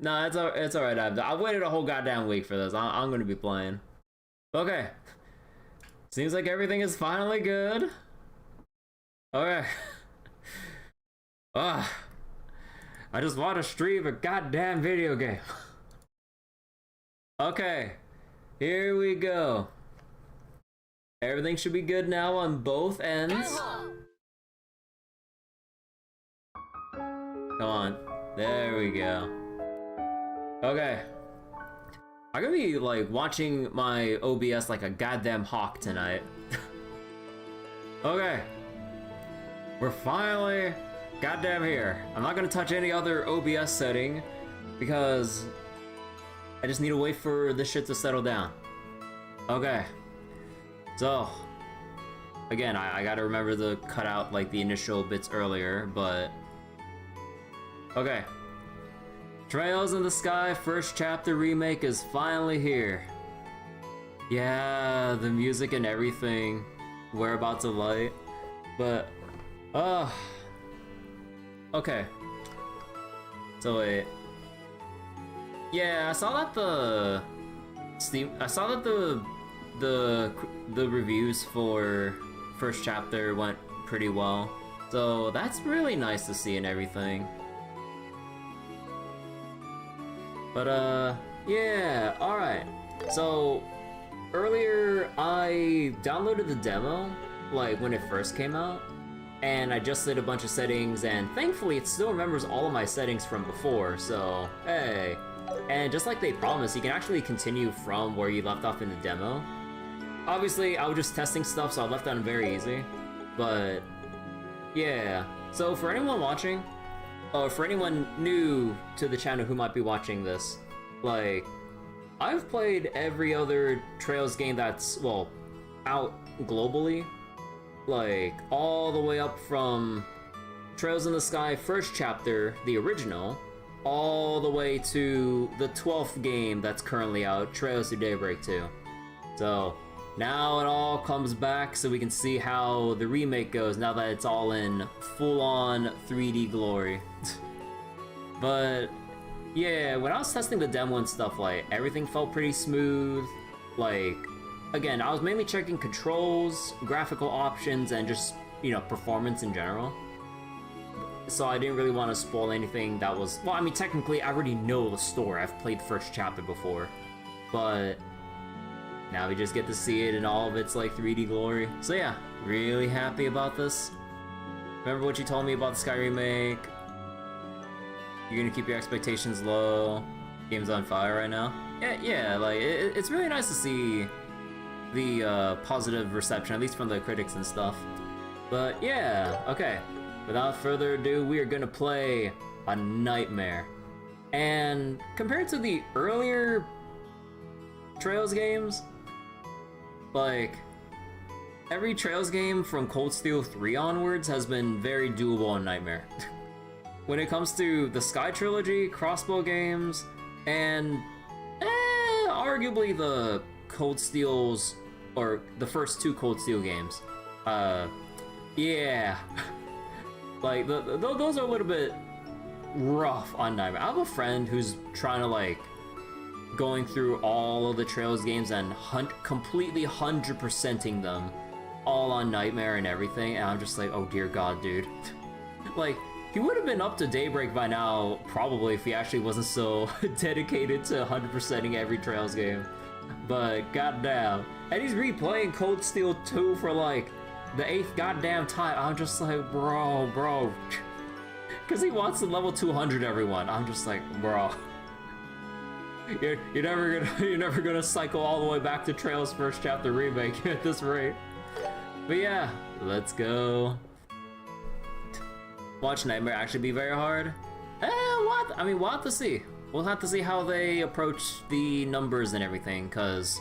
No, it's alright. I've waited a whole goddamn week for this. I'm gonna be playing. Okay. Seems like everything is finally good. Okay. Ugh. I just want to stream a goddamn video game. Okay. Here we go. Everything should be good now on both ends. Come on. There we go. Okay. I'm gonna be like watching my OBS like a goddamn hawk tonight. Okay. We're finally goddamn here. I'm not gonna touch any other OBS setting because I just need to wait for this shit to settle down. Okay. So, again, I gotta remember to cut out like the initial bits earlier, but okay. Trails in the Sky first chapter remake is finally here. Yeah, the music and everything we're about to light, but okay. So wait. Yeah, I saw that the the reviews for first chapter went pretty well. So that's really nice to see and everything. But yeah, alright. So earlier I downloaded the demo, like when it first came out, and I just did a bunch of settings, and thankfully it still remembers all of my settings from before, so hey. And just like they promised, you can actually continue from where you left off in the demo. Obviously, I was just testing stuff, so I left that very easy. But yeah, so for anyone watching, or for anyone new to the channel who might be watching this, like, I've played every other Trails game that's, well, out globally. Like, all the way up from Trails in the Sky first chapter, the original, all the way to the 12th game that's currently out, Trails to Daybreak 2. So, now it all comes back so we can see how the remake goes now that it's all in full-on 3D glory. But yeah, when I was testing the demo and stuff, like, everything felt pretty smooth. Like, again, I was mainly checking controls, graphical options, and just, you know, performance in general. So I didn't really want to spoil anything that was... Well, I mean, technically, I already know the story. I've played first chapter before. But now we just get to see it in all of its, like, 3D glory. So yeah, really happy about this. Remember what you told me about the Sky Remake? You're gonna keep your expectations low. Game's on fire right now. Yeah, like, it's really nice to see the positive reception, at least from the critics and stuff. But yeah, okay. Without further ado, we are gonna play a Nightmare. And compared to the earlier Trails games, like, every Trails game from Cold Steel 3 onwards has been very doable on Nightmare. When it comes to the Sky Trilogy, Crossbow games, and arguably the Cold Steel's, or the first two Cold Steel games, yeah. Like, those are a little bit rough on Nightmare. I have a friend who's trying to, like, going through all of the Trails games and completely 100%ing them all on Nightmare and everything, and I'm just like, oh dear god, dude. Like, he would have been up to Daybreak by now, probably, if he actually wasn't so dedicated to 100%ing every Trails game. But goddamn. And he's replaying Cold Steel 2 for, like, the 8th goddamn time. I'm just like, bro. Because he wants to level 200 everyone. I'm just like, bro. You're never gonna cycle all the way back to Trails first chapter remake at this rate. But yeah, let's go. Watch Nightmare actually be very hard? What? I mean, we'll have to see. We'll have to see how they approach the numbers and everything, because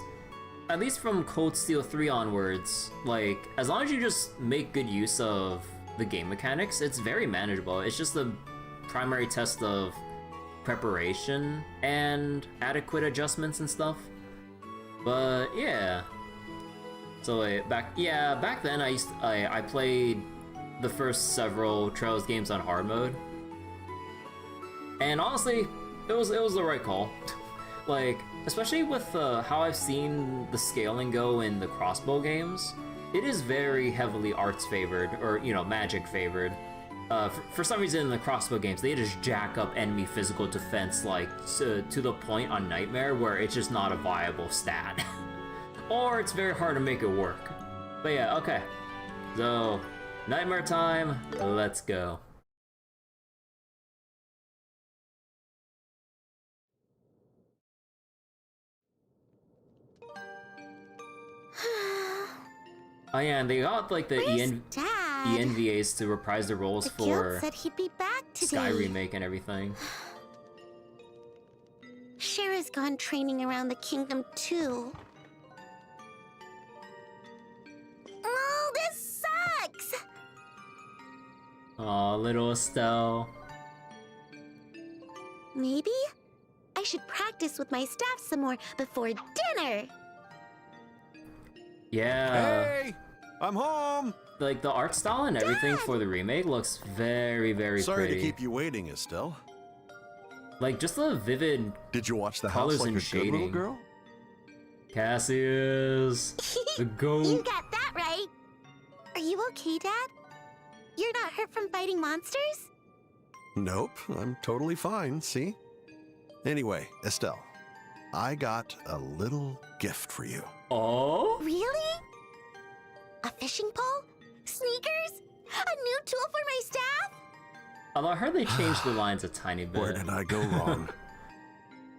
at least from Cold Steel 3 onwards, like, as long as you just make good use of the game mechanics, it's very manageable. It's just the primary test of preparation and adequate adjustments and stuff. But yeah. So back then I played the first several Trails games on hard mode. And honestly, it was the right call. Like, especially with how I've seen the scaling go in the crossbow games, it is very heavily arts favored, or, you know, magic favored. For some reason in the crossbow games, they just jack up enemy physical defense, like, to the point on Nightmare where it's just not a viable stat. Or it's very hard to make it work. But yeah, okay. So, Nightmare time, let's go. Oh yeah, and they got like the ENVAs to reprise the roles for said he'd be back today. Sky Remake and everything. Schera's gone training around the kingdom too. Oh, this sucks! Aw, little Estelle. Maybe I should practice with my staff some more before dinner. Yeah. Hey! I'm home! Like, the art style and everything for the remake looks very, very Sorry pretty. to keep you waiting, Estelle. Like, just the vivid Did you watch the colors house like and a shading. good little girl? Cassius, the goat. You got that right. Are you okay, Dad? You're not hurt from fighting monsters? Nope, I'm totally fine, see? Anyway, Estelle, I got a little gift for you. Oh? Really? A fishing pole? Sneakers? A new tool for my staff? Although I heard they changed the lines a tiny bit. Where did I go wrong?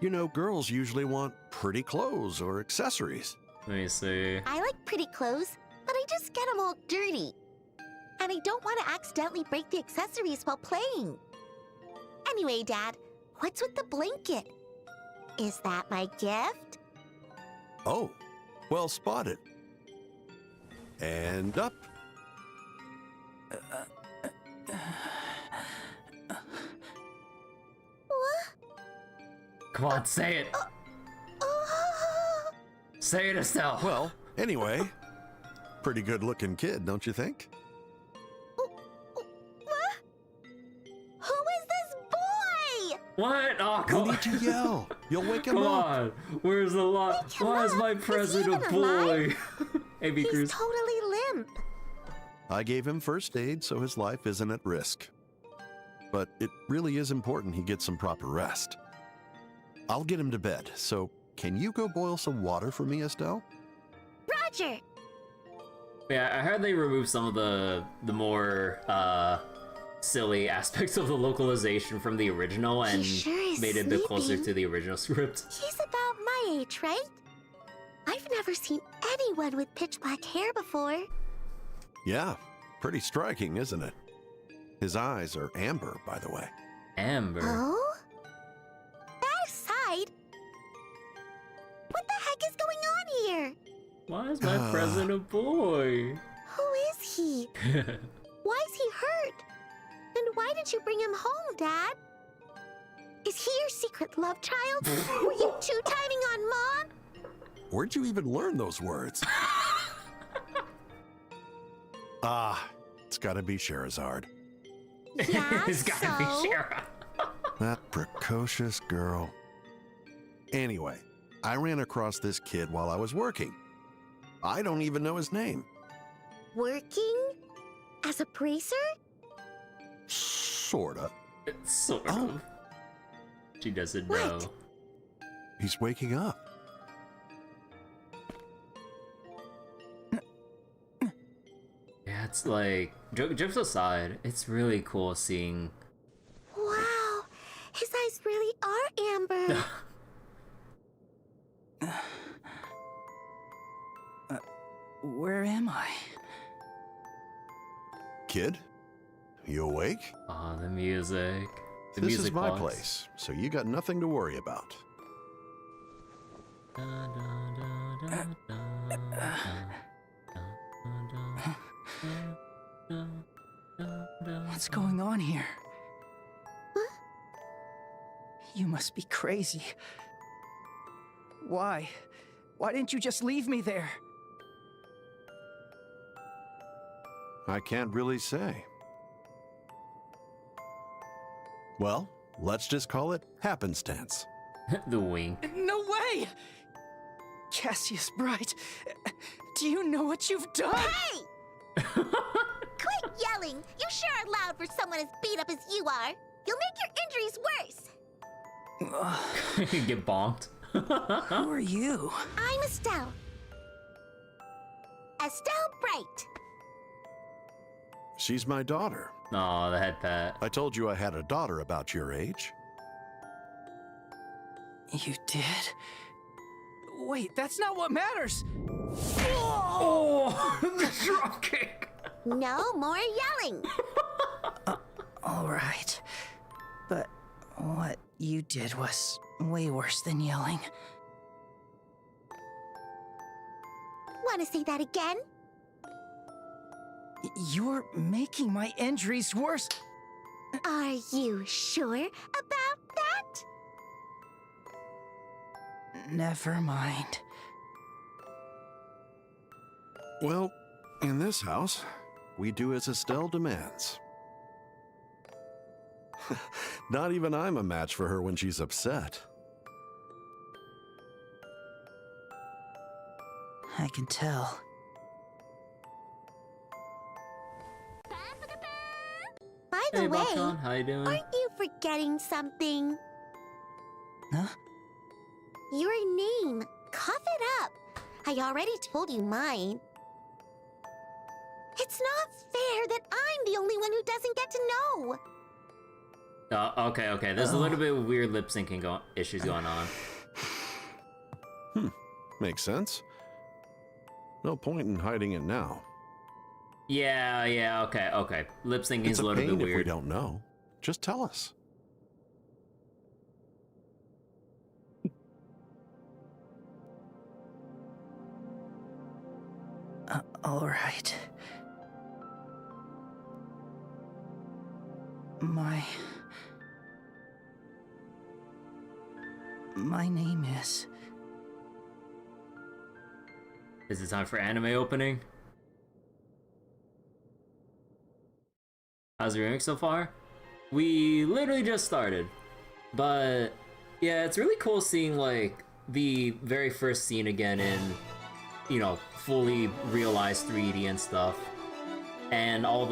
You know, girls usually want pretty clothes or accessories. Let me see. I like pretty clothes, but I just get them all dirty. And I don't want to accidentally break the accessories while playing. Anyway, Dad, what's with the blanket? Is that my gift? Oh, well spotted. And up. Come on, say it. Say it, Estelle. Well, anyway, pretty good looking kid, don't you think? What? Who is this boy? What? Oh, No come need to yell. You'll wake him Come up. on. Where's the lot? Wake him Why is my up. Is he present a even boy? alive? Hey, He's Beakers. totally limp. I gave him first aid so his life isn't at risk. But it really is important he gets some proper rest. I'll get him to bed, so can you go boil some water for me, Estelle? Roger. Yeah, I heard they removed some of the more silly aspects of the localization from the original and sure is made it a bit closer sleeping. to the original script. He's about my age, right? I've never seen anyone with pitch black hair before. Yeah, pretty striking, isn't it? His eyes are amber, by the way. Amber. Oh? That aside, what the heck is going on here? Why is my present a boy? Who is he? Why is he hurt? And why did you bring him home, Dad? Is he your secret love child? Were you two-timing on Mom? Where'd you even learn those words? It's gotta be Scherazard. Yeah, It's gotta be so? Schera. That precocious girl. Anyway, I ran across this kid while I was working. I don't even know his name. Working? As a bracer? Sorta. Sort Oh. of. She doesn't What? know. He's waking up. Yeah, it's like, jokes aside, it's really cool seeing. Wow, his eyes really are amber. Where am I? Kid, you awake? Oh, the music. The This music is my box. place, so you got nothing to worry about. Da, da, da, da, da, da, da, da, da. What's going on here? You must be crazy. Why? Why didn't you just leave me there? I can't really say. Well, Let's just call it happenstance. The wink. No way! Cassius Bright, do you know what you've done? Hey! Quit yelling! You sure are loud for someone as beat up as you are. You'll make your injuries worse. Get bonked. Who are you? I'm Estelle. Estelle Bright. She's my daughter. Aw, the head pat. I told you I had a daughter about your age. You did? Wait, that's not what matters! Oh, the drop kick. No more yelling. All right. But what you did was way worse than yelling. Want to say that again? You're making my injuries worse. Are you sure about that? Never mind. Well, in this house, we do as Estelle demands. Not even I'm a match for her when she's upset. I can tell. By the Hey, way, Bakon, how you doing? aren't you forgetting something? Huh? Your name. Cough it up. I already told you mine. It's not fair that I'm the only one who doesn't get to know. Okay. There's a little bit of weird lip syncing issues going on. Makes sense. No point in hiding it now. Yeah, okay. Lip syncing It's is a a little pain bit if we weird. don't know. Just tell us. All right. My name is... Is it time for anime opening? How's the remake so far? We literally just started. But yeah, it's really cool seeing like the very first scene again in, you know, fully realized 3D and stuff. And all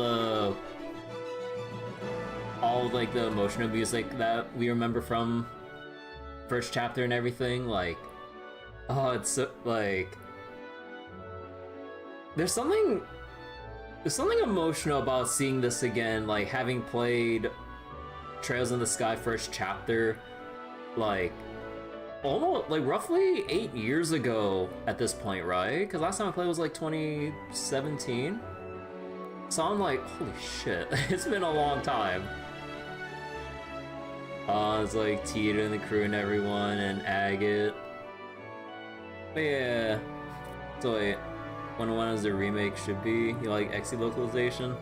like the emotional music that we remember from first chapter and everything, like, oh, it's so, like, there's something emotional about seeing this again, like having played Trails in the Sky first chapter, like almost like roughly 8 years ago at this point, right? Because last time I played was like 2017. So I'm like, holy shit, it's been a long time. It's like Tita and the crew and everyone, and Agate. But yeah. So wait, 101 is the remake should be, you like XE localization?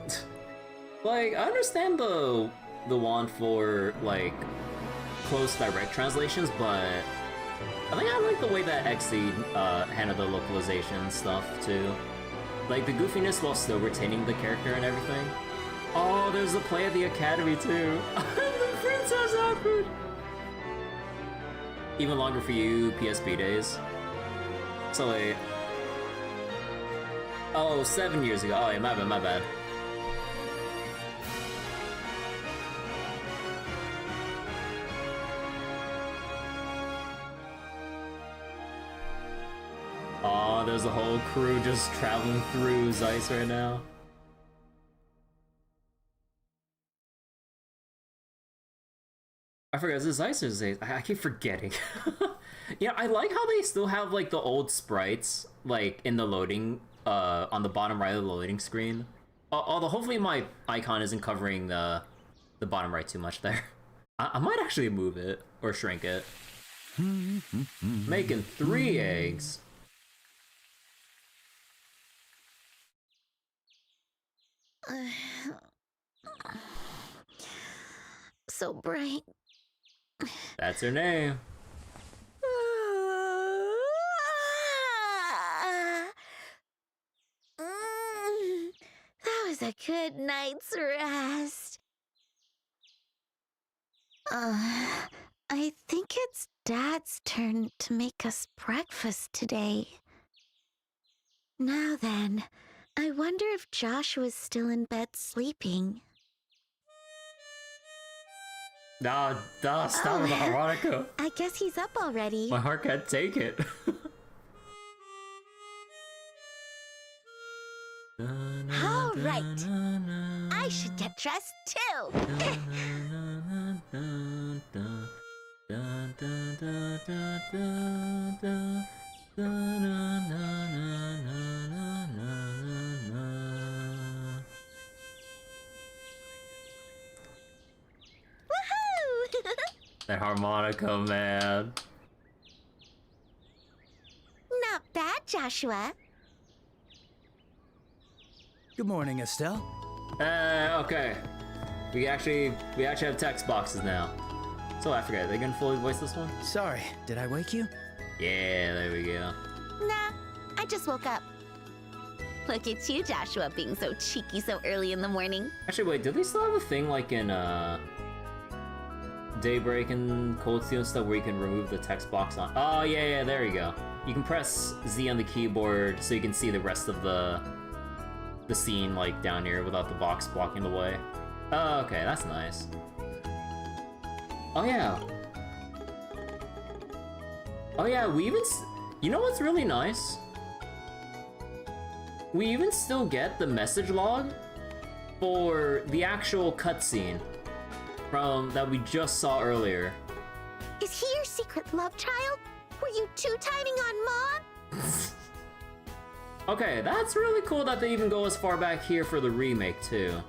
Like, I understand the want for like close direct translations, but I think I like the way that XE handled the localization stuff too. Like the goofiness while still retaining the character and everything. Oh, there's a play at the Academy too. The princess outfit. Even longer for you, PSP days. So wait. Oh, 7 years ago. Oh yeah, my bad. Oh, there's a whole crew just traveling through Zeiss right now. I forgot, is it Zeiss or Zeiss? I keep forgetting. Yeah, I like how they still have like the old sprites like in the loading, on the bottom right of the loading screen. Although hopefully my icon isn't covering the bottom right too much there. I might actually move it or shrink it. Making 3 eggs. So bright. That's her name. That was a good night's rest. I think it's Dad's turn to make us breakfast today. Now then, I wonder if Joshua's still in bed sleeping. Nah, stop with the harmonica. I guess he's up already. My heart can't take it. All right. I should get dressed too. Woohoo! That harmonica, man. Not bad, Joshua. Good morning, Estelle. Okay. We actually have text boxes now. So I forget, they gonna fully voice this one? Sorry, did I wake you? Yeah, there we go. Nah, I just woke up. Look at you, Joshua, being so cheeky so early in the morning. Actually, wait, do they still have a thing like in Daybreak and Cold Steel and stuff where you can remove the text box on? Oh yeah, there you go. You can press Z on the keyboard so you can see the rest of the scene like down here without the box blocking the way. Oh, okay, that's nice. Oh yeah. Oh yeah, we even you know what's really nice? We even still get the message log for the actual cutscene from that we just saw earlier. Is he your secret love child? Were you two-timing on Mom? Okay, that's really cool that they even go as far back here for the remake too.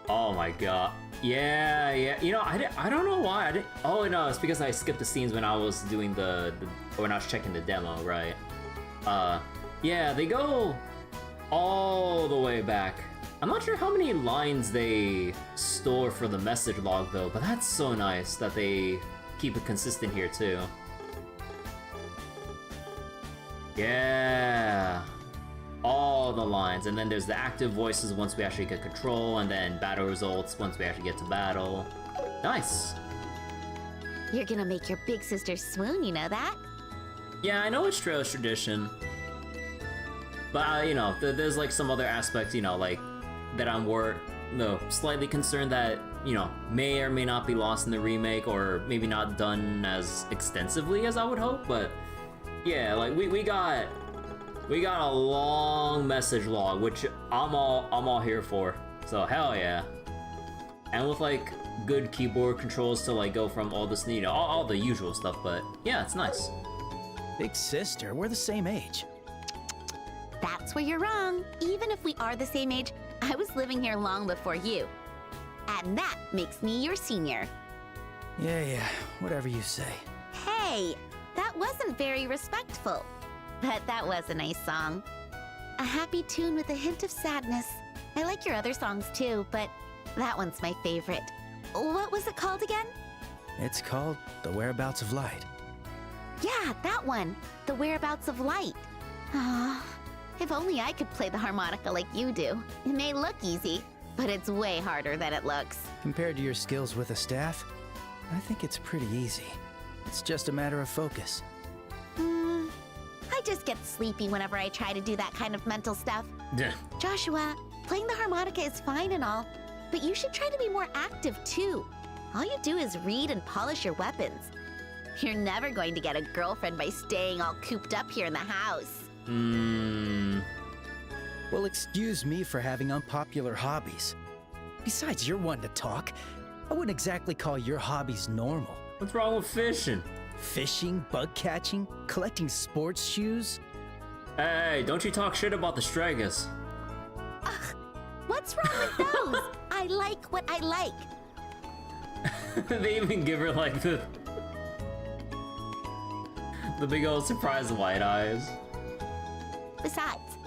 Oh my god. Yeah. You know, I don't know why I didn't. Oh no, it's because I skipped the scenes when I was doing when I was checking the demo, right? Yeah, they go all the way back. I'm not sure how many lines they store for the message log though, but that's so nice that they keep it consistent here too. Yeah, all the lines, and then there's the active voices once we actually get control, and then battle results once we actually get to battle. Nice. You're gonna make your big sister swoon, you know that? Yeah, I know it's Trail's tradition, but you know, there's like some other aspects, you know, like that I'm slightly concerned that, you know, may or may not be lost in the remake, or maybe not done as extensively as I would hope, but yeah, like we got a long message log, which I'm all here for. So hell yeah. And with like good keyboard controls to like go from all this, you know, all the usual stuff, but yeah, it's nice. Big sister, we're the same age. That's where you're wrong. Even if we are the same age, I was living here long before you. And that makes me your senior. Yeah, whatever you say. Hey, that wasn't very respectful. But that was a nice song. A happy tune with a hint of sadness. I like your other songs too, but that one's my favorite. What was it called again? It's called The Whereabouts of Light. Yeah, that one. The Whereabouts of Light. Ah, if only I could play the harmonica like you do. It may look easy, but it's way harder than it looks. Compared to your skills with a staff, I think it's pretty easy. It's just a matter of focus. I just get sleepy whenever I try to do that kind of mental stuff. Yeah. Joshua, playing the harmonica is fine and all, but you should try to be more active too. All you do is read and polish your weapons. You're never going to get a girlfriend by staying all cooped up here in the house. Well, excuse me for having unpopular hobbies. Besides, you're one to talk. I wouldn't exactly call your hobbies normal. What's wrong with fishing? Fishing, bug catching, collecting sports shoes. Hey, don't you talk shit about the Stregas. Ugh, what's wrong with those? I like what I like. They even give her like the big old surprise white eyes. Besides,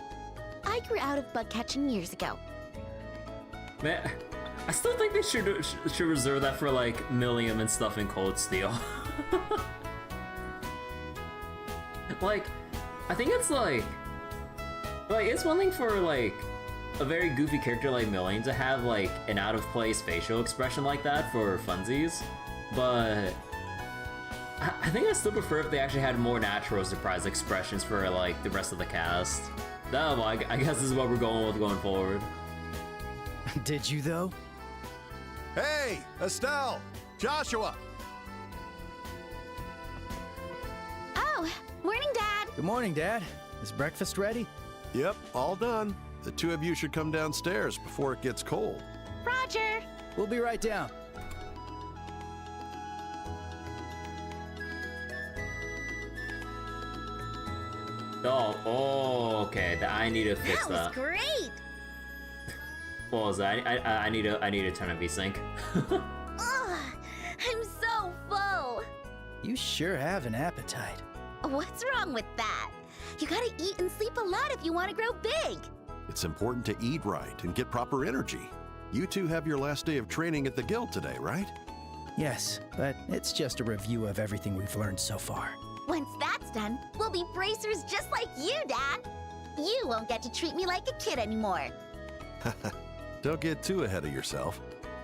I grew out of bug catching years ago. Man, I still think they should reserve that for like Millium and stuff in Cold Steel. Like, I think it's like it's one thing for like a very goofy character like Millie to have like an out of place facial expression like that for funsies, but I think I still prefer if they actually had more natural surprise expressions for like the rest of the cast. No, I guess this is what we're going with going forward. Did you, though? Hey, Estelle! Joshua! Oh, morning, Dad. Good morning, Dad. Is breakfast ready? Yep, all done. The two of you should come downstairs before it gets cold. Roger. We'll be right down. Oh, okay. I need to fix That was that. great. What was that? I need to turn on VSync. Ugh, I'm so full. You sure have an appetite. What's wrong with that? You gotta eat and sleep a lot if you want to grow big. It's important to eat right and get proper energy. You two have your last day of training at the guild today, right? Yes, but it's just a review of everything we've learned so far. Once that's done, we'll be bracers just like you, Dad. You won't get to treat me like a kid anymore. Don't get too ahead of yourself.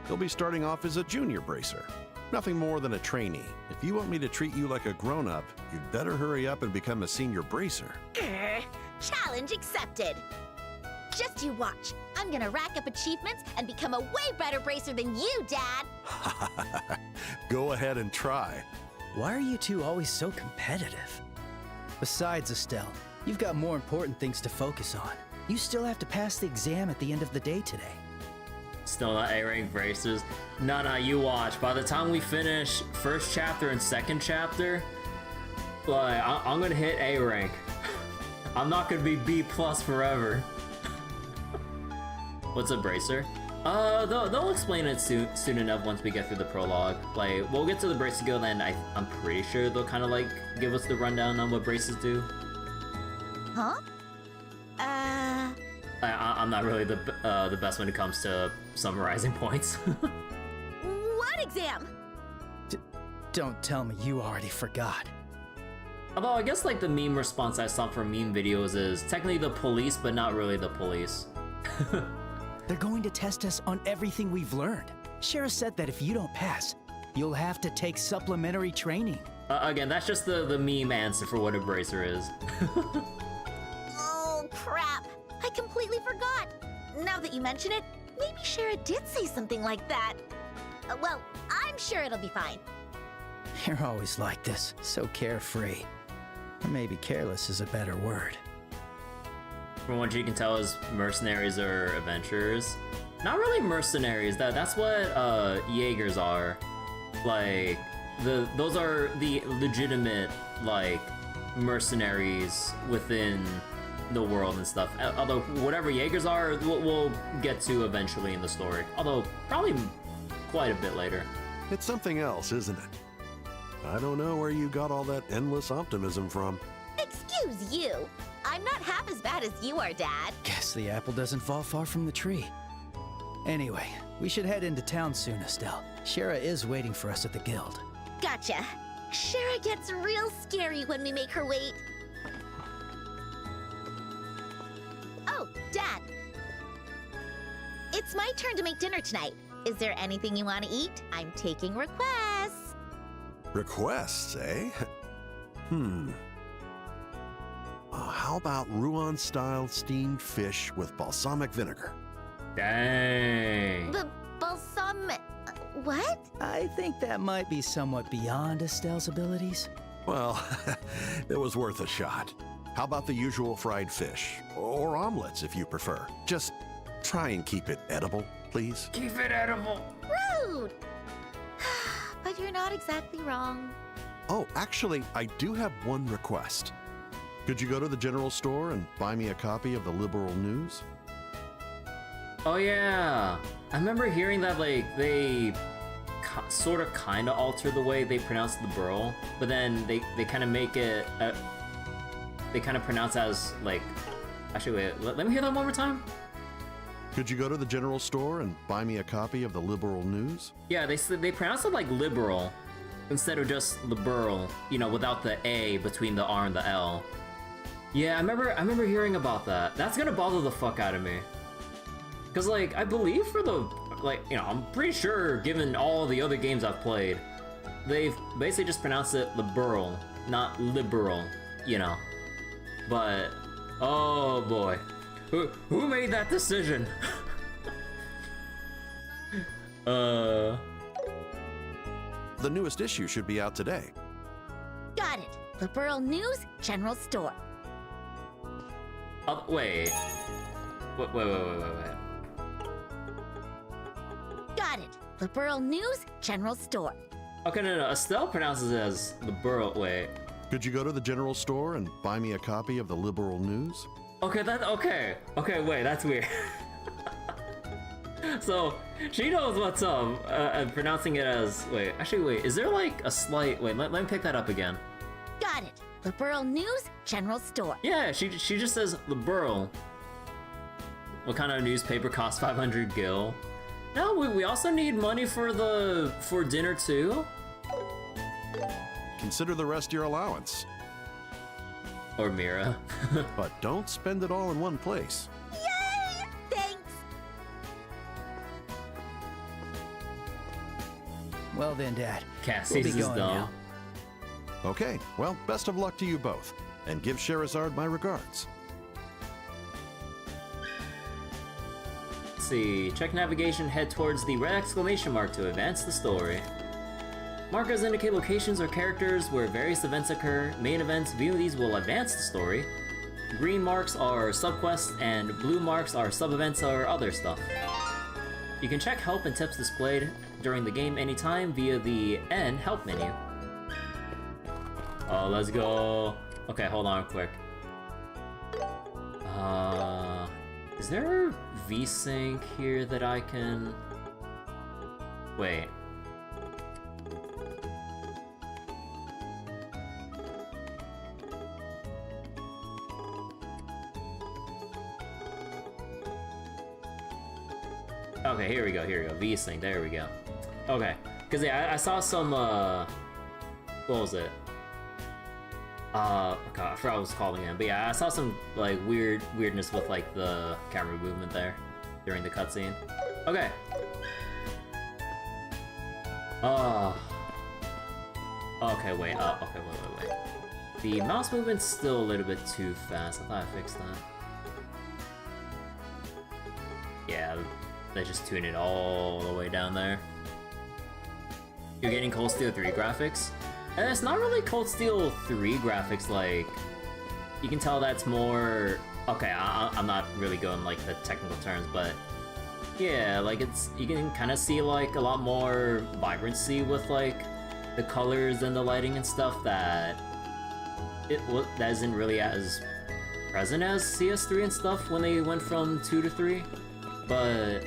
You'll be starting off as a junior bracer. Nothing more than a trainee. If you want me to treat you like a grown-up, you'd better hurry up and become a senior bracer. Grr, challenge accepted. Just you watch. I'm gonna rack up achievements and become a way better bracer than you, Dad. Go ahead and try. Why are you two always so competitive? Besides, Estelle, you've got more important things to focus on. You still have to pass the exam at the end of the day today. Still not A-rank bracers. Nah, you watch. By the time we finish first chapter and second chapter, like, I'm gonna hit A-rank. I'm not gonna be B+ forever. What's a bracer? They'll explain it soon enough once we get through the prologue. Like, we'll get to the bracer guild, and I'm pretty sure they'll kind of like give us the rundown on what braces do. Huh? I'm not really the best when it comes to summarizing points. What exam? Don't tell me you already forgot. Although I guess like the meme response I saw from meme videos is technically the police, but not really the police. They're going to test us on everything we've learned. Schera said that if you don't pass, you'll have to take supplementary training. Again, that's just the meme answer for what a bracer is. Oh, crap. I completely forgot. Now that you mention it, maybe Schera did say something like that. Well, I'm sure it'll be fine. You're always like this, so carefree. Or maybe careless is a better word. From what you can tell, is mercenaries or adventurers. Not really mercenaries. That's what Jaegers are. Like those are the legitimate like mercenaries within the world and stuff. Although whatever Jaegers are, we'll get to eventually in the story. Although probably quite a bit later. It's something else, isn't it? I don't know where you got all that endless optimism from. Excuse you. I'm not half as bad as you are, Dad. Guess the apple doesn't fall far from the tree. Anyway, we should head into town soon, Estelle. Schera is waiting for us at the guild. Gotcha. Schera gets real scary when we make her wait. Oh, Dad. It's my turn to make dinner tonight. Is there anything you want to eat? I'm taking requests. Requests, eh? How about Ruan-style steamed fish with balsamic vinegar? Dang. Balsamic... What? I think that might be somewhat beyond Estelle's abilities. Well, it was worth a shot. How about the usual fried fish? Or omelets, if you prefer. Just try and keep it edible, please. Keep it edible. Rude! But you're not exactly wrong. Oh, actually, I do have one request. Could you go to the general store and buy me a copy of the Liberl news? Oh yeah, I remember hearing that like they sort of kind of alter the way they pronounce the burl, but then they kind of make it they kind of pronounce as like. Actually, wait, let me hear that one more time. Could you go to the general store and buy me a copy of the Liberl news? Yeah, they pronounce it like liberal instead of just liberal, you know, without the A between the R and the L. Yeah, I remember hearing about that. That's gonna bother the fuck out of me. Cause like, I believe for the, like, you know, I'm pretty sure given all the other games I've played, they've basically just pronounced it Liberl, not Liberal, you know. But, oh boy. Who made that decision? The newest issue should be out today. Got it. Liberl News General Store. Wait. Wait. Got it. Liberl News General Store. Okay, no, Estelle pronounces it as Liberl, wait. Could you go to the general store and buy me a copy of the Liberal News? Okay, wait, that's weird. So, she knows what's up, and pronouncing it as, wait, is there like a slight, wait, let me pick that up again. Got it. Liberl News General Store. Yeah, she just says Liberl. What kind of newspaper costs 500 gil? No, we also need money for dinner too? Consider the rest your allowance, Or Mira. but don't spend it all in one place. Yay! Thanks. Well then, Dad. Cassie's we'll be is going dumb. now. Okay, well, best of luck to you both, and give Sherazard my regards. Let's see, check navigation, head towards the red exclamation mark to advance the story. Markers indicate locations or characters where various events occur. Main events, viewing these will advance the story. Green marks are subquests, and blue marks are sub-events or other stuff. You can check help and tips displayed during the game anytime via the N help menu. Oh, let's go. Okay, hold on quick. Is there a VSync here that I can... Wait. Okay, here we go, VSync, there we go. Okay, because yeah, I saw some, what was it? God, I forgot what I was calling him, but yeah, I saw some, like, weirdness with, like, the camera movement there during the cutscene. Okay. Okay, wait, wait. The mouse movement's still a little bit too fast. I thought I fixed that. Yeah, they just tune it all the way down there. You're getting Cold Steel 3 graphics? And it's not really Cold Steel 3 graphics, like... You can tell that's more... Okay, I'm not really going, like, the technical terms, but... Yeah, like, it's... You can kind of see, like, a lot more vibrancy with, like, the colors and the lighting and stuff that... that isn't really as present as CS3 and stuff when they went from 2 to 3. But...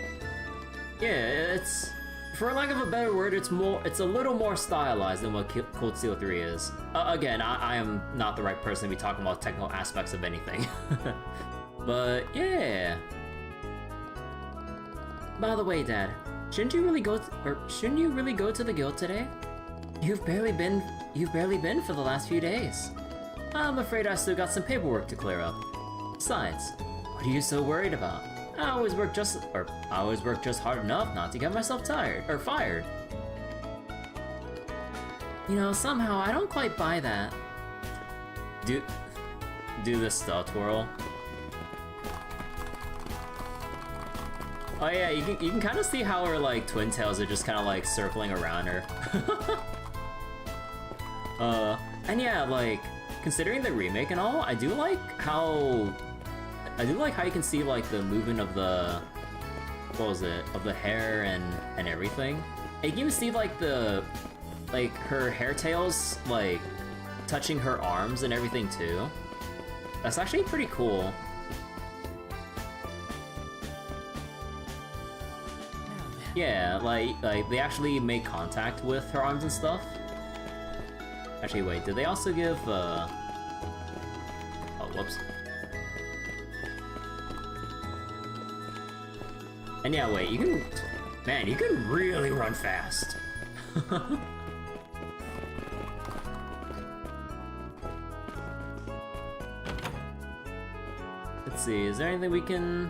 Yeah, it's... For lack of a better word, it's a little more stylized than what Cold Steel 3 is. Again, I am not the right person to be talking about technical aspects of anything. But yeah. By the way, Dad, shouldn't you really go to the guild today? You've barely been for the last few days. I'm afraid I still got some paperwork to clear up. Besides, what are you so worried about? I always work just hard enough not to get myself tired or fired. You know, somehow I don't quite buy that. Do this stuff twirl. Oh yeah, you can kind of see how her like twin tails are just kind of like circling around her. And yeah, like considering the remake and all, I do like how you can see like the movement of the of the hair and everything. And you can even see like her hair tails like touching her arms and everything too. That's actually pretty cool. Yeah, like they actually make contact with her arms and stuff. Actually, wait, did they also give oh, whoops. And yeah, wait, you can really run fast. Let's see, is there anything we can...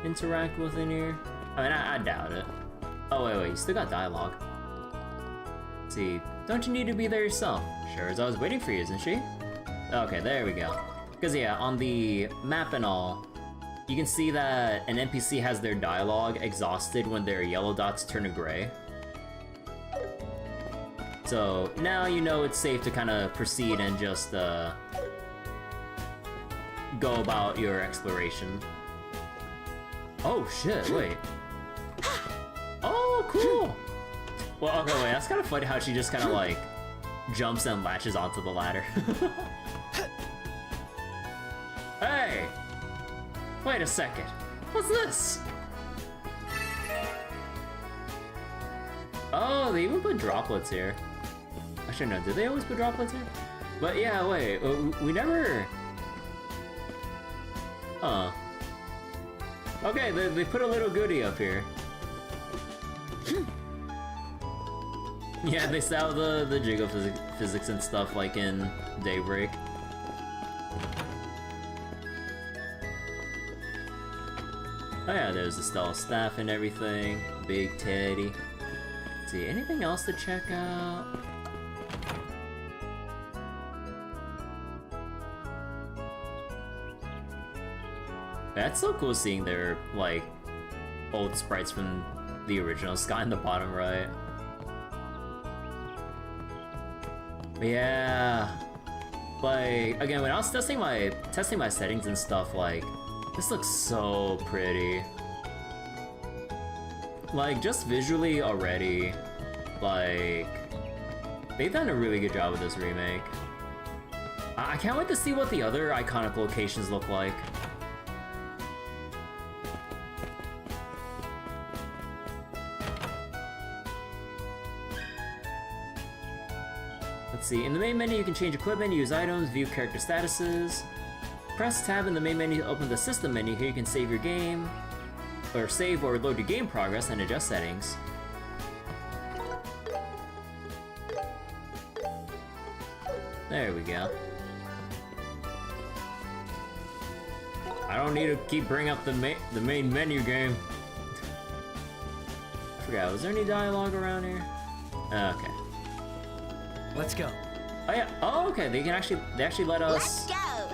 interact with in here? I mean, I doubt it. Oh, wait, you still got dialogue. Let's see, don't you need to be there yourself? Schera's always waiting for you, isn't she? Okay, there we go. Because yeah, on the map and all, you can see that an NPC has their dialogue exhausted when their yellow dots turn to gray. So now you know it's safe to kind of proceed and just go about your exploration. Oh shit, wait. Oh, cool! Well, okay, wait, that's kind of funny how she just kind of like jumps and latches onto the ladder. Hey! Wait a second. What's this? Oh, they even put droplets here. Actually, no, did they always put droplets here? But yeah, wait, we never... Huh. Okay, they put a little goodie up here. Yeah, they sell the jiggle physics and stuff like in Daybreak. Oh yeah, there's the Stellar Staff and everything. Big Teddy. Let's see, anything else to check out? That's so cool seeing their, like, old sprites from the original Sky in the bottom right. But yeah, like, again, when I was testing my settings and stuff, like, this looks so pretty. Like, just visually already, like, they've done a really good job with this remake. I can't wait to see what the other iconic locations look like. Let's see, in the main menu you can change equipment, use items, view character statuses. Press tab in the main menu to open the system menu. Here you can save your game, or save or load your game progress and adjust settings. There we go. I don't need to keep bringing up the main menu game. I forgot, was there any dialogue around here? Okay. Let's go. Oh yeah, oh okay, they actually let us... Let's go!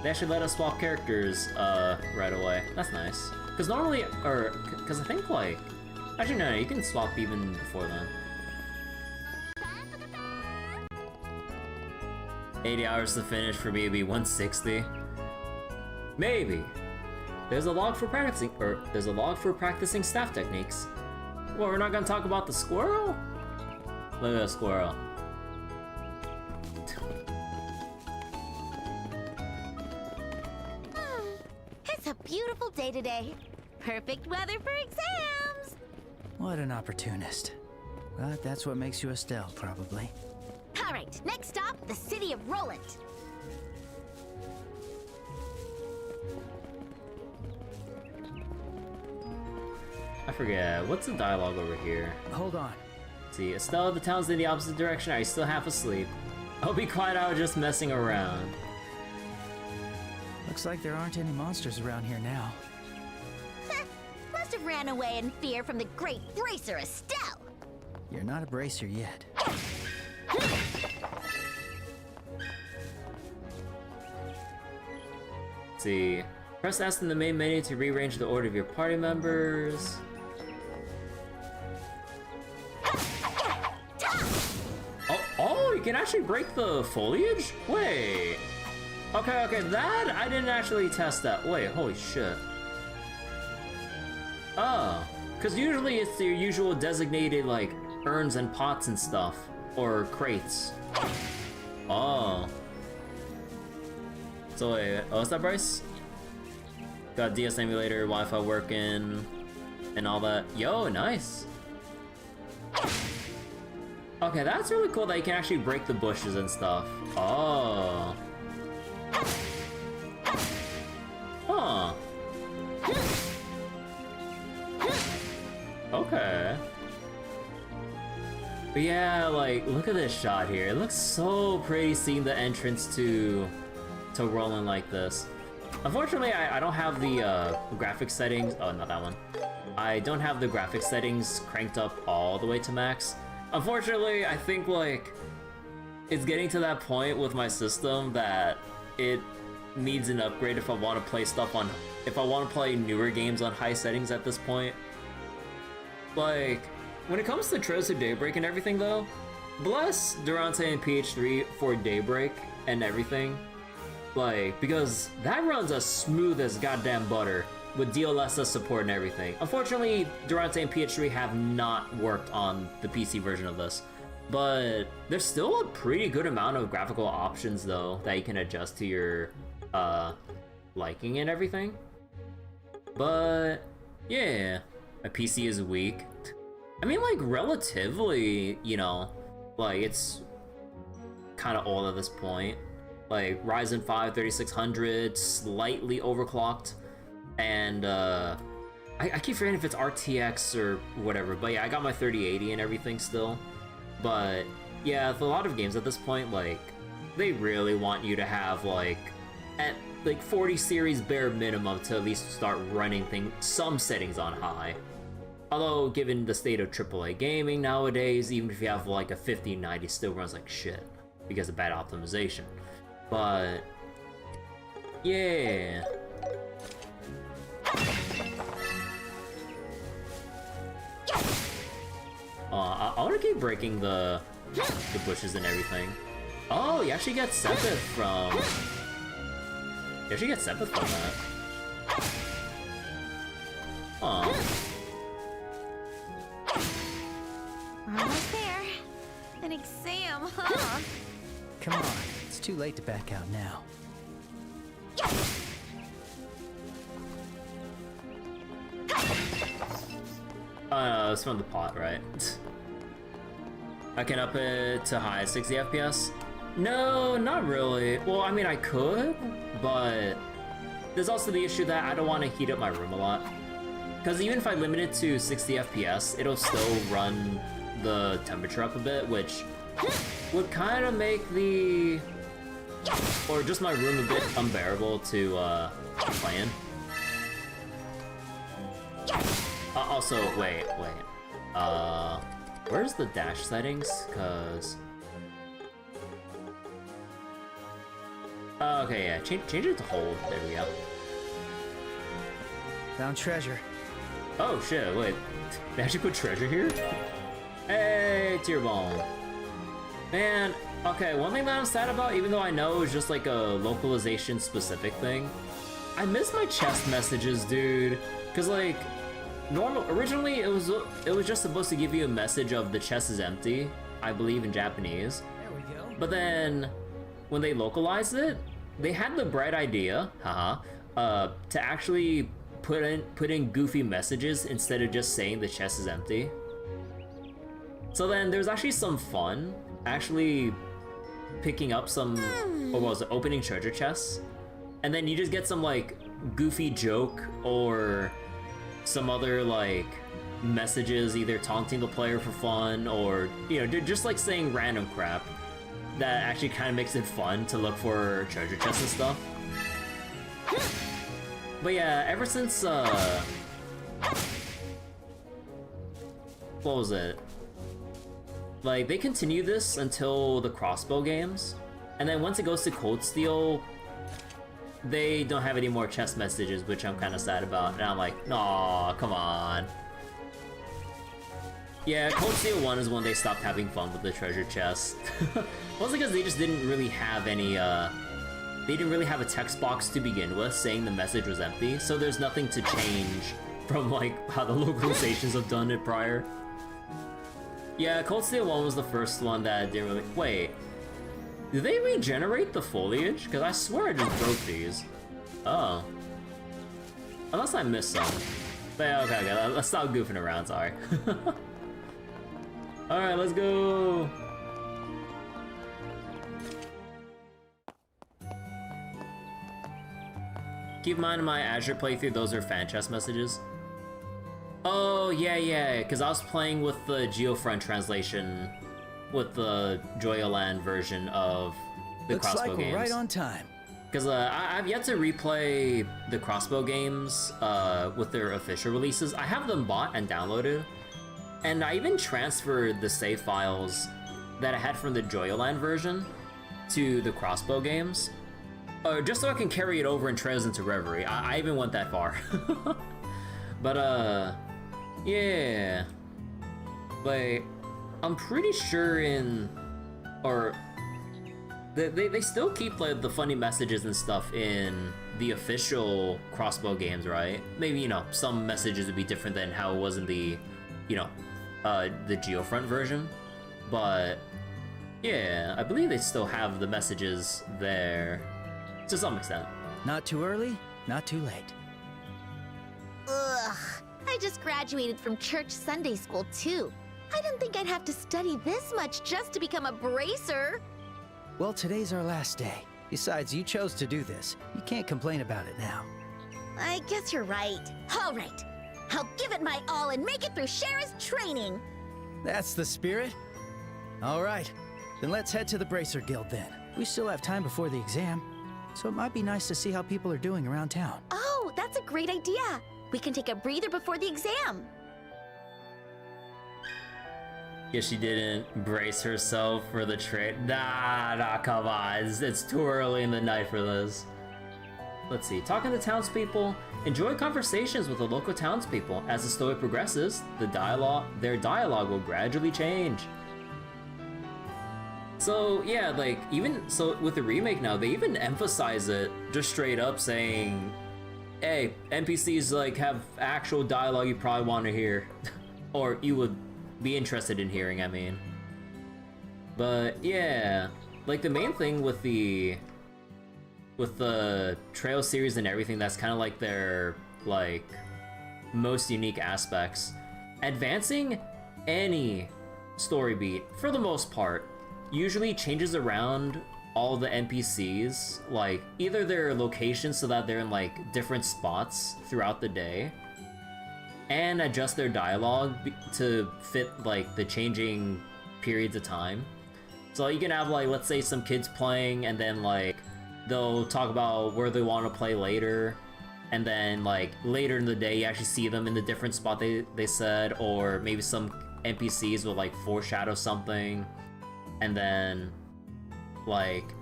They actually let us swap characters, right away. That's nice. Because normally, because I think, like... Actually, no, you can swap even before then. 80 hours to finish for me to be 160. Maybe. There's a log for practicing staff techniques. Well, we're not gonna talk about the squirrel? Look at that squirrel. It's a beautiful day today. Perfect weather for exams. What an opportunist. But that's what makes you Estelle, probably. All right, next stop, the city of Rolent. I forget, what's the dialogue over here? Hold on. Let's see, Estelle, the town's in the opposite direction. Are you still half asleep? Oh, be quiet, I was just messing around. Looks like there aren't any monsters around here now. Must have ran away in fear from the great bracer Estelle. You're not a bracer yet. Let's see. Press S in the main menu to rearrange the order of your party members. Oh, you can actually break the foliage? Wait. Okay, that, I didn't actually test that. Wait, holy shit. Oh, because usually it's your usual designated, like, urns and pots and stuff. Or crates. Oh. So wait, what's that, Bryce? Got DS emulator, Wi-Fi working, and all that. Yo, nice. Okay, that's really cool that you can actually break the bushes and stuff. Oh. Huh. Okay. But yeah, like, look at this shot here. It looks so pretty seeing the entrance to Rolent like this. Unfortunately, I don't have the graphics settings. Oh, not that one. I don't have the graphics settings cranked up all the way to max. Unfortunately, I think like it's getting to that point with my system that it needs an upgrade if I want to play stuff on, if I want to play newer games on high settings at this point. Like, when it comes to Trails to Daybreak and everything though, bless Durante and PH3 for Daybreak and everything. Like, because that runs as smooth as goddamn butter with DLSS support and everything. Unfortunately, Durante and PH3 have not worked on the PC version of this, but there's still a pretty good amount of graphical options though that you can adjust to your liking and everything. But yeah, my PC is weak. I mean, like, relatively, you know, like, it's kind of old at this point. Like, Ryzen 5 3600, slightly overclocked, and I keep forgetting if it's RTX or whatever, but yeah, I got my 3080 and everything still. But yeah, with a lot of games at this point, like, they really want you to have, like, at like 40 series bare minimum to at least start running some settings on high. Although, given the state of AAA gaming nowadays, even if you have like a 5090, still runs like shit because of bad optimization. But yeah. I want to keep breaking the bushes and everything. Oh, you actually get Sepith from... You actually get Sepith from that. Aw. We're almost there. An exam, huh? Come on, it's too late to back out now. Oh no, it's from the pot, right? I can up it to high 60 FPS? No, not really. Well, I mean, I could, but there's also the issue that I don't want to heat up my room a lot. Because even if I limit it to 60 FPS, it'll still run the temperature up a bit, which would kind of make the... or just my room a bit unbearable to play in. Also, wait. Where's the dash settings? Cause... okay, yeah, change it to hold. There we go. Found treasure. Oh shit, wait. They actually put treasure here? Hey, tier bomb. Man, okay, one thing that I'm sad about, even though I know it's just like a localization specific thing, I miss my chest messages, dude. Cause like, originally it was just supposed to give you a message of the chest is empty, I believe in Japanese. There we go. But then, when they localized it, they had the bright idea, to actually put in goofy messages instead of just saying the chest is empty. So then there's actually some fun actually picking up some, or what was it, opening treasure chests, and then you just get some like goofy joke or some other like messages, either taunting the player for fun or, you know, just like saying random crap that actually kind of makes it fun to look for treasure chests and stuff. But yeah, ever since what was it? Like, they continue this until the crossbow games, and then once it goes to Cold Steel, they don't have any more chest messages, which I'm kind of sad about, and I'm like, aw, come on. Yeah, Cold Steel 1 is when they stopped having fun with the treasure chest. Mostly because they just didn't really have any, they didn't really have a text box to begin with saying the message was empty, so there's nothing to change from, like, how the localizations have done it prior. Yeah, Cold Steel 1 was the first one that didn't really... Wait, do they regenerate the foliage? Because I swear I just broke these. Oh. Unless I missed some. But yeah, okay, let's stop goofing around, sorry. Alright, let's go! Keep in mind in my Azure playthrough, those are fan chest messages. Oh, yeah, because I was playing with the Geofront translation with the Joyoland version of the Looks crossbow like games. we're right on time. Because I've yet to replay the Crossbow games with their official releases. I have them bought and downloaded, and I even transferred the save files that I had from the Joyoland version to the Crossbow games, just so I can carry it over in Trails into Reverie. I even went that far. But yeah, like I'm pretty sure they still keep like the funny messages and stuff in the official Crossbow games, right? Maybe, you know, some messages would be different than how it was in the, you know, the Geofront version. But yeah, I believe they still have the messages there to some extent. Not too early, not too late. Ugh, I just graduated from church Sunday school too. I didn't think I'd have to study this much just to become a bracer. Well, today's our last day. Besides, you chose to do this. You can't complain about it now. I guess you're right. All right, I'll give it my all and make it through Schera's training. That's the spirit. All right, then let's head to the Bracer Guild then. We still have time before the exam, so it might be nice to see how people are doing around town. Oh, that's a great idea. We can take a breather before the exam. Guess she didn't brace herself for the trade. Nah, come on. It's too early in the night for this. Let's see. Talking to townspeople. Enjoy conversations with the local townspeople. As the story progresses, their dialogue will gradually change. So yeah, like even so with the remake now, they even emphasize it just straight up saying, hey, NPCs like have actual dialogue you probably want to hear. Or you would be interested in hearing, I mean. But yeah, like the main thing with the Trail series and everything, that's kind of like their like most unique aspects. Advancing any story beat, for the most part, usually changes around all the NPCs, like either their locations so that they're in like different spots throughout the day, and adjust their dialogue to fit like the changing periods of time. So you can have like, let's say some kids playing, and then like they'll talk about where they want to play later, and then like later in the day you actually see them in the different spot they said, or maybe some NPCs will like foreshadow something, and then like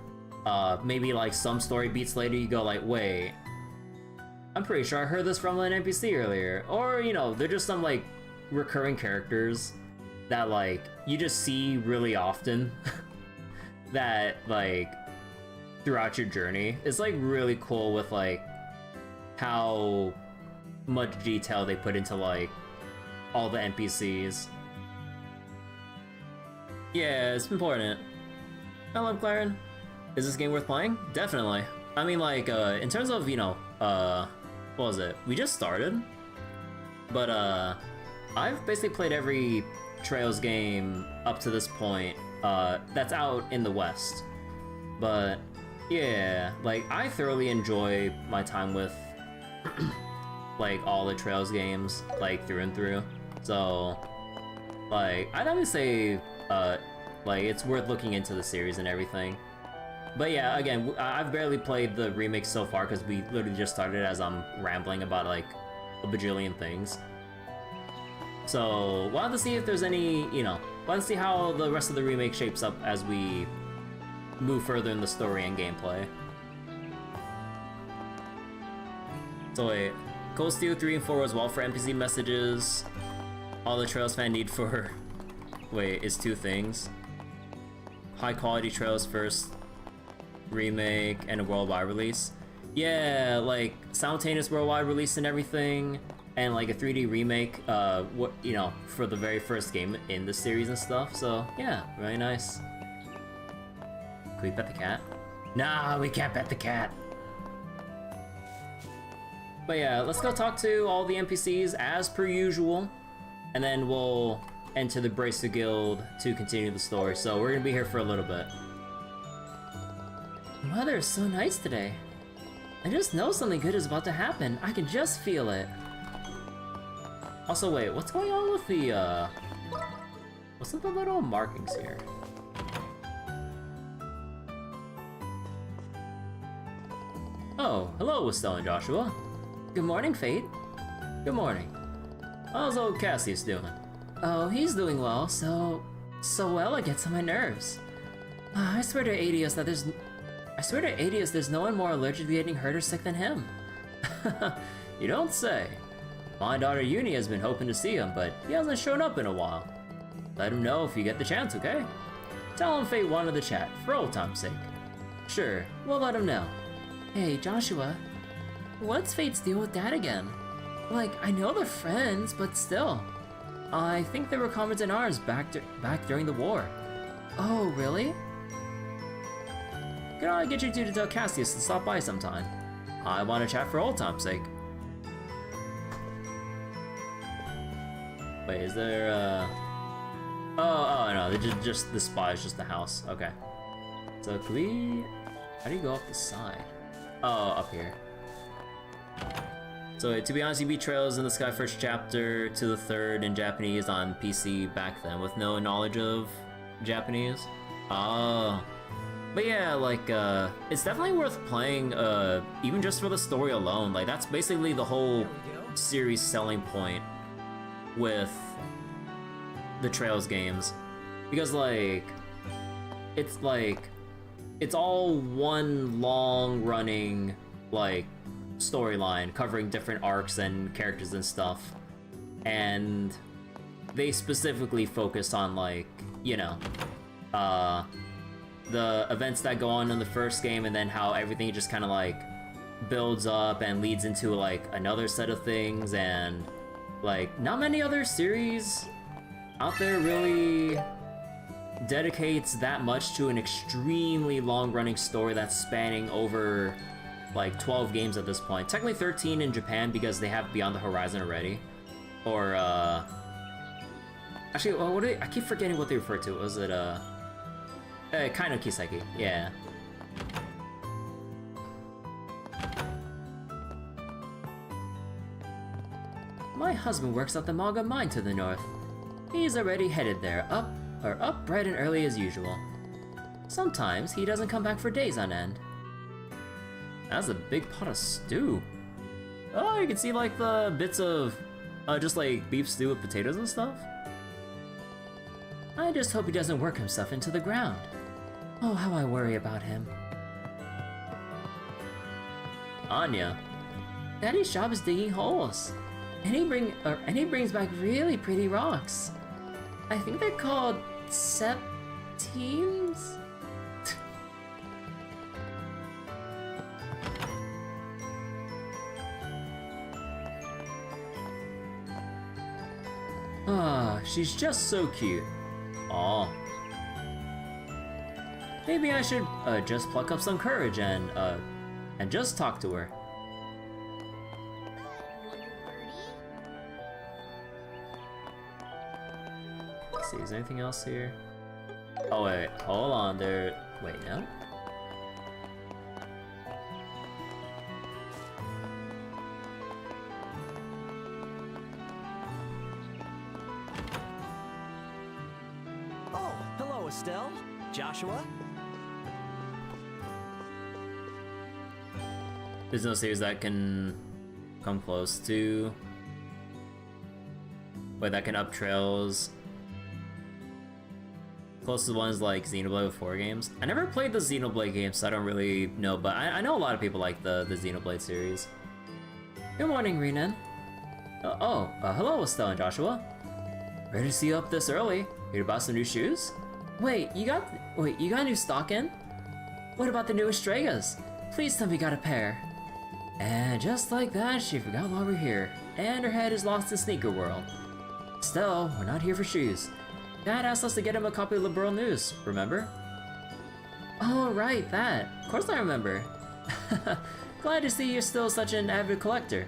maybe like some story beats later you go like, wait, I'm pretty sure I heard this from an NPC earlier. Or, you know, they're just some like recurring characters that like you just see really often that like throughout your journey. It's like really cool with like how much detail they put into like all the NPCs. Yeah, it's important. Hello, Claren. Is this game worth playing? Definitely. I mean, like, in terms of, you know, what was it? We just started, but I've basically played every Trails game up to this point that's out in the West. But yeah, like I thoroughly enjoy my time with like all the Trails games, like through and through. So like I'd definitely say like it's worth looking into the series and everything. But yeah, again, I've barely played the remake so far because we literally just started as I'm rambling about like a bajillion things. So we'll have to see if there's any, you know, we'll have to see how the rest of the remake shapes up as we move further in the story and gameplay. So wait, Cold Steel 3 and 4 as well for NPC messages. All the Trails fan need for, wait, is 2 things. High quality Trails first remake and a worldwide release. Yeah, like simultaneous worldwide release and everything, and like a 3D remake, what, you know, for the very first game in the series and stuff. So yeah, really nice. Can we pet the cat? Nah, we can't pet the cat. But yeah, let's go talk to all the NPCs as per usual, and then we'll enter the Bracer Guild to continue the story. So we're gonna be here for a little bit. The weather is so nice today. I just know something good is about to happen. I can just feel it. Also, wait, what's going on with the, what's with the little markings here? Oh, hello, Estelle and Joshua. Good morning, Fate. Good morning. How's old Cassius doing? Oh, he's doing well, so well it gets on my nerves. I swear to Adius there's no one more allergic to getting hurt or sick than him. You don't say. My daughter Uni has been hoping to see him, but he hasn't shown up in a while. Let him know if you get the chance, okay? Tell him Fate wanted to chat, for old time's sake. Sure, we'll let him know. Hey, Joshua. What's Fate's deal with Dad again? Like, I know they're friends, but still. I think they were comrades in ours back during the war. Oh, really? Could I get you two to tell Cassius to stop by sometime? I want to chat for old time's sake. Wait, is there Oh no, they just the spy is just the house. Okay. So can we... How do you go up the side? Oh, up here. So to be honest, you beat Trails in the Sky first chapter to the third in Japanese on PC back then with no knowledge of Japanese. Oh. But yeah, like, it's definitely worth playing, even just for the story alone. Like, that's basically the whole series selling point with the Trails games. Because, like, it's all one long-running, like, storyline covering different arcs and characters and stuff. And they specifically focus on, like, you know, the events that go on in the first game, and then how everything just kind of like builds up and leads into like another set of things. And like not many other series out there really dedicates that much to an extremely long-running story that's spanning over like 12 games at this point. Technically 13 in Japan because they have Beyond the Horizon already. Or actually, what I keep forgetting what they refer to. Was it Kaino Kiseki, yeah. My husband works at the Malga mine to the north. He's already headed there, up bright and early as usual. Sometimes he doesn't come back for days on end. That's a big pot of stew. Oh, you can see like the bits of just like beef stew with potatoes and stuff. I just hope he doesn't work himself into the ground. Oh, how I worry about him. Anya. Daddy's job is digging holes. And he brings back really pretty rocks. I think they're called septimes? Ah, she's just so cute. Aw. Maybe I should just pluck up some courage and just talk to her. Let's see, is there anything else here? Oh wait, hold on, wait, no? Oh, hello, Estelle. Joshua? There's no series that can come close to... Wait, that can up Trails. Close to ones like Xenoblade with 4 games. I never played the Xenoblade games, so I don't really know, but I know a lot of people like the Xenoblade series. Good morning, Renan. Hello, Estelle and Joshua. Ready to see you up this early. Here to buy some new shoes? Wait, you got a new stock in? What about the new Estregas? Please tell me you got a pair. And just like that, she forgot why we're here, and her head is lost in sneaker world. Still, we're not here for shoes. Dad asked us to get him a copy of Liberl News, remember? Oh, right, that. Of course I remember. Glad to see you're still such an avid collector.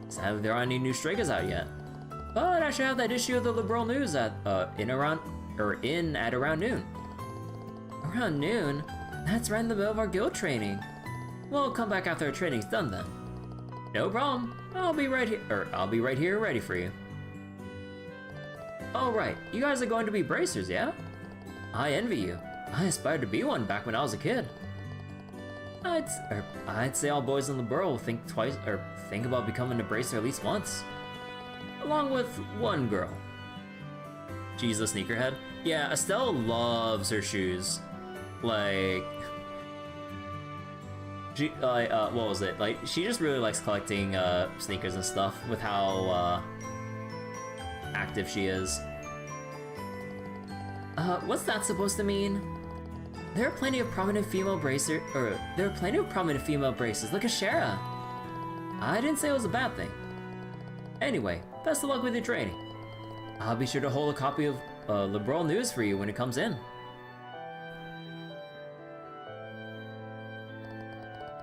Sadly, there aren't any new Stregas out yet. But I should have that issue of the Liberl News at around noon. Around noon? That's right in the middle of our guild training. We'll come back after our training's done then. No problem. I'll be right here ready for you. Oh right, you guys are going to be bracers, yeah? I envy you. I aspired to be one back when I was a kid. I'd say all boys in Liberl will think twice or think about becoming a bracer at least once. Along with one girl. She's a sneakerhead. Yeah, Estelle loves her shoes. Like, she what was it? Like, she just really likes collecting sneakers and stuff with how active she is. What's that supposed to mean? There are plenty of prominent female braces. Look at Schera. I didn't say it was a bad thing. Anyway, best of luck with your training. I'll be sure to hold a copy of Liberl news for you when it comes in.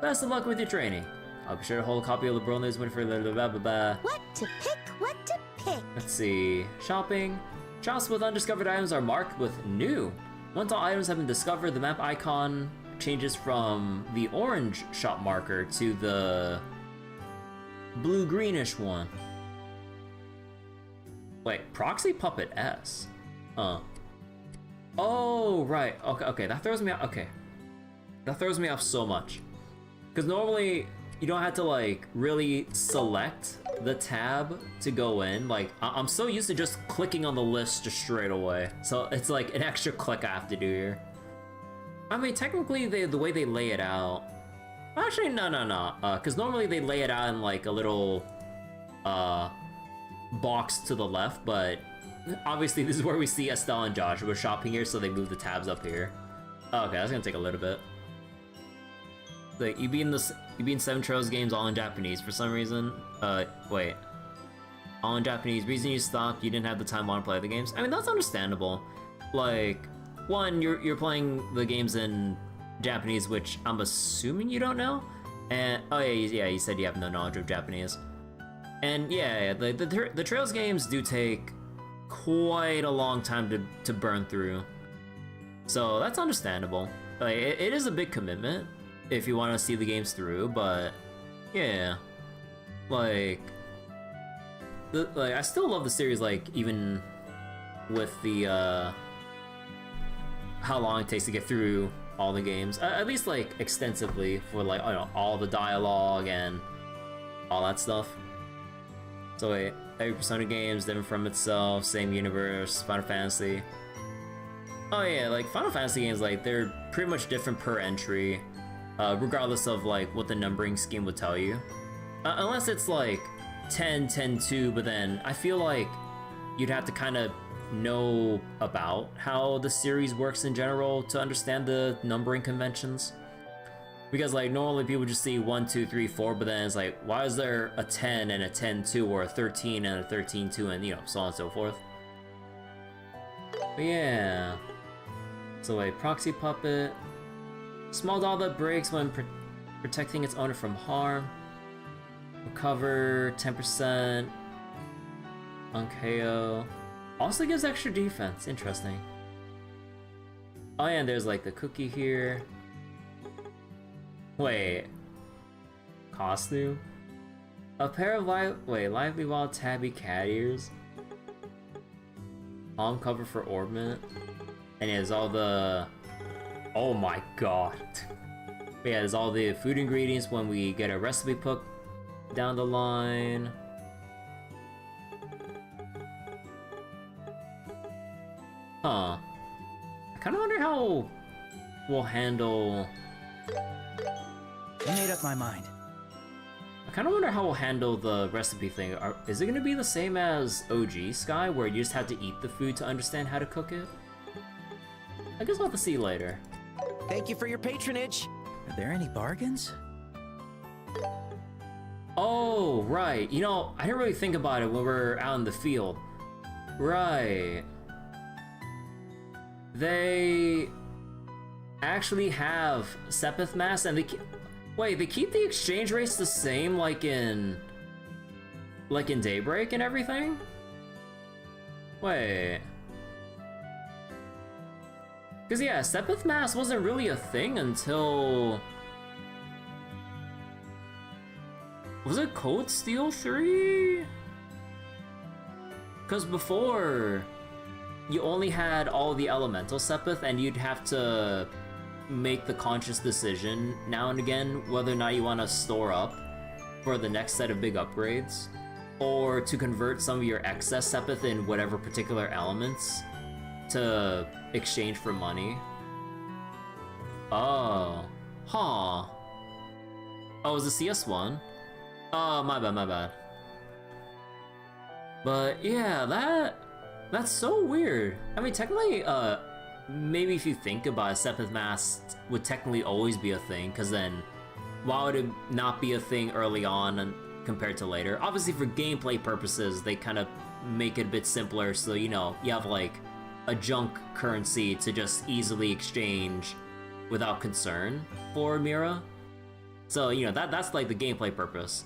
Best of luck with your training. I'll be sure to hold a copy of Liberl news when for blah blah blah blah. What to pick? What to pick? Let's see. Shopping. Shops with undiscovered items are marked with new. Once all items have been discovered, the map icon changes from the orange shop marker to the blue-greenish one. Wait, Proxy Puppet S? Oh, right. Okay, that throws me off. Okay. That throws me off so much. Because normally, you don't have to, like, really select the tab to go in. Like, I'm so used to just clicking on the list just straight away. So it's like an extra click I have to do here. I mean, technically, the way they lay it out... Actually, no. Because normally they lay it out in, like, a little, box to the left, but obviously this is where we see Estelle and Joshua shopping here, so they move the tabs up here. Okay, that's gonna take a little bit. Like, you be in 7 Trails games all in Japanese for some reason. Wait. All in Japanese. Reason you stopped, you didn't have the time to play the games. I mean, that's understandable. Like, one, you're playing the games in Japanese, which I'm assuming you don't know. And, oh yeah, you said you have no knowledge of Japanese. And yeah, the Trails games do take quite a long time to burn through. So that's understandable. Like, it is a big commitment if you want to see the games through, but yeah, like I still love the series, like, even with the how long it takes to get through all the games, at least like extensively, for like, I don't know, all the dialogue and all that stuff. So wait, every Persona game's different from itself, same universe, Final Fantasy. Oh yeah, like Final Fantasy games, like, they're pretty much different per entry, regardless of like what the numbering scheme would tell you. Unless it's like 10, 10, 2, but then I feel like you'd have to kind of know about how the series works in general to understand the numbering conventions. Because like normally people just see 1, 2, 3, 4, but then it's like, why is there a 10 and a 10-2 or a 13 and a 13-2 and, you know, so on and so forth. But yeah. So wait, Proxy Puppet. Small doll that breaks when protecting its owner from harm. Recover 10% on KO. Also gives extra defense. Interesting. Oh yeah, and there's like the cookie here. Wait. Costume? A pair of lively wild tabby cat ears. Palm cover for Orbment. And it has all the... Oh my god. Yeah, there's all the food ingredients when we get a recipe book down the line. Huh. I kind of wonder how we'll handle... I made up my mind. I kind of wonder how we'll handle the recipe thing. Is it going to be the same as OG Sky, where you just have to eat the food to understand how to cook it? I guess we'll have to see later. Thank you for your patronage. Are there any bargains? Oh, right. You know, I didn't really think about it when we're out in the field. Right. They actually have Sepith Mass, and they keep the exchange rates the same, like in Daybreak and everything? Wait. Because yeah, Sepith Mass wasn't really a thing until... Was it Cold Steel 3? Because before, you only had all the elemental Sepith, and you'd have to make the conscious decision now and again whether or not you want to store up for the next set of big upgrades, or to convert some of your excess Sepith in whatever particular elements to exchange for money. Oh. Huh. Oh, is the CS1? Oh, my bad. But yeah, that's so weird. I mean, technically, maybe if you think about it, Sepith Mask would technically always be a thing, because then why would it not be a thing early on and compared to later? Obviously, for gameplay purposes, they kind of make it a bit simpler, so you know, you have like a junk currency to just easily exchange without concern for Mira. So, you know, that's like the gameplay purpose.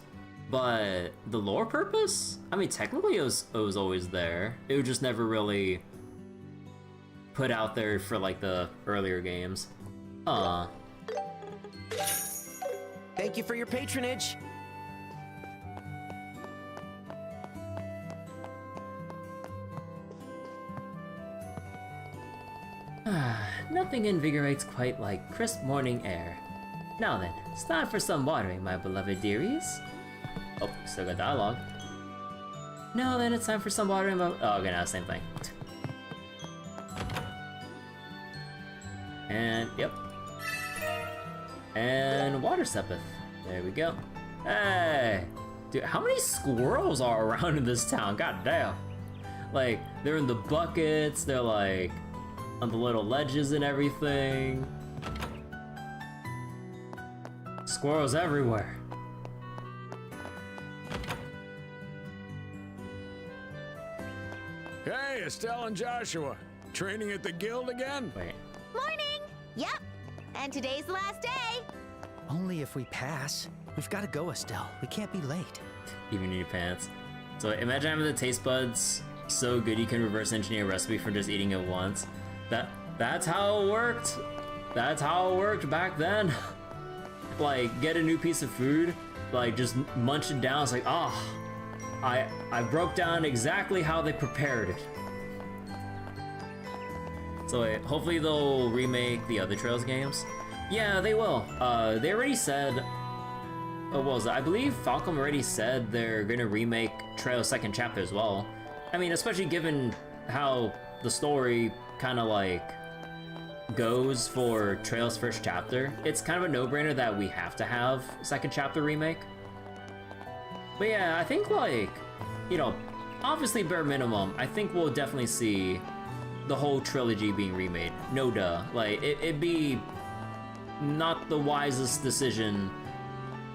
But the lore purpose? I mean, technically it was always there. It was just never really put out there for like the earlier games. Thank you for your patronage. Nothing invigorates quite like crisp morning air. Now then, it's time for some watering, my beloved dearies. Oh, still got dialogue. Now then, it's time for some watering. Oh, okay, now same thing. And yep. And water Sepith. There we go. Hey, dude, how many squirrels are around in this town? God damn. Like, they're in the buckets. They're like on the little ledges and everything. Squirrels everywhere. Hey, Estelle and Joshua. Training at the guild again? Wait. Morning! Yep. And today's the last day. Only if we pass. We've got to go, Estelle. We can't be late. Even in your pants. So imagine having the taste buds so good you can reverse engineer a recipe from just eating it once. That's how it worked. That's how it worked back then. Like, get a new piece of food, like just munch it down. It's like, I broke down exactly how they prepared it. So hopefully they'll remake the other Trails games. Yeah, they will. They already said, what was it? I believe Falcom already said they're gonna remake Trails second chapter as well. I mean, especially given how the story kind of like goes for Trails first chapter, it's kind of a no-brainer that we have to have second chapter remake. But yeah, I think like, you know, obviously bare minimum, I think we'll definitely see the whole trilogy being remade. No duh. Like, it'd be not the wisest decision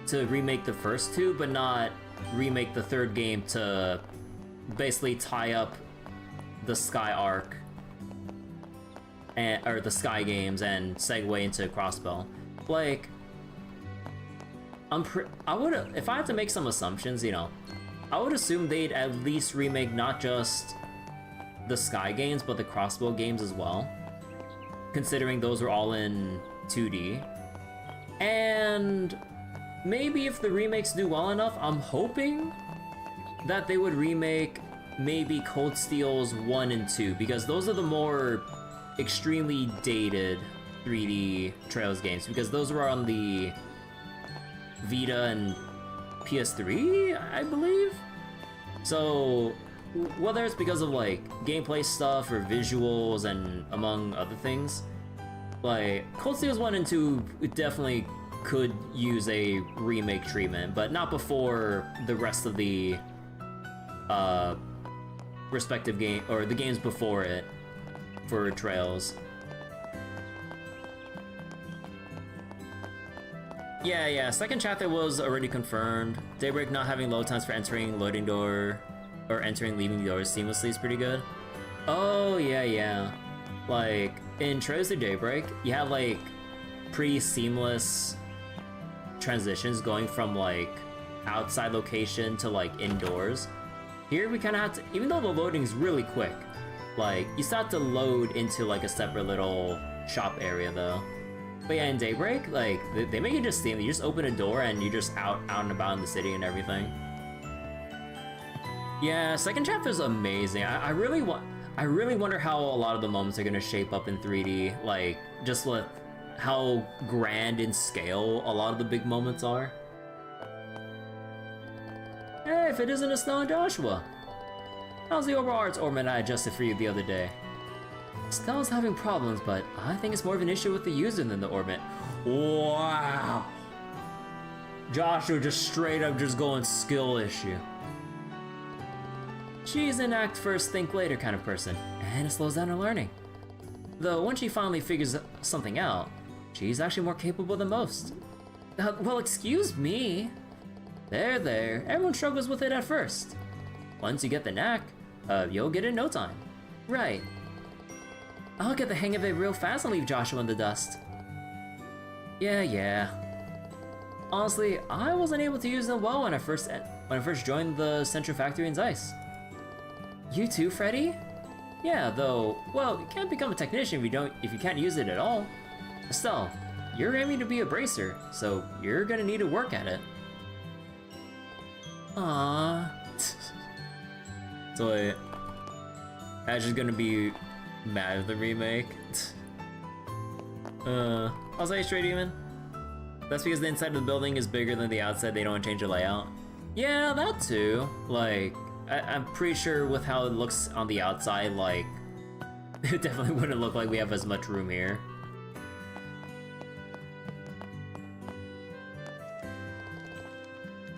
to remake the first two, but not remake the third game to basically tie up the Sky arc and, or the Sky games, and segue into Crossbell. Like, I would, if I had to make some assumptions, you know, I would assume they'd at least remake not just the Sky games, but the Crossbow games as well, considering those were all in 2D. And maybe if the remakes do well enough, I'm hoping that they would remake maybe Cold Steel's 1 and 2, because those are the more extremely dated 3D Trails games, because those were on the Vita and PS3, I believe. So whether it's because of like gameplay stuff or visuals and among other things, like Cold Steel's 1 and 2 definitely could use a remake treatment, but not before the rest of the respective game, or the games before it for Trails. Yeah, second chapter was already confirmed. Daybreak not having load times for entering loading door, or entering leaving doors seamlessly is pretty good. Oh, yeah. Like, in Trails to Daybreak, you have like pretty seamless transitions going from like outside location to like indoors. Here we kind of have to, even though the loading is really quick, like you still have to load into like a separate little shop area though. But yeah, in Daybreak, like they make it just seamless. You just open a door and you're just out and about in the city and everything. Yeah, second chapter is amazing. I really wonder how a lot of the moments are gonna shape up in 3D. Like just with how grand in scale a lot of the big moments are. Hey, if it isn't Estelle and Joshua. How's the overall arts ornament I adjusted for you the other day? Estelle's having problems, but I think it's more of an issue with the user than the orbment. Wow! Joshua just straight up just going skill issue. She's an act first, think later kind of person, and it slows down her learning. Though once she finally figures something out, she's actually more capable than most. Well, excuse me. There, everyone struggles with it at first. Once you get the knack, you'll get it in no time. Right. I'll get the hang of it real fast and leave Joshua in the dust. Yeah. Honestly, I wasn't able to use them well when I first joined the Central Factory in Zeiss. You too, Freddy? Yeah, though, well, you can't become a technician if you can't use it at all. Estelle, you're aiming to be a bracer, so you're gonna need to work at it. Aww. So wait, Ash is gonna be mad at the remake. I'll say straight even. That's because the inside of the building is bigger than the outside, they don't change the layout. Yeah, that too. Like, I'm pretty sure with how it looks on the outside, like, it definitely wouldn't look like we have as much room here.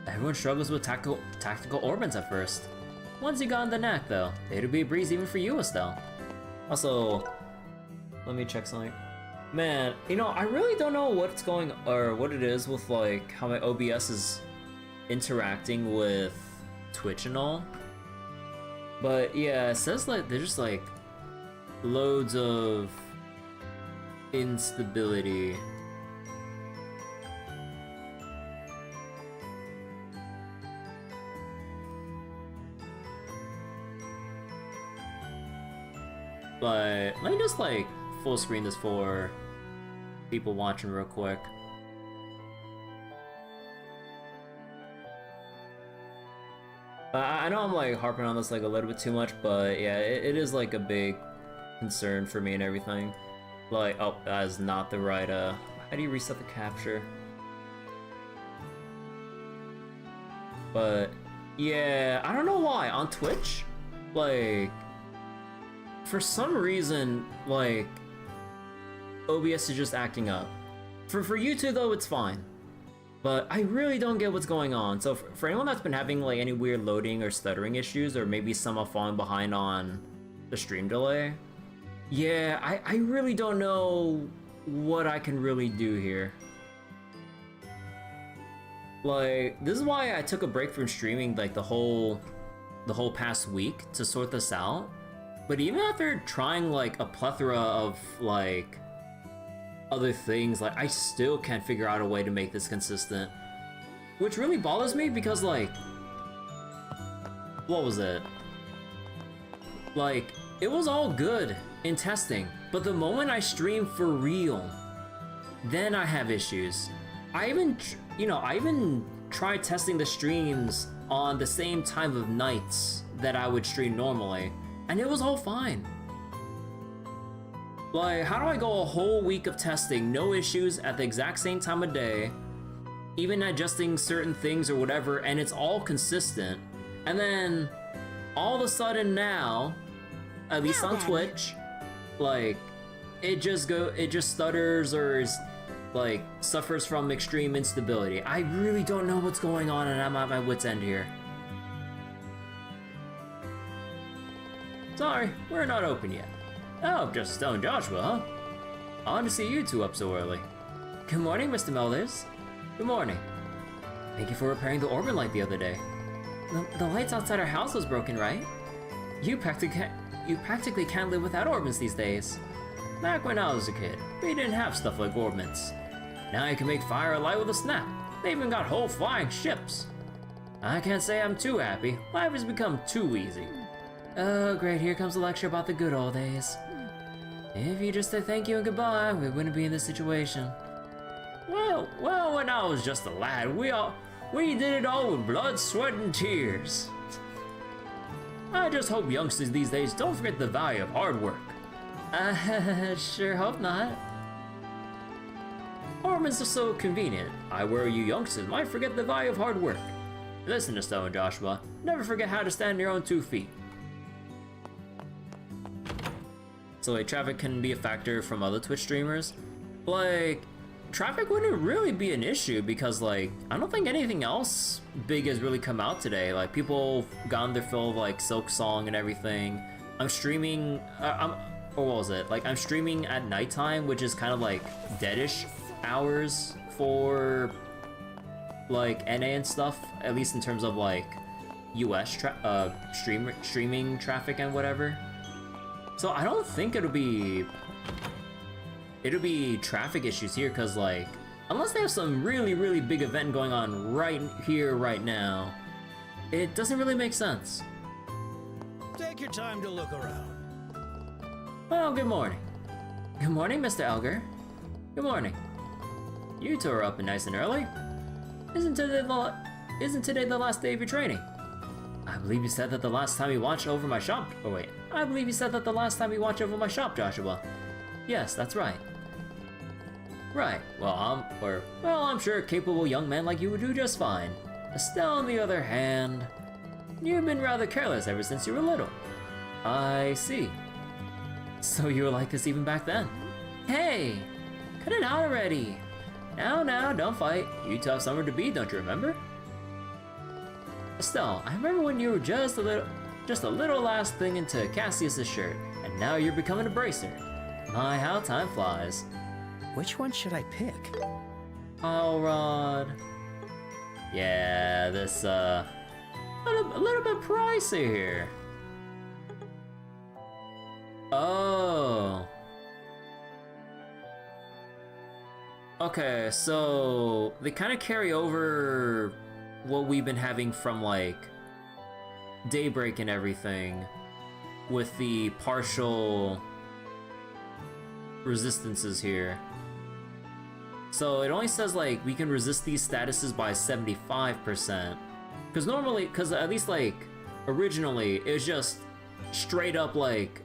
Everyone struggles with tactical orbits at first. Once you got in the knack though, it'll be a breeze even for you, Estelle. Also, let me check something. Man, you know, I really don't know what's going, or what it is with like how my OBS is interacting with Twitch and all. But yeah, it says like there's just like loads of instability. But let me just like full screen this for people watching real quick. I know I'm like harping on this like a little bit too much, but yeah, it is like a big concern for me and everything. Like, oh, that is not the right, how do you reset the capture? But yeah, I don't know why, on Twitch, like, for some reason, like, OBS is just acting up. For YouTube though, it's fine. But I really don't get what's going on. So for anyone that's been having like any weird loading or stuttering issues, or maybe somehow falling behind on the stream delay, yeah, I really don't know what I can really do here. Like, this is why I took a break from streaming like the whole past week to sort this out. But even after trying like a plethora of like other things, like I still can't figure out a way to make this consistent, which really bothers me because like, what was it? Like, it was all good in testing, but the moment I stream for real, then I have issues. I even tried testing the streams on the same time of nights that I would stream normally, and it was all fine. Like, how do I go a whole week of testing, no issues at the exact same time of day, even adjusting certain things or whatever, and it's all consistent, and then all of a sudden now, at least on Twitch, like, it just stutters or is like suffers from extreme instability. I really don't know what's going on, and I'm at my wit's end here. Sorry, we're not open yet. Oh, just Estelle and Joshua, huh? Odd to see you two up so early. Good morning, Mr. Melders. Good morning. Thank you for repairing the Orbment light the other day. The lights outside our house was broken, right? You practically can't live without Orbments these days. Back when I was a kid, we didn't have stuff like Orbments. Now you can make fire or light with a snap. They even got whole flying ships. I can't say I'm too happy. Life has become too easy. Oh great, here comes a lecture about the good old days. If you just said thank you and goodbye, we wouldn't be in this situation. Well, when I was just a lad, we did it all with blood, sweat, and tears. I just hope youngsters these days don't forget the value of hard work. Sure hope not. Orbments are so convenient. I worry you youngsters might forget the value of hard work. Listen to Stowe and Joshua, never forget how to stand on your own 2 feet. So like, traffic can be a factor from other Twitch streamers. Like, traffic wouldn't really be an issue because like, I don't think anything else big has really come out today. Like, people gotten their fill of like Silk Song and everything. I'm streaming, or what was it? Like, I'm streaming at nighttime, which is kind of like deadish hours for like NA and stuff, at least in terms of like US streaming traffic and whatever. So I don't think it'll be traffic issues here, because like, unless they have some really big event going on right here, right now, it doesn't really make sense. Take your time to look around. Well, good morning. Good morning, Mr. Elgar. Good morning. You two are up and nice and early. Isn't today the last day of your training? I believe you said that the last time you watched over my shop. Oh wait, I believe you said that the last time you watched over my shop, Joshua. Yes, that's right. Right. Well, I'm sure a capable young man like you would do just fine. Estelle, on the other hand, you've been rather careless ever since you were little. I see. So you were like this even back then? Hey, cut it out already. Now, don't fight. You two have somewhere to be, don't you remember? Estelle, I remember when you were just a little last thing into Cassius's shirt, and now you're becoming a bracer. My, how time flies. Which one should I pick? Oh, Rod. Yeah, this, a little bit pricey here. Oh. Okay, so they kind of carry over what we've been having from like Daybreak and everything with the partial resistances here. So it only says like we can resist these statuses by 75%. Because at least like originally it was just straight up like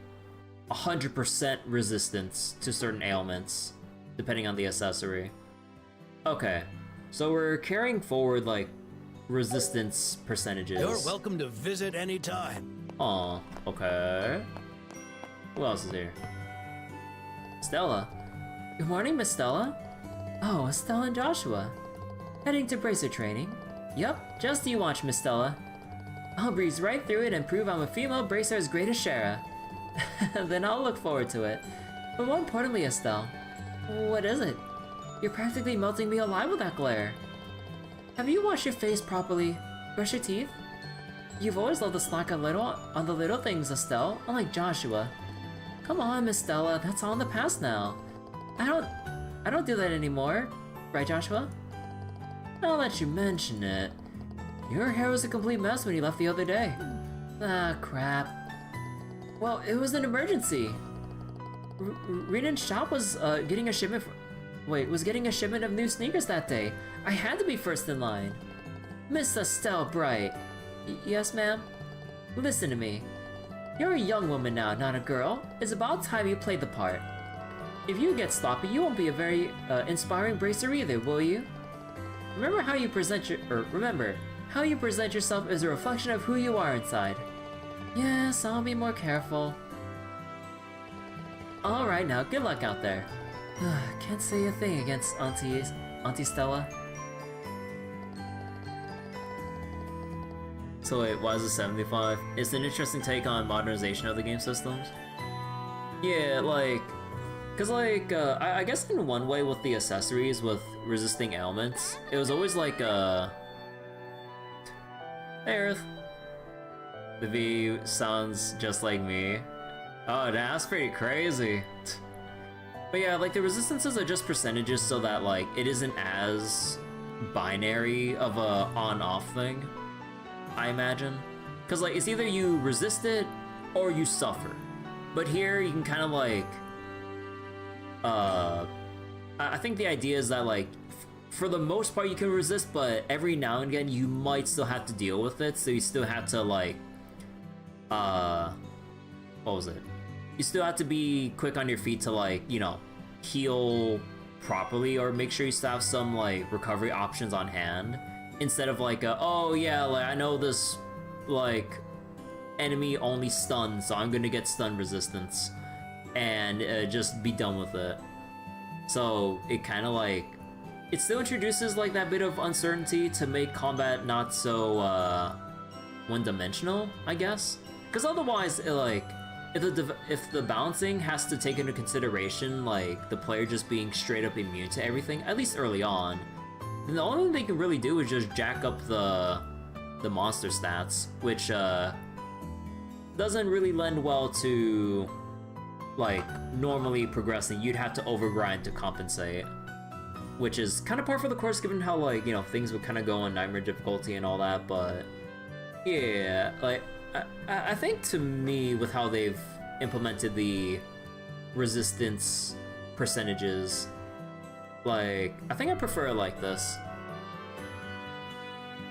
100% resistance to certain ailments, depending on the accessory. Okay, so we're carrying forward like resistance percentages. You're welcome to visit anytime. Aw, okay. Who else is here? Stella. Good morning, Miss Stella. Oh, Stella and Joshua. Heading to bracer training? Yup, just you watch, Miss Stella. I'll breeze right through it and prove I'm a female bracer as great as Schera. Then I'll look forward to it. But more importantly, Estelle, what is it? You're practically melting me alive with that glare. Have you washed your face properly? Brush your teeth? You've always loved to slack a little on the little things, Estelle, unlike Joshua. Come on, Miss Stella, that's all in the past now. I don't do that anymore, right, Joshua? Now that you mention it, your hair was a complete mess when you left the other day. Ah, crap. Well, it was an emergency. Renan's shop was getting a shipment of new sneakers that day. I had to be first in line. Miss Estelle Bright. Yes, ma'am? Listen to me. You're a young woman now, not a girl. It's about time you played the part. If you get sloppy, you won't be a very inspiring bracer either, will you? Remember how you present yourself is a reflection of who you are inside. Yes, I'll be more careful. Alright now, good luck out there. Can't say a thing against Auntie Stella. So wait, why is it 75? It's an interesting take on modernization of the game systems. Yeah, like... Cause like, I guess in one way with the accessories with resisting ailments, it was always like, Hey Earth. The V sounds just like me. Oh, that's pretty crazy. But yeah, like the resistances are just percentages so that like it isn't as binary of a on-off thing, I imagine. Cause like it's either you resist it or you suffer. But here you can kind of like, I think the idea is that like, for the most part you can resist, but every now and again you might still have to deal with it, so you still have to like, what was it? You still have to be quick on your feet to like, you know, heal properly, or make sure you still have some like recovery options on hand, instead of like oh yeah, like I know this like enemy only stuns, so I'm gonna get stun resistance and just be done with it. So it kind of like, it still introduces like that bit of uncertainty to make combat not so one-dimensional, I guess. Because otherwise, if the balancing has to take into consideration like the player just being straight up immune to everything, at least early on, then the only thing they can really do is just jack up the monster stats, which doesn't really lend well to like normally progressing. You'd have to overgrind to compensate, which is kind of par for the course given how like, you know, things would kind of go on nightmare difficulty and all that. But yeah, like I think to me, with how they've implemented the resistance percentages, like I think I prefer it like this.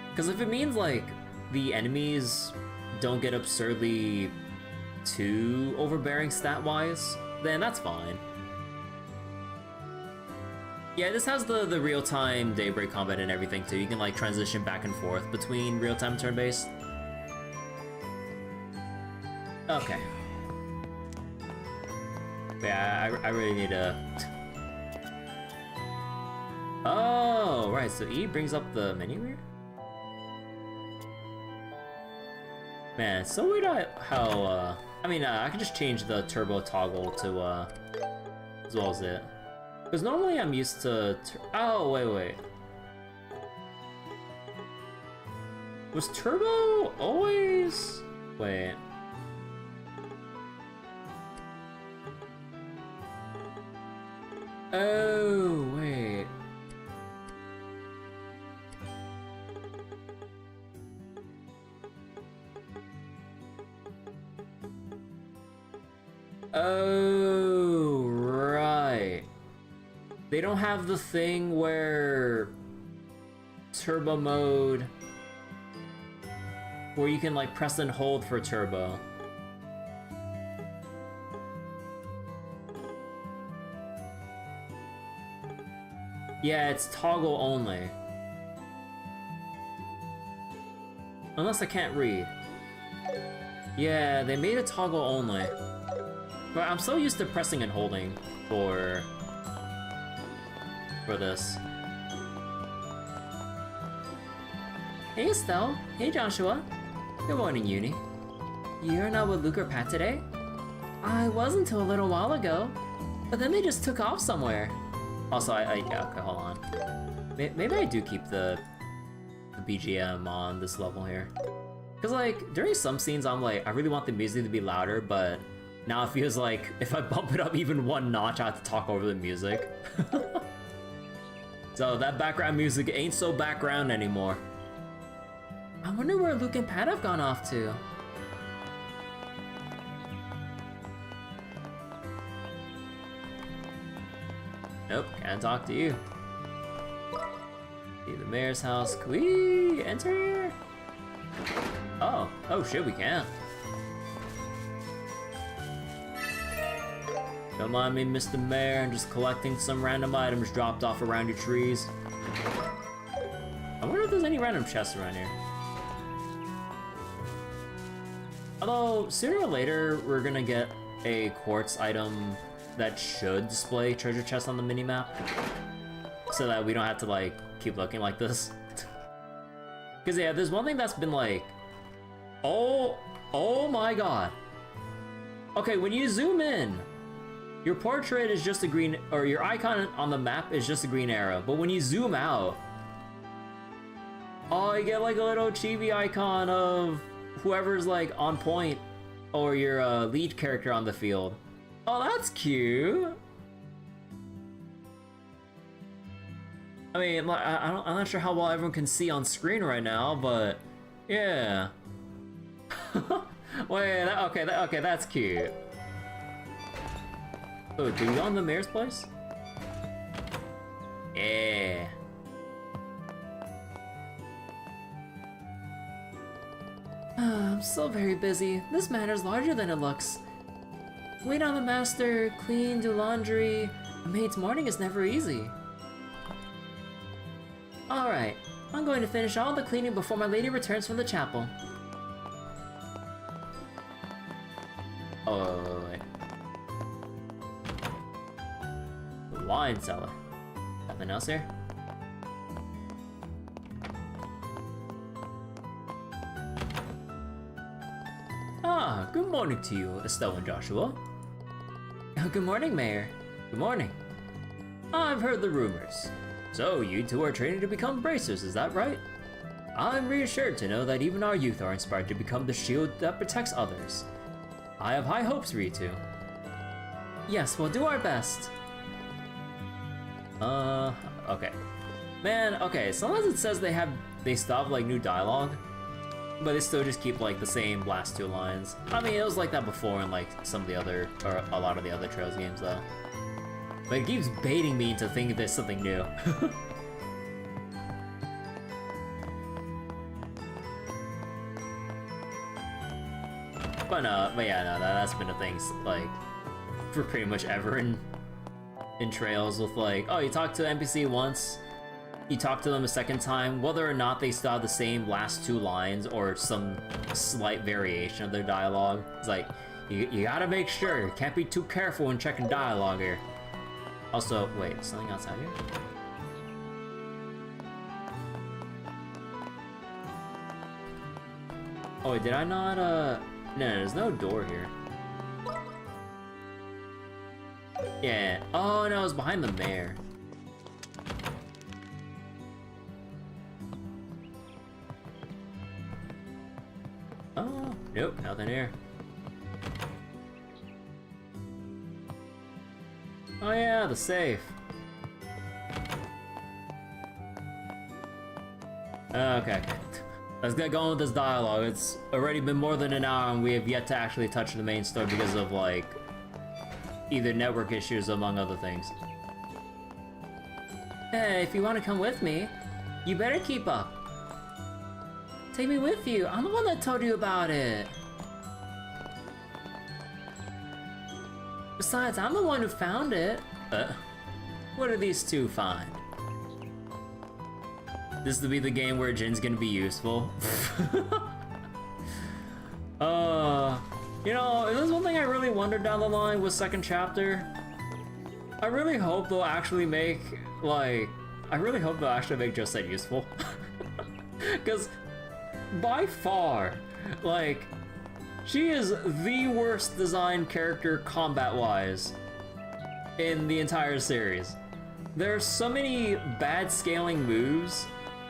Because if it means like the enemies don't get absurdly too overbearing stat-wise, then that's fine. Yeah, this has the real-time daybreak combat and everything too. You can like transition back and forth between real-time and turn-based. Okay. Yeah, I really need to... Oh, right, so E brings up the menu here? Man, it's so weird how, I mean, I can just change the turbo toggle to, as well as it. Because normally I'm used to... Oh, wait. Was turbo always... Wait. Oh, wait. Oh, right. They don't have the thing where turbo mode, where you can like press and hold for turbo. Yeah, it's toggle only. Unless I can't read. Yeah, they made it toggle only. But I'm so used to pressing and holding for this. Hey Estelle. Hey Joshua. Good morning, Uni. You're not with Luke or Pat today? I was until a little while ago, but then they just took off somewhere. Also, yeah, okay, hold on. Maybe I do keep the BGM on this level here. Cause like, during some scenes I'm like, I really want the music to be louder, but now it feels like if I bump it up even one notch, I have to talk over the music. So that background music ain't so background anymore. I wonder where Luke and Pat have gone off to. Nope, can't talk to you. See the mayor's house. Can we enter here? Oh shit, we can. Don't mind me, Mr. Mayor. I'm just collecting some random items dropped off around your trees. I wonder if there's any random chests around here. Although, sooner or later, we're gonna get a Quartz item that should display treasure chests on the minimap, so that we don't have to, like, keep looking like this. Because, yeah, there's one thing that's been, like... Oh my god. Okay, when you zoom in, your portrait is just a green, or your icon on the map is just a green arrow. But when you zoom out, oh, you get like a little chibi icon of whoever's like on point, or your lead character on the field. Oh, that's cute. I mean, like, I'm not sure how well everyone can see on screen right now, but yeah. Wait, okay, that's cute. Oh, do we go on the mayor's place? Yeah. I'm still very busy. This matter's larger than it looks. Wait on the master, clean, do laundry, A maid's morning is never easy. Alright, I'm going to finish all the cleaning before my lady returns from the chapel. Oh, wait. The wine cellar. Nothing else here? Ah, good morning to you, Estelle and Joshua. Good morning, Mayor. Good morning. I've heard the rumors. So, you two are training to become bracers, is that right? I'm reassured to know that even our youth are inspired to become the shield that protects others. I have high hopes for you two. Yes, we'll do our best. Okay. Man, okay, sometimes it says they still have like new dialogue, but they still just keep like the same last two lines. I mean, it was like that before in like some of the other, or a lot of the other Trails games though. But it keeps baiting me into thinking there's something new. But yeah, no, that's been a thing, like, for pretty much ever in Trails with like, oh, you talk to the NPC once, you talk to them a second time, whether or not they still have the same last two lines or some slight variation of their dialogue. It's like, you gotta make sure, you can't be too careful when checking dialogue here. Also, wait, something outside here? Oh, wait, did I not, no, there's no door here. Yeah, oh no, it was behind the mayor. Oh, nope, nothing here. Oh yeah, the safe. Okay. Let's get going with this dialogue. It's already been more than an hour and we have yet to actually touch the main story because of like either network issues among other things. Hey, if you want to come with me, you better keep up. Take me with you. I'm the one that told you about it. Besides, I'm the one who found it. What do these two find? This will be the game where Jin's gonna be useful. You know, there's one thing I really wondered down the line with second chapter. I really hope they'll actually make, like, just that useful. Because, by far, like, she is the worst designed character combat-wise in the entire series. There are so many bad scaling moves,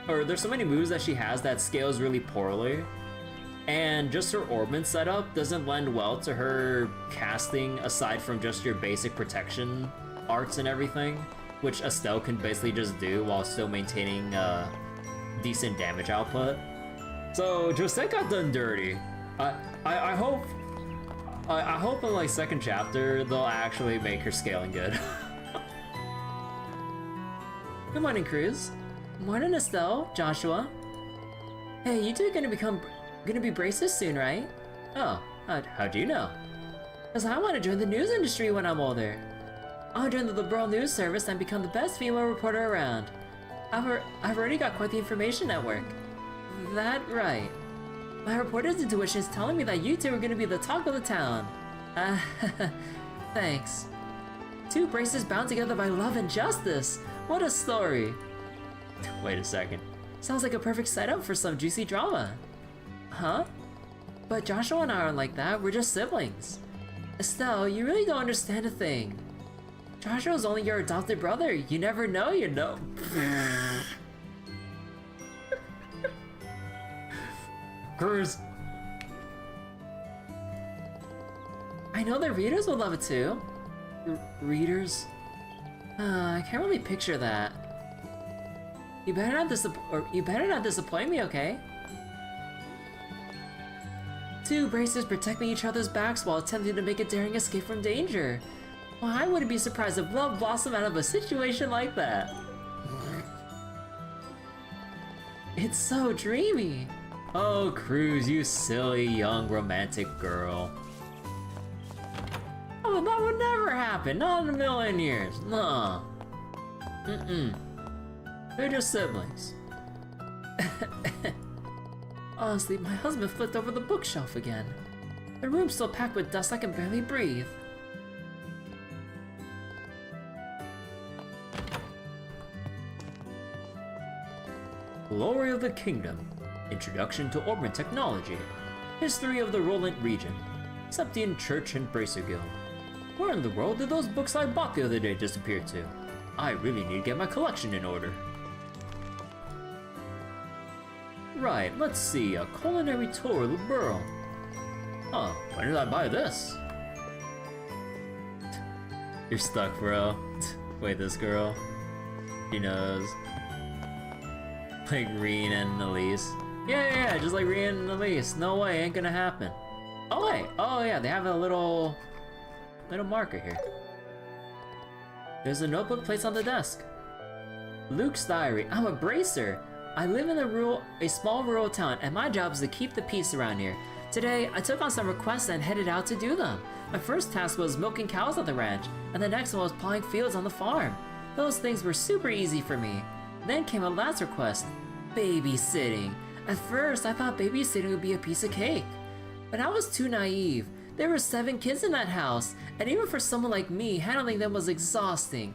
or there's so many moves that she has that scales really poorly, and just her Orbment setup doesn't lend well to her casting aside from just your basic protection arts and everything, which Estelle can basically just do while still maintaining decent damage output. So Josette got done dirty. I hope in like second chapter they'll actually make her scaling good. Good morning, Cruz. Morning, Estelle, Joshua. Hey, you two are gonna be braces soon, right? Oh, how'd you know? Cause I want to join the news industry when I'm older. I'll join the Liberl news service and become the best female reporter around. I've already got quite the information network. That right. My reporter's intuition is telling me that you two are gonna be the talk of the town. Thanks. Two braces bound together by love and justice. What a story. Wait a second. Sounds like a perfect setup for some juicy drama. Huh? But Joshua and I aren't like that, we're just siblings. Estelle, you really don't understand a thing. Joshua's only your adopted brother, you never know, you know. Cruz. I know the readers will love it too. Readers? I can't really picture that. You better not disappoint me, okay? Two bracers protecting each other's backs while attempting to make a daring escape from danger. Well, I wouldn't be surprised if love blossomed out of a situation like that. It's so dreamy. Oh, Cruz, you silly young romantic girl. Oh, that would never happen. Not in a million years. Nah. They're just siblings. Honestly, my husband flipped over the bookshelf again. The room's so packed with dust I can barely breathe. Glory of the Kingdom. Introduction to Orbment Technology. History of the Rolent region. Septian Church and Bracer Guild. Where in the world did those books I bought the other day disappear to? I really need to get my collection in order. Right, let's see, a culinary tour of Liberl. Huh, when did I buy this? You're stuck, bro. Wait, this girl? She knows. Like Reen and Elise. Yeah, just like Reen and Elise. No way, ain't gonna happen. Oh wait, oh yeah, they have a little marker here. There's a notebook placed on the desk. Luke's diary. I'm a bracer. I live in a small rural town, and my job is to keep the peace around here. Today, I took on some requests and headed out to do them. My first task was milking cows at the ranch, and the next one was plowing fields on the farm. Those things were super easy for me. Then came a last request, babysitting. At first, I thought babysitting would be a piece of cake. But I was too naive. There were 7 kids in that house, and even for someone like me, handling them was exhausting.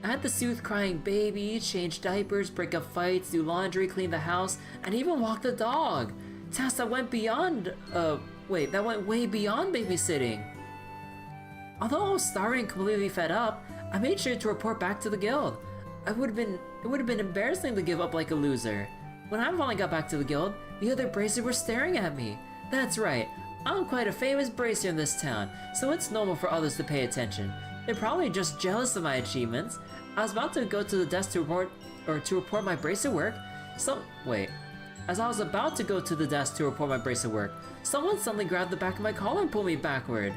I had to soothe crying babies, change diapers, break up fights, do laundry, clean the house, and even walk the dog. Tasks that went beyond, that went way beyond babysitting. Although I was starving and completely fed up, I made sure to report back to the guild. It would have been embarrassing to give up like a loser. When I finally got back to the guild, the other bracers were staring at me. That's right, I'm quite a famous bracer in this town, so it's normal for others to pay attention. They're probably just jealous of my achievements. I was about to go to the desk to report my bracer work. As I was about to go to the desk to report my bracer work, someone suddenly grabbed the back of my collar and pulled me backward.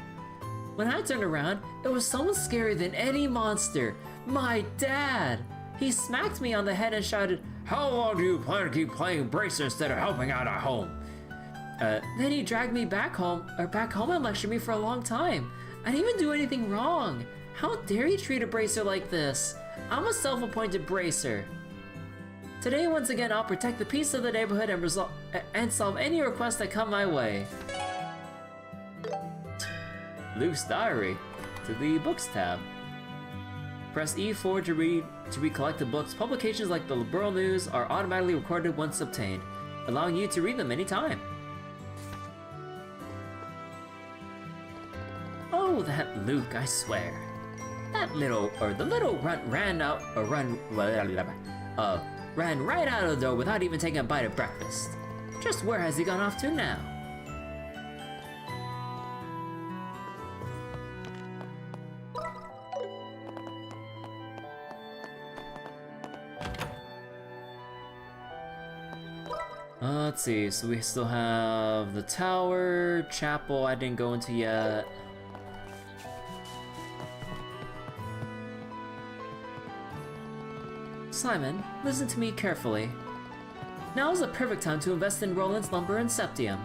When I turned around, it was someone scarier than any monster. My dad! He smacked me on the head and shouted, "How long do you plan to keep playing bracer instead of helping out at home?" Then he dragged me back home and lectured me for a long time. I didn't even do anything wrong. How dare he treat a bracer like this? I'm a self-appointed bracer. Today, once again, I'll protect the peace of the neighborhood and solve any requests that come my way. Luke's diary. To the books tab. Press E4 to recollect the books. Publications like the Liberl News are automatically recorded once obtained, allowing you to read them anytime. Oh, that Luke, I swear. The little Runt ran right out of the door without even taking a bite of breakfast. Just where has he gone off to now? Let's see, so we still have the tower, chapel I didn't go into yet. Simon, listen to me carefully. Now is the perfect time to invest in Rolent's lumber and septium.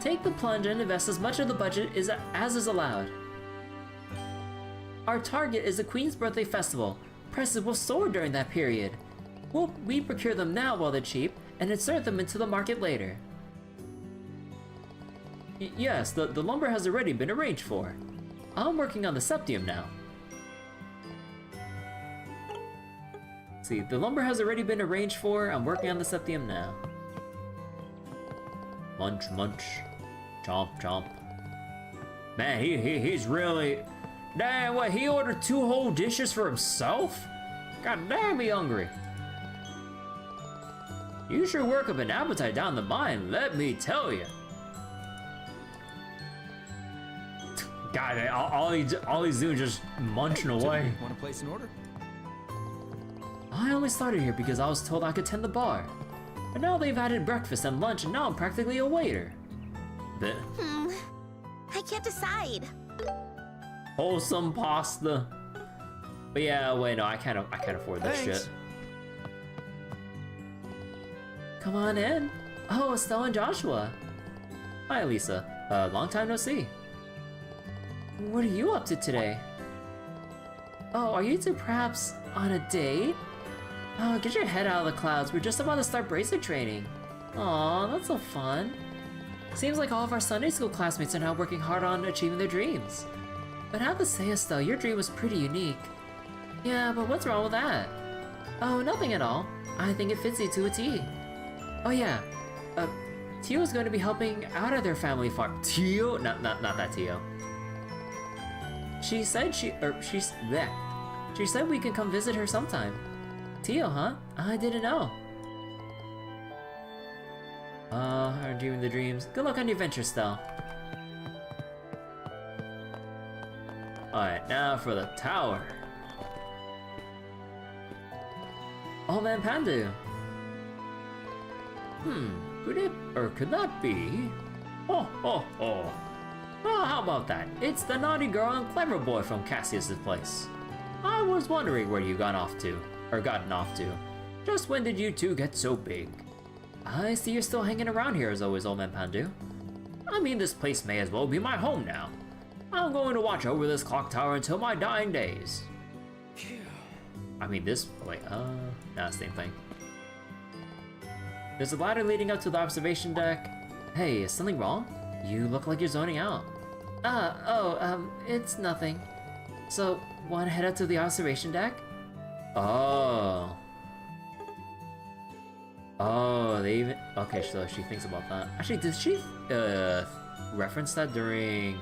Take the plunge and invest as much of the budget as is allowed. Our target is the Queen's Birthday Festival. Prices will soar during that period. We procure them now while they're cheap, and insert them into the market later. Yes, the lumber has already been arranged for. I'm working on the septium now. See, the lumber has already been arranged for. I'm working on the septium now. Munch, munch. Chomp, chomp. Man, he's really... Damn, what, he ordered 2 whole dishes for himself? God damn, he hungry. You sure work up an appetite down the mine, let me tell you. God, all he's doing is just munching away. Want to place an order? I only started here because I was told I could tend the bar. But now they've added breakfast and lunch, and now I'm practically a waiter. I can't decide. Wholesome pasta. But yeah, wait, no, I can't afford this shit. Come on in. Oh, Estelle and Joshua. Hi, Lisa. Long time no see. What are you up to today? Oh, are you two perhaps on a date? Oh, get your head out of the clouds. We're just about to start bracelet training. Aw, that's so fun. Seems like all of our Sunday school classmates are now working hard on achieving their dreams. But I have to say, Estelle, your dream was pretty unique. Yeah, but what's wrong with that? Oh, nothing at all. I think it fits you to a T. Oh yeah, Tio's going to be helping out at their family farm. Tio? Not that Tio. She said she said we can come visit her sometime. Tio, huh? I didn't know. I'm dreaming the dreams. Good luck on your venture, Stell. Alright, now for the tower. Oh man, Pandu. Could that be? Oh. Well, how about that? It's the naughty girl and clever boy from Cassius's place. I was wondering where you gotten off to. Just when did you two get so big? I see you're still hanging around here as always, old man Pandu. I mean, this place may as well be my home now. I'm going to watch over this clock tower until my dying days. I mean, same thing. There's a ladder leading up to the observation deck. Hey, is something wrong? You look like you're zoning out. It's nothing. So, wanna head up to the observation deck? Oh, they even... Okay, so she thinks about that. Actually, did she, reference that during,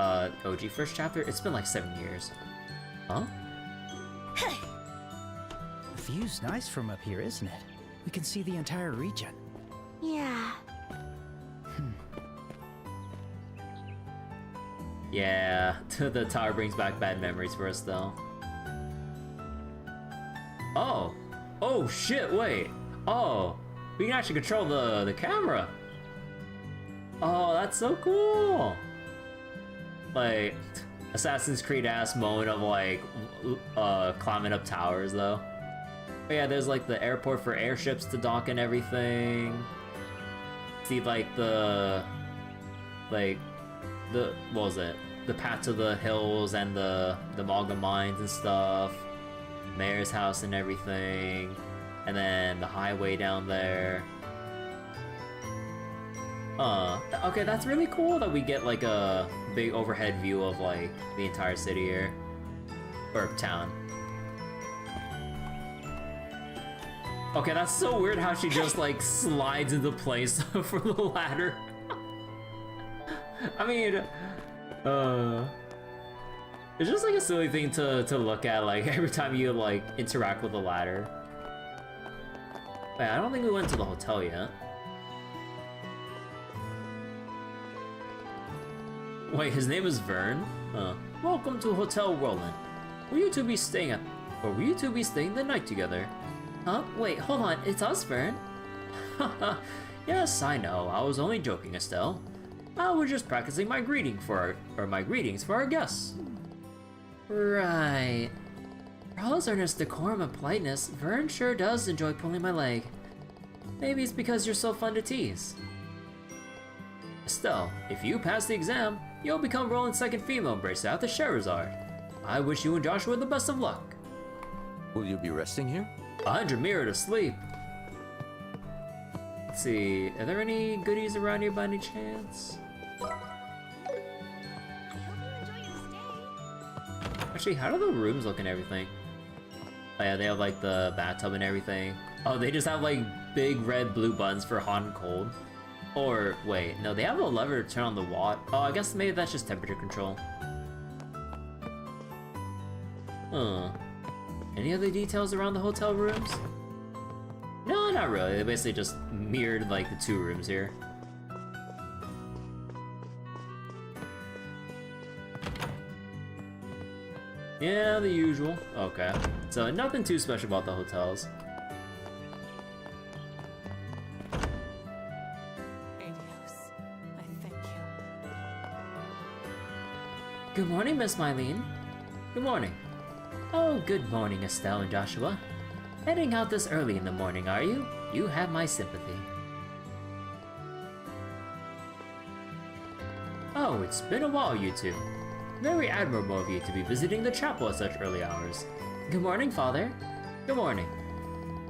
OG first chapter? It's been like 7 years. Huh? The view's nice from up here, isn't it? We can see the entire region. Yeah. Yeah, the tower brings back bad memories for us though. Oh shit, wait. Oh, we can actually control the camera. Oh, that's so cool. Like, Assassin's Creed ass moment of like, climbing up towers though. But yeah, there's like the airport for airships to dock and everything. See like what was it? The path to the hills and the Malga mines and stuff. Mayor's house and everything. And then the highway down there. Okay, that's really cool that we get like a big overhead view of like the entire city here. Or town. Okay, that's so weird how she just like slides into place from the ladder. I mean, it's just like a silly thing to look at like every time you like interact with the ladder. Wait, I don't think we went to the hotel yet. Wait, his name is Vern? Welcome to Hotel Rolent. Will you two be staying the night together? Huh? Wait, hold on, it's us, Vern? Yes, I know, I was only joking, Estelle. I was just practicing my greetings for our guests. Right. For all his earnest decorum and politeness, Vern sure does enjoy pulling my leg. Maybe it's because you're so fun to tease. Estelle, if you pass the exam, you'll become Rolent's second female bracer at the Scherazard. I wish you and Joshua the best of luck. Will you be resting here? Behind your mirror to sleep. Let's see, are there any goodies around here by any chance? Actually, how do the rooms look and everything? Oh yeah, they have like the bathtub and everything. Oh, they just have like big red blue buttons for hot and cold. Or wait, no, they have a lever to turn on the water. Oh, I guess maybe that's just temperature control. Any other details around the hotel rooms? No, not really. They basically just mirrored like the two rooms here. Yeah, the usual. Okay. So nothing too special about the hotels. Adios. I thank you. Good morning, Miss Mylene. Good morning. Oh, good morning, Estelle and Joshua. Heading out this early in the morning, are you? You have my sympathy. Oh, it's been a while, you two. Very admirable of you to be visiting the chapel at such early hours. Good morning, Father. Good morning.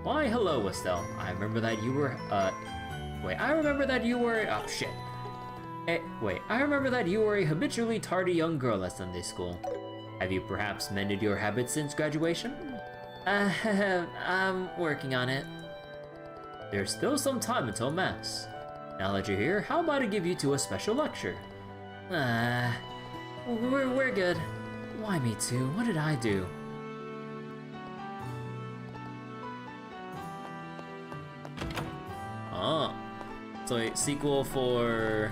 Why, hello, Estelle. I remember that you were, I remember that you were, oh shit. I remember that you were a habitually tardy young girl at Sunday school. Have you perhaps mended your habits since graduation? I'm working on it. There's still some time until Mass. Now that you're here, how about I give you two a special lecture? We're good. Why me too? What did I do? Oh. So a sequel for...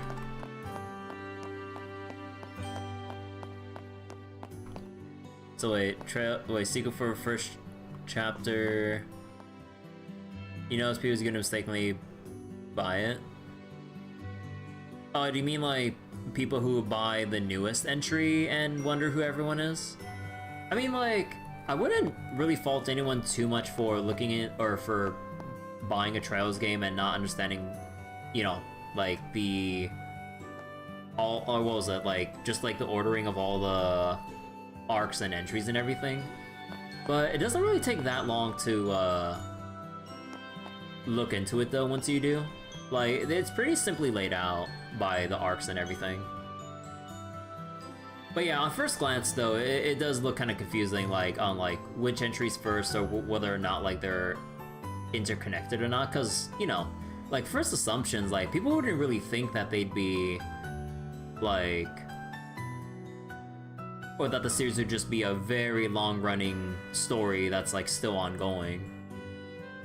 So wait, sequel for first chapter. You know, people's gonna mistakenly buy it. Oh, do you mean like people who buy the newest entry and wonder who everyone is? I mean, like, I wouldn't really fault anyone too much for looking at or for buying a Trails game and not understanding, you know, like what was it, like just like the ordering of all the arcs and entries and everything. But it doesn't really take that long to look into it though once you do. Like, it's pretty simply laid out by the arcs and everything. But yeah, on first glance though, it does look kind of confusing, like on like which entries first or whether or not like they're interconnected or not, because, you know, like first assumptions, like people wouldn't really think that they'd be like, or that the series would just be a very long-running story that's like still ongoing.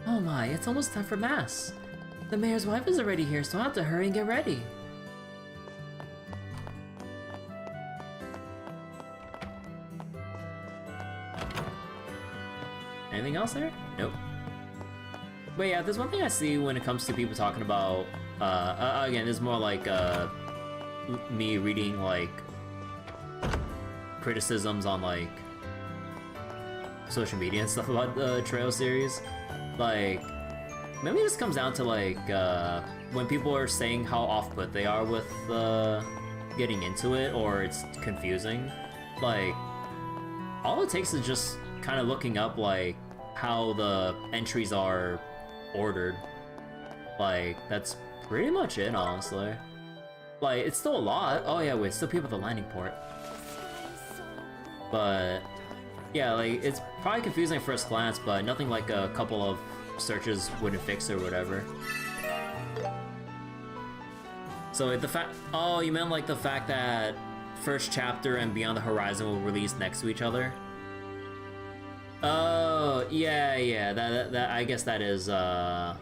Oh my, it's almost time for Mass. The mayor's wife is already here, so I'll have to hurry and get ready. Anything else there? Nope. But yeah, there's one thing I see when it comes to people talking about, again, this is more like me reading like criticisms on like social media and stuff about the Trail series. Like, maybe this comes down to like when people are saying how off-put they are with getting into it, or it's confusing. Like, all it takes is just kind of looking up like how the entries are ordered. Like, that's pretty much it, honestly. Like, it's still a lot. Oh yeah, wait, still people at the landing port. But yeah, like, it's probably confusing at first glance, but nothing like a couple of searches wouldn't fix or whatever. So the fact, oh, you meant like the fact that first chapter and Beyond the Horizon will release next to each other? Oh, yeah, that I guess that is kind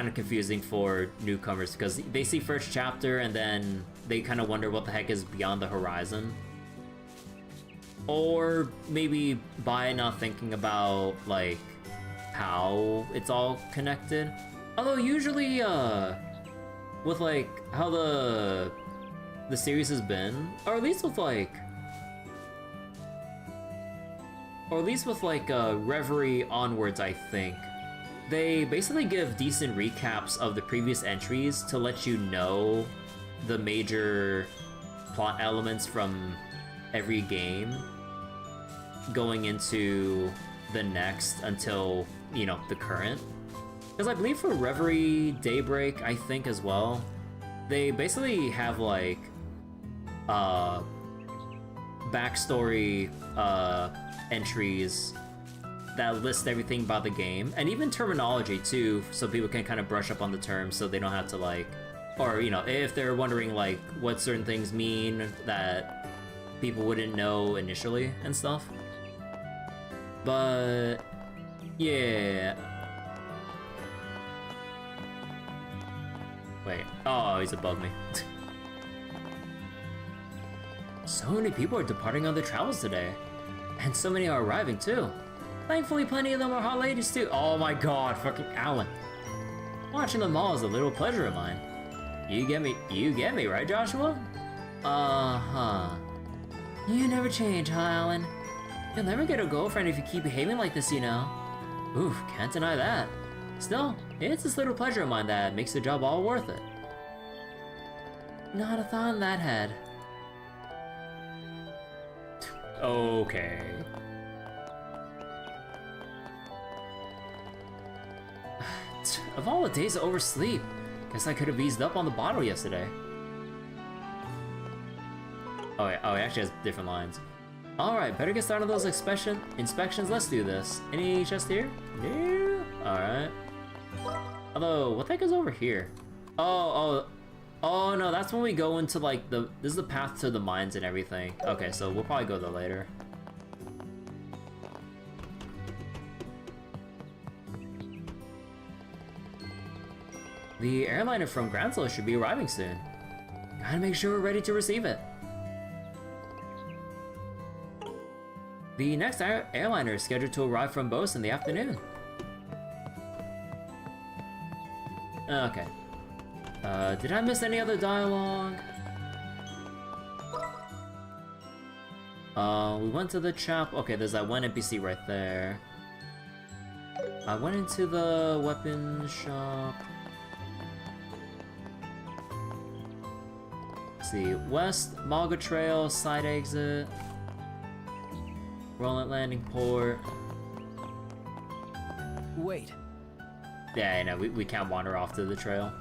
of confusing for newcomers, because they see first chapter and then they kind of wonder what the heck is Beyond the Horizon. Or maybe by not thinking about like how it's all connected. Although usually with like how the series has been, or at least with like Reverie onwards, I think they basically give decent recaps of the previous entries to let you know the major plot elements from every game going into the next until, you know, the current. Because I believe for Reverie Daybreak, I think as well, they basically have like backstory entries that list everything about the game, and even terminology too, so people can kind of brush up on the terms so they don't have to like, or, you know, if they're wondering like what certain things mean that people wouldn't know initially and stuff. But yeah. Wait. Oh, he's above me. So many people are departing on their travels today. And so many are arriving too. Thankfully, plenty of them are hot ladies too. Oh my god, fucking Alan. Watching them all is a little pleasure of mine. You get me, right, Joshua? Uh-huh. You never change, huh, Alan? You'll never get a girlfriend if you keep behaving like this, you know. Oof, can't deny that. Still, it's this little pleasure of mine that makes the job all worth it. Not a thought in that head. Okay. Of all the days to oversleep, guess I could have eased up on the bottle yesterday. Oh, it actually has different lines. Alright, better get started on those inspections. Let's do this. Any chest here? No. Alright. Although, what the heck is over here? Oh no, that's when we go into like this is the path to the mines and everything. Okay, so we'll probably go there later. The airliner from Granzel should be arriving soon. Gotta make sure we're ready to receive it. The next airliner is scheduled to arrive from Bose in the afternoon. Okay. Did I miss any other dialogue? We went to the chapel. Okay, there's that one NPC right there. I went into the weapons shop. Let's see, west, Malga Trail, side exit. Rolent landing port. Wait. Yeah, I know, we can't wander off to the trail.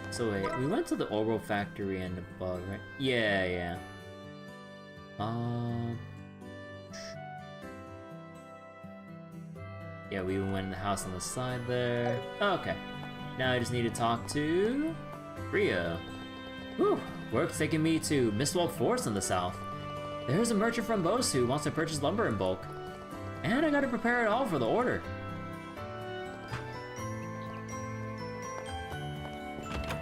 So wait, we went to the Orbital factory and above, right? Yeah. Yeah, we went in the house on the side there. Okay. Now I just need to talk to Rio. Whew, work's taking me to Mistwalk Forest in the south. There's a merchant from Bose who wants to purchase lumber in bulk. And I gotta prepare it all for the order.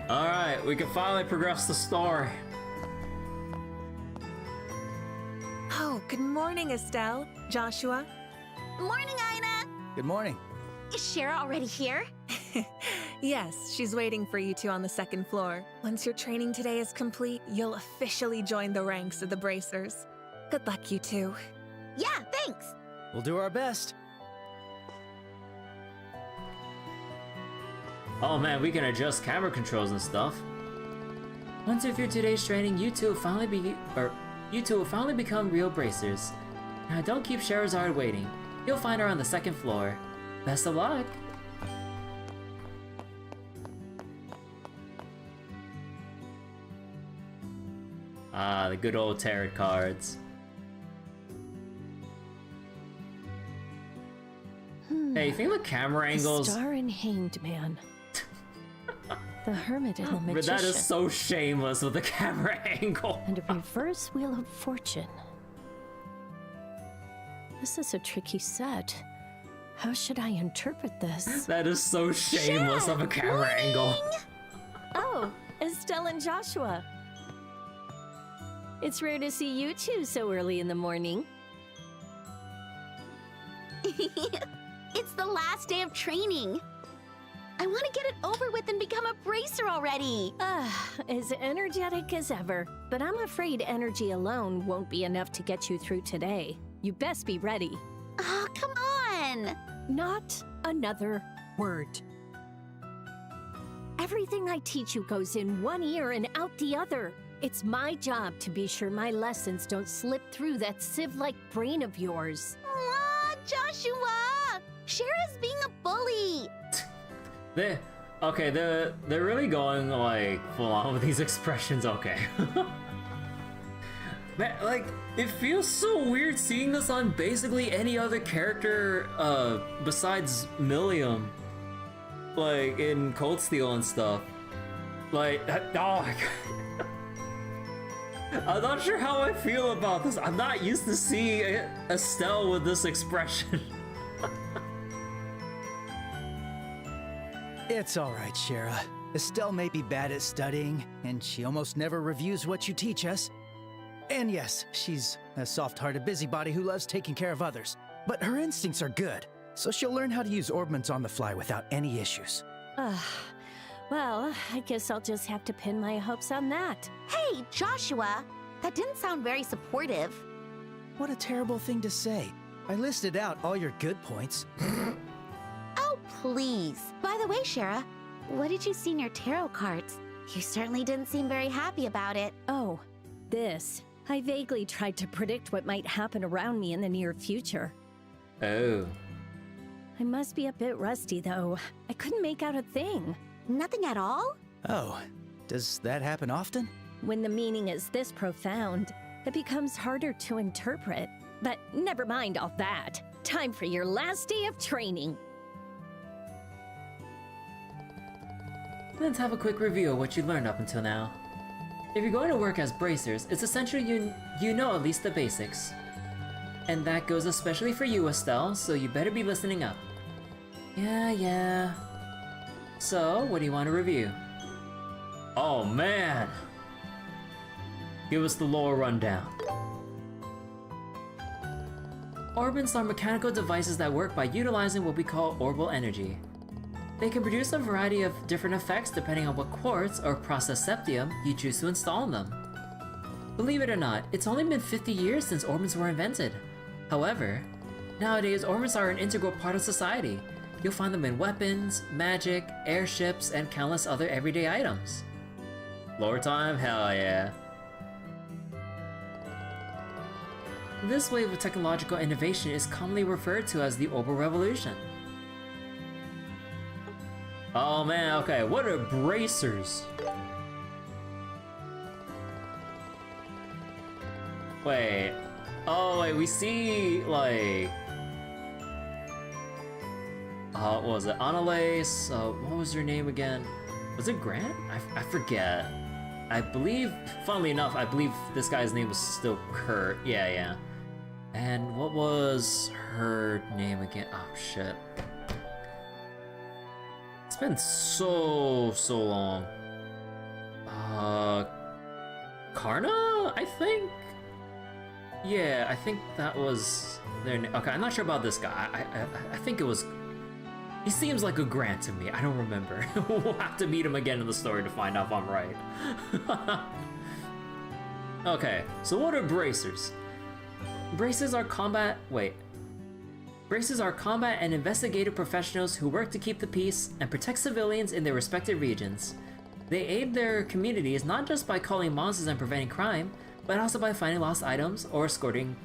Alright, we can finally progress the story. Oh, good morning, Estelle. Joshua? Morning, Aina! Good morning. Is Schera already here? Yes, she's waiting for you two on the second floor. Once your training today is complete, you'll officially join the ranks of the Bracers. Good luck, you two. Yeah, thanks! We'll do our best. Oh man, we can adjust camera controls and stuff. Once you're through today's training, you two will finally become real bracers. Now don't keep Scherazard waiting. You'll find her on the second floor. Best of luck! Ah, the good old tarot cards. Hey, you think the camera angles... The star and hanged man. The hermit and the magician. That is so shameless with the camera angle. And a reverse wheel of fortune. This is a tricky set. How should I interpret this? That is so shameless of a camera angle. Oh, Estelle and Joshua. It's rare to see you two so early in the morning. It's the last day of training. I want to get it over with and become a bracer already. As energetic as ever. But I'm afraid energy alone won't be enough to get you through today. You best be ready. Oh, come on. Not another word. Everything I teach you goes in one ear and out the other. It's my job to be sure my lessons don't slip through that sieve-like brain of yours. Aw, Joshua! Schera's being a bully. They're really going like full on with these expressions. Okay. Man, like it feels so weird seeing this on basically any other character besides Millium, like in Cold Steel and stuff. Like, oh my god. I'm not sure how I feel about this. I'm not used to seeing Estelle with this expression. It's all right, Schera. Estelle may be bad at studying, and she almost never reviews what you teach us. And yes, she's a soft-hearted busybody who loves taking care of others. But her instincts are good, so she'll learn how to use Orbments on the fly without any issues. Well, I guess I'll just have to pin my hopes on that. Hey, Joshua. That didn't sound very supportive. What a terrible thing to say. I listed out all your good points. Oh, please. By the way, Schera, what did you see in your tarot cards? You certainly didn't seem very happy about it. Oh, this. I vaguely tried to predict what might happen around me in the near future. Oh. I must be a bit rusty, though. I couldn't make out a thing. Nothing at all? Oh, does that happen often? When the meaning is this profound, it becomes harder to interpret. But never mind all that. Time for your last day of training. Let's have a quick review of what you learned up until now. If you're going to work as bracers, it's essential you know at least the basics. And that goes especially for you, Estelle, so you better be listening up. Yeah. So, what do you want to review? Oh man! Give us the lore rundown. Orbments are mechanical devices that work by utilizing what we call orbal energy. They can produce a variety of different effects depending on what quartz or processed septium you choose to install in them. Believe it or not, it's only been 50 years since orbments were invented. However, nowadays orbments are an integral part of society. You'll find them in weapons, magic, airships, and countless other everyday items. Lore time? Hell yeah. This wave of technological innovation is commonly referred to as the Orbal Revolution. Oh man, okay, what are bracers? Wait. Oh wait, we see like what was it? Annalise, what was your name again? Was it Grant? I forget. I believe, funnily enough, I believe this guy's name was still Kurt. Yeah. And what was her name again? Oh shit. It's been so long. Karna, I think? Yeah, I think that was their name. Okay, I'm not sure about this guy. I think it was... He seems like a Grant to me. I don't remember. We'll have to meet him again in the story to find out if I'm right. Okay, so what are bracers? Bracers are combat and investigative professionals who work to keep the peace and protect civilians in their respective regions. They aid their communities not just by calling monsters and preventing crime, but also by finding lost items or escorting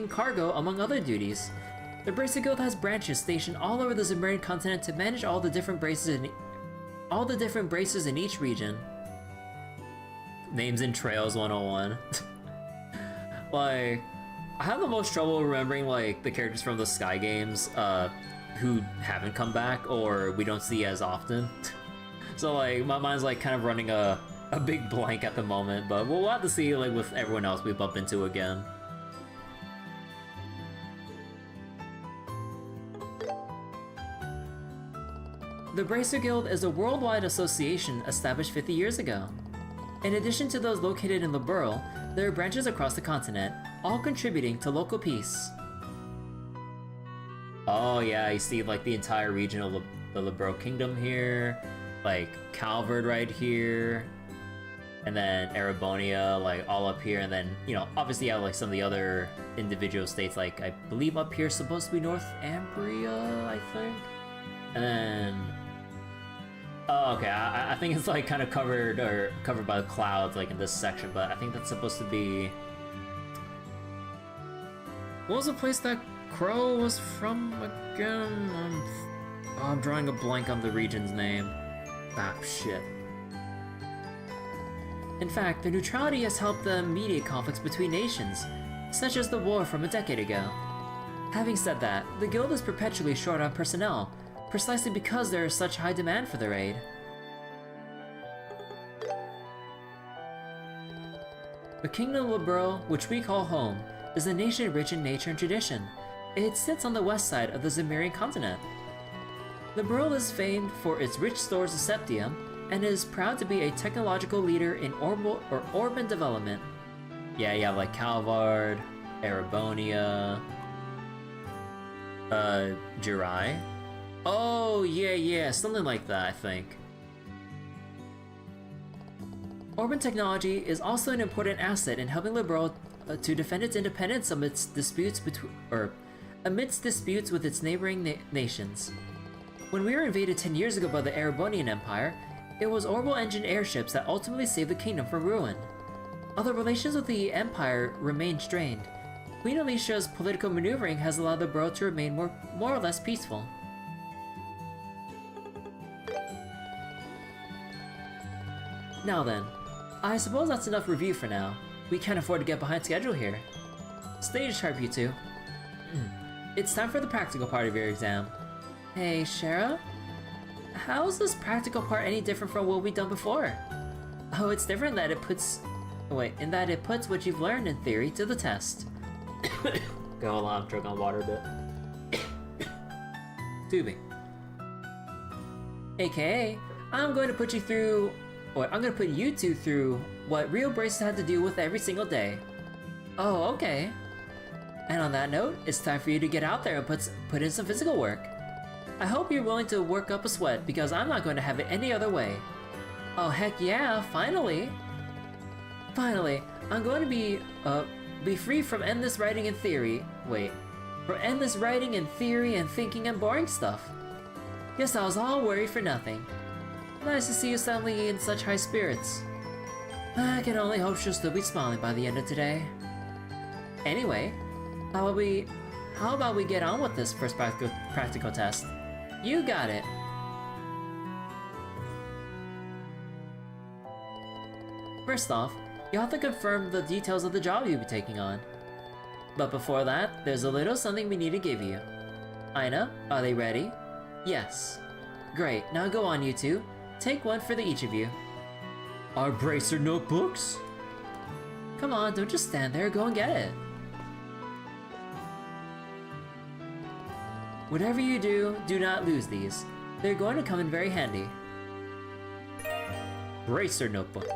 cargo, among other duties. The Bracer Guild has branches stationed all over the Zemurian continent to manage all the different bracers in each region. Names and Trails 101. Like, I have the most trouble remembering like the characters from the Sky games who haven't come back or we don't see as often. So like my mind's like kind of running a big blank at the moment, but we'll have to see like with everyone else we bump into again. The Bracer Guild is a worldwide association established 50 years ago. In addition to those located in Liberl, there are branches across the continent, all contributing to local peace. Oh yeah, you see like the entire region of the Liberl Kingdom here, like Calvard right here, and then Erebonia like all up here, and then, you know, obviously you have like some of the other individual states, like I believe up here is supposed to be North Ambria, I think, and then... Oh, okay, I think it's like kind of covered by the clouds like in this section, but I think that's supposed to be... What was the place that Crow was from again? I'm drawing a blank on the region's name. Ah, shit. In fact, their neutrality has helped them mediate conflicts between nations, such as the war from a decade ago. Having said that, the guild is perpetually short on personnel, precisely because there is such high demand for their aid. The Kingdom of Liberl, which we call home, is a nation rich in nature and tradition. It sits on the west side of the Zemurian continent. Liberl is famed for its rich stores of septium, and is proud to be a technological leader in urban development. Yeah, you have like Calvard, Erebonia, Jirai. Oh, yeah, something like that, I think. Urban technology is also an important asset in helping Liberl to defend its independence amidst disputes with its neighboring nations. When we were invaded 10 years ago by the Erebonian Empire, it was orbital-engine airships that ultimately saved the kingdom from ruin. Although relations with the Empire remain strained, Queen Alicia's political maneuvering has allowed the world to remain more or less peaceful. Now then, I suppose that's enough review for now. We can't afford to get behind schedule here. Stage sharp, you two. It's time for the practical part of your exam. Hey, Schera? How is this practical part any different from what we've done before? Oh, it's different that in that it puts what you've learned in theory to the test. Go along, drink on water a bit. Tubing. AKA, I'm going to put you two through what real braces had to deal with every single day. Oh, okay. And on that note, it's time for you to get out there and put in some physical work. I hope you're willing to work up a sweat, because I'm not going to have it any other way. Oh heck yeah, finally! Finally, I'm going to be free from endless writing and theory. From endless writing and theory and thinking and boring stuff. Guess I was all worried for nothing. Nice to see you suddenly in such high spirits. I can only hope she'll still be smiling by the end of today. Anyway, how about we get on with this first practical test? You got it! First off, you'll have to confirm the details of the job you'll be taking on. But before that, there's a little something we need to give you. Aina, are they ready? Yes. Great, now go on, you two. Take one for each of you. Our bracer notebooks? Come on, don't just stand there, go and get it. Whatever you do, do not lose these. They're going to come in very handy. Bracer notebook.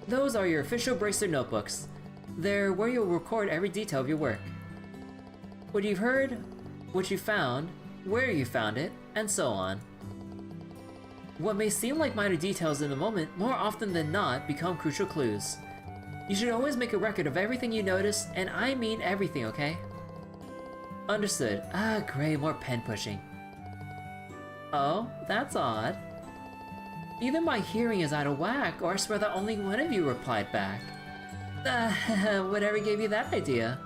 Those are your official bracer notebooks. They're where you'll record every detail of your work. What you've heard, what you found, where you found it, and so on. What may seem like minor details in the moment, more often than not, become crucial clues. You should always make a record of everything you notice, and I mean everything, okay? Understood. Ah, great, more pen pushing. Oh, that's odd. Either my hearing is out of whack, or I swear that only one of you replied back. Whatever gave you that idea?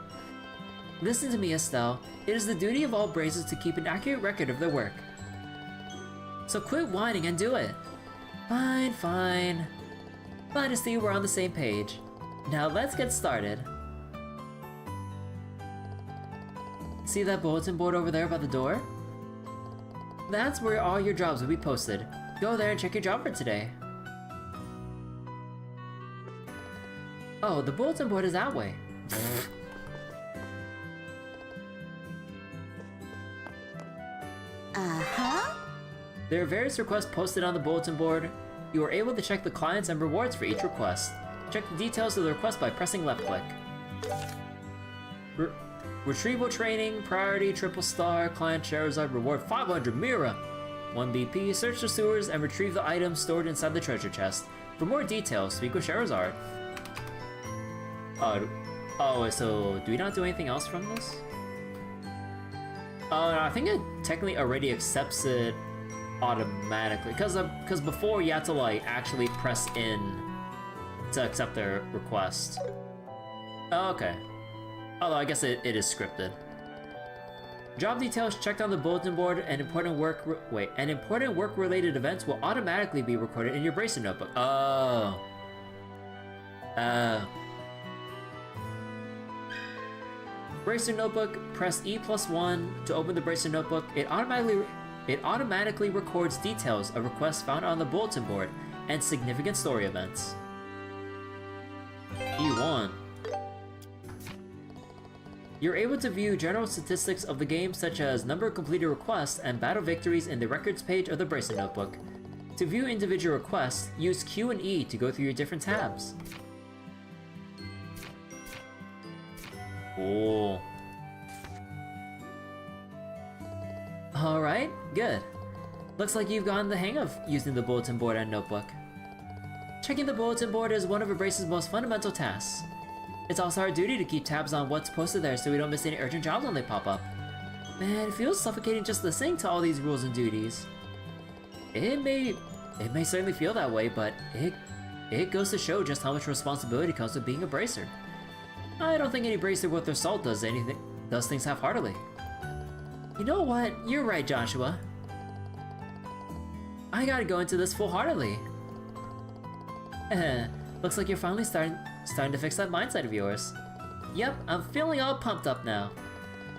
Listen to me, Estelle. It is the duty of all bracers to keep an accurate record of their work. So quit whining and do it. Fine, fine. Glad to see we're on the same page. Now let's get started. See that bulletin board over there by the door? That's where all your jobs will be posted. Go there and check your job for today. Oh, the bulletin board is that way. Uh-huh. There are various requests posted on the bulletin board. You are able to check the clients and rewards for each request. Check the details of the request by pressing left click. Retrieval training, priority, triple star, client Charizard, reward 500 Mira. 1 BP, search the sewers and retrieve the items stored inside the treasure chest. For more details, speak with Charizard. Oh, so do we not do anything else from this? Oh, no, I think it technically already accepts it automatically. Because before you had to like actually press in to accept their request. Oh, okay. Although I guess it is scripted. Job details checked on the bulletin board and important work-related events will automatically be recorded in your bracer notebook. Oh. Bracer notebook, press E+1 to open the bracer notebook. It automatically records details of requests found on the bulletin board and significant story events. E1. You're able to view general statistics of the game such as number of completed requests and battle victories in the records page of the bracer notebook. To view individual requests, use Q and E to go through your different tabs. Cool. Alright, good. Looks like you've gotten the hang of using the bulletin board and notebook. Checking the bulletin board is one of a brace's most fundamental tasks. It's also our duty to keep tabs on what's posted there so we don't miss any urgent jobs when they pop up. Man, it feels suffocating just listening to all these rules and duties. It may certainly feel that way, but it goes to show just how much responsibility comes with being a bracer. I don't think any bracer worth their salt does things half-heartedly. You know what? You're right, Joshua. I gotta go into this full-heartedly. Looks like you're finally starting to fix that mindset of yours. Yep, I'm feeling all pumped up now.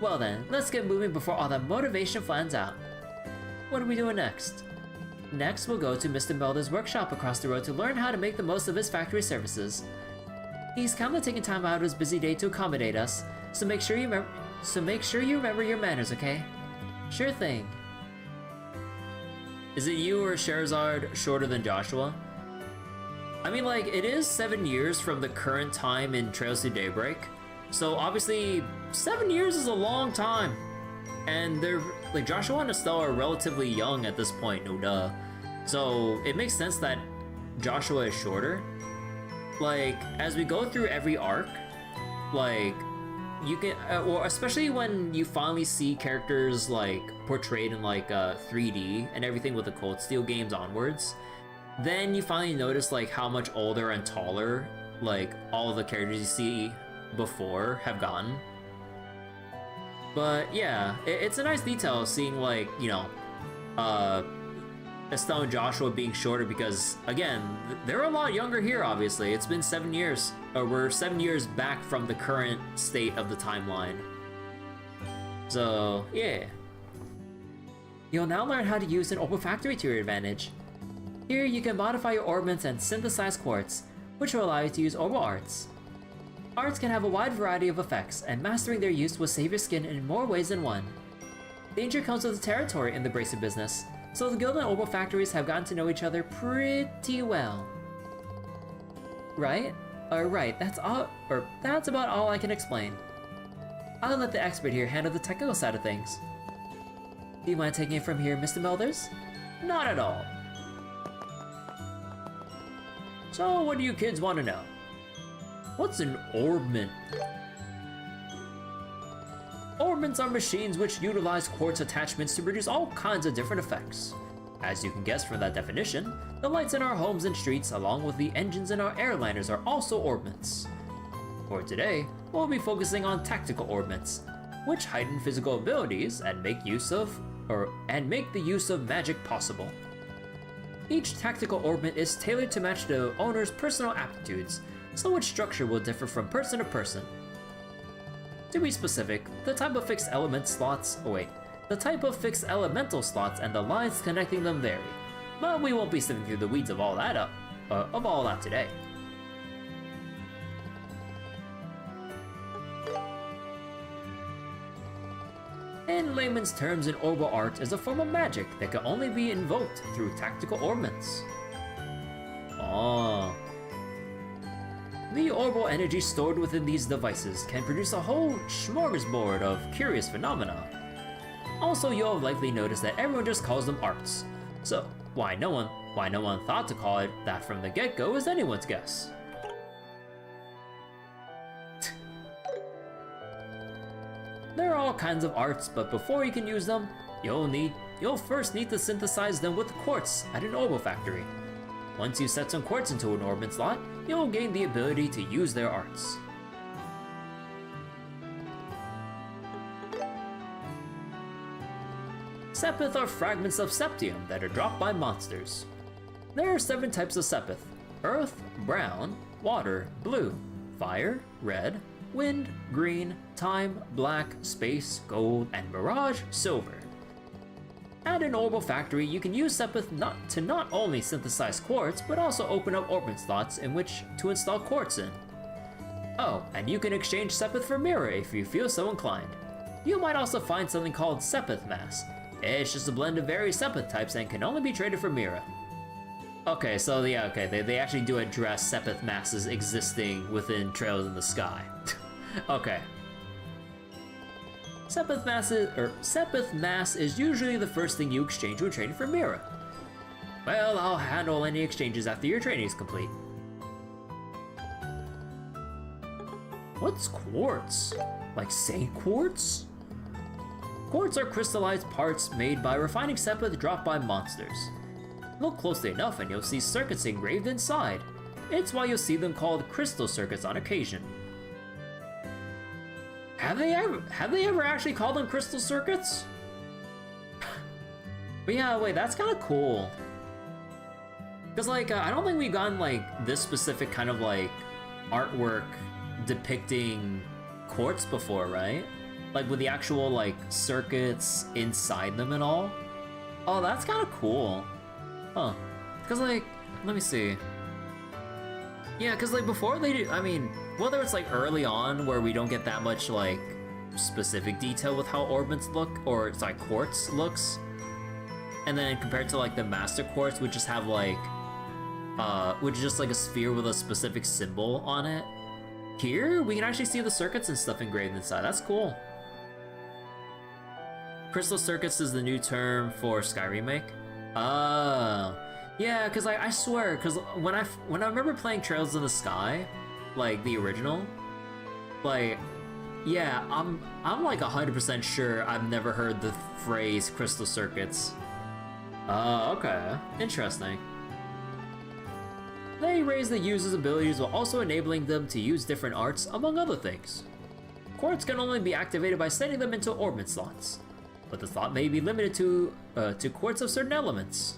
Well then, let's get moving before all that motivation flans out. What are we doing next? Next, we'll go to Mr. Melder's workshop across the road to learn how to make the most of his factory services. He's kindly taking time out of his busy day to accommodate us, so make sure you remember your manners, okay? Sure thing. Is it you or Scherazard shorter than Joshua? I mean, like, it is 7 years from the current time in Trails to Daybreak, so obviously 7 years is a long time. And they're, like, Joshua and Estelle are relatively young at this point, no duh. So it makes sense that Joshua is shorter. Like, as we go through every arc, like, you can, or especially when you finally see characters, like, portrayed in, like, 3D and everything with the Cold Steel games onwards, then you finally notice, like, how much older and taller, like, all of the characters you see before have gotten. But yeah, it's a nice detail seeing, like, you know, Estelle and Joshua being shorter because, again, they're a lot younger here, obviously. It's been 7 years, or we're 7 years back from the current state of the timeline. So, yeah. You'll now learn how to use an Orbal Factory to your advantage. Here, you can modify your Orbments and synthesize Quartz, which will allow you to use Orbal Arts. Arts can have a wide variety of effects, and mastering their use will save your skin in more ways than one. Danger comes with the territory in the bracer business, so the guild and Orbal factories have gotten to know each other pretty well. Right? Right, that's about all I can explain. I'll let the expert here handle the technical side of things. Do you mind taking it from here, Mr. Melders? Not at all. So, what do you kids want to know? What's an Orbment? Orbments are machines which utilize quartz attachments to produce all kinds of different effects. As you can guess from that definition, the lights in our homes and streets along with the engines in our airliners are also Orbments. For today, we'll be focusing on tactical Orbments, which heighten physical abilities and make the use of magic possible. Each tactical Orbment is tailored to match the owner's personal aptitudes, so its structure will differ from person to person. To be specific, the type of fixed elemental slots and the lines connecting them vary, but we won't be sifting through the weeds of all that today. In layman's terms, an Orbal Art is a form of magic that can only be invoked through tactical Orbments. The Orbal energy stored within these devices can produce a whole smorgasbord of curious phenomena. Also, you'll have likely noticed that everyone just calls them arts. So, why no one thought to call it that from the get-go is anyone's guess. There are all kinds of arts, but before you can use them, you'll first need to synthesize them with quartz at an Orbal factory. Once you set some quartz into an Orbment slot, you'll gain the ability to use their arts. Sepith are fragments of septium that are dropped by monsters. There are 7 types of Sepith: earth, brown, water, blue, fire, red, wind, green, time, black, space, gold, and mirage, silver. At an Orbal factory, you can use Sepith to not only synthesize quartz, but also open up Orbment slots in which to install quartz in. Oh, and you can exchange Sepith for Mira if you feel so inclined. You might also find something called Sepith Mass. It's just a blend of various Sepith types and can only be traded for Mira. Okay, so yeah, they actually do address Sepith Masses existing within Trails in the Sky. Okay. Sepith Mass is usually the first thing you exchange when trading for Mira. Well, I'll handle any exchanges after your training is complete. What's quartz? Like Saint Quartz? Quartz are crystallized parts made by refining sepith dropped by monsters. Look closely enough and you'll see circuits engraved inside. It's why you'll see them called crystal circuits on occasion. Have they ever actually called them crystal circuits? But yeah, wait, that's kind of cool. Cause like, I don't think we've gotten like this specific kind of like artwork depicting quartz before, right? Like with the actual like circuits inside them and all. Oh, that's kind of cool. Huh. Cause like, let me see. Yeah, cause like before they do, I mean, whether it's like early on where we don't get that much like specific detail with how Orbments look, or it's like Quartz looks, and then compared to like the Master Quartz, which just have like, which is just like a sphere with a specific symbol on it. Here, we can actually see the circuits and stuff engraved inside. That's cool. Crystal circuits is the new term for Sky Remake. Oh. Yeah, cause I swear, cause when I remember playing Trails in the Sky, like the original, like, yeah, I'm like 100% sure I've never heard the phrase crystal circuits. Okay, interesting. They raise the user's abilities while also enabling them to use different arts, among other things. Quartz can only be activated by sending them into Orbment slots, but the slot may be limited to quartz of certain elements.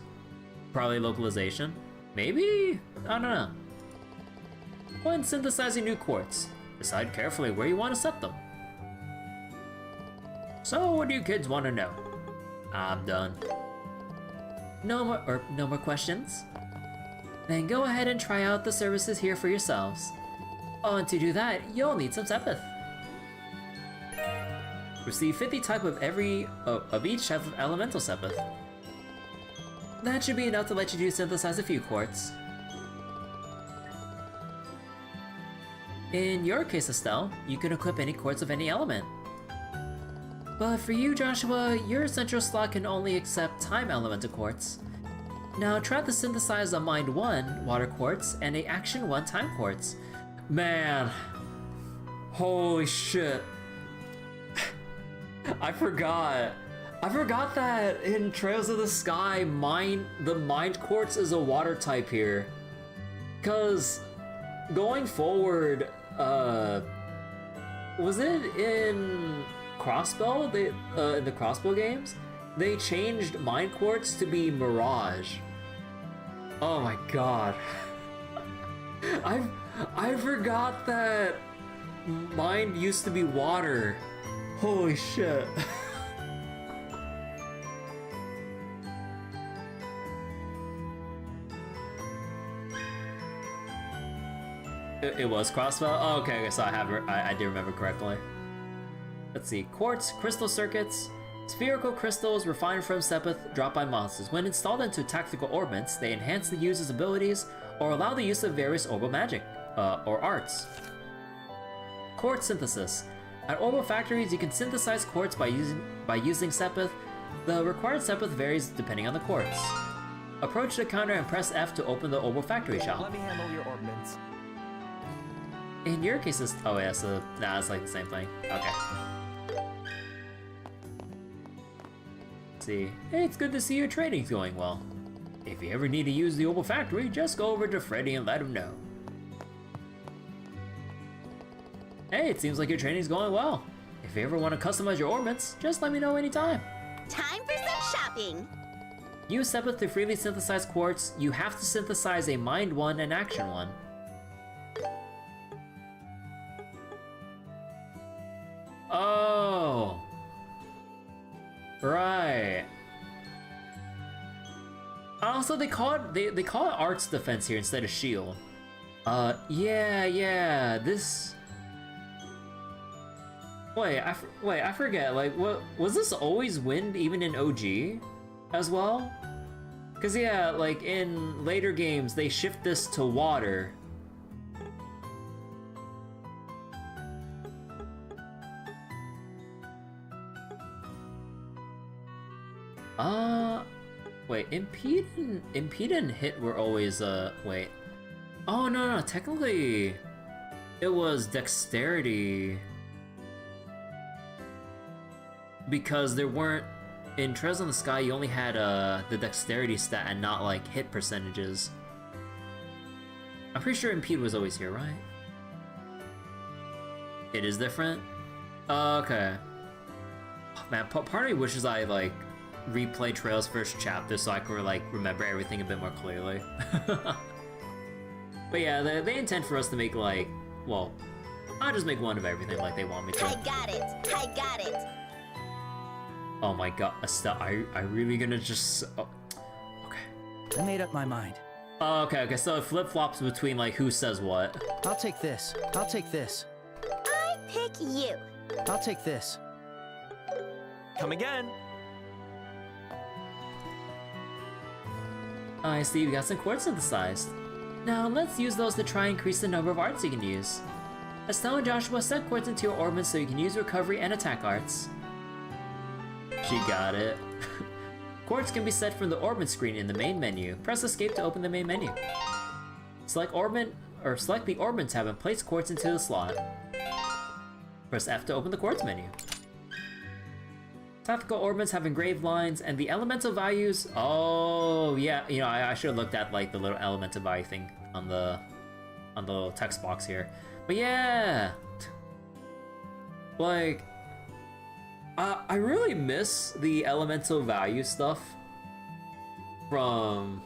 Probably localization. Maybe? I don't know. When synthesizing new quartz, decide carefully where you want to set them. So, what do you kids want to know? I'm done. No more questions? Then go ahead and try out the services here for yourselves. Oh, and to do that, you'll need some sepith. Receive 50 type of each type of elemental sepith. That should be enough to let you synthesize a few quartz. In your case, Estelle, you can equip any quartz of any element. But for you, Joshua, your central slot can only accept time elemental quartz. Now try to synthesize a Mind 1 water quartz and a Action 1 time quartz. Man, holy shit. I forgot that in Trails of the Sky, the Mind Quartz is a water type here. Cause going forward, was it in Crossbow? In the Crossbow games, they changed Mind Quartz to be Mirage. Oh my god. I forgot that Mind used to be water. Holy shit. It was Crossbow? Oh, okay, so I do remember correctly. Let's see. Quartz, crystal circuits, spherical crystals refined from sepith dropped by monsters. When installed into tactical orbments, they enhance the user's abilities or allow the use of various orbal magic, or arts. Quartz synthesis. At orbal factories, you can synthesize quartz by using sepith. The required sepith varies depending on the quartz. Approach the counter and press F to open the orbal factory shop. Let me handle your orbments. In your case, oh yeah, so nah, it's like the same thing. Okay. Let's see. Hey, it's good to see your training's going well. If you ever need to use the orbal factory, just go over to Freddy and let him know. Hey, it seems like your training's going well. If you ever want to customize your orbments, just let me know anytime. Time for some shopping. Use sepith to freely synthesize quartz. You have to synthesize a Mind 1 and Action 1. Oh. Right. Also, they call it Arts Defense here instead of Shield. Yeah. This. Wait, I forget. Like, what was this always wind even in OG as well? Cause yeah, like in later games they shift this to water. Wait, impede and hit were always, wait. Oh, no, technically, it was dexterity. because there weren't in Trails in the Sky. You only had the dexterity stat and not like hit percentages. I'm pretty sure Impede was always here, right? It is different? Okay. Oh, man, part of me wishes I like replay Trails first chapter so I could like remember everything a bit more clearly. But yeah, they intend for us to make like, well, I'll just make one of everything like they want me to. I got it. I got it. Oh my god, Estelle, are really gonna just... Oh. Okay. I made up my mind. Oh, okay, so it flip-flops between like who says what. I'll take this. I'll take this. I pick you. I'll take this. Come again. I see you got some quartz synthesized. Now let's use those to try and increase the number of arts you can use. Estelle and Joshua set quartz into your orbments so you can use recovery and attack arts. She got it. Quartz can be set from the orbment screen in the main menu. Press escape to open the main menu. Select orbment, or select the orbment tab and place quartz into the slot. Press F to open the quartz menu. Tactical orbments have engraved lines and the elemental values. Oh yeah, you know I should have looked at like the little elemental value thing on the little text box here. But yeah, like I really miss the elemental value stuff from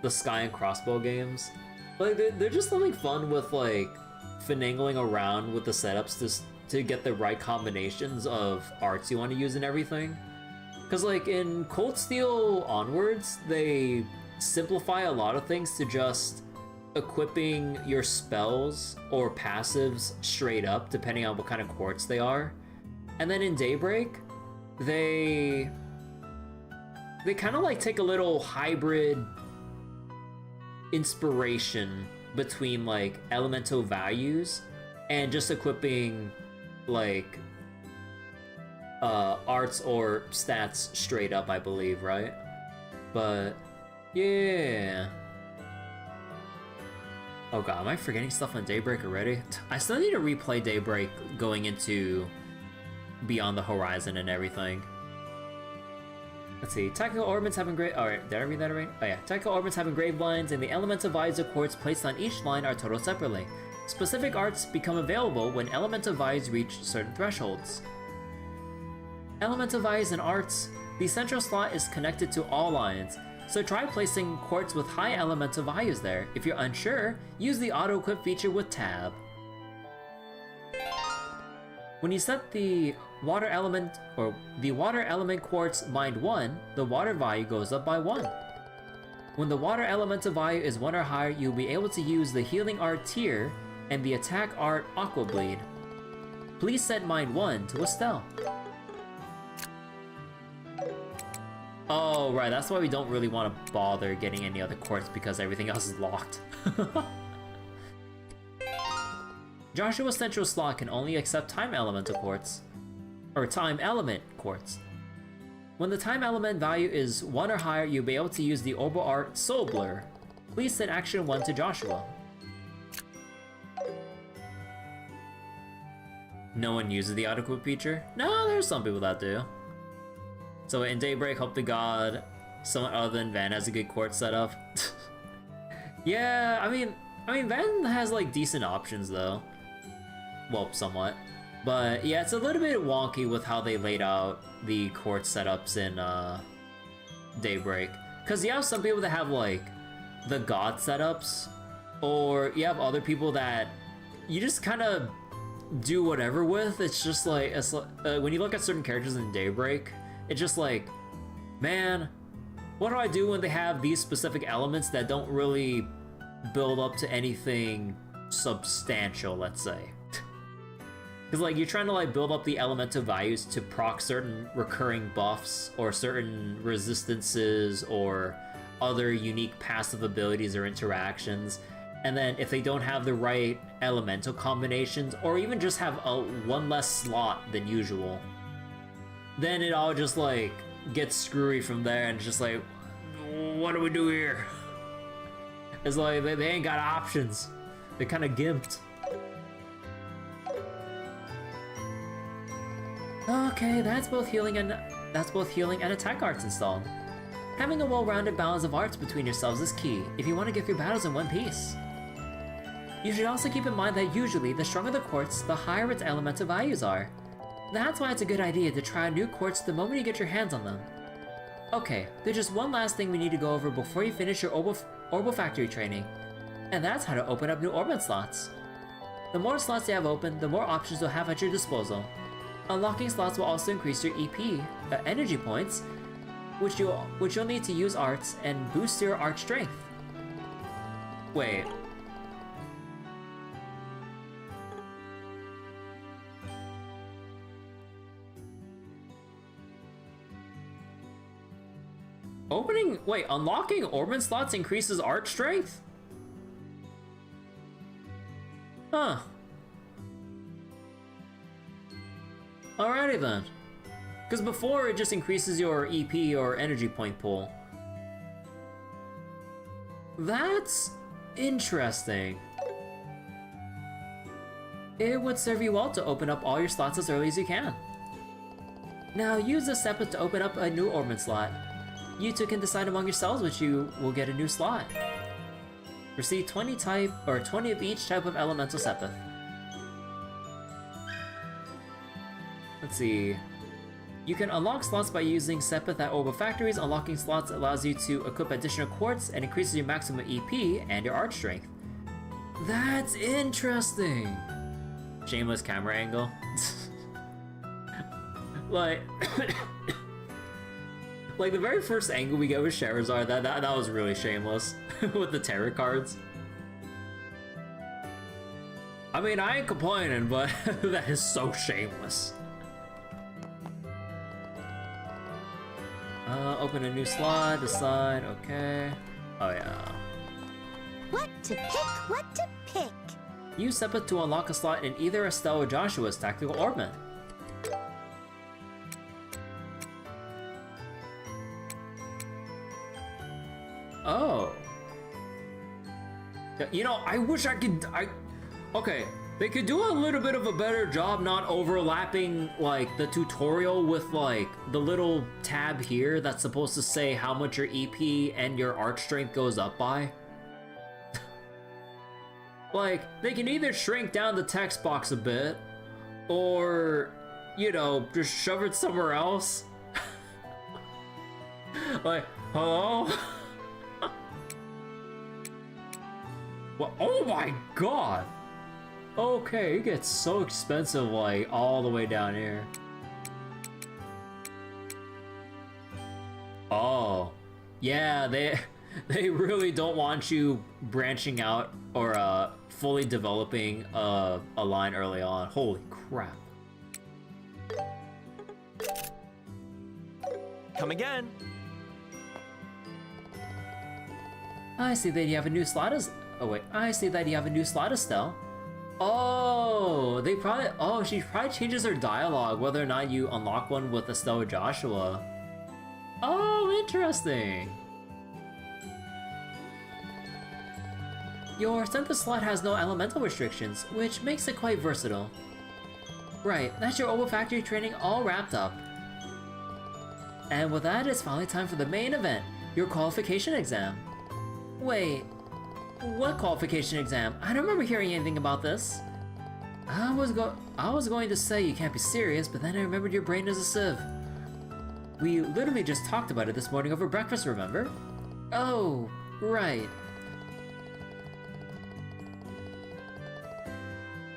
the Sky and Crossbow games. Like they're just something fun with like finagling around with the setups to get the right combinations of arts you want to use and everything. Because like in Cold Steel onwards, they simplify a lot of things to just equipping your spells or passives straight up, depending on what kind of quartz they are. And then in Daybreak, they kind of like take a little hybrid inspiration between like elemental values and just equipping like arts or stats straight up, I believe, right? But yeah. Oh god, am I forgetting stuff on Daybreak already? I still need to replay Daybreak going into Beyond the Horizon and everything. Let's see, tactical orbments have engraved... Alright, did I read that right? Oh yeah, tactical orbments have engraved lines, and the elemental values of quartz placed on each line are totaled separately. Specific arts become available when elemental values reach certain thresholds. Elemental values and arts. The central slot is connected to all lines, so try placing quartz with high elemental values there. If you're unsure, use the auto-equip feature with tab. When you set the water element quartz mind 1, the water value goes up by 1. When the water elemental value is 1 or higher, you'll be able to use the healing art tier and the attack art Aqua Bleed. Please set mind 1 to Estelle. Oh right, that's why we don't really want to bother getting any other quartz, because everything else is locked. Joshua's central slot can only accept time elemental quartz, or time element quartz. When the time element value is 1 or higher, you'll be able to use the Orbital Art Soul Blur. Please set action 1 to Joshua. No one uses the auto-equip feature? No, there's some people that do. So in Daybreak, hope to god someone other than Van has a good quartz setup. Yeah, I mean Van has like decent options though. Well, somewhat. But yeah, it's a little bit wonky with how they laid out the quartz setups in Daybreak. Because you have some people that have like the god setups, or you have other people that you just kind of do whatever with. It's just like, when you look at certain characters in Daybreak, it's just like, man, what do I do when they have these specific elements that don't really build up to anything substantial, let's say? Because like you're trying to like build up the elemental values to proc certain recurring buffs or certain resistances or other unique passive abilities or interactions, and then if they don't have the right elemental combinations, or even just have one less slot than usual, then it all just like gets screwy from there, and it's just like, what do we do here? It's like they ain't got options. They're kind of gimped. Okay, that's both healing and attack arts installed. Having a well-rounded balance of arts between yourselves is key if you want to get through battles in one piece. You should also keep in mind that usually, the stronger the quartz, the higher its elemental values are. That's why it's a good idea to try a new quartz the moment you get your hands on them. Okay, there's just one last thing we need to go over before you finish your Orbital Factory training, and that's how to open up new Orbment slots. The more slots you have open, the more options you'll have at your disposal. Unlocking slots will also increase your EP, energy points, which you'll need to use arts and boost your art strength. Wait. Unlocking Orbment slots increases art strength? Huh. Alrighty then. Because before it just increases your EP or energy point pool. That's interesting. It would serve you well to open up all your slots as early as you can. Now use the Sepith to open up a new Orbment slot. You two can decide among yourselves which you will get a new slot. Receive 20 of each type of elemental Sepith. Let's see. You can unlock slots by using Sepith at Orbital Factories. Unlocking slots allows you to equip additional quartz and increases your maximum EP and your art strength. That's interesting! Shameless camera angle. Like the very first angle we get with Scherazard, that was really shameless. With the tarot cards. I mean, I ain't complaining, but that is so shameless. Open a new slot, decide, okay. Oh yeah. What to pick, what to pick. Use Sepith to unlock a slot in either Estelle or Joshua's tactical orbment. Oh. You know, I wish I could, okay, they could do a little bit of a better job not overlapping, like, the tutorial with, like, the little tab here that's supposed to say how much your EP and your art strength goes up by. Like, they can either shrink down the text box a bit, or, you know, just shove it somewhere else. Like, hello? Well, oh my god! Okay, it gets so expensive, like, all the way down here. Oh. Yeah, they really don't want you branching out or fully developing a line early on. Holy crap. Come again. I see that you have a new slot as... Oh wait, I see that you have a new slot, Estelle. Oh, she probably changes her dialogue whether or not you unlock one with Estelle or Joshua. Oh, interesting. Your Sepith slot has no elemental restrictions, which makes it quite versatile. Right, that's your Orbital Factory training all wrapped up. And with that, it's finally time for the main event, your qualification exam. Wait, what qualification exam? I don't remember hearing anything about this. I was going to say you can't be serious, but then I remembered your brain is a sieve. We literally just talked about it this morning over breakfast, remember? Oh, right.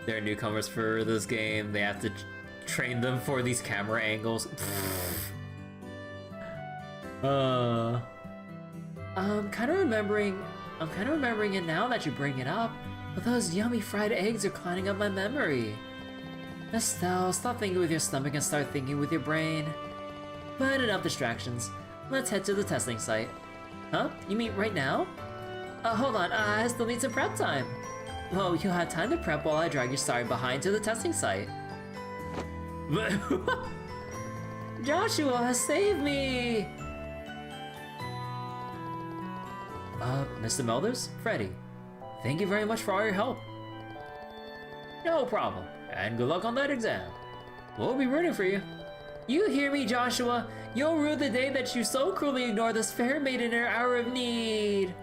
There are newcomers for this game. They have to train them for these camera angles. I'm kind of remembering it now that you bring it up, but those yummy fried eggs are clouding up my memory. Estelle, stop thinking with your stomach and start thinking with your brain. But enough distractions. Let's head to the testing site. Huh? You mean right now? Hold on, I still need some prep time. Well, you'll have time to prep while I drag your sorry behind to the testing site. Joshua, save me! Mr. Melders? Freddy, thank you very much for all your help. No problem, and good luck on that exam. We'll be rooting for you. You hear me, Joshua? You'll rue the day that you so cruelly ignore this fair maiden in her hour of need.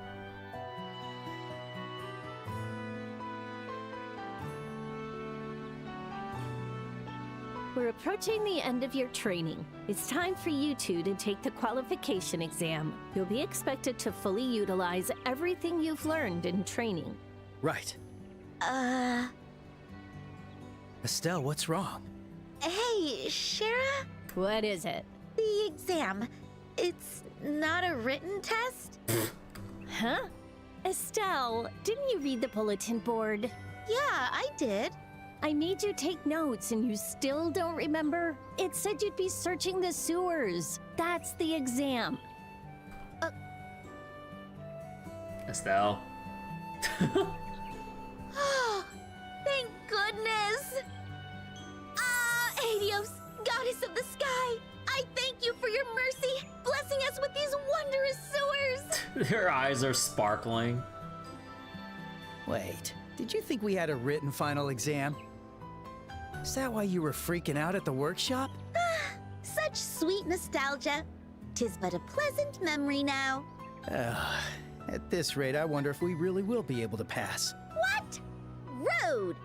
We're approaching the end of your training. It's time for you two to take the qualification exam. You'll be expected to fully utilize everything you've learned in training. Right. Estelle, what's wrong? Hey, Schera? What is it? The exam. It's not a written test? Huh? Estelle, didn't you read the bulletin board? Yeah, I did. I made you take notes and you still don't remember? It said you'd be searching the sewers. That's the exam. Estelle. Oh, thank goodness! Helios, goddess of the sky, I thank you for your mercy, blessing us with these wondrous sewers! Her eyes are sparkling. Wait, did you think we had a written final exam? Is that why you were freaking out at the workshop? Such sweet nostalgia. 'Tis but a pleasant memory now. At this rate, I wonder if we really will be able to pass. What? Rude!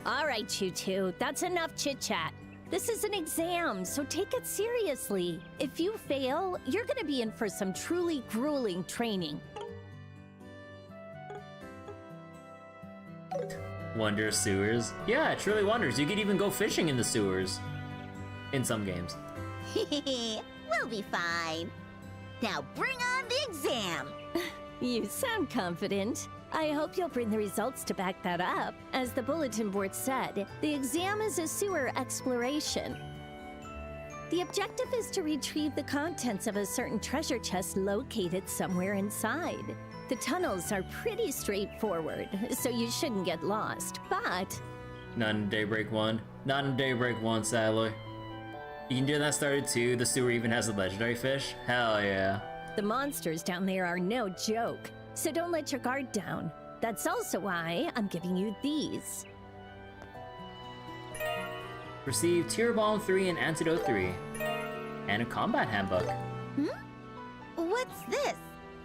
All right, you two, that's enough chit-chat. This is an exam, so take it seriously. If you fail, you're gonna be in for some truly grueling training. Wonder sewers? Yeah, it truly wonders. You could even go fishing in the sewers. In some games. We'll be fine. Now bring on the exam! You sound confident. I hope you'll bring the results to back that up. As the bulletin board said, the exam is a sewer exploration. The objective is to retrieve the contents of a certain treasure chest located somewhere inside. The tunnels are pretty straightforward, so you shouldn't get lost, but... Not in Daybreak 1. Not in Daybreak 1, sadly. You can do that started too. The sewer even has a legendary fish. Hell yeah. The monsters down there are no joke, so don't let your guard down. That's also why I'm giving you these. Receive Tier Bomb 3 and Antidote 3. And a combat handbook. What's this?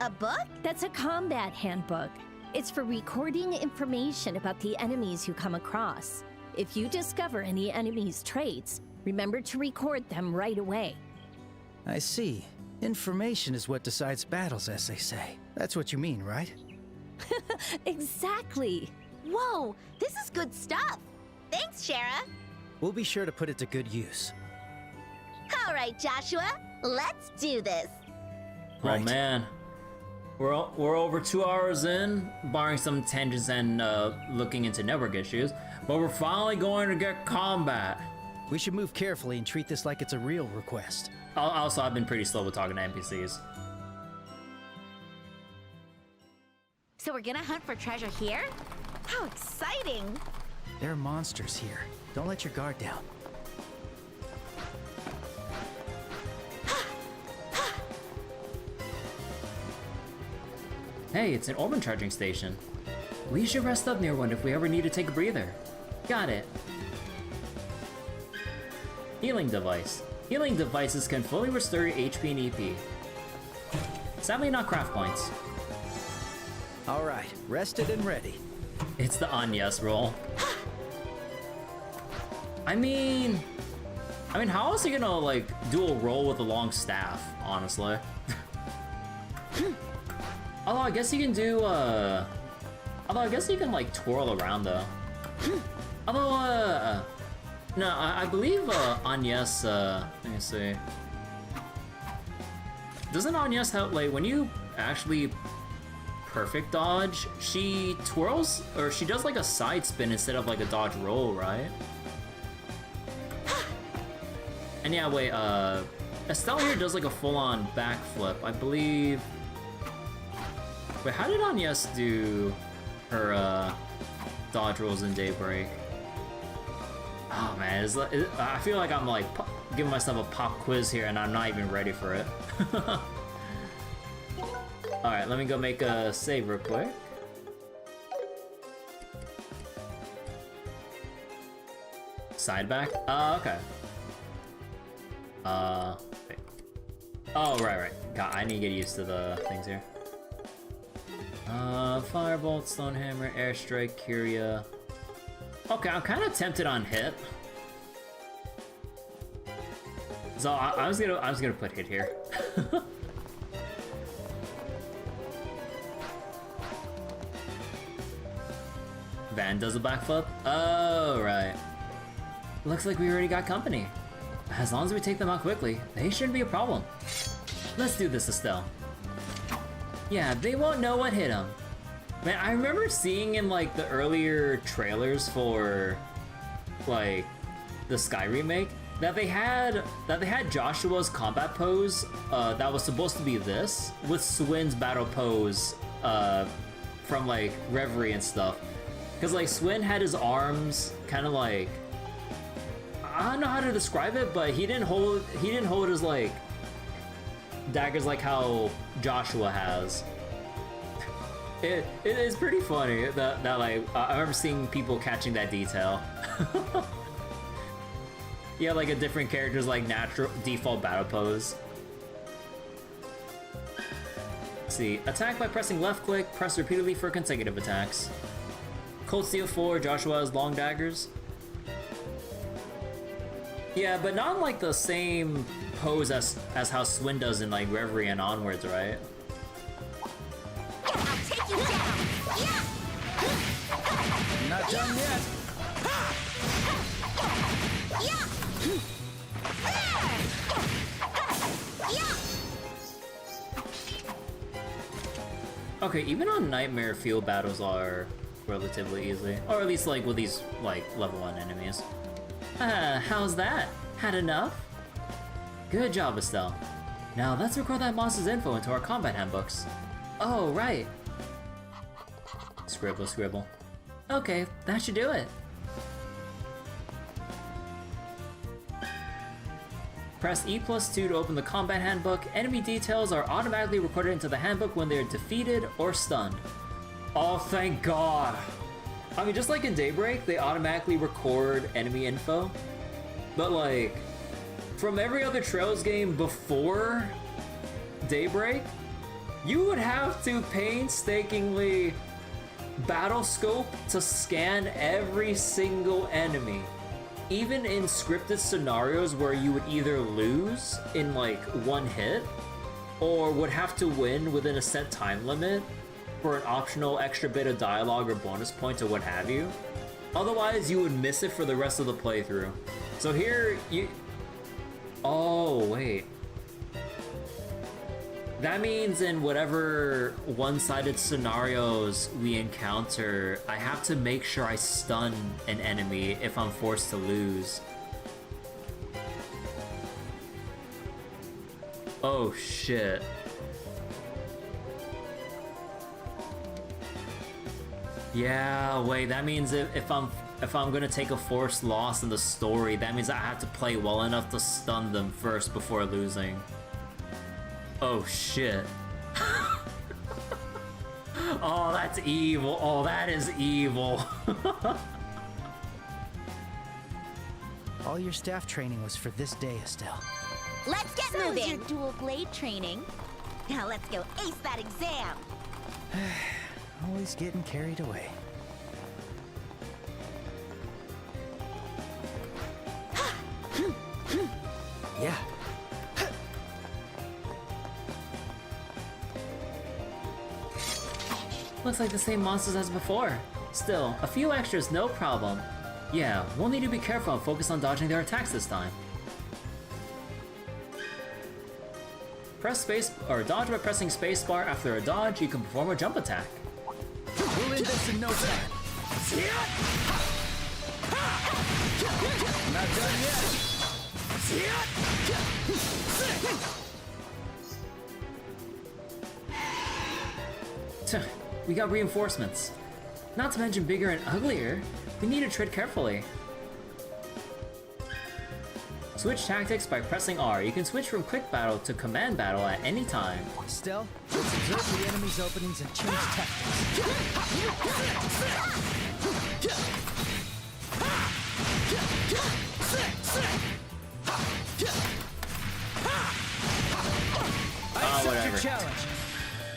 A book? That's a combat handbook. It's for recording information about the enemies you come across. If you discover any enemies' traits, remember to record them right away. I see. Information is what decides battles, as they say. That's what you mean, right? Exactly. Whoa, this is good stuff. Thanks, Schera. We'll be sure to put it to good use. All right, Joshua, let's do this. Right. Oh man. We're over 2 hours in, barring some tangents and looking into network issues, but we're finally going to get combat. We should move carefully and treat this like it's a real request. Also, I've been pretty slow with talking to NPCs. So we're gonna hunt for treasure here? How exciting! There are monsters here. Don't let your guard down. Hey, it's an Orbment charging station. We should rest up near one if we ever need to take a breather. Got it. Healing device. Healing devices can fully restore your HP and EP. Sadly, not craft points. All right, rested and ready. It's the Anyas roll. I mean, how else are you gonna like do a roll with a long staff? Honestly. Although I guess you can do. Although I guess you can like twirl around though. Although no, I believe Anyas. Let me see. Doesn't Anyas have like when you actually perfect dodge, she twirls or she does like a side spin instead of like a dodge roll, right? And yeah, wait, Estelle here does like a full-on backflip, I believe. Wait, how did Anyas do her dodge rolls in Daybreak? Oh man, I feel like I'm like giving myself a pop quiz here and I'm not even ready for it. Alright, let me go make a save real quick. Side back? Okay. Wait. Oh, right. God, I need to get used to the things here. Firebolt, Stonehammer, Airstrike, Curia. Okay, I'm kind of tempted on Hit. So I was gonna put Hit here. Van does a backflip? Oh, right. Looks like we already got company. As long as we take them out quickly, they shouldn't be a problem. Let's do this, Estelle. Yeah, they won't know what hit them. Man, I remember seeing in like the earlier trailers for like the Sky remake that they had Joshua's combat pose that was supposed to be this with Swin's battle pose from like Reverie and stuff. Because like Swin had his arms kind of like, I don't know how to describe it, but he didn't hold his like daggers like how Joshua has. It is pretty funny that like I remember seeing people catching that detail. Yeah, like a different character's like natural default battle pose. Let's see, attack by pressing left click, press repeatedly for consecutive attacks. Cold Steel 4, Joshua has long daggers. Yeah, but not like the same pose as how Swin does in like Reverie and onwards, right? I'll take you down! Yeah! Not done yet. Yeah! Yeah! Okay, even on Nightmare, field battles are relatively easy. Or at least like with these like level 1 enemies. How's that? Had enough? Good job, Estelle. Now let's record that monster's info into our combat handbooks. Oh, right. Scribble, scribble. Okay, that should do it. Press E+2 to open the combat handbook. Enemy details are automatically recorded into the handbook when they're defeated or stunned. Oh, thank God. I mean, just like in Daybreak, they automatically record enemy info. But like, from every other Trails game before Daybreak, you would have to painstakingly battle scope to scan every single enemy. Even in scripted scenarios where you would either lose in like one hit or would have to win within a set time limit for an optional extra bit of dialogue or bonus points or what have you. Otherwise, you would miss it for the rest of the playthrough. So here, oh, wait. That means in whatever one-sided scenarios we encounter, I have to make sure I stun an enemy if I'm forced to lose. Oh, shit. Yeah, wait, that means if I'm gonna take a forced loss in the story, that means I have to play well enough to stun them first before losing. Oh shit. Oh, that's evil. Oh, that is evil. All your staff training was for this day, Estelle. Let's get So is moving! your dual blade training. Now let's go ace that exam! Always getting carried away. Yeah. Looks like the same monsters as before. Still, a few extras, no problem. Yeah, we'll need to be careful and focus on dodging their attacks this time. Press space or dodge by pressing spacebar. After a dodge, you can perform a jump attack. We'll end this in no time. Not done yet. We got reinforcements. Not to mention bigger and uglier. We need to tread carefully. Switch tactics by pressing R. You can switch from quick battle to command battle at any time. Estelle, let's observe the enemy's openings and change tactics.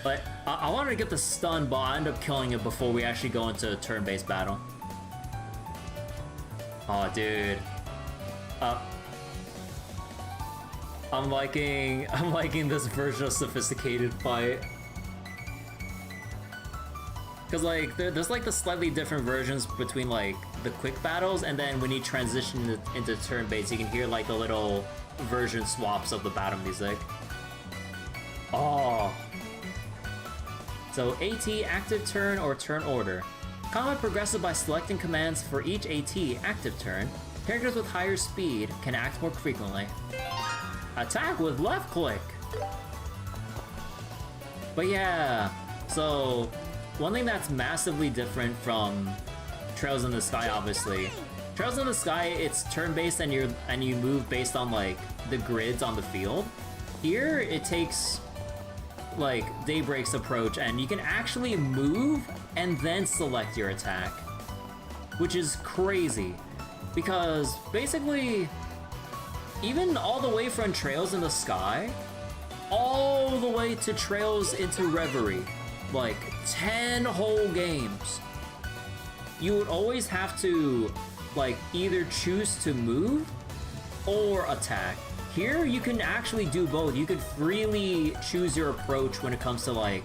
But I wanted to get the stun, but I ended up killing it before we actually go into a turn-based battle. Oh, dude. I'm liking this version of sophisticated fight. Cause like there's like the slightly different versions between like the quick battles, and then when you transition into turn-based, you can hear like the little version swaps of the battle music. Oh. So AT, active turn or turn order. Combat progresses by selecting commands for each AT active turn. Characters with higher speed can act more frequently. Attack with left click! But yeah, so one thing that's massively different from Trails in the Sky, obviously. Trails in the Sky, it's turn-based and you move based on like the grids on the field. Here, it takes like Daybreak's approach, and you can actually move and then select your attack, which is crazy because basically even all the way from Trails in the Sky all the way to Trails into Reverie, like 10 whole games, you would always have to like either choose to move or attack. Here, you can actually do both. You could freely choose your approach when it comes to like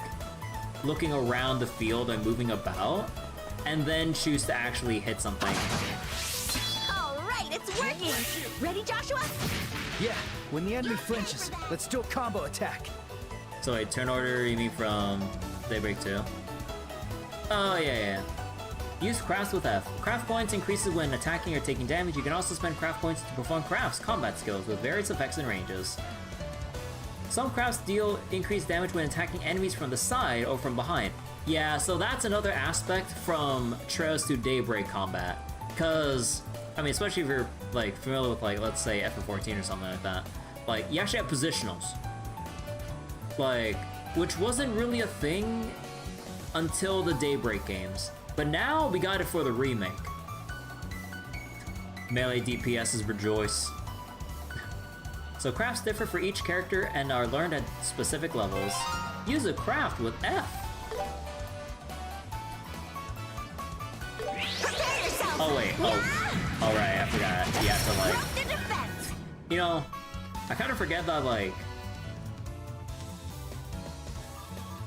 looking around the field and moving about, and then choose to actually hit something. All right, it's working. Ready, Joshua? Yeah, when the enemy flinches, let's do a combo attack. So wait, turn order, you mean from Daybreak 2? Oh, yeah. Use crafts with F. Craft points increases when attacking or taking damage. You can also spend craft points to perform crafts combat skills with various effects and ranges. Some crafts deal increased damage when attacking enemies from the side or from behind. Yeah, so that's another aspect from Trails to Daybreak combat. Cause, I mean, especially if you're like familiar with like, let's say FF14 or something like that. Like, you actually have positionals. Like, which wasn't really a thing until the Daybreak games. But now we got it for the remake. Melee DPSs rejoice. So crafts differ for each character and are learned at specific levels. Use a craft with F. Prepare yourself. Oh wait, oh right, I forgot. You have to like, The defense. you know, I kind of forget that like,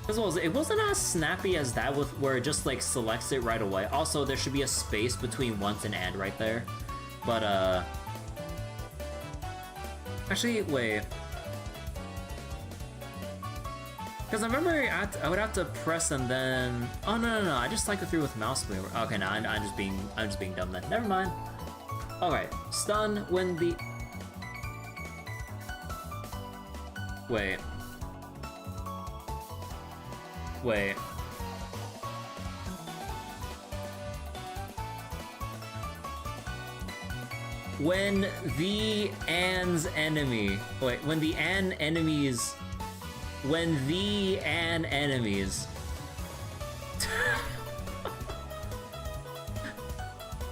as well as it wasn't as snappy as that with where it just like selects it right away. Also, there should be a space between once and right there. But actually, wait. Because I remember I would have to press and then. Oh no! I just cycle through with mouse wheel. Okay, no, I'm just being dumb then. Never mind. All right, stun when the. Wait. When the an's enemy. Wait, when the an enemies. When the an enemies.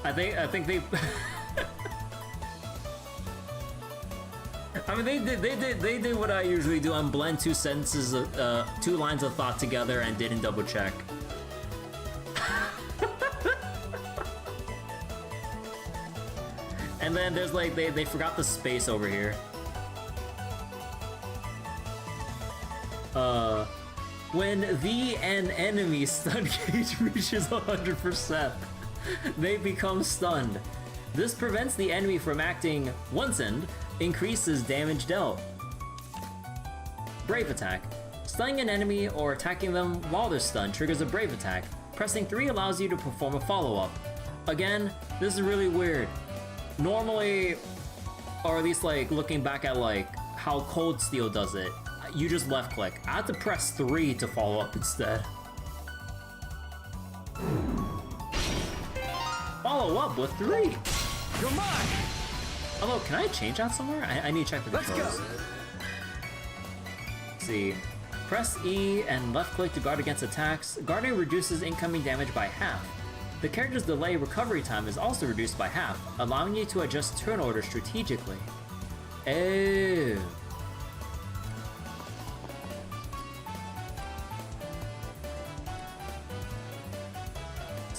I think they. I mean, they did what I usually do and blend two sentences, two lines of thought together and didn't double check. And then there's like, they forgot the space over here. When the an enemy stun gauge reaches 100%, they become stunned. This prevents the enemy from acting once and increases damage dealt. Brave attack. Stunning an enemy or attacking them while they're stunned triggers a brave attack. Pressing 3 allows you to perform a follow-up. Again, this is really weird. Normally, or at least like looking back at like how Cold Steel does it, you just left click. I had to press 3 to follow up instead. Follow up with 3. You're mine! Although, can I change that somewhere? I need to check the controls. Let's go! Let's see. Press E and left click to guard against attacks. Guarding reduces incoming damage by half. The character's delay recovery time is also reduced by half, allowing you to adjust turn order strategically. Oh.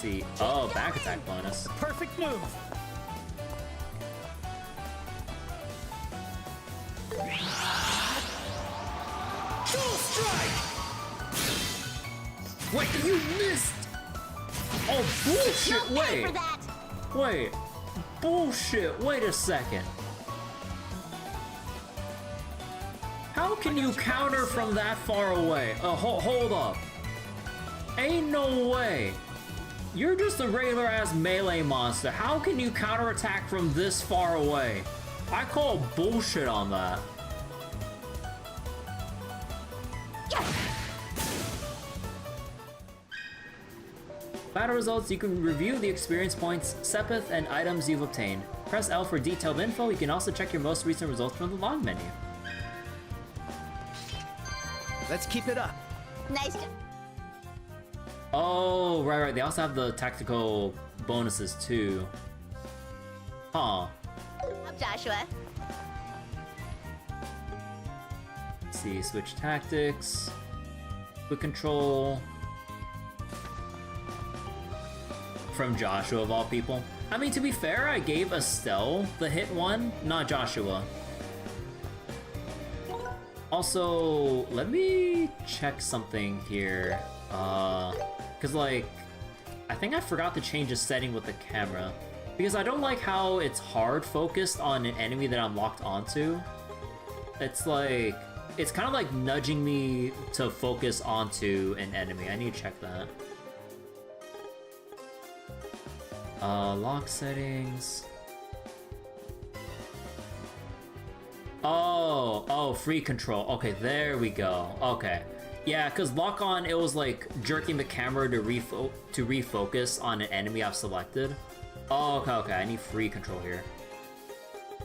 Let's see. Oh, back attack bonus. Perfect move. Full strike! Wait, you missed! Oh, bullshit! You'll pay Wait! for that. Wait! Bullshit! Wait a second. How can you counter from that far away? Hold up. Ain't no way. You're just a regular ass melee monster. How can you counterattack from this far away? I call bullshit on that. Battle results, you can review the experience points, Sepith, and items you've obtained. Press L for detailed info. You can also check your most recent results from the log menu. Let's keep it up. Nice. Oh, right. They also have the tactical bonuses too. Huh. Up, Joshua. Let's see, switch tactics. Quick control. From Joshua of all people. I mean, to be fair, I gave Estelle the hit one, not Joshua. Also, let me check something here. Cause like, I think I forgot to change the setting with the camera. Because I don't like how it's hard focused on an enemy that I'm locked onto. It's like, it's kind of like nudging me to focus onto an enemy. I need to check that. Lock settings. Oh, free control. Okay, there we go. Okay. Yeah, because lock on, it was like jerking the camera to refocus on an enemy I've selected. Oh, okay, I need free control here.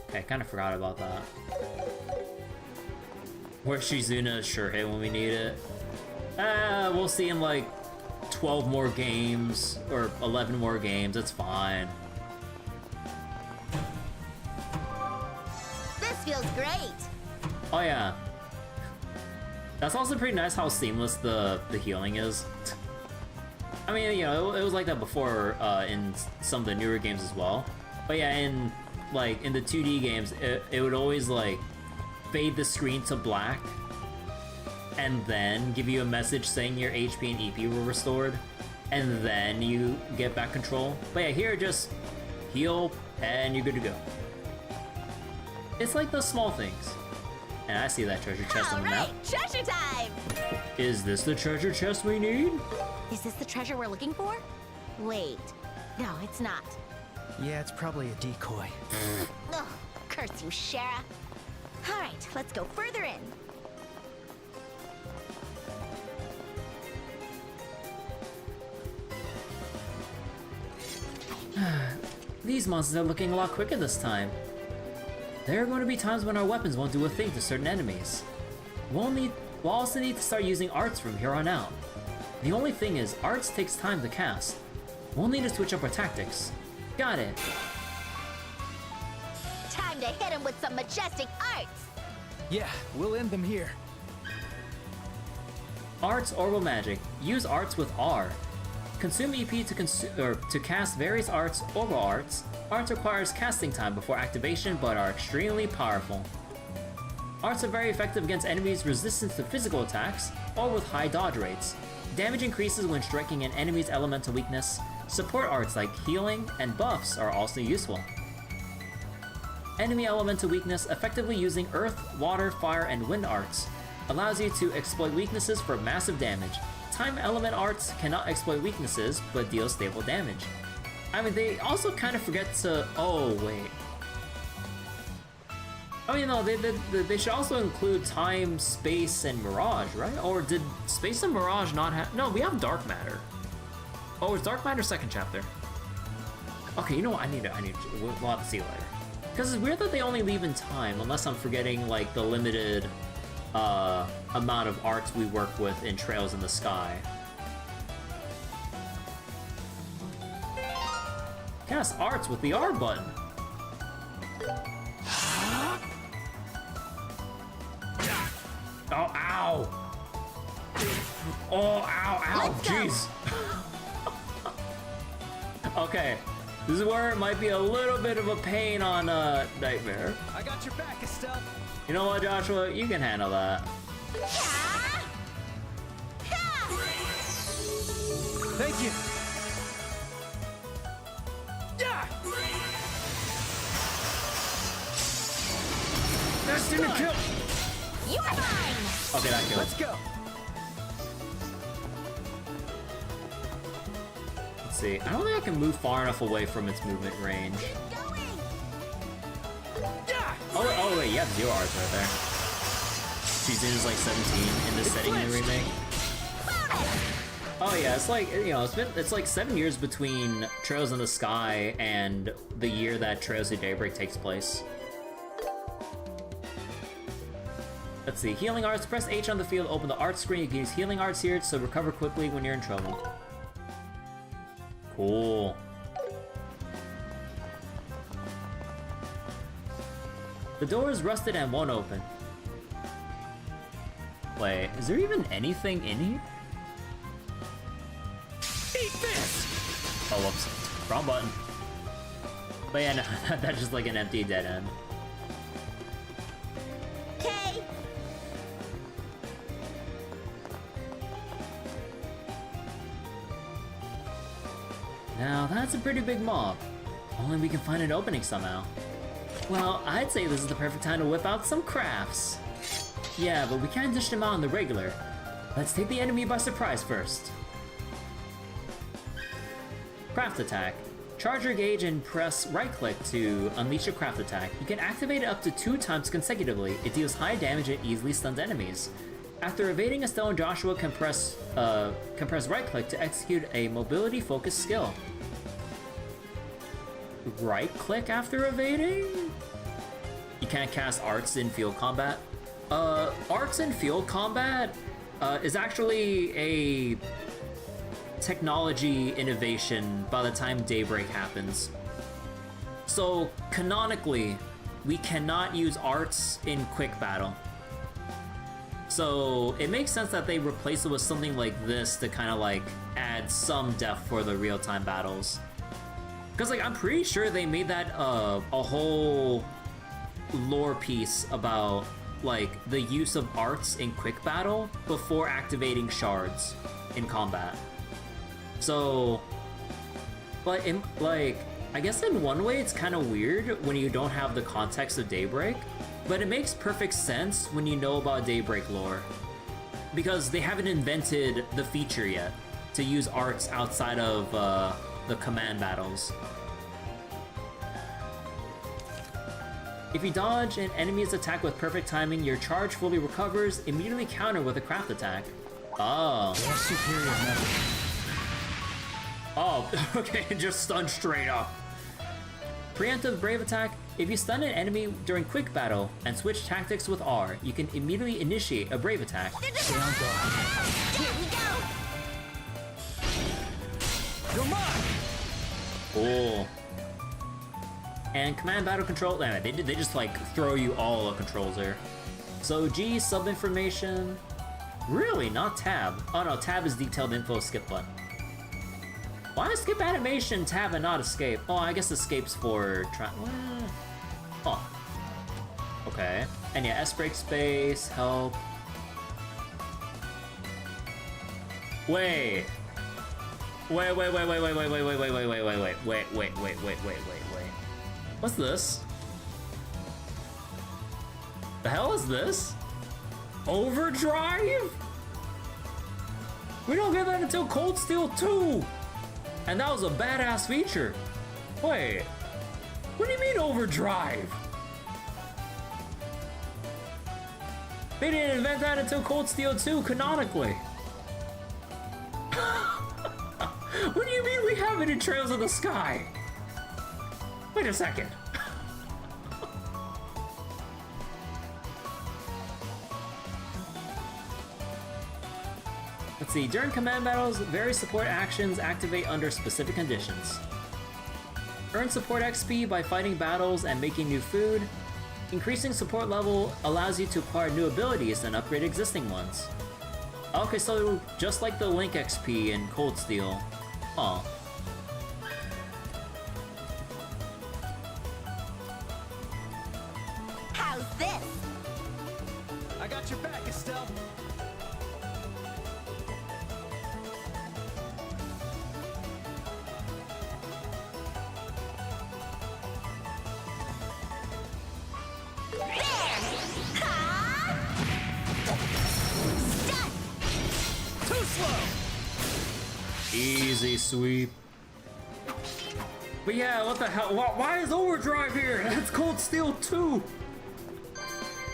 Okay, I kind of forgot about that. Where's Shizuna's sure hit when we need it? We'll see in like 12 more games, or 11 more games, it's fine. This feels great. Oh yeah. That's also pretty nice how seamless the healing is. I mean, you know, it was like that before in some of the newer games as well. But yeah, in the 2D games, it would always like fade the screen to black and then give you a message saying your HP and EP were restored, and then you get back control. But yeah, here just heal and you're good to go. It's like those small things. And I see that treasure chest on the map. Alright, treasure time! Is this the treasure chest we need? Is this the treasure we're looking for? Wait. No, it's not. Yeah, it's probably a decoy. Ugh, curse you, Schera. Alright, let's go further in. These monsters are looking a lot quicker this time. There are going to be times when our weapons won't do a thing to certain enemies. We'll also need to start using arts from here on out. The only thing is, arts takes time to cast. We'll need to switch up our tactics. Got it. Time to hit him with some majestic arts! Yeah, we'll end them here. Arts Orbital Magic. Use arts with R. Consume EP to cast various arts, orbital arts. Arts requires casting time before activation, but are extremely powerful. Arts are very effective against enemies resistant to physical attacks, or with high dodge rates. Damage increases when striking an enemy's elemental weakness. Support arts like healing and buffs are also useful. Enemy elemental weakness, effectively using earth, water, fire, and wind arts. Allows you to exploit weaknesses for massive damage. Time element arts cannot exploit weaknesses, but deal stable damage. I mean, they also kind of forget to... Oh, wait. Oh, you know, they should also include time, space, and mirage, right? Or did space and mirage not have... No, we have dark matter. Oh, is dark matter second chapter? Okay, you know what? I need to... We'll have to see later. Because it's weird that they only leave in time, unless I'm forgetting, like, the limited amount of arts we work with in Trails in the Sky. Cast arts with the R button. Oh, ow! Oh, ow, ow, jeez! Okay, this is where it might be a little bit of a pain on Nightmare. I got your back, Estelle. You know what, Joshua? You can handle that. Thank you. Yeah. That's gonna kill. You are mine! Okay, that killed. Let's go. Let's see. I don't think I can move far enough away from its movement range. Oh wait, you have 0 R's right there. She's in like 17 in this setting in the remake. Oh yeah, it's like, you know, it's like 7 years between Trails in the Sky and the year that Trails of Daybreak takes place. Let's see, healing arts. Press H on the field, open the art screen. You can use healing arts here, so recover quickly when you're in trouble. Cool. The door is rusted and won't open. Wait, is there even anything in here? Eat this! Oh, whoops. Wrong button. But yeah, no, that's just like an empty dead end. Okay. Now, that's a pretty big mob. Only we can find an opening somehow. Well, I'd say this is the perfect time to whip out some crafts. Yeah, but we can't dish them out on the regular. Let's take the enemy by surprise first. Craft attack. Charge your gauge and press right-click to unleash a craft attack. You can activate it up to 2 times consecutively. It deals high damage and easily stuns enemies. After evading, Estelle and Joshua can press right-click to execute a mobility-focused skill. Right-click after evading? You can't cast arts in field combat. Arts in field combat is actually a technology innovation by the time Daybreak happens. So, canonically, we cannot use arts in quick battle. So, it makes sense that they replace it with something like this to kind of like add some depth for the real-time battles. Because like, I'm pretty sure they made that a whole lore piece about like the use of arts in quick battle before activating shards in combat. So, but in, like, I guess in one way it's kind of weird when you don't have the context of Daybreak, but it makes perfect sense when you know about Daybreak lore. Because they haven't invented the feature yet to use arts outside of the command battles. If you dodge an enemy's attack with perfect timing, your charge fully recovers, immediately counter with a craft attack. Oh. More superior method. Oh, okay, just stun straight up. Preemptive Brave Attack. If you stun an enemy during quick battle and switch tactics with R, you can immediately initiate a Brave Attack. Stay on guard. Here we go! Come on! Cool. And command battle control, they just like throw you all the controls there. So G, sub information. Really, not tab. Oh no, tab is detailed info, skip button. Why is skip animation tab and not escape? Oh, I guess escape's for oh. Okay. And yeah, S break space, help. Wait. Wait. What's this? The hell is this? Overdrive? We don't get that until Cold Steel 2! And that was a badass feature. Wait, what do you mean overdrive? They didn't invent that until Cold Steel 2 canonically. What do you mean we have it in Trails of the Sky? Wait a second. Let's see, during command battles, various support actions activate under specific conditions. Earn support XP by fighting battles and making new food. Increasing support level allows you to acquire new abilities and upgrade existing ones. Okay, so just like the Link XP in Cold Steel. Oh. got your back, Estelle. Too slow. Easy sweep. But yeah, what the hell? Why is Overdrive here? That's Cold Steel 2.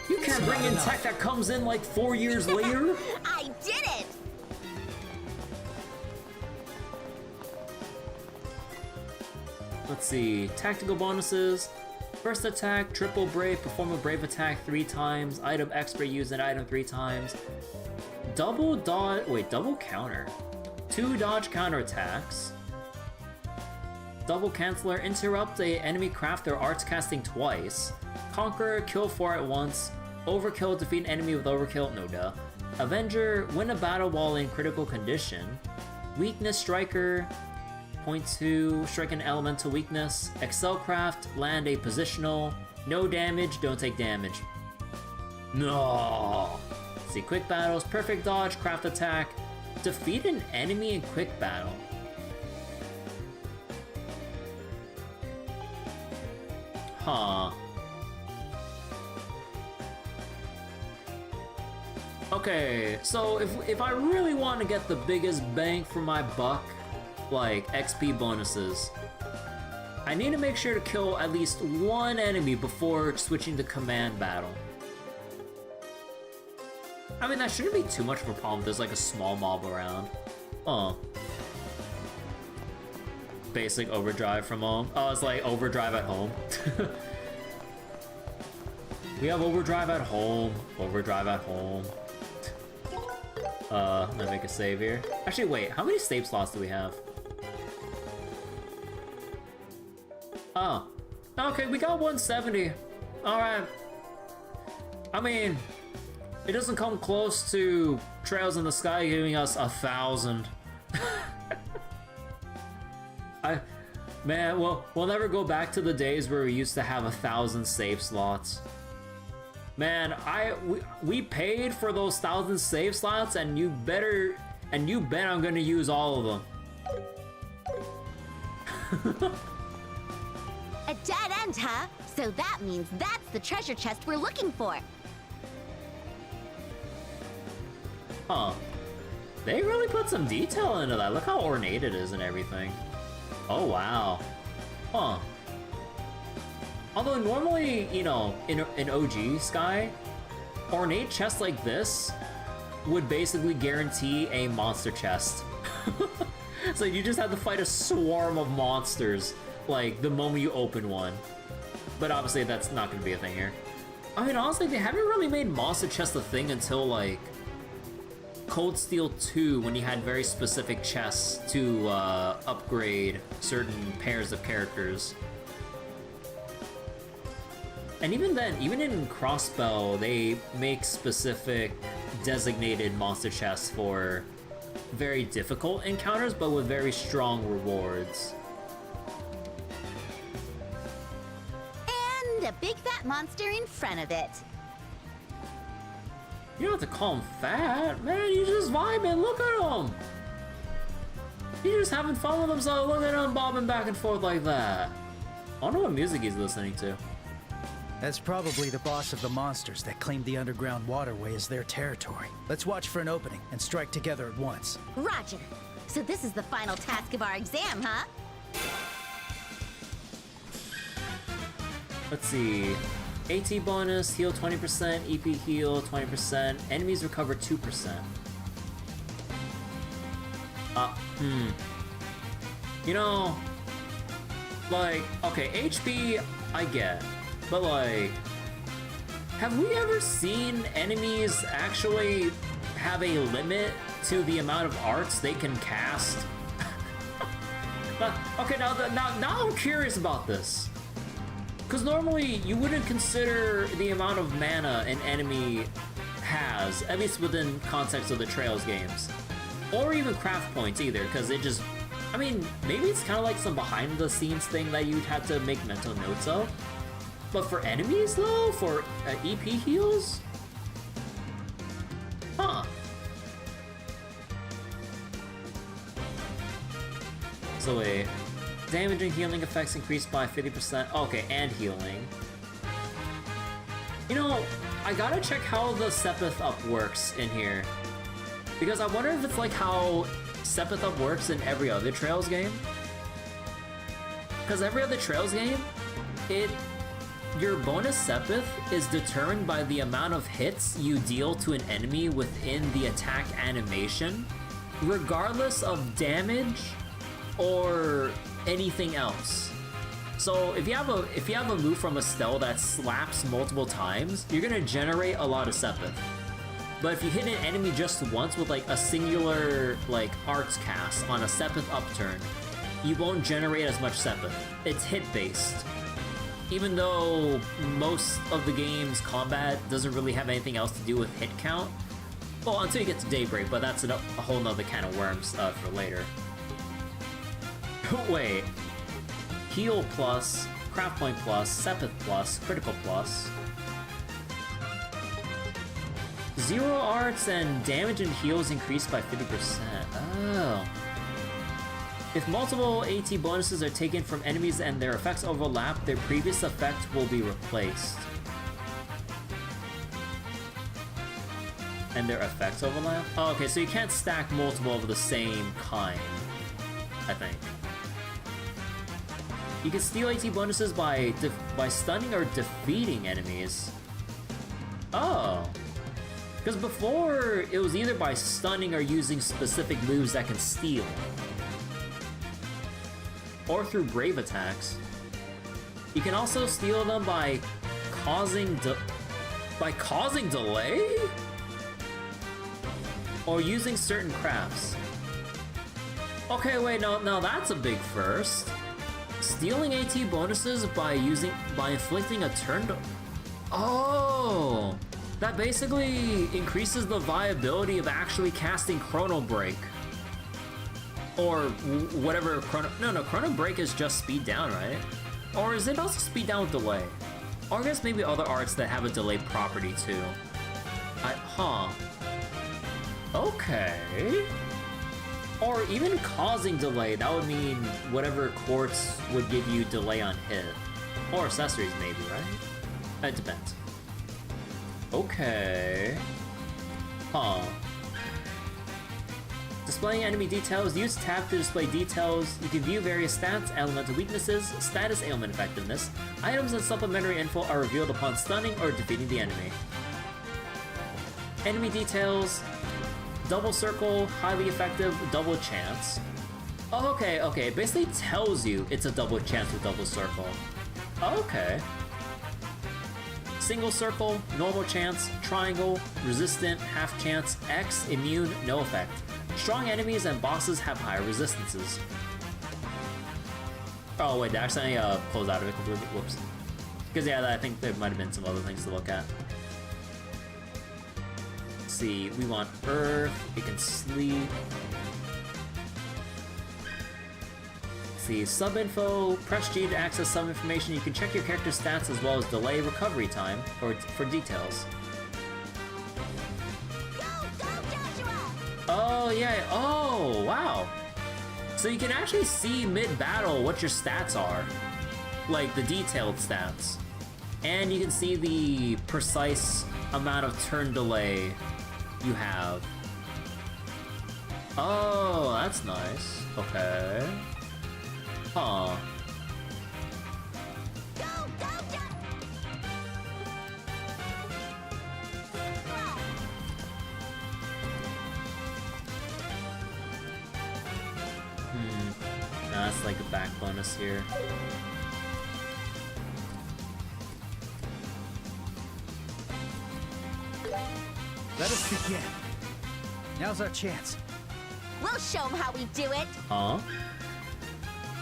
You can't bring in tech that comes in like 4 years later. I did it! Let's see. Tactical bonuses. First attack, triple brave, perform a brave attack 3 times. Item expert, use an item 3 times. Double dodge, wait, double counter. 2 dodge counter attacks. Double canceller, interrupt a enemy craft their arts casting twice. Conqueror, kill 4 at once. Overkill, defeat an enemy with overkill, no duh. Avenger, win a battle while in critical condition. Weakness striker, .2, strike an elemental weakness. Excel craft, land a positional. No damage, don't take damage. No. Let's see, quick battles, perfect dodge, craft attack. Defeat an enemy in quick battle. Huh. Okay, so if I really want to get the biggest bang for my buck, like XP bonuses, I need to make sure to kill at least 1 enemy before switching to command battle. I mean, that shouldn't be too much of a problem if there's like a small mob around. Oh. Basic overdrive from home. Oh, it's like overdrive at home. We have overdrive at home. Overdrive at home. Let me make a save here. Actually, wait, how many save slots do we have? Oh. Okay, we got 170. Alright. I mean, it doesn't come close to Trails in the Sky giving us 1,000. Man, we'll never go back to the days where we used to have 1,000 save slots. Man, we paid for those 1,000 save slots, and you bet I'm gonna use all of them. A dead end, huh? So that means that's the treasure chest we're looking for. Huh. They really put some detail into that. Look how ornate it is and everything. Oh, wow. Huh. Although normally, you know, in OG Sky, ornate chests like this would basically guarantee a monster chest. So you just have to fight a swarm of monsters, like, the moment you open one. But obviously that's not gonna be a thing here. I mean, honestly, they haven't really made monster chests a thing until, like, Cold Steel 2, when you had very specific chests to upgrade certain pairs of characters. And even then, even in Crossbow, they make specific designated monster chests for very difficult encounters, but with very strong rewards. And a big fat monster in front of it. You don't have to call him fat, man. You just vibing. Look at him. He's just having fun with himself. Look at him bobbing back and forth like that. I wonder what music he's listening to. That's probably the boss of the monsters that claimed the underground waterway as their territory. Let's watch for an opening and strike together at once. Roger. So this is the final task of our exam, huh? Let's see. AT bonus, heal 20%, EP heal 20%, enemies recover 2%. You know, like, okay, HP, I get. But like, have we ever seen enemies actually have a limit to the amount of arts they can cast? Okay, now I'm curious about this. Because normally you wouldn't consider the amount of mana an enemy has, at least within context of the Trails games. Or even craft points either, because it just, I mean, maybe it's kind of like some behind the scenes thing that you'd have to make mental notes of. But for enemies though, for EP heals, actually. Damage and healing effects increased by 50%. Okay, and healing. You know, I gotta check how the Sepith Up works in here. Because I wonder if it's like how Sepith Up works in every other Trails game. Because every other Trails game, your bonus Sepith is determined by the amount of hits you deal to an enemy within the attack animation, regardless of damage or anything else. So if you have a move from Estelle that slaps multiple times, you're gonna generate a lot of Sepith. But if you hit an enemy just once with like a singular like arts cast on a Sepith upturn, you won't generate as much Sepith. It's hit based. Even though most of the game's combat doesn't really have anything else to do with hit count. Well, until you get to Daybreak, but that's a whole nother can of worms for later. Wait. Heal plus, Craft Point plus, Sepith plus, Critical plus. 0 arts and damage and heals increased by 50%. Oh. If multiple AT bonuses are taken from enemies and their effects overlap, their previous effect will be replaced. And their effects overlap? Oh, okay, so you can't stack multiple of the same kind, I think. You can steal AT bonuses by stunning or defeating enemies. Oh. Because before, it was either by stunning or using specific moves that can steal. Or through brave attacks. You can also steal them by causing delay? Or using certain crafts. Okay, wait, no, that's a big first. Stealing AT bonuses by inflicting a turn to... Oh! That basically increases the viability of actually casting Chrono Break. Or whatever Chrono Break is just speed down, right? Or is it also speed down with delay? Or I guess maybe other arts that have a delay property too. Okay. Or even causing delay, that would mean whatever Quartz would give you delay on hit. Or accessories maybe, right? It depends. Okay. Displaying enemy details. Use tab to display details. You can view various stats, elemental weaknesses, status, ailment effectiveness. Items and supplementary info are revealed upon stunning or defeating the enemy. Enemy details. Double circle, highly effective, double chance. Oh, okay. It basically tells you it's a double chance with double circle. Okay. Single circle, normal chance, triangle, resistant, half chance, X, immune, no effect. Strong enemies and bosses have higher resistances. Oh wait, I accidentally closed out of it completely. Whoops. Because yeah, I think there might have been some other things to look at. Let's see, we want Earth, it can sleep. Let's see, sub info, press G to access sub information. You can check your character's stats as well as delay recovery time or for details. Oh yeah, oh wow. So you can actually see mid-battle what your stats are. Like the detailed stats. And you can see the precise amount of turn delay you have. Oh, that's nice. Okay. Huh. That's like a back bonus here. Let us begin. Now's our chance. We'll show them how we do it. Huh?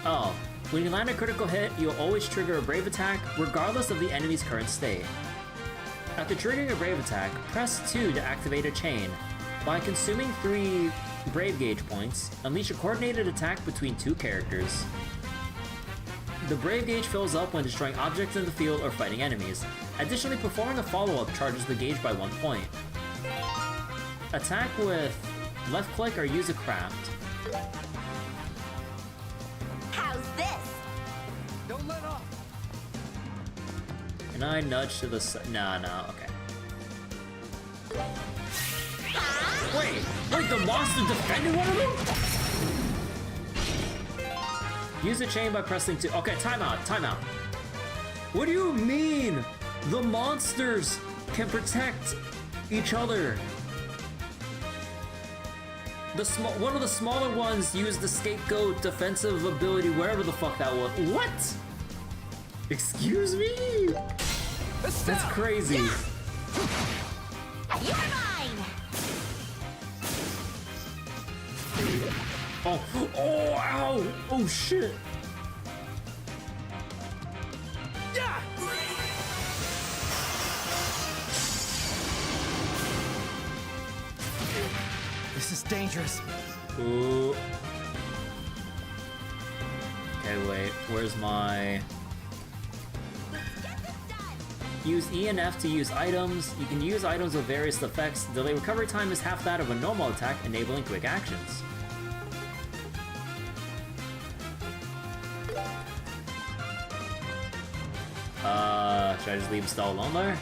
Oh, when you land a critical hit, you'll always trigger a brave attack, regardless of the enemy's current state. After triggering a brave attack, press 2 to activate a chain. By consuming 3 Brave Gauge points, unleash a coordinated attack between 2 characters. The Brave Gauge fills up when destroying objects in the field or fighting enemies. Additionally, performing a follow-up charges the gauge by 1 point. Attack with left click or use a craft. Can I nudge to the side? No, okay. Wait, the monster defended one of them? Use the chain by pressing 2. Okay, timeout. What do you mean? The monsters can protect each other. One of the smaller ones used the scapegoat defensive ability, wherever the fuck that was. What? Excuse me? That's crazy. You're mine! Oh, ow! Oh, shit! Yeah! This is dangerous. Ooh. Okay, wait. Where's my... Use E and F to use items. You can use items with various effects. Delay recovery time is half that of a normal attack, enabling quick actions. Should I just leave Stall alone there?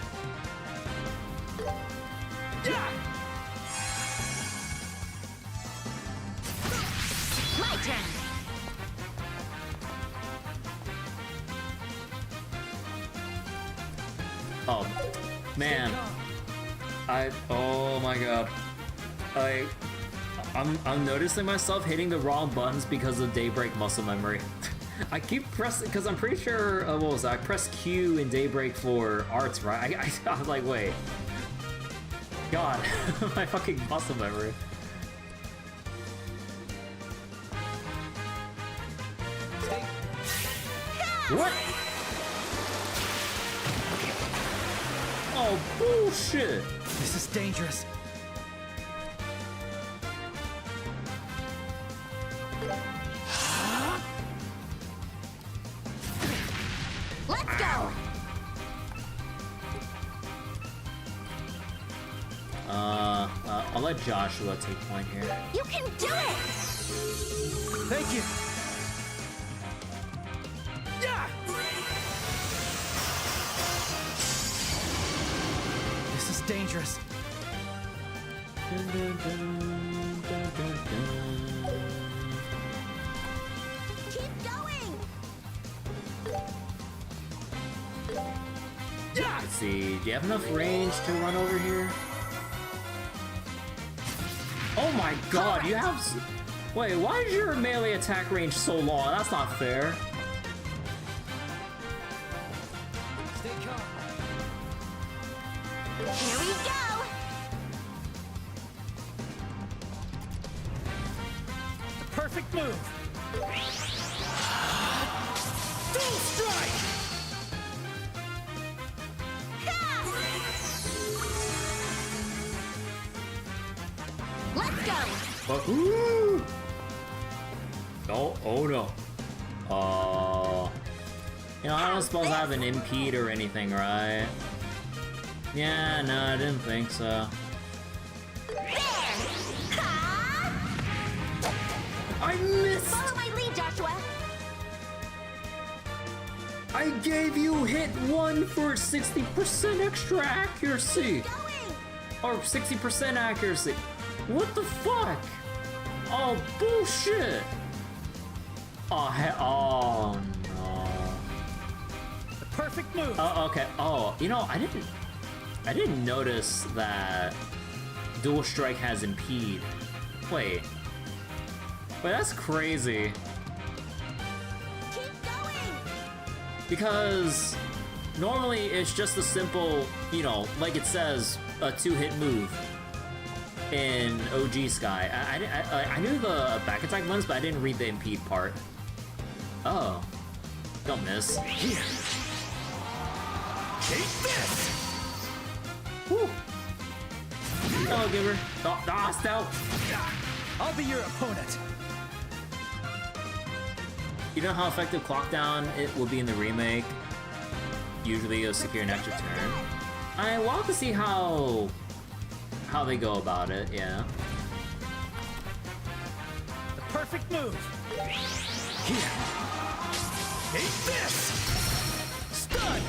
My turn! Oh, man. Oh my god. I'm noticing myself hitting the wrong buttons because of Daybreak muscle memory. I keep pressing, because I'm pretty sure, what was that? I pressed Q in Daybreak for arts, right? I was like, wait. God, my fucking muscle memory. What? Oh, bullshit! This is dangerous. Let's go! I'll let Joshua take point here. You can do it! Thank you. Yeah! This is dangerous. Keep going! Let's see, do you have enough range to run over here? Oh my god, you have... Wait, why is your melee attack range so long? That's not fair. Stay calm. Here we go! The perfect move. Dual strike! Let's go! But, ooh! Oh no. You know, I don't suppose I have an impede or anything, right? Yeah, no, I didn't think so. There! Ha! I missed! Follow my lead, Joshua! I gave you hit 1 for 60% extra accuracy! Going! Or 60% accuracy. What the fuck? Oh, bullshit! Oh no. The perfect move. Oh, okay. Oh, you know, I didn't notice that Dual Strike has impede. Wait, that's crazy. Keep going! Because normally it's just a simple, you know, like it says, a 2-hit move in OG Sky. I knew the back attack ones, but I didn't read the impede part. Oh, don't miss. Here. Take this. Woo. Hello, Giver. Oh, Stout. I'll be your opponent. You know how effective Clock Down it will be in the remake? Usually you'll secure an extra turn. We'll have to see how they go about it, yeah. The perfect move. Here. Take this. Stun.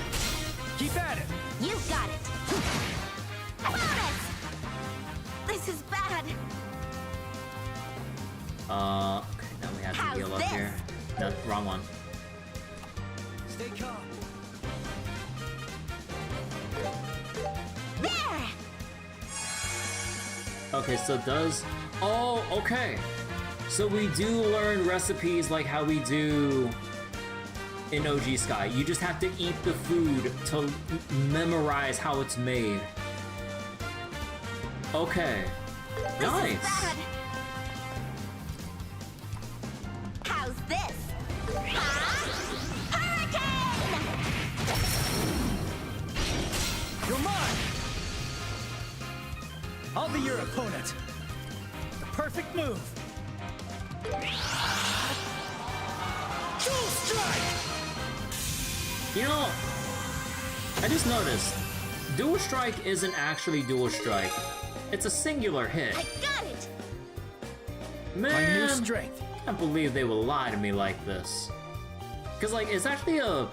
Keep at it. You got it. Bonus! This is bad. Okay, now we have to How's heal up this? here. No, wrong one. Stay calm. There! Okay, so it does. Oh, okay. So we do learn recipes like how we do in OG Sky. You just have to eat the food to memorize how it's made. Okay. This Nice. is bad. How's this? Hurricane! You're mine. I'll be your opponent. The perfect move. Dual strike. You know, I just noticed, Dual Strike isn't actually Dual Strike. It's a singular hit. I got it! Man, My new strength. I can't believe they will lie to me like this. Cause like, it's actually a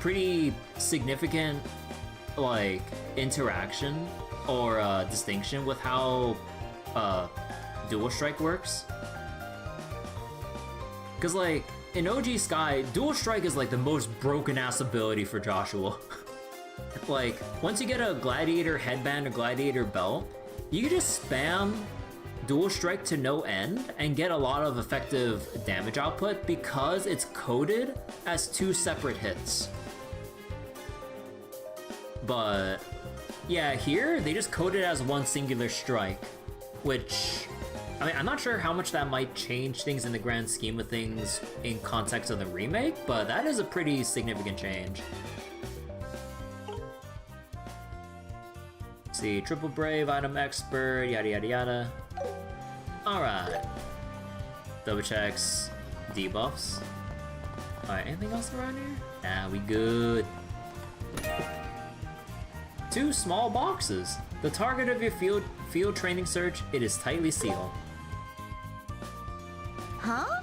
pretty significant, like, interaction or distinction with how Dual Strike works. Cause like, in OG Sky, Dual Strike is like the most broken ass ability for Joshua. Like, once you get a Gladiator headband or Gladiator belt, you can just spam Dual Strike to no end and get a lot of effective damage output because it's coded as 2 separate hits. But yeah, here they just code it as 1 singular strike, which, I mean, I'm not sure how much that might change things in the grand scheme of things in context of the remake, but that is a pretty significant change. Let's see, triple brave, item expert, yada yada yada. Alright. Double checks, debuffs. Alright, anything else around here? Nah, we good. 2 small boxes. The target of your field training search, it is tightly sealed. Huh?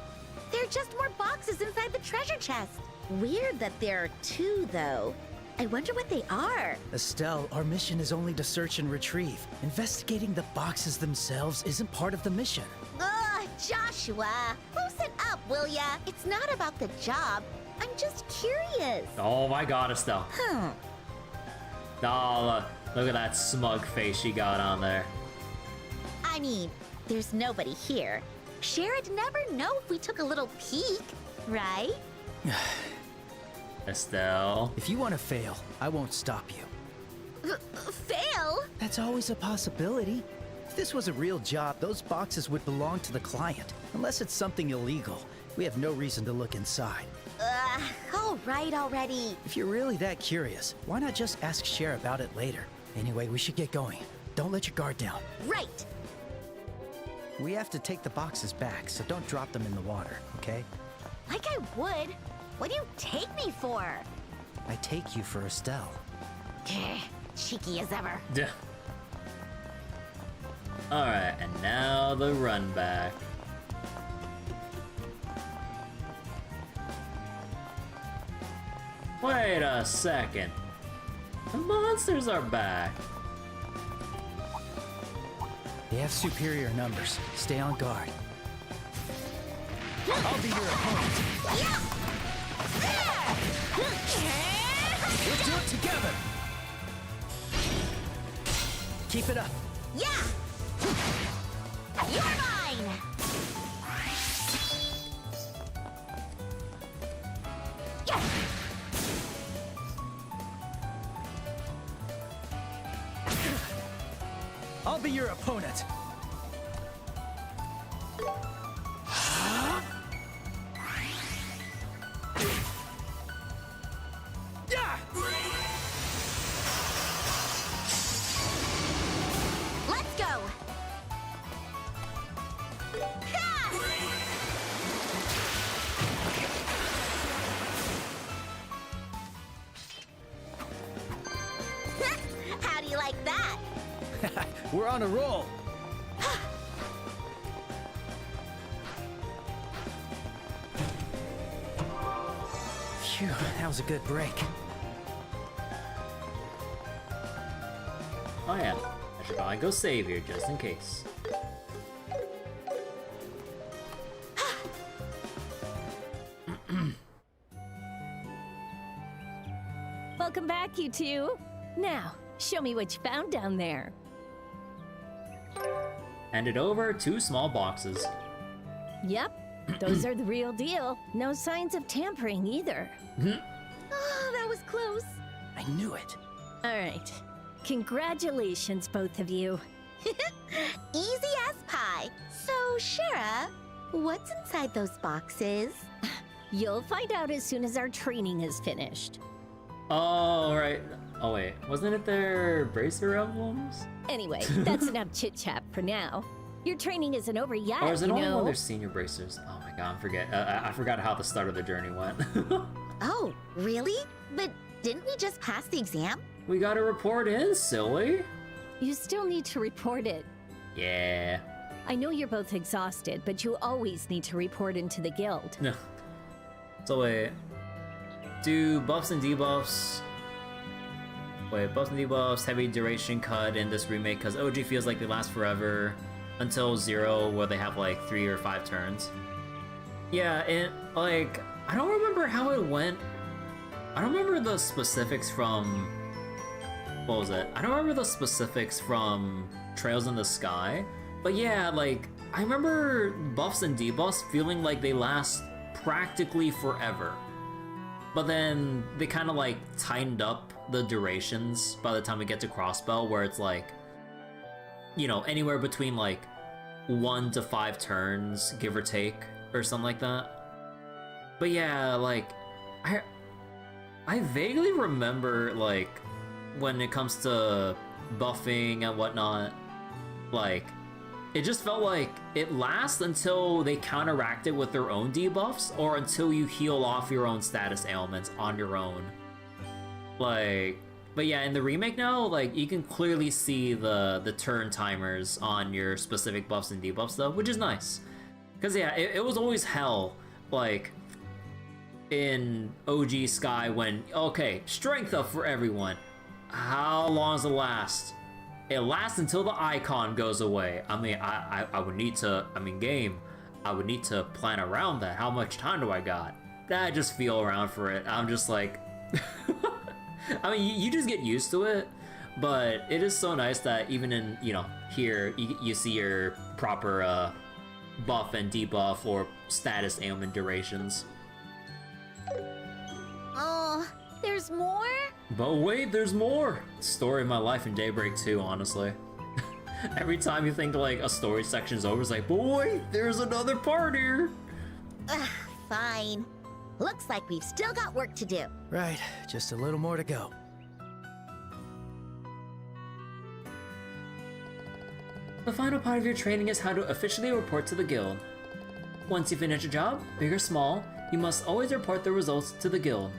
They're just more boxes inside the treasure chest. Weird that there are 2, though. I wonder what they are. Estelle, our mission is only to search and retrieve. Investigating the boxes themselves isn't part of the mission. Ugh, Joshua, loosen up, will ya? It's not about the job. I'm just curious. Oh my god, Estelle. Oh, look at that smug face she got on there. I mean, there's nobody here. Shera'd never know if we took a little peek, right? Estelle. If you want to fail, I won't stop you. Fail? That's always a possibility. If this was a real job, those boxes would belong to the client. Unless it's something illegal, we have no reason to look inside. All right already. If you're really that curious, why not just ask Schera about it later? Anyway, we should get going. Don't let your guard down. Right. We have to take the boxes back, so don't drop them in the water, okay? Like I would. What do you take me for? I take you for Estelle. Cheeky as ever. Duh. Alright, and now the run back. Wait a second. The monsters are back. They have superior numbers. Stay on guard. I'll be your opponent. Yeah! There! We'll do it together. Keep it up. Yeah! You're mine! Yeah! I'll be your opponent. Yeah! Let's go! Ha! How do you like that? We're on a roll. Phew, that was a good break. Oh yeah, I should probably go save here just in case. Welcome back, you two. Now, show me what you found down there. Handed over 2 small boxes. Yep, those are the real deal. No signs of tampering either. Oh, that was close. I knew it. All right. Congratulations, both of you. Easy as pie. So, Schera, what's inside those boxes? You'll find out as soon as our training is finished. Oh, right. Oh, wait. Wasn't it their bracer emblems? Anyway, that's enough chit-chat for now. Your training isn't over yet, Or is it you only know? when they're senior bracers? Oh my god, I forgot how the start of the journey went. Oh, really? But didn't we just pass the exam? We gotta report in, silly. You still need to report it. Yeah. I know you're both exhausted, but you always need to report into the guild. No. So wait. Do buffs and debuffs... Wait, buffs and debuffs, heavy duration cut in this remake, because OG feels like they last forever. Until 0, where they have like 3 or 5 turns. Yeah, and like, I don't remember how it went. I don't remember the specifics from... What was it? I don't remember the specifics from Trails in the Sky. But yeah, like, I remember buffs and debuffs feeling like they last practically forever. But then they kind of like tightened up the durations by the time we get to Crossbell, where it's like, you know, anywhere between like 1 to 5 turns, give or take, or something like that. But yeah, like, I vaguely remember, like, when it comes to buffing and whatnot, like, it just felt like it lasts until they counteract it with their own debuffs, or until you heal off your own status ailments on your own. Like, but yeah, in the remake now, like, you can clearly see the turn timers on your specific buffs and debuffs though, which is nice. Because yeah, it was always hell, like, in OG Sky when, okay, strength up for everyone. How long does it last? It lasts until the icon goes away. I mean, I would need to, game, I would need to plan around that. How much time do I got? I just feel around for it. I'm just like... I mean, you just get used to it, but it is so nice that even in, you know, here, you see your proper buff and debuff or status ailment durations. Oh, there's more? But wait, there's more! Story of my life in Daybreak 2, honestly. Every time you think like a story section's over, it's like, boy, there's another part here! Ugh, fine. Looks like we've still got work to do. Right, just a little more to go. The final part of your training is how to officially report to the guild. Once you finish a job, big or small, you must always report the results to the guild.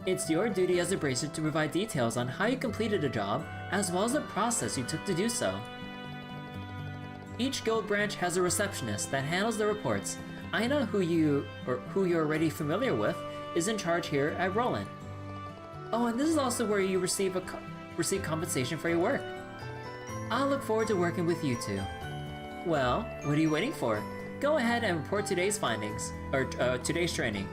It's your duty as a bracer to provide details on how you completed a job, as well as the process you took to do so. Each guild branch has a receptionist that handles the reports. Aina, who you're already familiar with, is in charge here at Rolent. Oh, and this is also where you receive compensation for your work. I'll look forward to working with you two. Well, what are you waiting for? Go ahead and report today's findings, or today's training.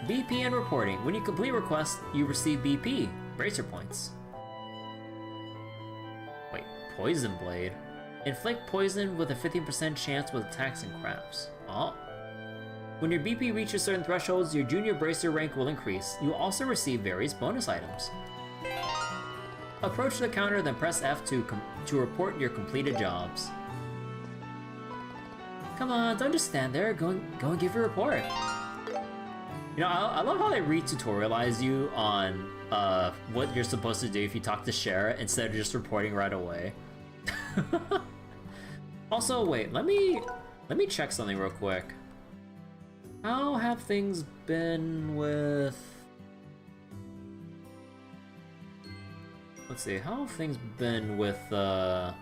BP and reporting. When you complete requests, you receive BP, bracer points. Wait, Poison Blade? Inflict poison with a 50% chance with attacks and crafts. Oh. When your BP reaches certain thresholds, your junior bracer rank will increase. You will also receive various bonus items. Approach the counter, then press F to report your completed jobs. Come on, don't just stand there. Go and give your report. You know, I love how they re-tutorialize you on what you're supposed to do if you talk to Schera instead of just reporting right away. Also, wait, let me check something real quick. How have things been with... Let's see, how have things been with the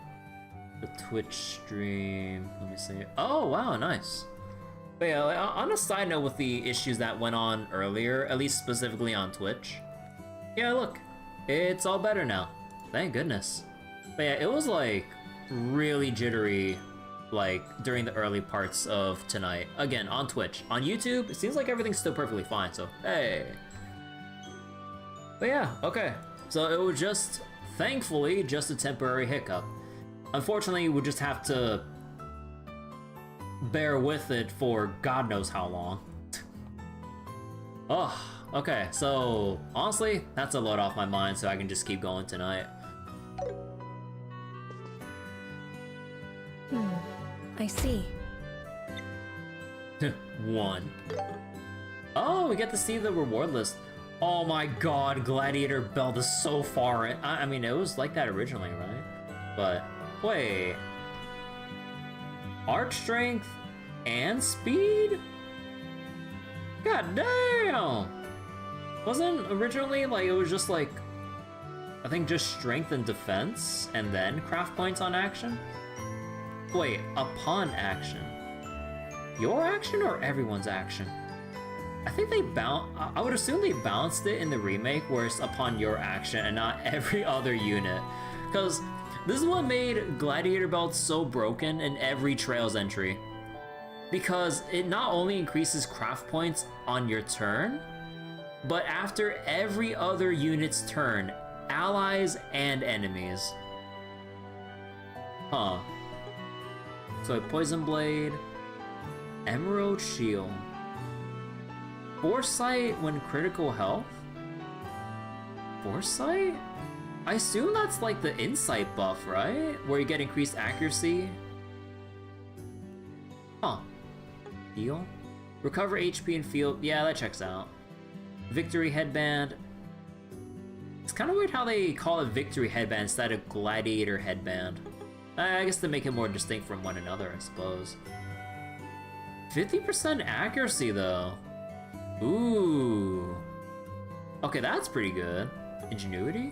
Twitch stream? Let me see. Oh, wow, nice. But yeah, on a side note with the issues that went on earlier, at least specifically on Twitch, Yeah, look, it's all better now. Thank goodness. But yeah, it was like really jittery like during the early parts of tonight. Again, on Twitch. On YouTube, it seems like everything's still perfectly fine, so hey. But yeah, okay. So it was just, thankfully, just a temporary hiccup. Unfortunately, we'll just have to bear with it for God knows how long. Oh, okay, so honestly, that's a load off my mind so I can just keep going tonight. I see. 1. Oh, we get to see the reward list. Oh my god, Gladiator Belt is so far in. I mean, it was like that originally, right? But, wait. Arch strength and speed? God damn! Wasn't originally, like, it was just like, I think just strength and defense, and then craft points on action? Wait, upon action. Your action or everyone's action? I think they I would assume they balanced it in the remake where it's upon your action and not every other unit. Because this is what made Gladiator Belt so broken in every Trails entry. Because it not only increases craft points on your turn, but after every other unit's turn, allies and enemies. Huh. So Poison Blade, Emerald Shield, Foresight when critical health? Foresight? I assume that's like the insight buff, right? Where you get increased accuracy? Huh. Heal? Recover HP and field. Yeah, that checks out. Victory Headband. It's kind of weird how they call it Victory Headband instead of Gladiator Headband. I guess to make it more distinct from one another, I suppose. 50% accuracy, though. Ooh. Okay, that's pretty good. Ingenuity?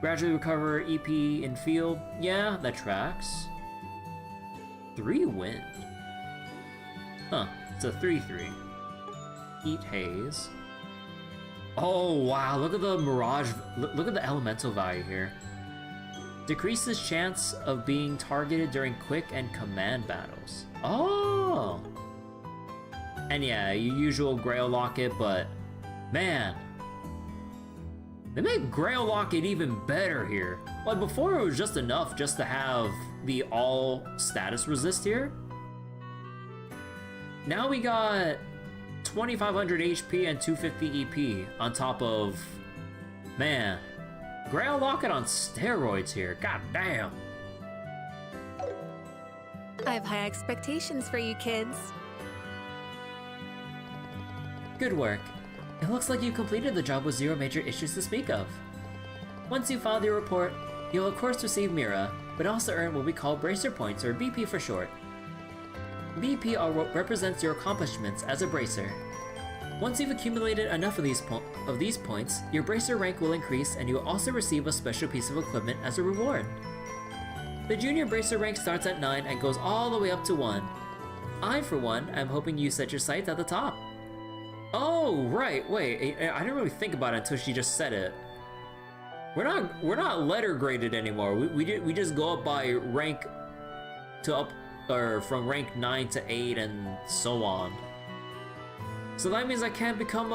Gradually recover EP in field. Yeah, that tracks. 3 wind. Huh, it's a 3/3. Heat haze. Oh, wow, look at the mirage. Look at the elemental value here. Decreases chance of being targeted during quick and command battles. Oh! And yeah, your usual Grail Locket, but man, they made Grail Locket even better here. Like before it was just enough just to have the all status resist here. Now we got 2500 HP and 250 EP on top of, man, Grail Locket on steroids here, god damn. I have high expectations for you kids. Good work. It looks like you completed the job with 0 major issues to speak of. Once you file your report, you'll of course receive Mira, but also earn what we call Bracer Points, or BP for short. BP are what represents your accomplishments as a Bracer. Once you've accumulated enough of these points, your Bracer rank will increase and you will also receive a special piece of equipment as a reward. The Junior Bracer rank starts at 9 and goes all the way up to 1. I, for one, am hoping you set your sights at the top. Oh, right, wait, I didn't really think about it until she just said it. We're not letter graded anymore. We just go up by rank to up, or from rank 9 to 8 and so on. So that means I can't become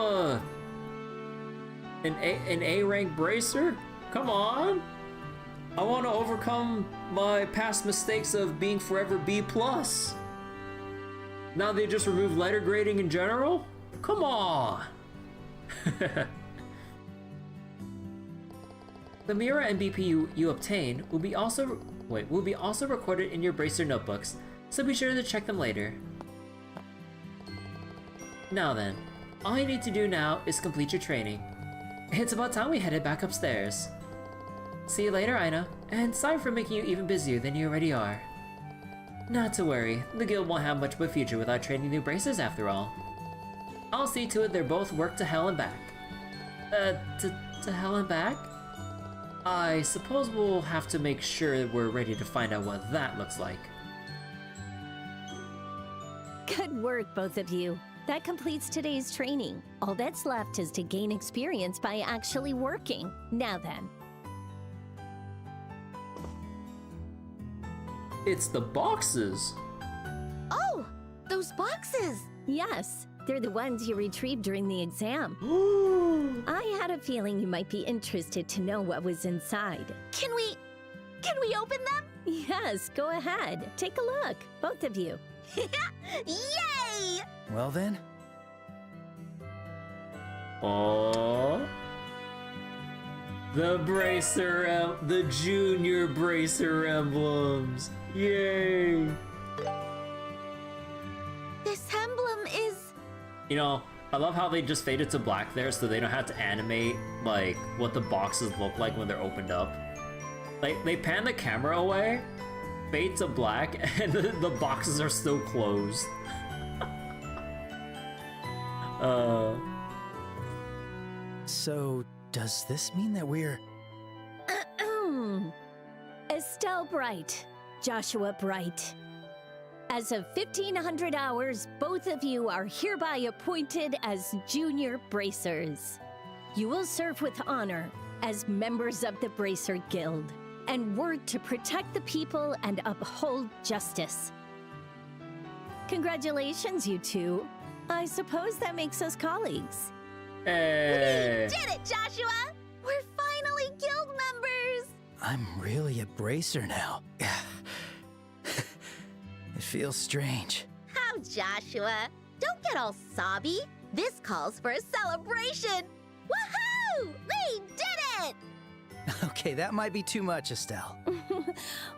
an A rank Bracer? Come on! I want to overcome my past mistakes of being forever B+. Now they just remove letter grading in general? Come on! The Mira and BP you obtain will be also recorded in your Bracer notebooks, so be sure to check them later. Now then, all you need to do now is complete your training. It's about time we headed back upstairs. See you later, Aina, and sorry for making you even busier than you already are. Not to worry, the guild won't have much of a future without training new Bracers after all. I'll see to it they're both work to hell and back. To hell and back? I suppose we'll have to make sure we're ready to find out what that looks like. Good work, both of you. That completes today's training. All that's left is to gain experience by actually working. Now then. It's the boxes. Oh, those boxes! Yes, they're the ones you retrieved during the exam. I had a feeling you might be interested to know what was inside. Can we open them? Yes, go ahead. Take a look, both of you. Yay! Well then, Oh. The junior bracer emblems. Yay! This emblem is... You know, I love how they just faded to black there so they don't have to animate, like, what the boxes look like when they're opened up. Like, they pan the camera away, fade to black, and the boxes are still closed. so does this mean that we're... Estelle Bright, Joshua Bright. As of 1500 hours, both of you are hereby appointed as junior bracers. You will serve with honor as members of the Bracer Guild and work to protect the people and uphold justice. Congratulations, you two. I suppose that makes us colleagues. Hey. We did it, Joshua! We're finally guild members! I'm really a bracer now. It feels strange. How, Joshua? Don't get all sobby. This calls for a celebration. Woohoo! We did it! Okay, that might be too much, Estelle.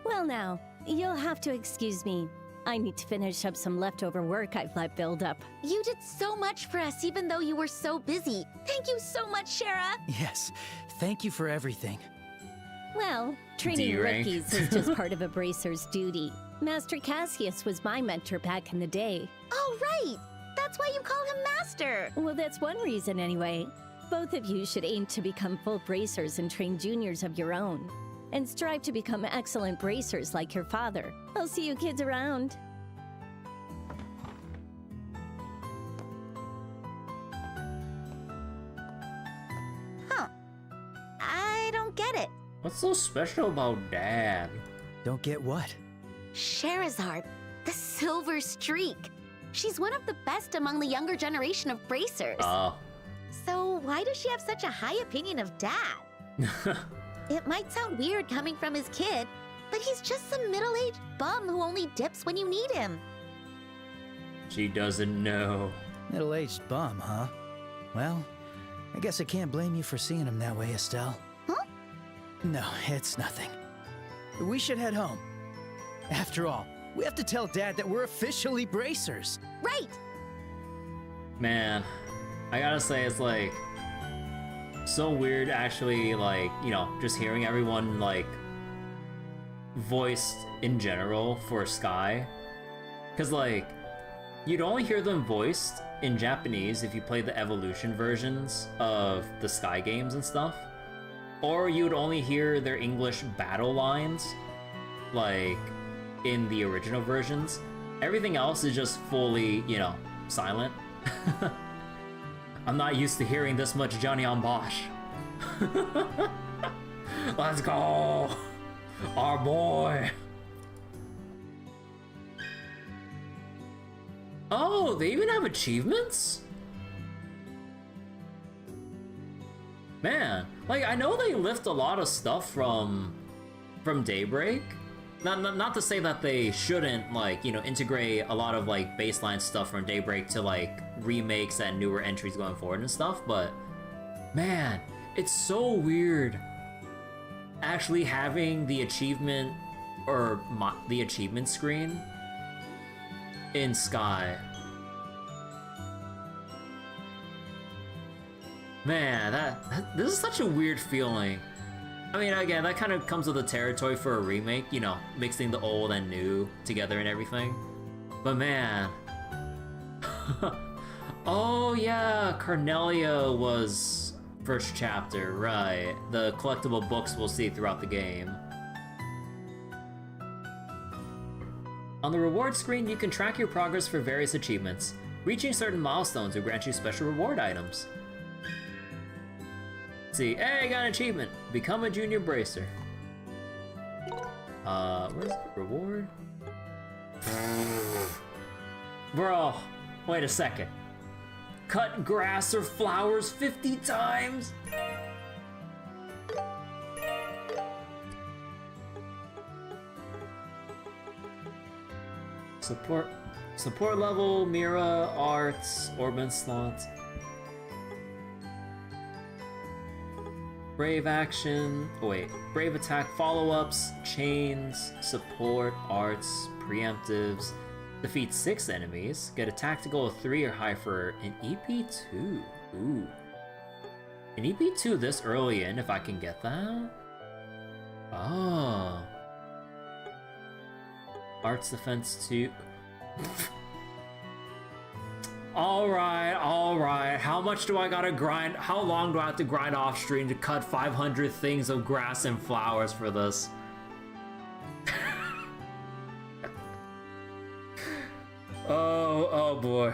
Well now, you'll have to excuse me. I need to finish up some leftover work I've let build up. You did so much for us even though you were so busy. Thank you so much, Schera. Yes, thank you for everything. Well, training D-rank. rookies is just part of a bracer's duty. Master Cassius was my mentor back in the day. Oh, right. That's why you call him Master. Well, that's one reason anyway. Both of you should aim to become full bracers and train juniors of your own. And strive to become excellent bracers like your father. I'll see you kids around. Huh. I don't get it. What's so special about Dad? Don't get what? Scherazard, the Silver Streak. She's one of the best among the younger generation of bracers. Oh. So why does she have such a high opinion of Dad? It might sound weird coming from his kid, but he's just some middle-aged bum who only dips when you need him. She doesn't know. Middle-aged bum, huh? Well, I guess I can't blame you for seeing him that way, Estelle. Huh? No, it's nothing. We should head home. After all, we have to tell Dad that we're officially bracers. Right! Man, I gotta say, it's like so weird actually, like, you know, just hearing everyone like voiced in general for Sky. Cause like, you'd only hear them voiced in Japanese if you play the evolution versions of the Sky games and stuff. Or you'd only hear their English battle lines, like, in the original versions. Everything else is just fully, you know, silent. I'm not used to hearing this much Johnny on Bosch. Let's go! Our boy! Oh, they even have achievements? Man, like, I know they lift a lot of stuff from Daybreak. Not to say that they shouldn't, like, you know, integrate a lot of, like, baseline stuff from Daybreak to, like, remakes and newer entries going forward and stuff, but, man, it's so weird actually having the achievement, or the achievement screen in Sky. Man, this is such a weird feeling. I mean, again, that kind of comes with the territory for a remake, you know, mixing the old and new together and everything. But man... Oh yeah, Cornelia was first chapter, right. The collectible books we'll see throughout the game. On the reward screen, you can track your progress for various achievements. Reaching certain milestones will grant you special reward items. Let's see, hey, got an achievement. Become a junior bracer. Where's the reward? Bro, wait a second. Cut grass or flowers 50 times? Support level, Mira, arts, Orbments slots. Brave action, oh wait, brave attack follow-ups, chains, support, arts, preemptives. Defeat 6 enemies, get a tactical of 3 or higher for an EP2. Ooh. An EP2 this early in, if I can get that? Oh. Arts defense 2. Alright. How much do I gotta grind? How long do I have to grind off stream to cut 500 things of grass and flowers for this? Oh boy.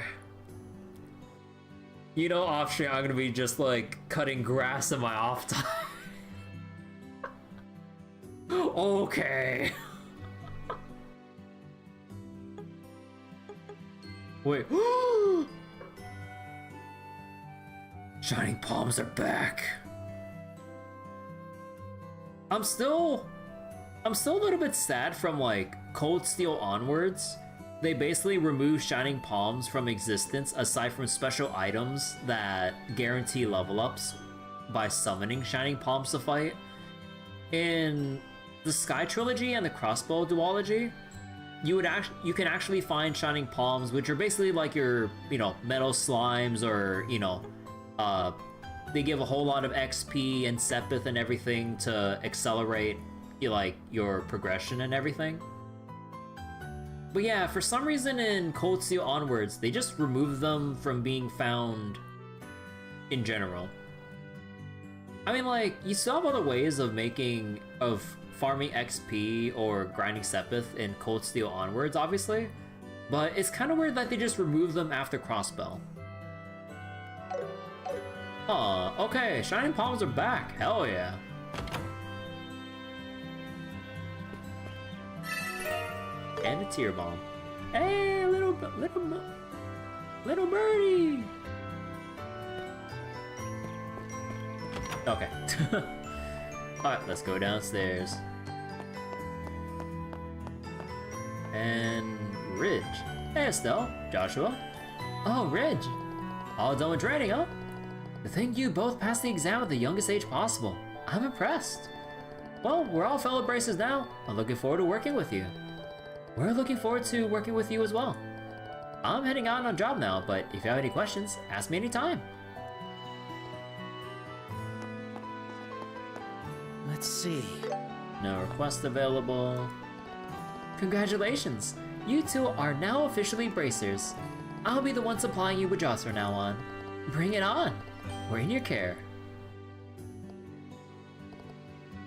You know, off stream I'm gonna be just like cutting grass in my off time. Okay. Wait. Shining palms are back. I'm still a little bit sad from like Cold Steel onwards. They basically remove Shining Palms from existence aside from special items that guarantee level ups by summoning Shining Palms to fight. In the Sky Trilogy and the Crossbow Duology, you can actually find Shining Palms, which are basically like your, metal slimes, or, they give a whole lot of XP and Sepith and everything to accelerate, your progression and everything. But yeah, for some reason in Cold Steel onwards, they just remove them from being found in general. I mean, you still have other ways of farming XP or grinding Sepith in Cold Steel onwards, obviously, but it's kind of weird that they just remove them after Crossbow. Huh, okay, Shining Palms are back, hell yeah. And a tear bomb. Hey, little birdie. Okay. Alright, let's go downstairs. And Ridge. Hey, Estelle, Joshua. Oh, Ridge. All done with training, huh? To think you both passed the exam at the youngest age possible. I'm impressed. Well, we're all fellow bracers now. I'm looking forward to working with you. We're looking forward to working with you as well. I'm heading out on a job now, but if you have any questions, ask me anytime. Let's see. No request available. Congratulations! You two are now officially bracers. I'll be the one supplying you with jobs from now on. Bring it on! We're in your care.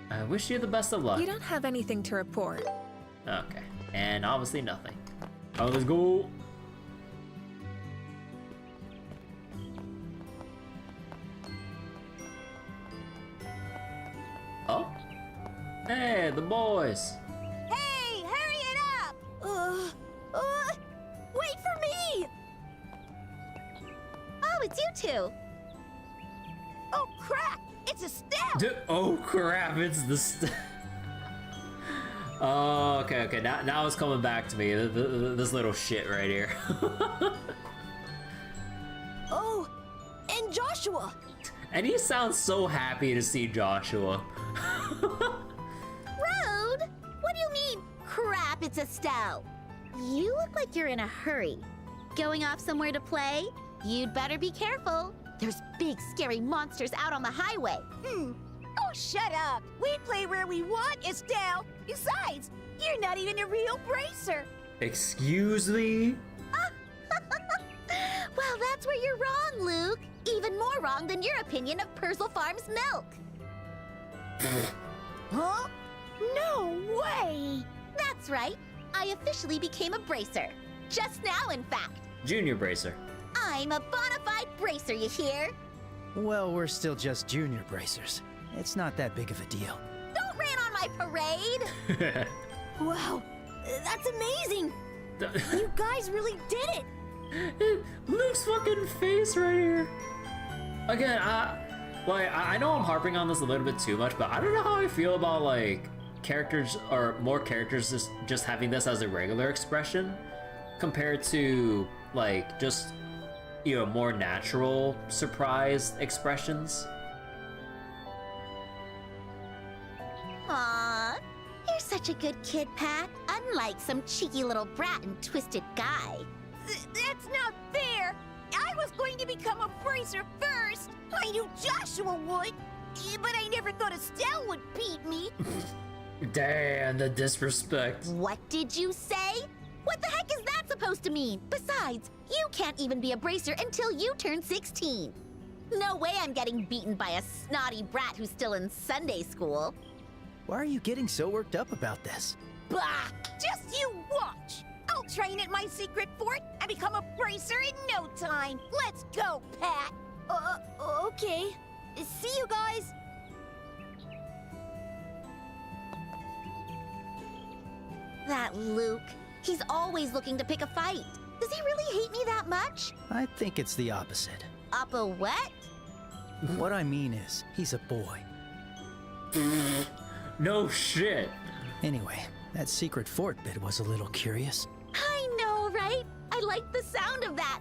I wish you the best of luck. You don't have anything to report. Okay. And obviously nothing. Oh, let's go. Oh? Hey, the boys. Hey, hurry it up! Wait for me! Oh, it's you two. Oh, crap! It's Estelle! Oh, crap, it's the Oh, okay. Now it's coming back to me. This little shit right here. Oh, and Joshua. And he sounds so happy to see Joshua. Road? What do you mean, crap, it's Estelle? You look like you're in a hurry. Going off somewhere to play? You'd better be careful. There's big, scary monsters out on the highway. Oh, shut up. We play where we want, Estelle. Besides, you're not even a real bracer. Excuse me? Well, that's where you're wrong, Luke. Even more wrong than your opinion of Purzel Farm's milk. Huh? No way! That's right. I officially became a bracer. Just now, in fact. Junior bracer. I'm a bona fide bracer, you hear? Well, we're still just junior bracers. It's not that big of a deal. Don't rain on my parade! Wow, that's amazing! You guys really did it! Luke's fucking face right here. Again, I know I'm harping on this a little bit too much, but I don't know how I feel about like characters or more characters just having this as a regular expression compared to like just, you know, more natural surprise expressions. Aww, you're such a good kid, Pat. Unlike some cheeky little brat and twisted guy. That's not fair! I was going to become a bracer first! I knew Joshua would! But I never thought Estelle would beat me! Damn, the disrespect. What did you say? What the heck is that supposed to mean? Besides, you can't even be a bracer until you turn 16. No way I'm getting beaten by a snotty brat who's still in Sunday school. Why are you getting so worked up about this? Bah! Just you watch! I'll train at my secret fort and become a bracer in no time! Let's go, Pat! Okay. See you guys! That Luke. He's always looking to pick a fight. Does he really hate me that much? I think it's the opposite. Up a what? What I mean is, he's a boy. No shit. Anyway, that secret fort bit was a little curious. I know, right? I like the sound of that.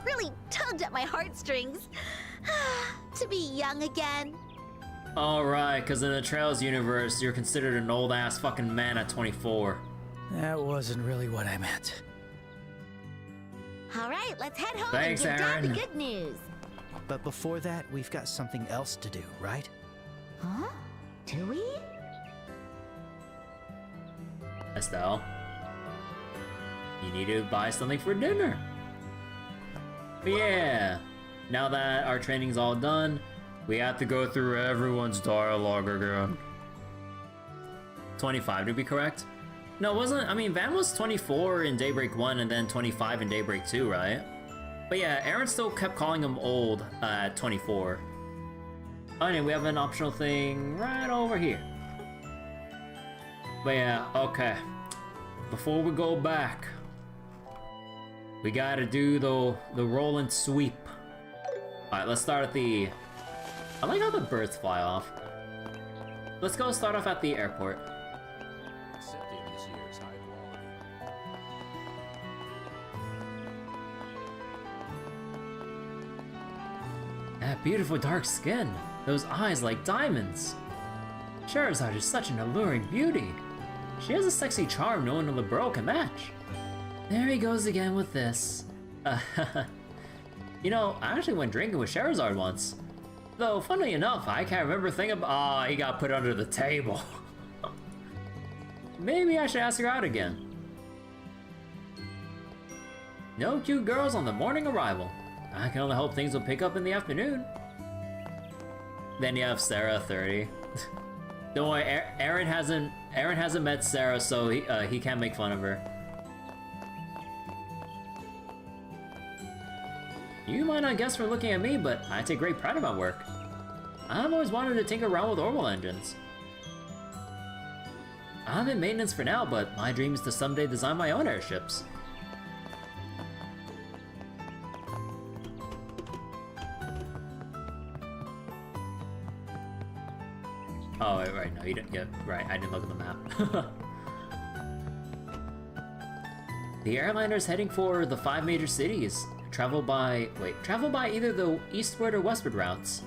Really tugged at my heartstrings. To be young again. Alright, because in the Trails universe, you're considered an old-ass fucking man at 24. That wasn't really what I meant. All right, let's head home Thanks, and give Dad the Aaron. good news. But before that, we've got something else to do, right? Huh? Do we? Estelle, you need to buy something for dinner. But yeah, now that our training's all done, we have to go through everyone's dialogue again. 25 to be correct? No, it wasn't. I mean, Van was 24 in Daybreak 1 and then 25 in Daybreak 2, right? But yeah, Aaron still kept calling him old at 24. Oh, anyway, we have an optional thing right over here. But yeah, okay. Before we go back, we gotta do the Rolent sweep. Alright, let's start at the... I like how the birds fly off. Let's go start off at the airport. Accepting this year's high quality. That beautiful dark skin. Those eyes like diamonds. Scherazard is such an alluring beauty. She has a sexy charm no one in Liberl can match. There he goes again with this. You know, I actually went drinking with Scherazard once. Though, funnily enough, I can't remember a thing about— Ah, he got put under the table. Maybe I should ask her out again. No cute girls on the morning arrival. I can only hope things will pick up in the afternoon. Then you have Sarah, 30. Don't worry, Aaron hasn't met Sarah, so he can't make fun of her. You might not guess from looking at me, but I take great pride in my work. I've always wanted to tinker around with orbital engines. I'm in maintenance for now, but my dream is to someday design my own airships. Oh, right, no, you didn't get right. I didn't look at the map. The airliner's heading for the 5 major cities. Travel by either the eastward or westward routes.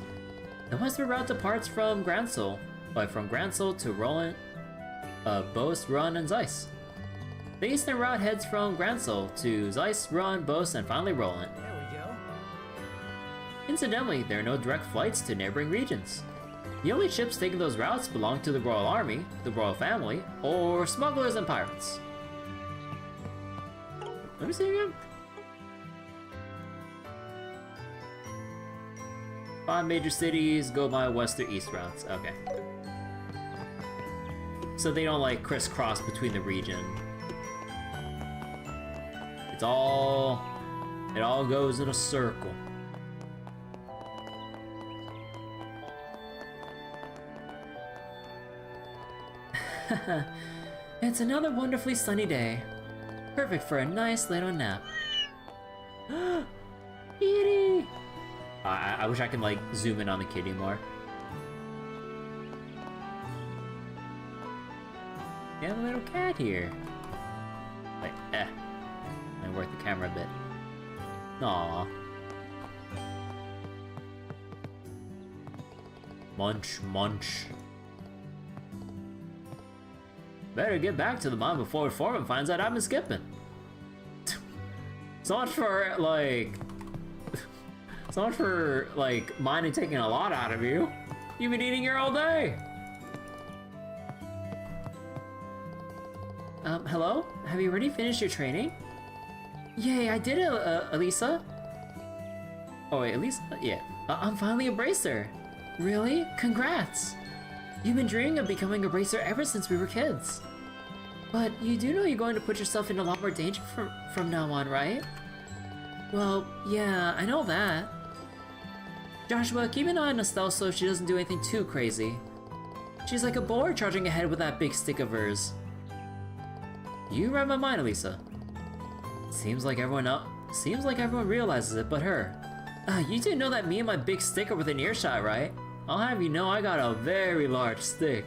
The westward route departs from Gransel, from Gransel to Rolent, Boast, Run, and Zeiss. The eastern route heads from Gransel to Zeiss, Run, Boast, and finally Rolent. There we go. Incidentally, there are no direct flights to neighboring regions. The only ships taking those routes belong to the Royal Army, the Royal Family, or smugglers and pirates. Let me see again. 5 major cities go by west or east routes. Okay. So they don't like crisscross between the region. It's all It all goes in a circle. It's another wonderfully sunny day. Perfect for a nice little nap. Kitty! I wish I could like zoom in on the kitty more. You have a little cat here. Like, might work the camera a bit. Aww. Munch, munch. Better get back to the mine before Foreman finds out I've been skipping. So much for, like... so much for, like, mining taking a lot out of you. You've been eating here all day. Hello? Have you already finished your training? Yay, I did it, Elisa. Oh wait, Elisa? Yeah. I'm finally a bracer. Really? Congrats! You've been dreaming of becoming a bracer ever since we were kids. But you do know you're going to put yourself in a lot more danger from now on, right? Well, yeah, I know that. Joshua, keep an eye on Estelle so she doesn't do anything too crazy. She's like a boar charging ahead with that big stick of hers. You read my mind, Elisa. Seems like everyone realizes it but her. You do know that me and my big stick are within earshot, right? I'll have you know I got a very large stick.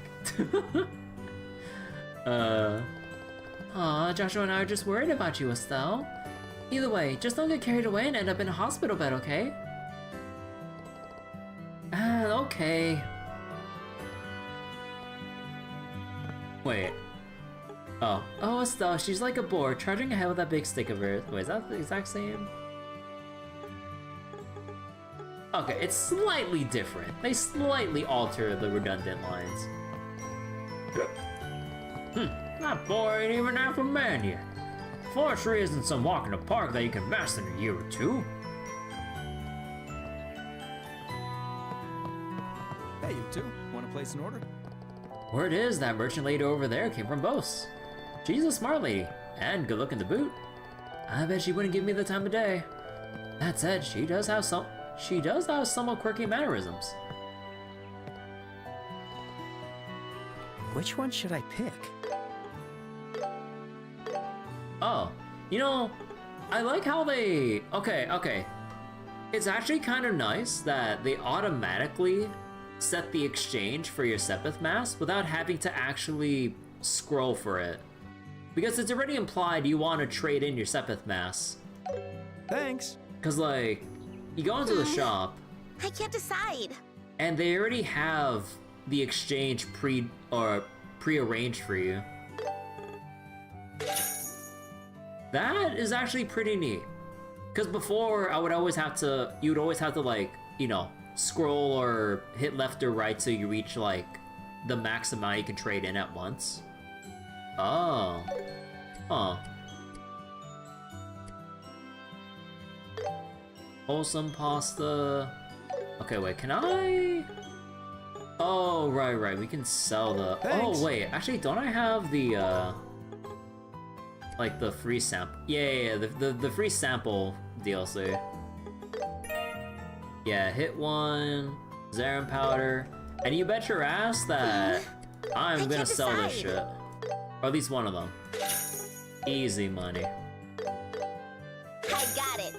Aw, Joshua and I are just worried about you, Estelle. Either way, just don't get carried away and end up in a hospital bed, okay? Okay. Wait. Oh, Estelle, she's like a boar, charging ahead with that big stick of hers. Wait, is that the exact same? Okay, it's slightly different. They slightly alter the redundant lines. That boy ain't even half a man yet. Forestry isn't some walk in the park that you can master in a year or two. Hey, you two. Want to place an order? Word is that merchant lady over there came from Bose. She's a smart lady, and good looking to boot. I bet she wouldn't give me the time of day. That said, she does have somewhat quirky mannerisms. Which one should I pick? Oh, you know, I like how they... Okay. It's actually kind of nice that they automatically set the exchange for your Sepith Mask without having to actually scroll for it. Because it's already implied you want to trade in your Sepith Mask. Thanks. Because, like, you go into the shop... I can't decide. And they already have the exchange pre-arranged for you. That is actually pretty neat. Because before, you would always have to, like, you know, scroll or hit left or right so you reach, like, the max amount you can trade in at once. Oh. Huh. Wholesome pasta. Okay, wait, can I? Oh, right, we can sell the... Thanks. Oh, wait, actually, don't I have the, like, the free sample? Yeah, the free sample DLC. Yeah, hit one, Zarin powder, and you bet your ass that I'm gonna sell this shit. Or at least one of them. Easy money. I got it.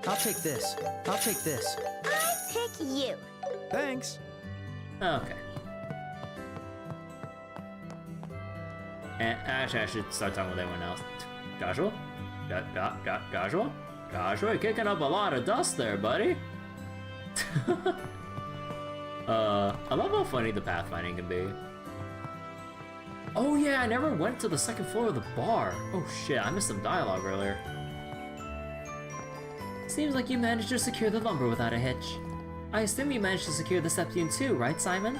I'll take this. I'll take this. I pick you. Thanks. Okay. And actually, I should start talking with everyone else. Joshua? Joshua? Joshua, you're kicking up a lot of dust there, buddy. I love how funny the pathfinding can be. Oh yeah, I never went to the second floor of the bar. Oh shit, I missed some dialogue earlier. Seems like you managed to secure the lumber without a hitch. I assume you managed to secure the Septium too, right, Simon?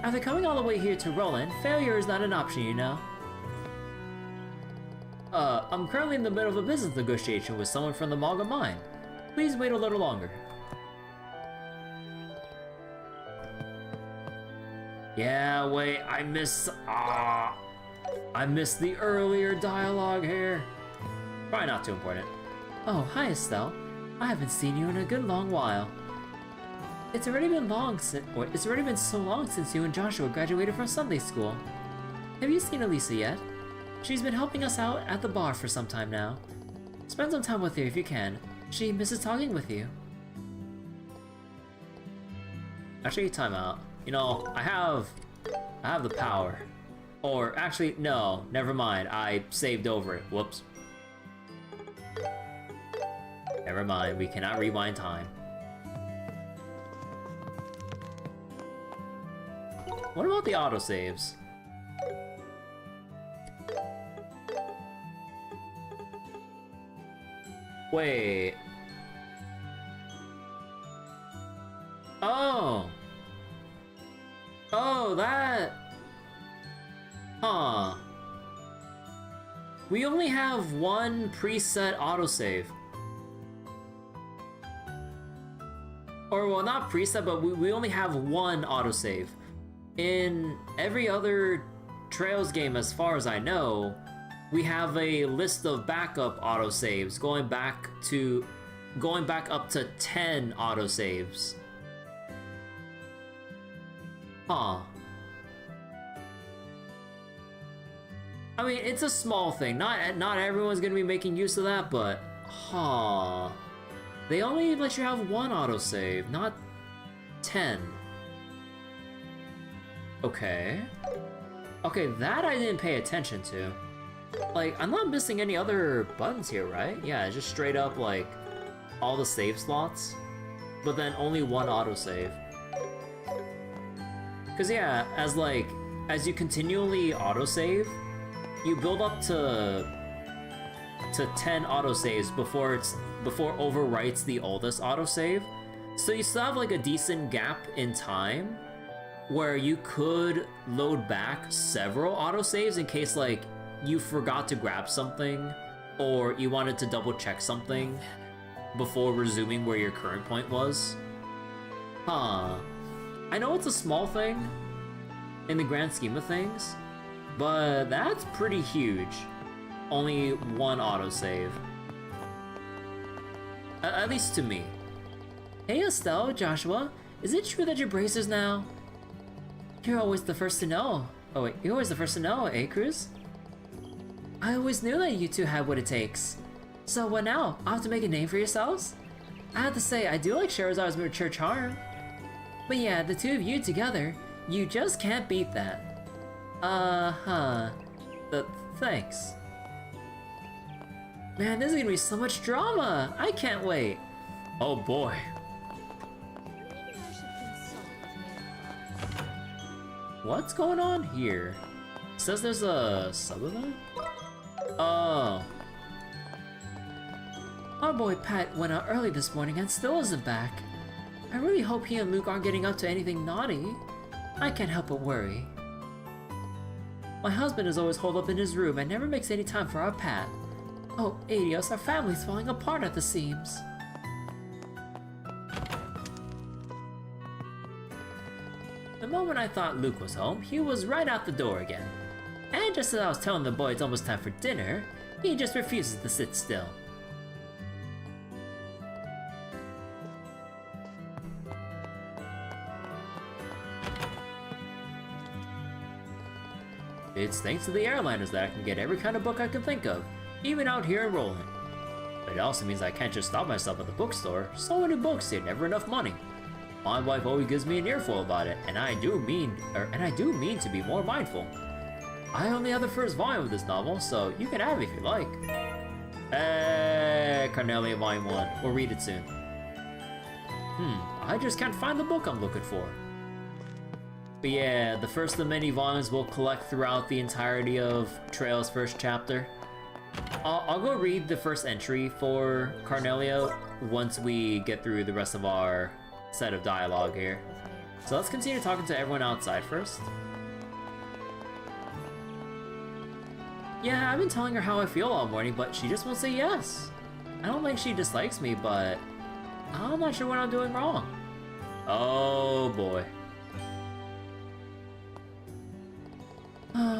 After coming all the way here to Rolent, failure is not an option, you know. I'm currently in the middle of a business negotiation with someone from the Malga mine. Please wait a little longer. Yeah, wait, I missed the earlier dialogue here. Probably not too important. Oh, hi Estelle. I haven't seen you in a good long while. It's already been so long since you and Joshua graduated from Sunday school. Have you seen Elisa yet? She's been helping us out at the bar for some time now. Spend some time with her if you can. She misses talking with you. Actually, time out. You know, I have the power. Or actually, no, never mind. I saved over it. Whoops. Never mind, we cannot rewind time. What about the autosaves? Wait. Oh. Oh, that. Huh. We only have one preset autosave. Or, well, not preset, but we only have one autosave. In every other Trails game, as far as I know, we have a list of backup autosaves going back up to 10 autosaves. Huh. I mean, it's a small thing. Not everyone's gonna be making use of that, but huh. They only let you have one autosave, not 10. Okay. Okay, that I didn't pay attention to. Like, I'm not missing any other buttons here, right? Yeah, just straight up, like, all the save slots, but then only one autosave. Cause yeah, as you continually autosave, you build up to 10 autosaves before overwrites the oldest autosave. So you still have like a decent gap in time where you could load back several autosaves in case like you forgot to grab something or you wanted to double check something before resuming where your current point was. Huh. I know it's a small thing in the grand scheme of things, but that's pretty huge. Only one autosave. At least to me. Hey Estelle, Joshua, is it true that you're bracers now? You're always the first to know. Oh wait, you're always the first to know, eh, Cruz? I always knew that you two had what it takes. So what now? I'll have to make a name for yourselves? I have to say, I do like Scherazard's mature charm. But yeah, the two of you together, you just can't beat that. Uh-huh. Thanks. Man, this is gonna be so much drama! I can't wait! Oh boy. What's going on here? It says there's a sub-event? Oh. Our boy Pat went out early this morning and still isn't back. I really hope he and Luke aren't getting up to anything naughty. I can't help but worry. My husband is always holed up in his room and never makes any time for our Pat. Oh, Adios, our family's falling apart at the seams. The moment I thought Luke was home, he was right out the door again. And just as I was telling the boy it's almost time for dinner, he just refuses to sit still. It's thanks to the airliners that I can get every kind of book I can think of, even out here in Rolent. But it also means I can't just stop myself at the bookstore. So many books, yet never enough money. My wife always gives me an earful about it, and I do mean to be more mindful. I only have the first volume of this novel, so you can have it if you like. Carnelia Volume 1. We'll read it soon. I just can't find the book I'm looking for. But yeah, the first of many volumes we'll collect throughout the entirety of Trail's first chapter. I'll go read the first entry for Carnelia once we get through the rest of our set of dialogue here. So let's continue talking to everyone outside first. Yeah, I've been telling her how I feel all morning, but she just won't say yes. I don't think she dislikes me, but I'm not sure what I'm doing wrong. Oh boy.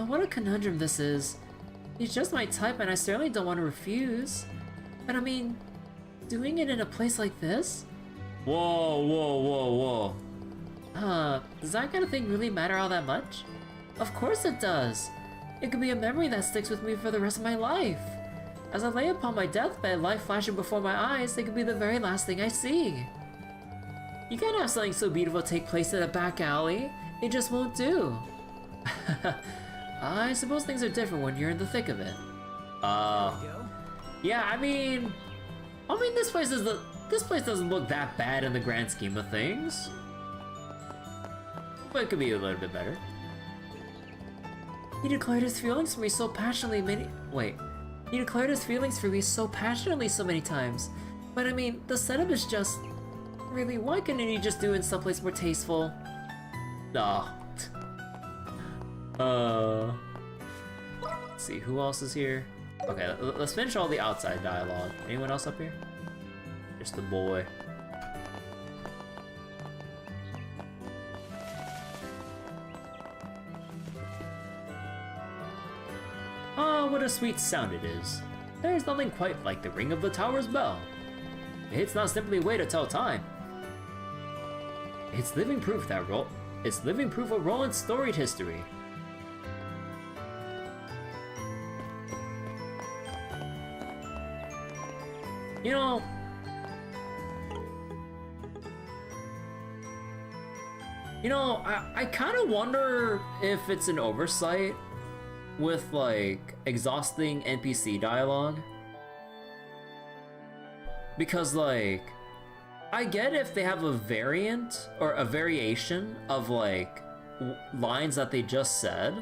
What a conundrum this is. He's just my type and I certainly don't want to refuse. But I mean, Doing it in a place like this? Whoa, whoa, whoa, whoa. Does that kind of thing really matter all that much? Of course it does. It could be a memory that sticks with me for the rest of my life. As I lay upon my deathbed, life flashing before my eyes, it could be the very last thing I see. You can't have something so beautiful take place in a back alley. It just won't do. I suppose things are different when you're in the thick of it. Yeah, I mean, this place doesn't look that bad in the grand scheme of things. But it could be a little bit better. He declared his feelings for me so passionately He declared his feelings for me so passionately so many times. But I mean, the setup is just... Really, why couldn't he just do it in someplace more tasteful? Let's see, who else is here? Okay, let's finish all the outside dialogue. Anyone else up here? Just the boy. Ah, what a sweet sound it is. There's nothing quite like the ring of the tower's bell. It's not simply a way to tell time. It's living proof of Rolent's storied history. You know, I kind of wonder if it's an oversight with like exhausting NPC dialogue. Because like, I get if they have a variant or a variation of like lines that they just said,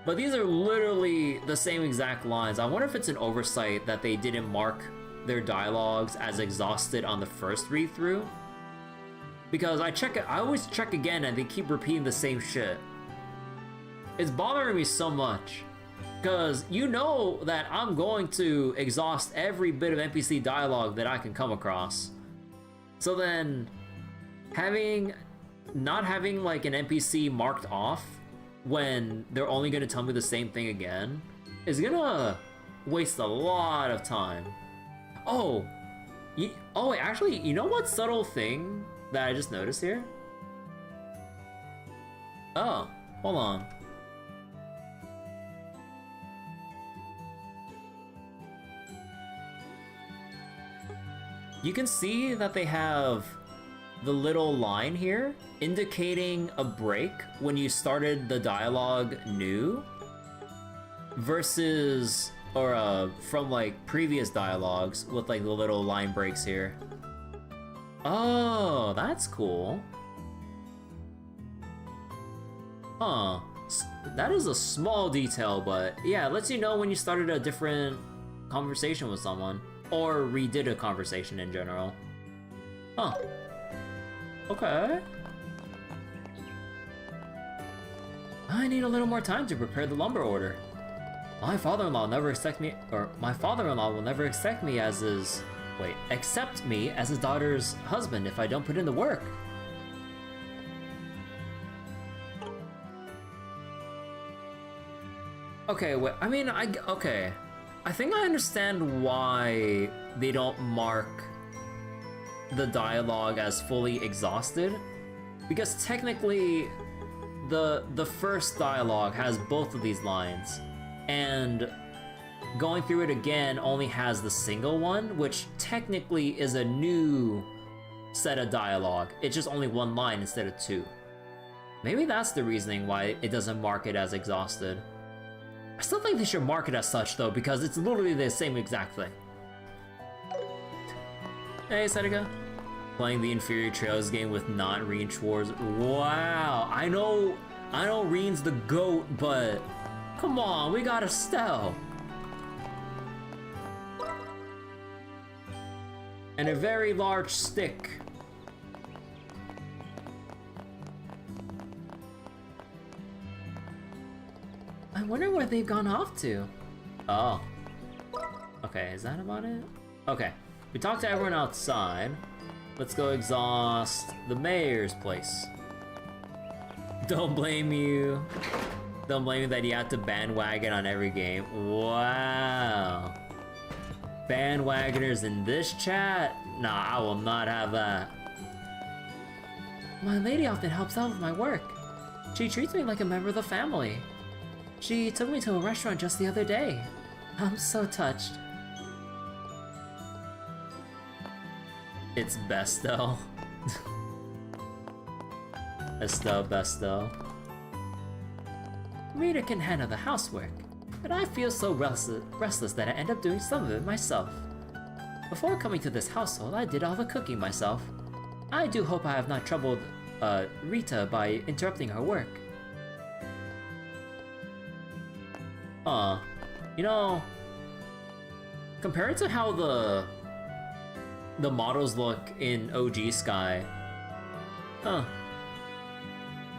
but these are literally the same exact lines. I wonder if it's an oversight that they didn't mark their dialogues as exhausted on the first read through. Because I always check again and they keep repeating the same shit. It's bothering me so much. Because you know that I'm going to exhaust every bit of NPC dialogue that I can come across. So then, not having like an NPC marked off when they're only going to tell me the same thing again is gonna waste a lot of time. Actually, you know what subtle thing that I just noticed here? Oh, hold on. You can see that they have the little line here indicating a break when you started the dialogue new versus from like previous dialogues with like the little line breaks here. Oh, that's cool. Huh. That is a small detail, but yeah, it lets you know when you started a different conversation with someone. Or redid a conversation in general. Huh. Okay. I need a little more time to prepare the lumber order. My father-in-law will never accept me as his daughter's husband if I don't put in the work. Okay, wait, okay. I think I understand why they don't mark the dialogue as fully exhausted, because technically the first dialogue has both of these lines, and going through it again only has the single one, which technically is a new set of dialogue. It's just only one line instead of two. Maybe that's the reasoning why it doesn't mark it as exhausted. I still think they should mark it as such though, because it's literally the same exact thing. Hey, Seneca. Playing the Inferior Trails game with non-Reen Schwartz. Wow, I know Reen's the GOAT, but come on, we got Estelle. And a very large stick. I wonder where they've gone off to. Oh. Okay, is that about it? Okay, we talked to everyone outside. Let's go exhaust the mayor's place. Don't blame you. Don't blame me that you have to bandwagon on every game. Wow. bandwagoners in this chat? Nah, I will not have that. My lady often helps out with my work. She treats me like a member of the family. She took me to a restaurant just the other day. I'm so touched. It's Besto. Besto. Rita can handle the housework, but I feel so restless that I end up doing some of it myself. Before coming to this household, I did all the cooking myself. I do hope I have not troubled Rita by interrupting her work. You know, compared to how the models look in OG Sky,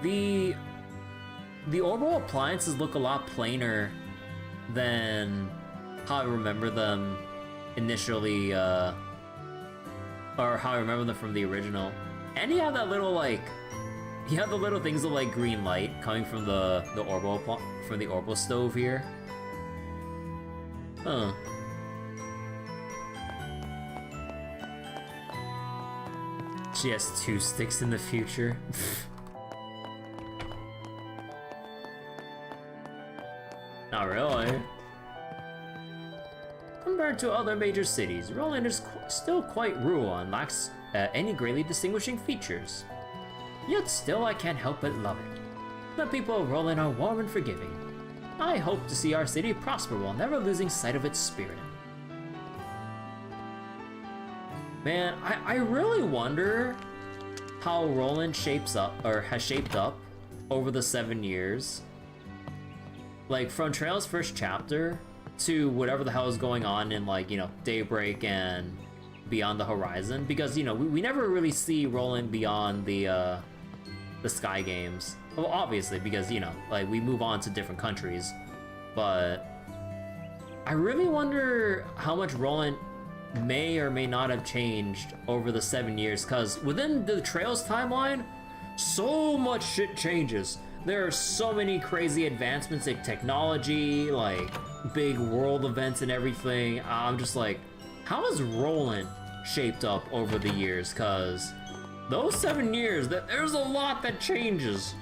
the orbital appliances look a lot plainer than how I remember them initially, or how I remember them from the original. And you have that little, like, you have the little things of, like, green light coming from the orbital stove here. Huh. She has 2 sticks in the future. Not really. Compared to other major cities, Rolent is still quite rural and lacks any greatly distinguishing features. Yet still I can't help but love it. The people of Rolent are warm and forgiving. I hope to see our city prosper while never losing sight of its spirit. Man, I really wonder how Rolent has shaped up over the 7 years. Like, from Trail's first chapter to whatever the hell is going on in, like, you know, Daybreak and Beyond the Horizon. Because, you know, we never really see Rolent beyond the Sky games. Well, obviously, because, you know, like, we move on to different countries. But I really wonder how much Rolent may or may not have changed over the 7 years, because within the Trails timeline, so much shit changes. There are so many crazy advancements in technology, like big world events and everything. I'm just like, how has Rolent shaped up over the years? Because those 7 years, there's a lot that changes.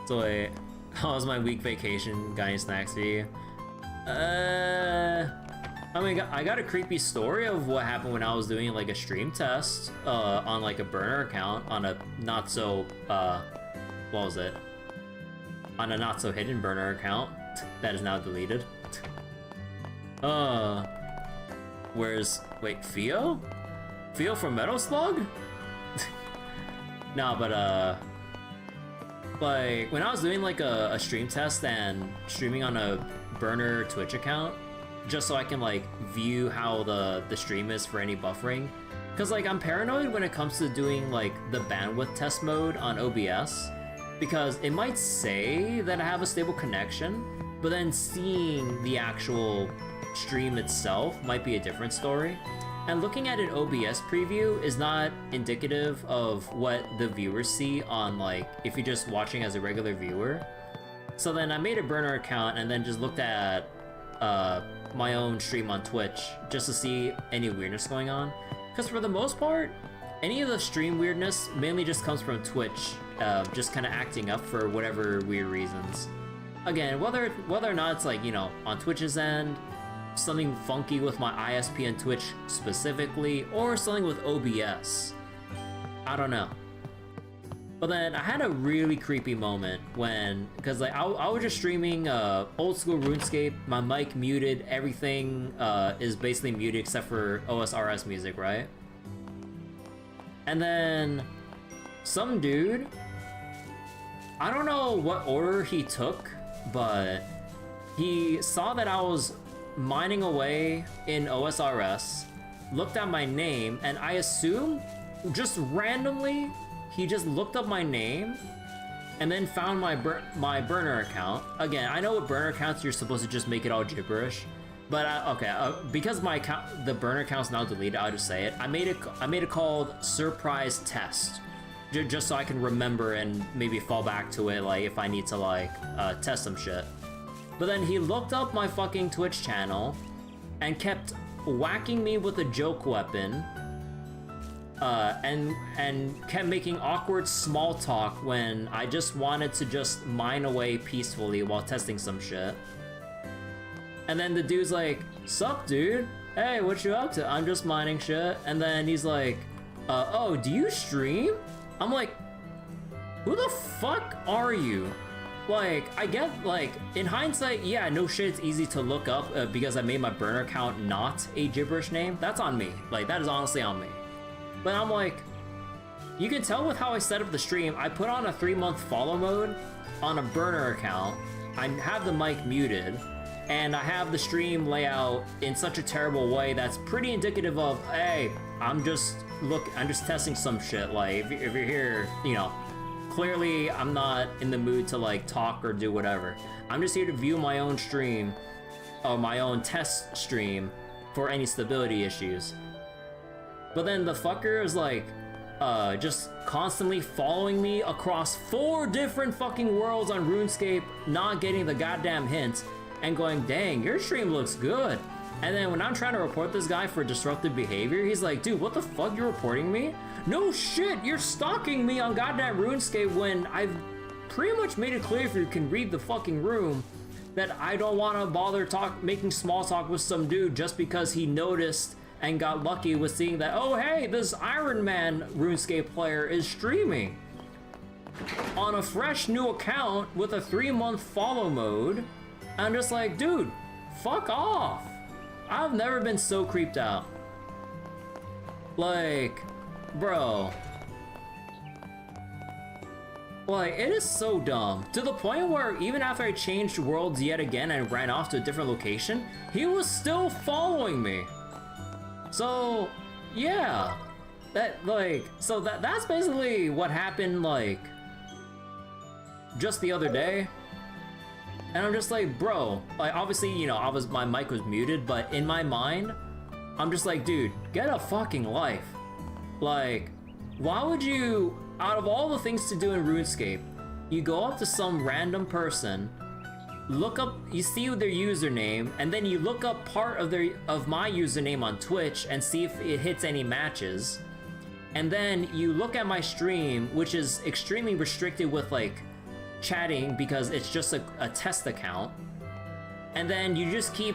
So wait, how was my week vacation? Got any snacks for you? I mean, I got a creepy story of what happened when I was doing like a stream test on like a burner account on a not so, what was it? On a not so hidden burner account that is now deleted. Wait, Theo? Theo from Metal Slug? Nah, but like, when I was doing like a stream test and streaming on a burner Twitch account, just so I can like view how the stream is for any buffering, because like I'm paranoid when it comes to doing like the bandwidth test mode on OBS, because it might say that I have a stable connection, but then seeing the actual stream itself might be a different story. And looking at an OBS preview is not indicative of what the viewers see on, like, if you're just watching as a regular viewer. So then I made a burner account and then just looked at my own stream on Twitch just to see any weirdness going on. Because for the most part, any of the stream weirdness mainly just comes from Twitch, just kind of acting up for whatever weird reasons. Again, whether or not it's like, you know, on Twitch's end, something funky with my ISP and Twitch specifically, or something with OBS. I don't know. But then I had a really creepy moment when, because like I was just streaming old school RuneScape, my mic muted, everything is basically muted except for OSRS music, right? And then some dude, I don't know what order he took, but he saw that I was mining away in OSRS, looked at my name, and I assume just randomly he just looked up my name and then found my burner account. Again, I know with burner accounts you're supposed to just make it all gibberish, but because my account, the burner account's now deleted, I'll just say it. I made it called Surprise Test, just so I can remember and maybe fall back to it, like, if I need to, like, test some shit. But then he looked up my fucking Twitch channel and kept whacking me with a joke weapon, and kept making awkward small talk when I just wanted to just mine away peacefully while testing some shit. And then the dude's like, "Sup, dude? Hey, what you up to?" "I'm just mining shit." And then he's like, "Oh, do you stream?" I'm like, "Who the fuck are you?" Like, I get, like, in hindsight, yeah, no shit, it's easy to look up because I made my burner account not a gibberish name. That's on me. Like, that is honestly on me. But I'm like, you can tell with how I set up the stream, I put on a 3-month follow mode on a burner account. I have the mic muted, and I have the stream layout in such a terrible way that's pretty indicative of, hey, I'm just testing some shit. Like, if you're here, you know, clearly I'm not in the mood to, like, talk or do whatever. I'm just here to view my own stream, or my own test stream, for any stability issues. But then the fucker is like, just constantly following me across 4 different fucking worlds on RuneScape, not getting the goddamn hint, and going, "Dang, your stream looks good." And then when I'm trying to report this guy for disruptive behavior, he's like, "Dude, what the fuck, you're reporting me? No shit, you're stalking me on goddamn RuneScape," when I've pretty much made it clear, if you can read the fucking room, that I don't want to bother making small talk with some dude just because he noticed and got lucky with seeing that, oh hey, this Iron Man RuneScape player is streaming on a fresh new account with a 3-month follow mode. I'm just like, dude, fuck off. I've never been so creeped out. Like, bro. Like, it is so dumb. To the point where even after I changed worlds yet again and ran off to a different location, he was still following me. So, yeah. That's basically what happened, like, just the other day. And I'm just like, bro, like, obviously, you know, my mic was muted, but in my mind, I'm just like, dude, get a fucking life. Like, why would you, out of all the things to do in RuneScape, you go up to some random person, look up, you see their username, and then you look up part of my username on Twitch and see if it hits any matches. And then you look at my stream, which is extremely restricted with, like, chatting because it's just a test account. And then you just keep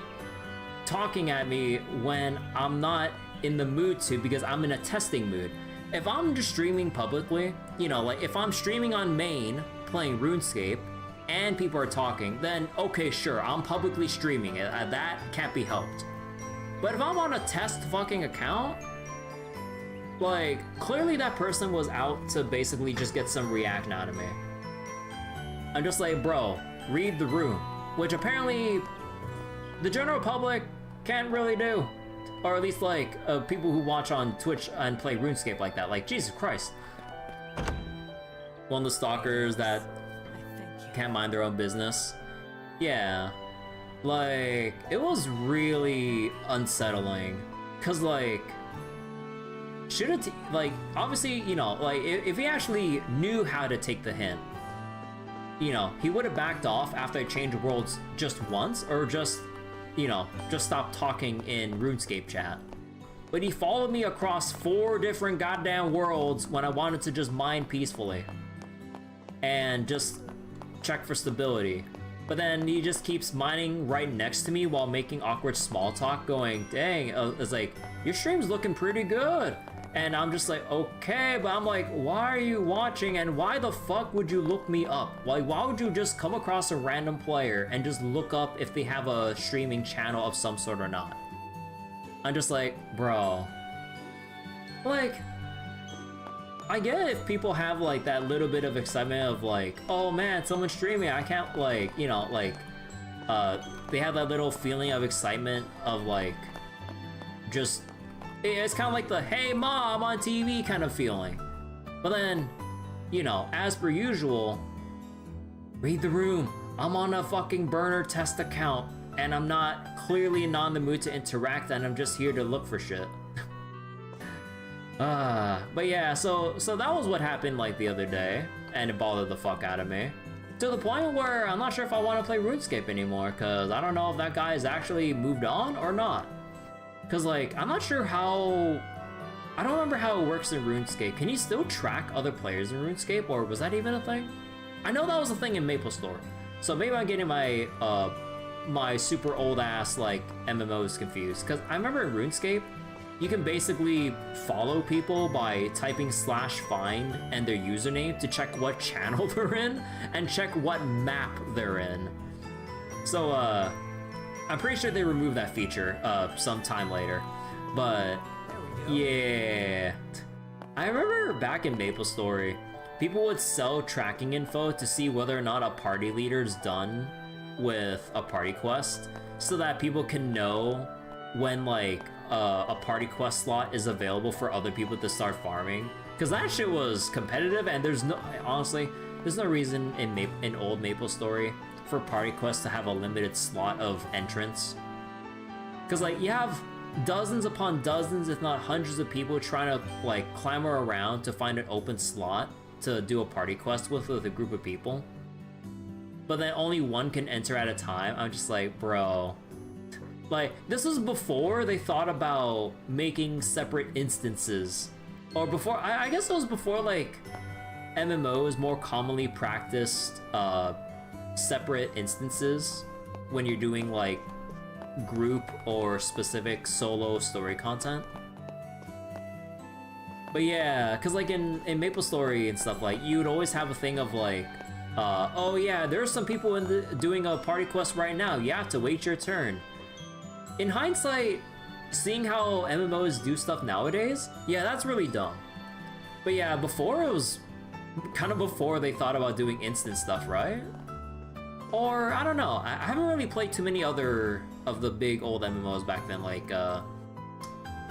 talking at me when I'm not in the mood to, because I'm in a testing mood. If I'm just streaming publicly, you know, like if I'm streaming on main playing RuneScape and people are talking, then okay, sure, I'm publicly streaming it. That can't be helped. But if I'm on a test fucking account, like, clearly that person was out to basically just get some reaction out of me. I'm just like, bro, read the room, which apparently the general public can't really do. Or at least, like, people who watch on Twitch and play RuneScape like that. Like, Jesus Christ. One of the stalkers that can't mind their own business. Yeah. Like, it was really unsettling. Cause, like, should've, like, obviously, you know, like, if he actually knew how to take the hint, you know, he would have backed off after I changed worlds just once, or just, you know, just stop talking in RuneScape chat. But he followed me across 4 different goddamn worlds when I wanted to just mine peacefully and just check for stability. But then he just keeps mining right next to me while making awkward small talk, going, dang, it's like, your stream's looking pretty good. And I'm just like, okay, but I'm like, why are you watching and why the fuck would you look me up? Like, why would you just come across a random player and just look up if they have a streaming channel of some sort or not? I'm just like, bro. Like, I get if people have like that little bit of excitement of like, oh man, someone's streaming, I can't, like, you know, like, they have that little feeling of excitement of like, just, it's kind of like the, hey mom, on TV kind of feeling. But then, you know, as per usual, read the room. I'm on a fucking burner test account, and I'm clearly not in the mood to interact, and I'm just here to look for shit. But yeah, so that was what happened like the other day, and it bothered the fuck out of me. To the point where I'm not sure if I want to play RuneScape anymore, cause I don't know if that guy has actually moved on or not. Cause like, I'm not sure how, I don't remember how it works in RuneScape. Can you still track other players in RuneScape, or was that even a thing? I know that was a thing in MapleStory. So maybe I'm getting my, my super old ass like MMOs confused. Cause I remember in RuneScape, you can basically follow people by typing /find and their username to check what channel they're in and check what map they're in. So, I'm pretty sure they removed that feature sometime later, but yeah. I remember back in MapleStory, people would sell tracking info to see whether or not a party leader's done with a party quest, so that people can know when like a party quest slot is available for other people to start farming. Because that shit was competitive, and there's no, honestly, there's no reason in old MapleStory for party quests to have a limited slot of entrance. Because like, you have dozens upon dozens, if not hundreds of people trying to like clamor around to find an open slot to do a party quest with a group of people. But then only one can enter at a time. I'm just like, bro. Like, this was before they thought about making separate instances. Or before, I guess it was before, like, MMOs more commonly practiced separate instances when you're doing, like, group or specific solo story content. But yeah, because, like, in MapleStory and stuff, like, you would always have a thing of, like, oh yeah, there's some people doing a party quest right now, you have to wait your turn. In hindsight, seeing how MMOs do stuff nowadays, yeah, that's really dumb. But yeah, before it was kind of before they thought about doing instant stuff, right? Or, I don't know, I haven't really played too many other of the big old MMOs back then, like, what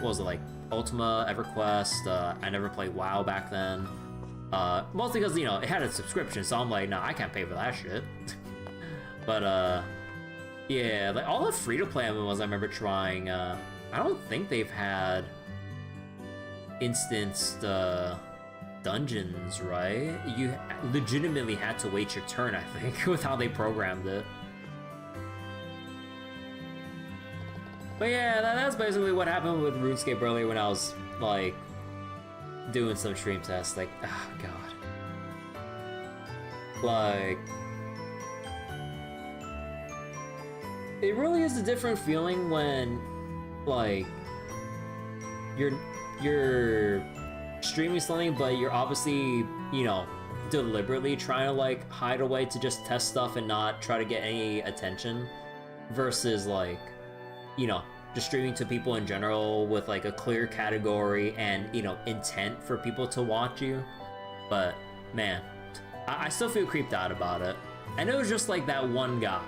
was it, like, Ultima, EverQuest, I never played WoW back then. Mostly because, you know, it had a subscription, so I'm like, nah, I can't pay for that shit. But, yeah, like all the free-to-play MMOs I remember trying, I don't think they've had instanced dungeons, right? You legitimately had to wait your turn, I think, with how they programmed it. But yeah, that's basically what happened with RuneScape earlier when I was, like, doing some stream tests. Like, oh god. Like, it really is a different feeling when, like, you're streaming something, but you're obviously, you know, deliberately trying to, like, hide away to just test stuff and not try to get any attention, versus, like, you know, just streaming to people in general with, like, a clear category and, you know, intent for people to watch you. But, man, I still feel creeped out about it. And it was just, like, that one guy.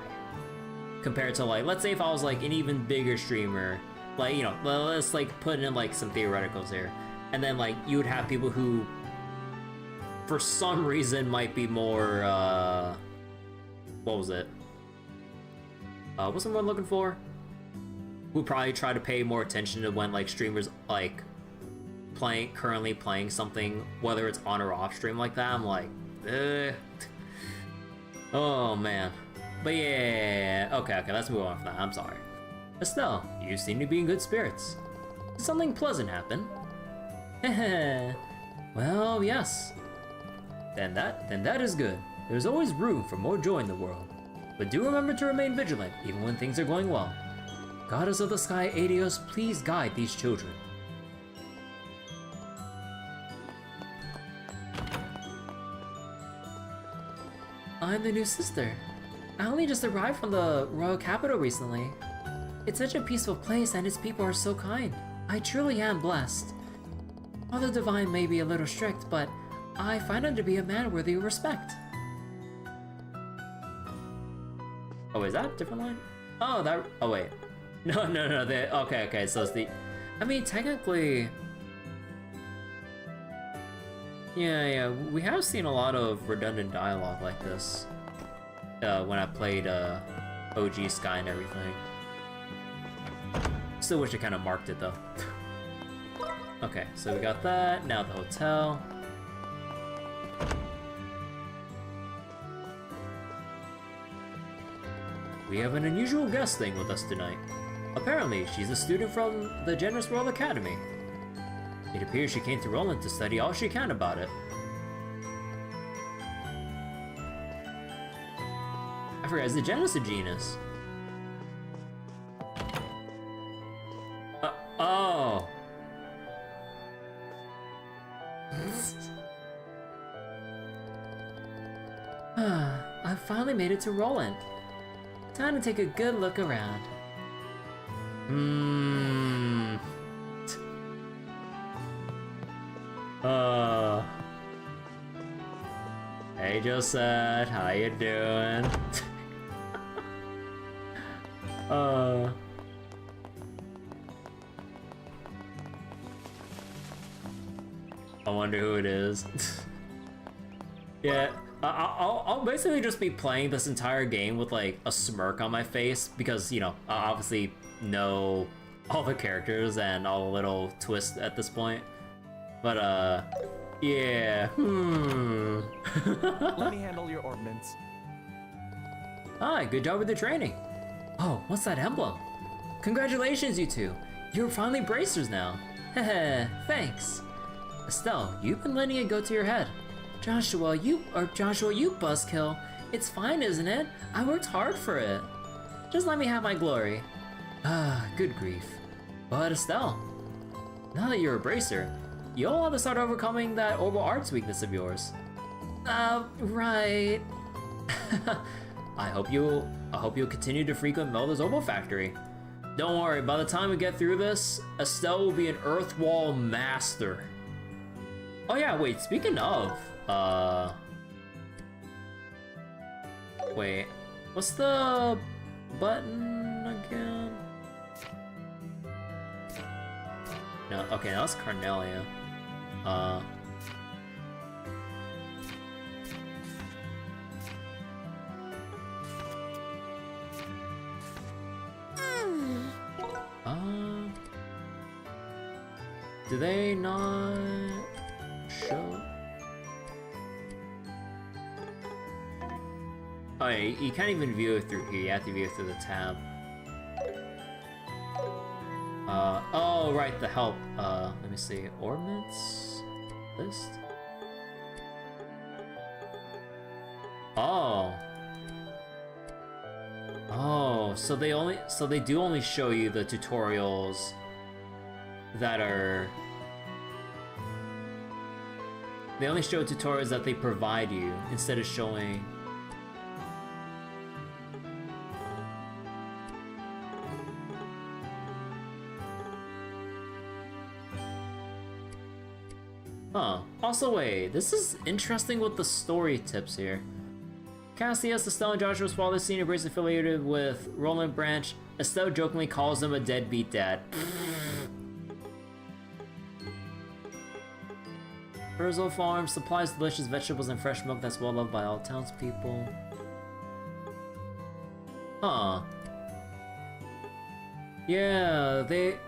Compared to, like, let's say if I was, like, an even bigger streamer, like, you know, let's, like, put in, like, some theoreticals here. And then, like, you would have people who, for some reason, might be more, what was it? What's the word I'm looking for? Who probably try to pay more attention to when, like, streamers, like, currently playing something, whether it's on or off stream like that. I'm like, oh, man. But yeah, okay, let's move on from that, I'm sorry. Estelle, you seem to be in good spirits. Did something pleasant happen? Heh. Well, yes. Then that is good. There's always room for more joy in the world. But do remember to remain vigilant, even when things are going well. Goddess of the Sky, Adios, please guide these children. I'm the new sister. I only just arrived from the royal capital recently. It's such a peaceful place and its people are so kind. I truly am blessed. Father Divine may be a little strict, but I find him to be a man worthy of respect. Oh, is that a different line? Oh, that, oh wait. No, okay, so it's the, I mean, technically, yeah, we have seen a lot of redundant dialogue like this. When I played OG Sky and everything. Still wish I kind of marked it though. Okay, so we got that. Now the hotel. We have an unusual guest staying with us tonight. Apparently, she's a student from the Generous World Academy. It appears she came to Rolent to study all she can about it. I forgot, is the Genus a genus? Oh! I finally made it to Rolent. Time to take a good look around. Hey Josette, how you doing? I wonder who it is. Yeah, I'll basically just be playing this entire game with like a smirk on my face because, you know, I obviously know all the characters and all the little twists at this point. But yeah. Let me handle your Orbments. Hi, good job with the training. Oh, what's that emblem? Congratulations, you two. You're finally bracers now. Heh, thanks. Estelle, you've been letting it go to your head. Joshua, you buzzkill. It's fine, isn't it? I worked hard for it. Just let me have my glory. Ah, good grief. But Estelle, now that you're a bracer, you'll have to start overcoming that orbal arts weakness of yours. Right. I hope you'll continue to frequent Melda's Orbal Factory. Don't worry, by the time we get through this, Estelle will be an Earthwall master. Oh yeah, wait, speaking of, wait, what's the button again? No, okay, that's Carnelia. Do they not show? Oh yeah, you can't even view it through here, you have to view it through the tab. Oh right, the help. Let me see, Orbments list? Oh. Oh, so they do only show you the tutorials that are... They only show tutorials that they provide you, instead of showing... Huh. Also wait, this is interesting with the story tips here. Cassius, Estelle and Joshua's father, senior brace affiliated with Rolent Branch. Estelle jokingly calls him a deadbeat dad. Urzel Farm supplies delicious vegetables and fresh milk that's well loved by all townspeople. Huh. Yeah, they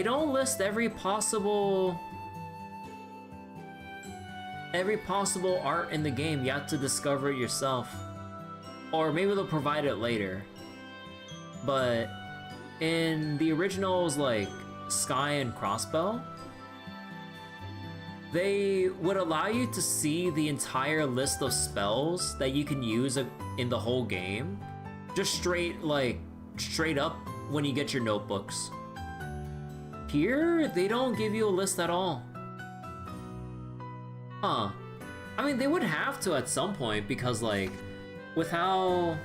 don't list every possible art in the game. You have to discover it yourself. Or maybe they'll provide it later. But in the originals like Sky and Crossbow, they would allow you to see the entire list of spells that you can use in the whole game. Just straight up when you get your notebooks. Here, they don't give you a list at all. Huh. I mean, they would have to at some point because, like, with how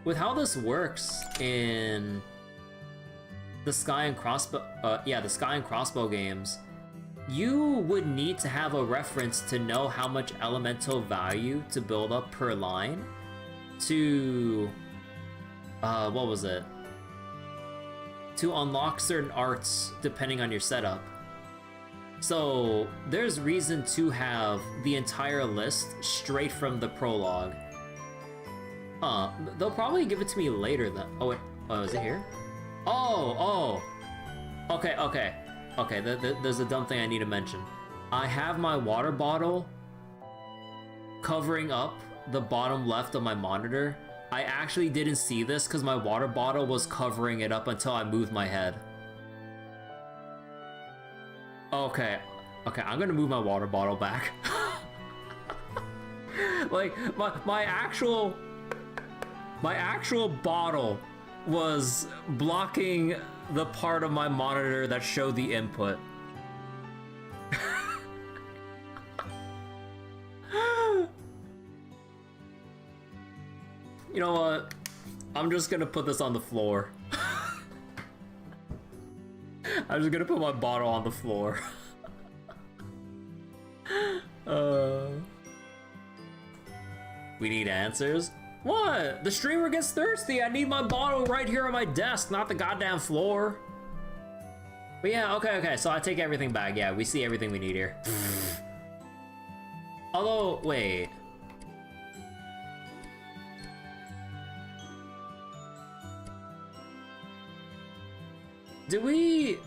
this works in the Sky and Crossbow, the Sky and Crossbow games, you would need to have a reference to know how much elemental value to build up per line to, what was it? To unlock certain arts depending on your setup. So there's reason to have the entire list straight from the prologue. Huh, they'll probably give it to me later then. Oh wait, oh, is it here? Oh, Okay, there's a dumb thing I need to mention. I have my water bottle covering up the bottom left of my monitor. I actually didn't see this because my water bottle was covering it up until I moved my head. Okay, I'm gonna move my water bottle back. Like, my actual bottle was blocking the part of my monitor that showed the input. You know what? I'm just gonna put this on the floor. I'm just gonna put my bottle on the floor. We need answers? What? The streamer gets thirsty. I need my bottle right here on my desk, not the goddamn floor. But yeah, okay, so I take everything back. Yeah, we see everything we need here. Although, wait. Do we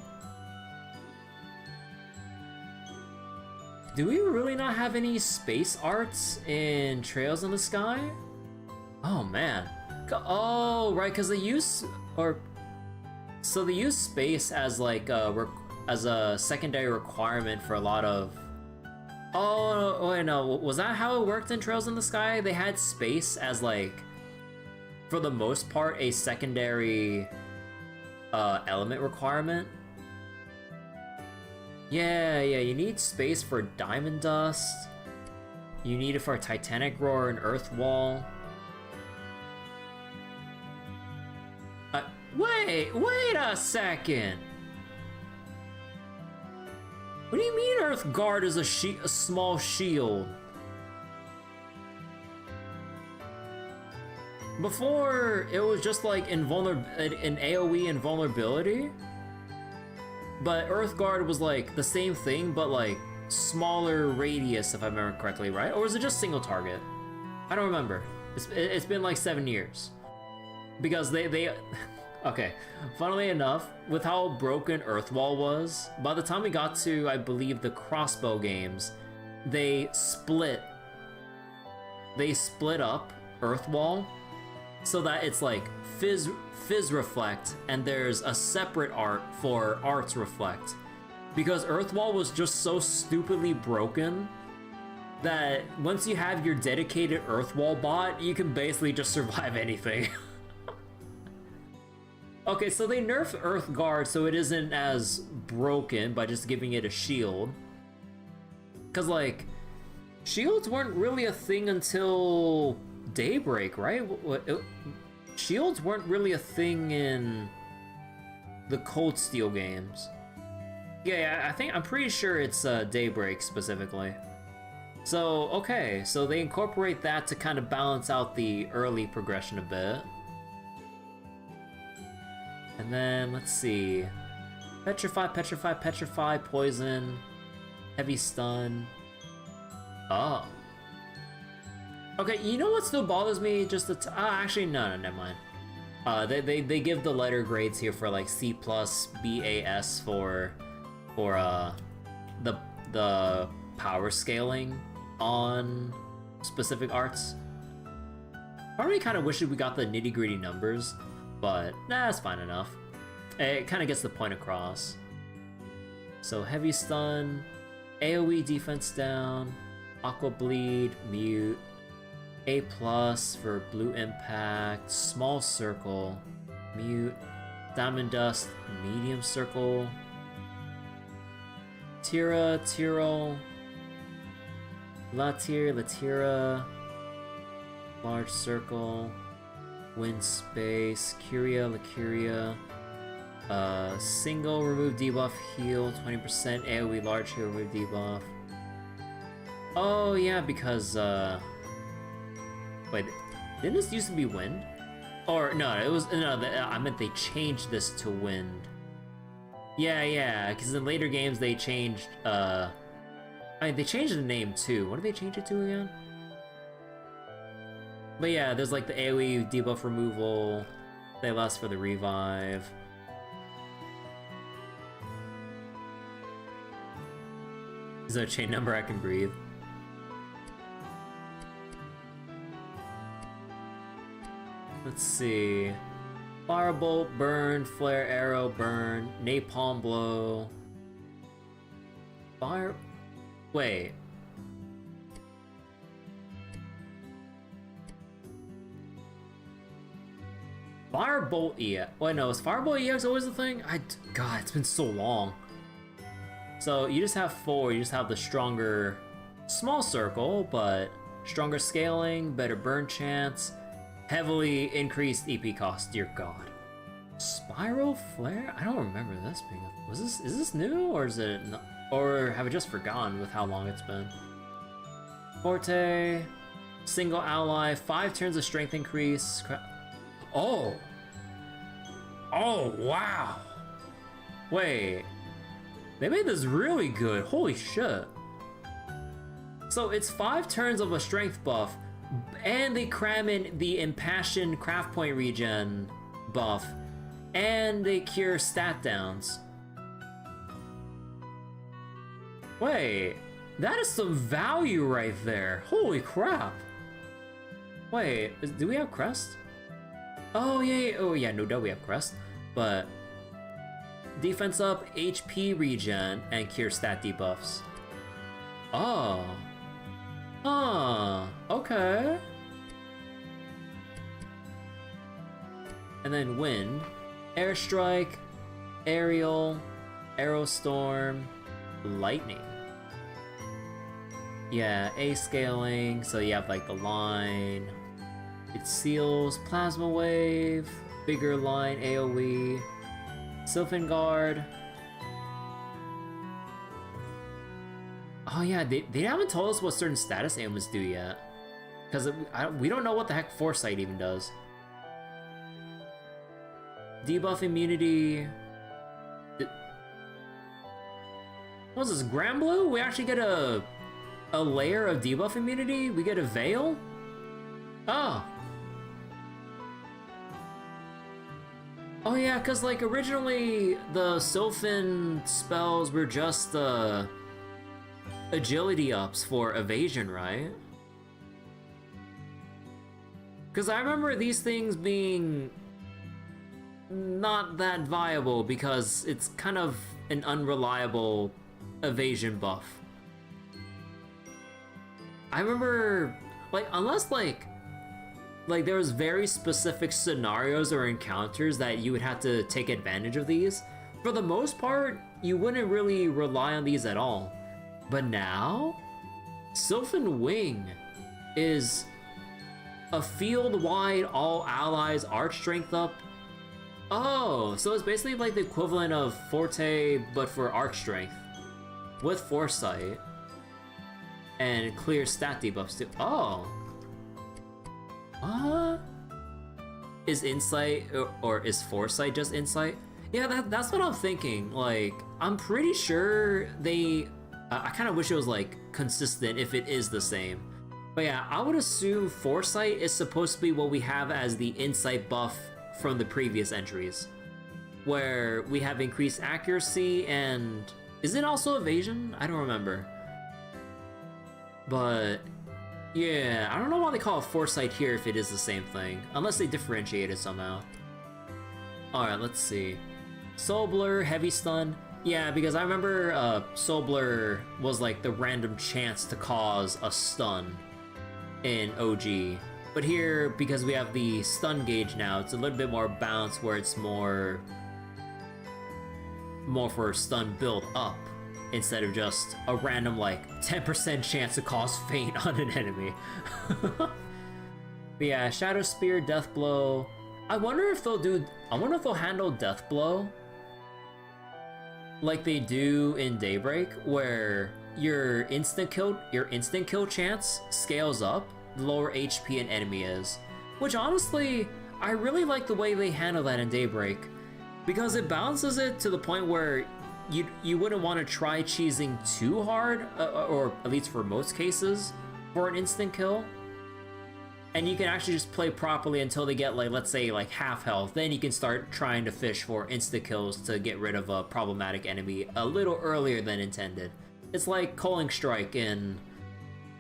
really not have any space arts in Trails in the Sky? Oh man. Oh, right, because they use they use space as like as a secondary requirement for a lot of. Oh wait, no, was that how it worked in Trails in the Sky? They had space as like, for the most part, a secondary element requirement. Yeah, you need space for diamond dust. You need it for Titanic Roar and Earth Wall. Wait a second. What do you mean Earth Guard is a small shield? Before, it was just like an AoE invulnerability. But Earth Guard was like the same thing, but like smaller radius, if I remember correctly, right? Or was it just single target? I don't remember. It's been like 7 years. Because they okay, funnily enough, with how broken Earthwall was, by the time we got to, I believe, the crossbow games, they split up Earthwall so that it's like Fizz Reflect, and there's a separate art for Arts Reflect. Because Earthwall was just so stupidly broken that once you have your dedicated Earthwall bot, you can basically just survive anything. Okay, so they nerfed Earth Guard so it isn't as broken by just giving it a shield. Cause like, shields weren't really a thing until Daybreak, right? Shields weren't really a thing in the Cold Steel games. Yeah, I'm pretty sure it's Daybreak specifically. So, okay, so they incorporate that to kind of balance out the early progression a bit. And then, let's see. Petrify, Poison, Heavy Stun. Oh. Okay, you know what still bothers me? Just actually, no, never mind. They give the letter grades here for like C+, BAS for the power scaling on specific arts. Part of me kind of wishes we got the nitty-gritty numbers, but nah, that's fine enough. It kind of gets the point across. So Heavy Stun, AoE defense down, Aqua Bleed, Mute, A+ for Blue Impact, Small Circle, Mute, Diamond Dust, Medium Circle, Tyrell, Latira, Large Circle, Wind Space, Lacuria, single remove debuff, heal 20%, AoE large heal remove debuff. Oh yeah, because wait, didn't this used to be wind? Or no, I meant they changed this to wind. Yeah, because in later games they changed they changed the name too. What did they change it to again? But yeah, there's like the AoE debuff removal, they last for the revive. Is there a chain number I can breathe? Let's see. Firebolt, burn, flare arrow, burn, napalm blow. Fire. Wait. Firebolt EX. Wait, no, is Firebolt EX always the thing? God, it's been so long. So you just have 4, you just have the stronger small circle, but stronger scaling, better burn chance, heavily increased EP cost, dear god. Spiral Flare? I don't remember this being is this new, or is it not, or have I just forgotten with how long it's been? Forte, single ally, 5 turns of strength increase. Oh! Oh, wow! Wait. They made this really good, holy shit. So it's 5 turns of a strength buff, and they cram in the impassioned craft point regen buff, and they cure stat downs. Wait, that is some value right there. Holy crap. Wait, do we have Crest? Oh yeah, oh yeah, no doubt we have Crest, but defense up, HP regen, and cure stat debuffs. Oh. Huh, okay. And then wind, airstrike, aerial, arrow storm, lightning. Yeah, A scaling, so you have like the line. It seals, plasma wave, bigger line, AoE, Sylvan Guard. Oh yeah, they haven't told us what certain status ailments do yet. Because we don't know what the heck Foresight even does. Debuff immunity. What's this, Grand Blue? We actually get a layer of debuff immunity? We get a veil? Oh. Oh yeah, because like originally the Sylphin spells were just agility ups for evasion, right? Because I remember these things being not that viable because it's kind of an unreliable evasion buff. I remember, like, unless like there was very specific scenarios or encounters that you would have to take advantage of these, for the most part, you wouldn't really rely on these at all. But now, Sylphin Wing is a field-wide all allies arch strength up. Oh, so it's basically like the equivalent of Forte, but for arch strength, with Foresight, and clear stat debuffs too. Oh. What? Is Insight, or is Foresight just Insight? Yeah, that's what I'm thinking. Like, I'm pretty sure they... I kind of wish it was, like, consistent if it is the same. But yeah, I would assume Foresight is supposed to be what we have as the Insight buff from the previous entries. Where we have increased accuracy and... Is it also evasion? I don't remember. But... yeah, I don't know why they call it Foresight here if it is the same thing. Unless they differentiate it somehow. Alright, let's see. Soul Blur, Heavy Stun. Yeah, because I remember Soul Blur was like the random chance to cause a stun in OG. But here, because we have the stun gauge now, it's a little bit more balanced where it's more for stun build up instead of just a random like 10% chance to cause faint on an enemy. But yeah, Shadow Spear, Death Blow. I wonder if they'll handle Death Blow like they do in Daybreak, where your instant kill chance scales up the lower HP an enemy is. Which honestly, I really like the way they handle that in Daybreak, because it balances it to the point where you wouldn't want to try cheesing too hard, or at least for most cases, for an instant kill. And you can actually just play properly until they get, like, let's say, like, half health. Then you can start trying to fish for insta kills to get rid of a problematic enemy a little earlier than intended. It's like Calling Strike in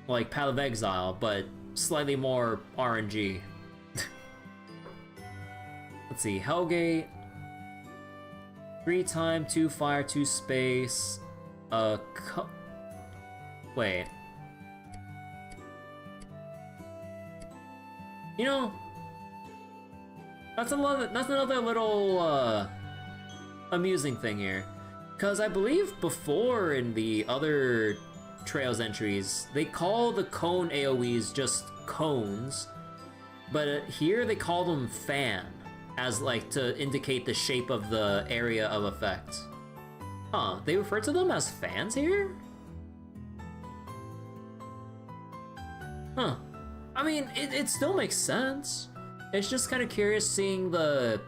like Path of Exile, but slightly more RNG. Let's see, Hellgate. 3 time, 2 fire, 2 space. Wait. You know, that's another little amusing thing here, because I believe before in the other Trails entries they call the cone AoEs just cones, but here they call them fan, as like to indicate the shape of the area of effect. Huh, they refer to them as fans here? Huh. I mean, it still makes sense. It's just kind of curious seeing the,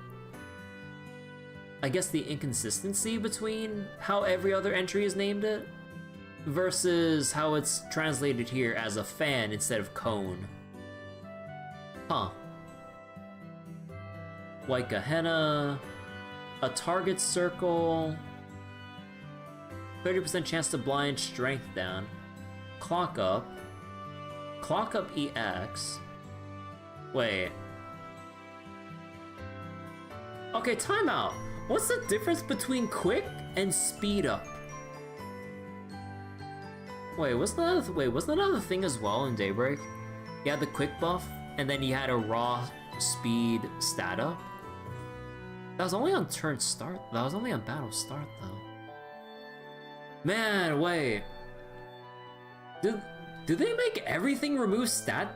I guess, the inconsistency between how every other entry is named it versus how it's translated here as a fan instead of cone. Huh. White Gehenna, a target circle, 30% chance to blind, strength down, clock up EX. Wait. Okay, timeout. What's the difference between quick and speed up? Wait, wasn't that another thing as well in Daybreak? You had the quick buff, and then you had a raw speed stat up. That was only on turn start. That was only on battle start, though. Man, wait. Do they make everything remove stat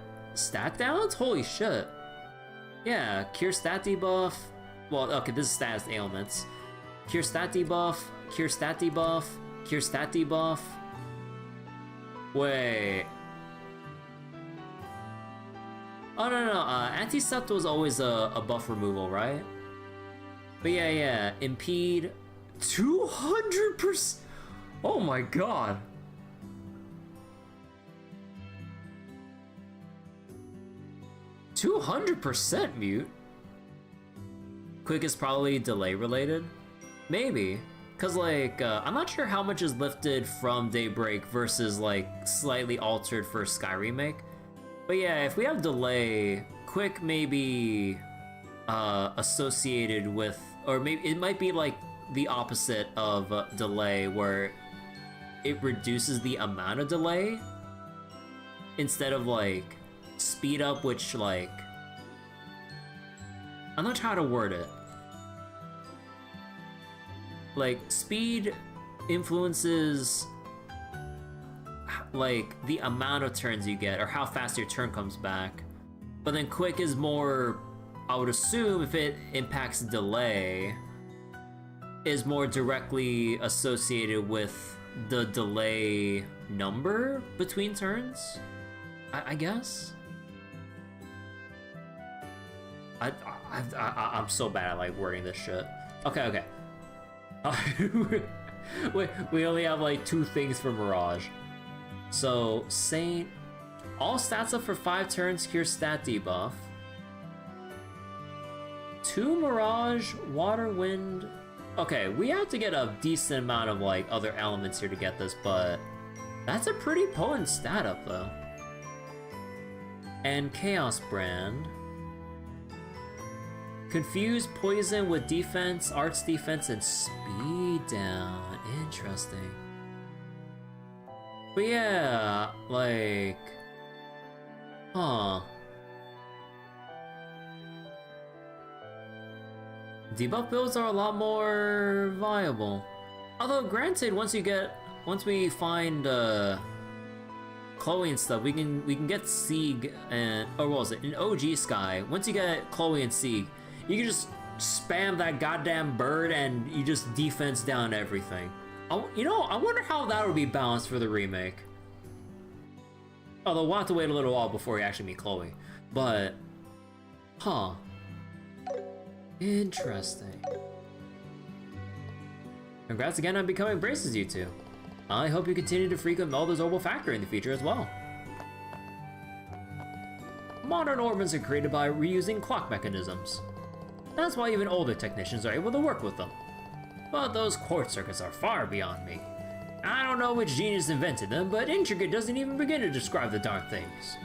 downs? Holy shit. Yeah, cure stat debuff. Well, okay, this is status ailments. Cure stat debuff, cure stat debuff, cure stat debuff. Wait. Oh, no. Anti-Sept was always a buff removal, right? But yeah. Impede. 200%. Oh my god. %200 mute? Quick is probably delay related? Maybe. Cause like, I'm not sure how much is lifted from Daybreak versus like slightly altered for Sky Remake. But yeah, if we have delay, quick may be associated with, or maybe it might be like the opposite of delay, where it reduces the amount of delay instead of like speed up, which like, I'm not sure how to word it. Like, speed influences like the amount of turns you get or how fast your turn comes back, but then quick is more, I would assume, if it impacts delay, is more directly associated with the delay number between turns, I guess. I'm so bad at like wording this shit. Okay. We only have like 2 things for Mirage. So Saint, all stats up for 5 turns, cure stat debuff. 2 Mirage, water, wind. Okay, we have to get a decent amount of like other elements here to get this, but that's a pretty potent stat up though. And Chaos Brand. Confuse poison with defense, arts defense, and speed down. Interesting. But yeah, like, huh. Debuff builds are a lot more viable. Although granted, once we find Chloe and stuff, we can get Sieg and, or what was it, in OG Sky, once you get Chloe and Sieg, you can just spam that goddamn bird and you just defense down everything. You know, I wonder how that would be balanced for the remake. Although we'll have to wait a little while before we actually meet Chloe. But, huh. Interesting. Congrats again on becoming braces, you two. I hope you continue to frequent Melda's Orbal Factory in the future as well. Modern Orbments are created by reusing clock mechanisms. That's why even older technicians are able to work with them. But those quartz circuits are far beyond me. I don't know which genius invented them, but intricate doesn't even begin to describe the dark things.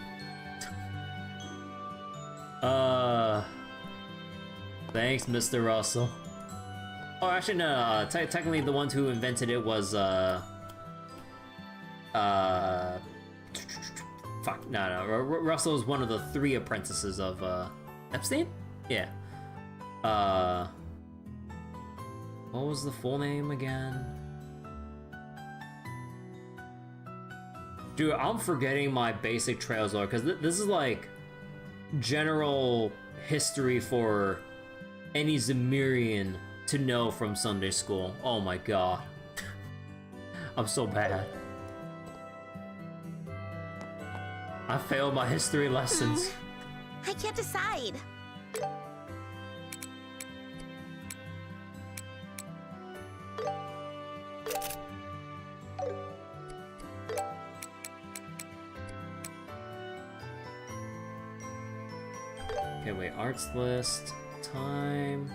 Thanks, Mr. Russell. Oh, actually, no, technically the ones who invented it was, fuck, no, Russell is one of the 3 apprentices of, Epstein? Yeah. What was the full name again? Dude, I'm forgetting my basic trails lore, because this is like general history for any Zemirian to know from Sunday school. Oh my god. I'm so bad. I failed my history lessons. I can't decide. Okay, wait, arts list, time.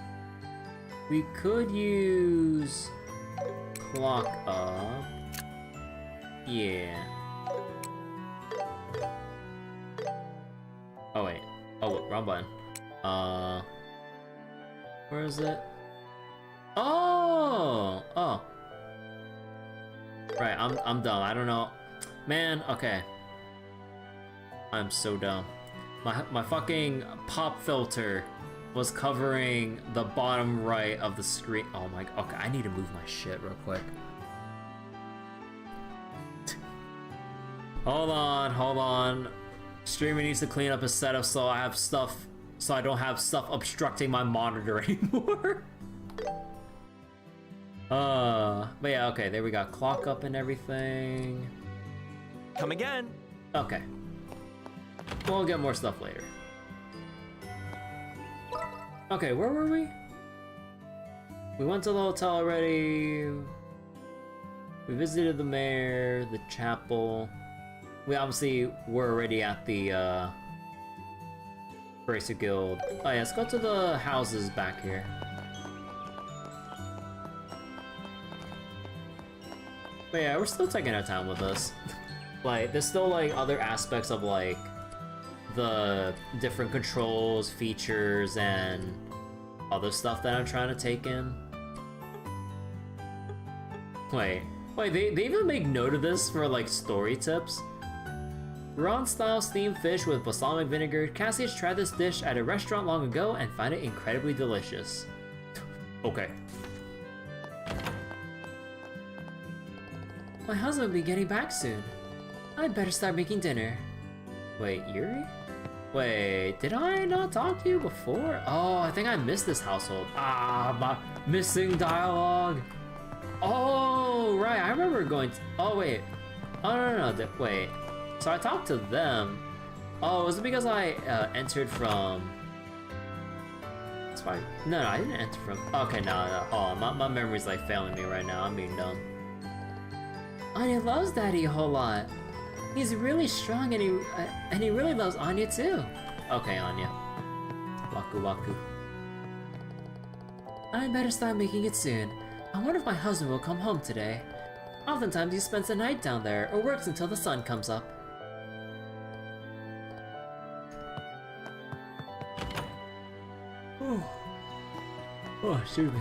We could use clock up. Yeah. Oh wait. Oh, wrong button. Where is it? Oh! Oh. Right, I'm dumb. I don't know. Man, okay. I'm so dumb. My fucking pop filter was covering the bottom right of the screen. Oh my, okay, I need to move my shit real quick. Hold on. Streamer needs to clean up his setup so I have stuff, so I don't have stuff obstructing my monitor anymore. But yeah, okay, there we got clock up and everything. Come again. Okay. We'll get more stuff later. Okay, where were we? We went to the hotel already. We visited the mayor, the chapel. We obviously were already at the Bracer Guild. Oh yeah, let's go to the houses back here. But yeah, we're still taking our time with this. Like, there's still like other aspects of like the different controls, features, and other stuff that I'm trying to take in. Wait, they even make note of this for like story tips. Runt-style steamed fish with balsamic vinegar. Cassie has tried this dish at a restaurant long ago and found it incredibly delicious. Okay. My husband will be getting back soon. I'd better start making dinner. Wait, Yuri? Wait, did I not talk to you before? Oh, I think I missed this household. Ah, my missing dialogue. Oh, right, I remember going to... Oh, wait. Oh, no, wait. So I talked to them. Oh, was it because I entered from... That's why... No, I didn't enter from... Okay, no. Oh, my memory's like failing me right now. I'm being dumb. Anya loves Daddy a whole lot. He's really strong and he really loves Anya too. Okay, Anya. Waku. I better start making it soon. I wonder if my husband will come home today. Oftentimes he spends the night down there or works until the sun comes up. Oh, shoot me.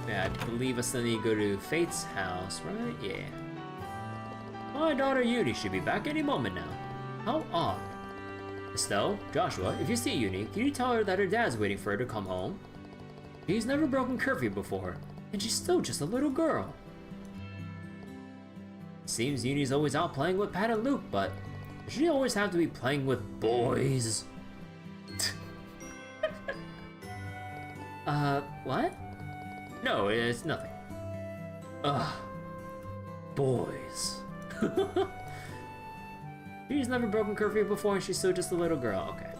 Yeah, I believe I still need to go to Fate's house, right? Yeah. My daughter Yuri should be back any moment now. How odd. Estelle, Joshua, if you see Uni, can you tell her that her dad's waiting for her to come home? He's never broken curfew before, and she's still just a little girl. Seems Uni's always out playing with Pat and Luke, but does she always have to be playing with boys? What? No, it's nothing. Ugh. Boys. She's never broken curfew before and she's still just a little girl. Okay.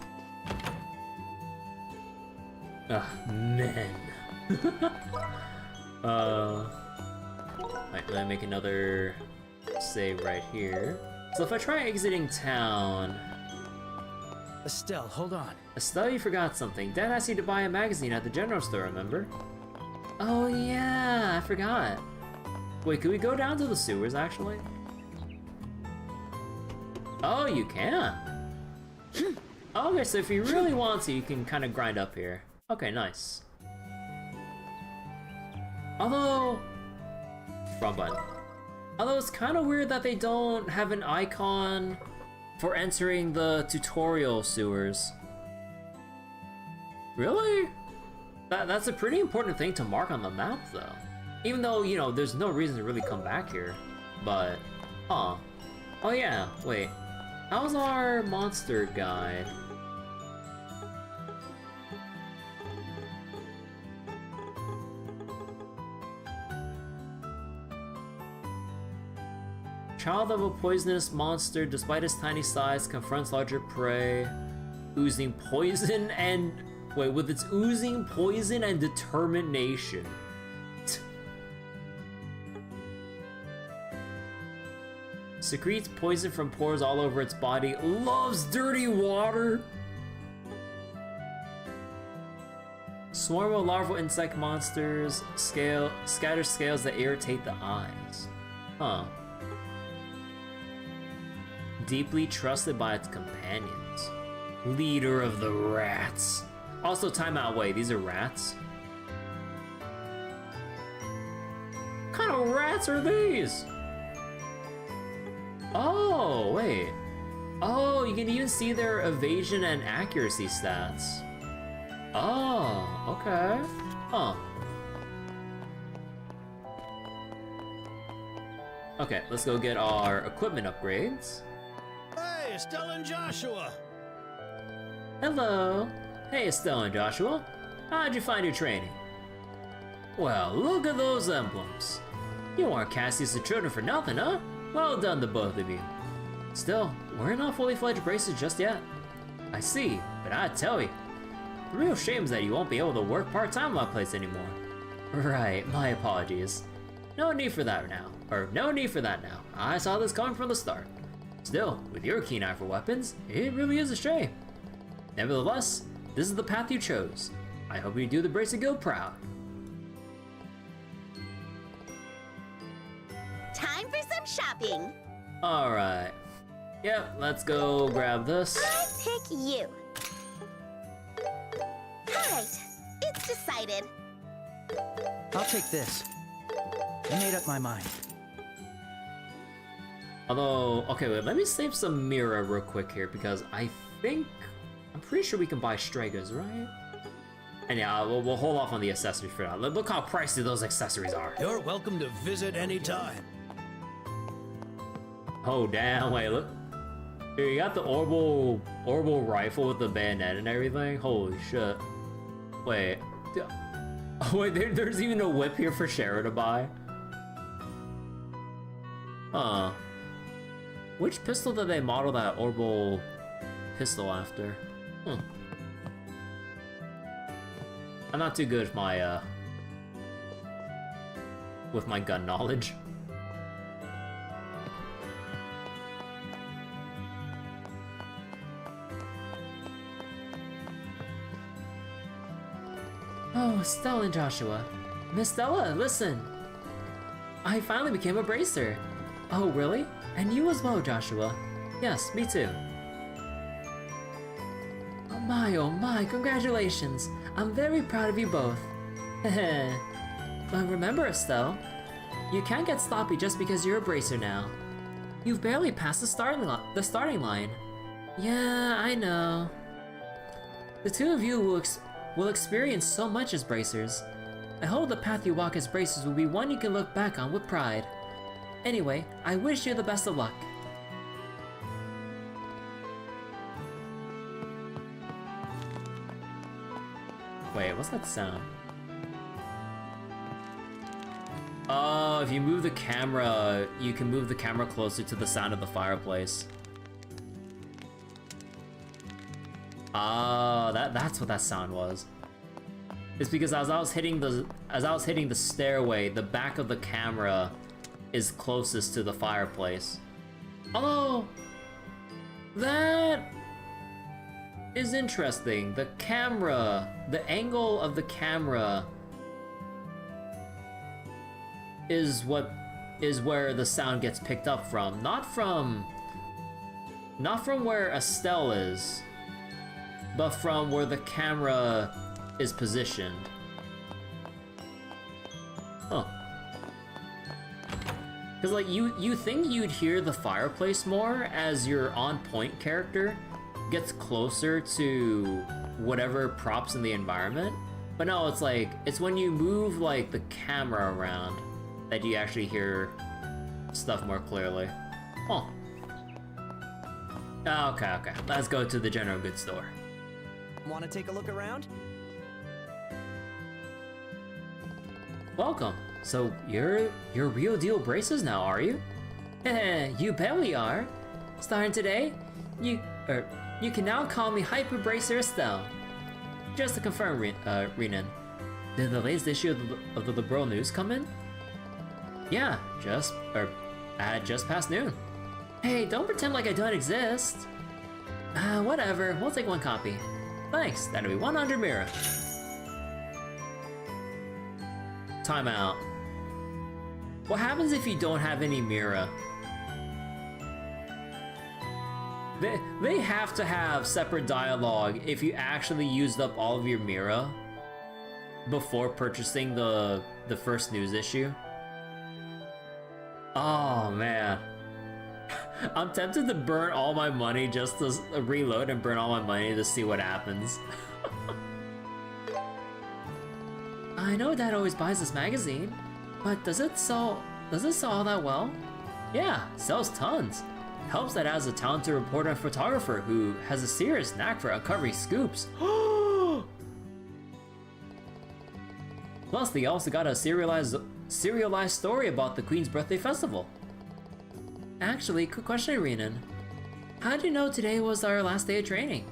Ugh, men. Right, let me make another save right here. So if I try exiting town... Estelle, hold on. Estelle, you forgot something. Dad asked you to buy a magazine at the general store, remember? Oh yeah, I forgot. Wait, can we go down to the sewers actually? Oh, you can. Okay, so if you really want to, you can kind of grind up here. Okay, nice. Although, wrong button. Although it's kind of weird that they don't have an icon for entering the tutorial sewers. Really? That's a pretty important thing to mark on the map, though. Even though, you know, there's no reason to really come back here. But, huh. Oh yeah, wait. How's our monster guide? Child of a poisonous monster, despite its tiny size, confronts larger prey, oozing poison and... Wait, with its oozing poison and determination. Secretes poison from pores all over its body, loves dirty water. Swarm of larval insect monsters, scatter scales that irritate the eyes. Huh. Deeply trusted by its companions. Leader of the rats. Also, timeout, wait, these are rats? What kind of rats are these? Oh, wait. Oh, you can even see their evasion and accuracy stats. Oh, okay. Huh. Okay, let's go get our equipment upgrades. Hey, Estelle and Joshua. Hello. Hey, Estelle and Joshua. How'd you find your training? Well, look at those emblems. You aren't Cassie's children for nothing, huh? Well done to both of you. Still, we're not fully fledged bracers just yet. I see, but I tell you, the real shame is that you won't be able to work part-time at my place anymore. Right, my apologies. No need for that now. Or no need for that now. I saw this coming from the start. Still, with your keen eye for weapons, it really is a shame. Nevertheless, this is the path you chose. I hope you do the Bracer Guild proud. Time for some shopping. Alright. Yep, let's go grab this. I pick you. Alright, it's decided. I'll take this. I made up my mind. Although, okay, wait, let me save some Mira real quick here because I'm pretty sure we can buy Stregas, right? And yeah, we'll hold off on the accessories for now. Look how pricey those accessories are. You're welcome to visit anytime. Oh damn, wait, look. Here, you got the orbital rifle with the bayonet and everything? Holy shit. Wait. Oh wait, there's even a whip here for Schera to buy? Huh. Which pistol did they model that orbital pistol after? I'm not too good with my gun knowledge. Oh, Stella and Joshua. Miss Stella, listen! I finally became a bracer! Oh, really? And you as well, Joshua. Yes, me too. Oh my, congratulations! I'm very proud of you both. But remember, Estelle, you can't get sloppy just because you're a bracer now. You've barely passed the starting line. Yeah, I know. The two of you will experience so much as bracers. I hope the path you walk as bracers will be one you can look back on with pride. Anyway, I wish you the best of luck. Wait, what's that sound? Oh, if you move the camera, you can move the camera closer to the sound of the fireplace. Ah, that's what that sound was. It's because as I was hitting the stairway, the back of the camera is closest to the fireplace. Although that is interesting. The angle of the camera is where the sound gets picked up from, not from where Estelle is, but from where the camera is positioned. Huh. Cause like you think you'd hear the fireplace more as your on-point character gets closer to whatever props in the environment, but no, it's when you move like the camera around that you actually hear stuff more clearly. Oh. Okay. Let's go to the general goods store. Want to take a look around? Welcome. So you're real deal braces now, are you? You bet we are. Starting today, you can now call me Hyper Bracer Estelle. Just to confirm, Renan, did the latest issue of the Liberl news come in? Yeah, just past noon. Hey, don't pretend like I don't exist. Whatever, we'll take one copy. Thanks, that'll be 100 Mira. Time out. What happens if you don't have any Mira? They have to have separate dialogue if you actually used up all of your Mira before purchasing the first news issue. Oh man. I'm tempted to burn all my money just to reload and burn all my money to see what happens. I know Dad always buys this magazine, but does it sell all that well? Yeah, sells tons. Helps that as a talented reporter and photographer who has a serious knack for uncovering scoops. Plus, they also got a serialized story about the Queen's birthday festival. Actually, quick question, Renan. How did you know today was our last day of training?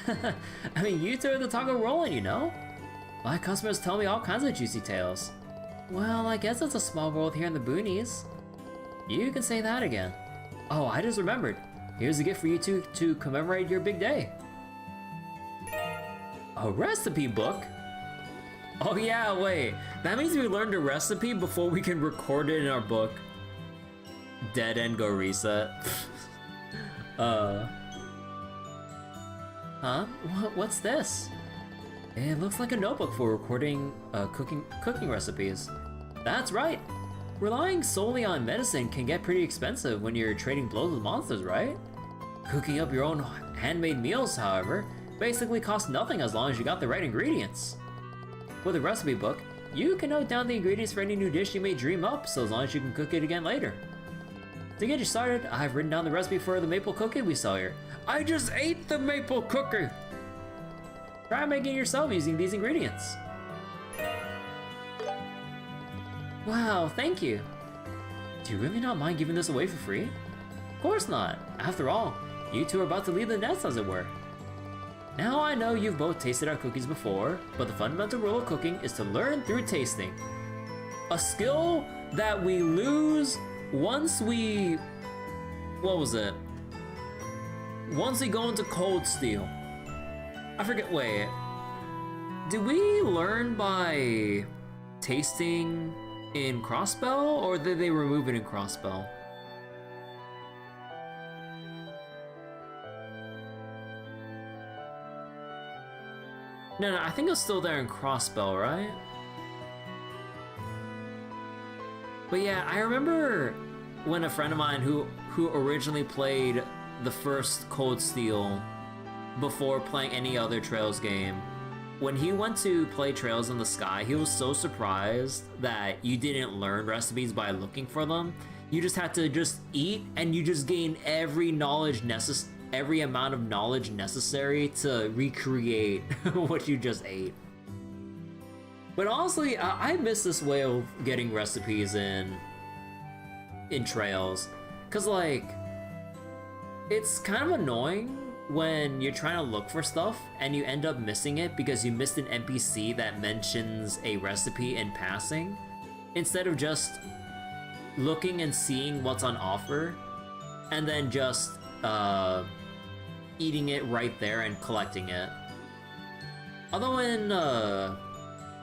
I mean, you two are the talk of Rolent, you know? My customers tell me all kinds of juicy tales. Well, I guess it's a small world here in the boonies. You can say that again. Oh, I just remembered. Here's a gift for you two to commemorate your big day. A recipe book? Oh yeah, wait. That means we learned a recipe before we can record it in our book. Dead end, go reset. Huh? What's this? It looks like a notebook for recording cooking recipes. That's right. Relying solely on medicine can get pretty expensive when you're trading blows with monsters, right? Cooking up your own handmade meals, however, basically costs nothing as long as you got the right ingredients. With a recipe book, you can note down the ingredients for any new dish you may dream up, so as long as you can cook it again later. To get you started, I've written down the recipe for the maple cookie we saw here. I just ate the maple cookie! Try making it yourself using these ingredients. Wow, thank you. Do you really not mind giving this away for free? Of course not. After all, you two are about to leave the nest, as it were. Now I know you've both tasted our cookies before, but the fundamental rule of cooking is to learn through tasting. A skill that we lose once we... what was it? Once we go into Cold Steel. I forget, wait. Did we learn by tasting in Crossbell, or did they remove it in Crossbell? No, I think it was still there in Crossbell, right? But yeah, I remember when a friend of mine who originally played the first Cold Steel before playing any other Trails game, when he went to play Trails in the Sky, he was so surprised that you didn't learn recipes by looking for them. You just had to just eat, and you just gain every amount of knowledge necessary to recreate what you just ate. But honestly, I miss this way of getting recipes in Trails, cause like it's kind of annoying when you're trying to look for stuff and you end up missing it because you missed an NPC that mentions a recipe in passing, instead of just looking and seeing what's on offer and then just eating it right there and collecting it. Although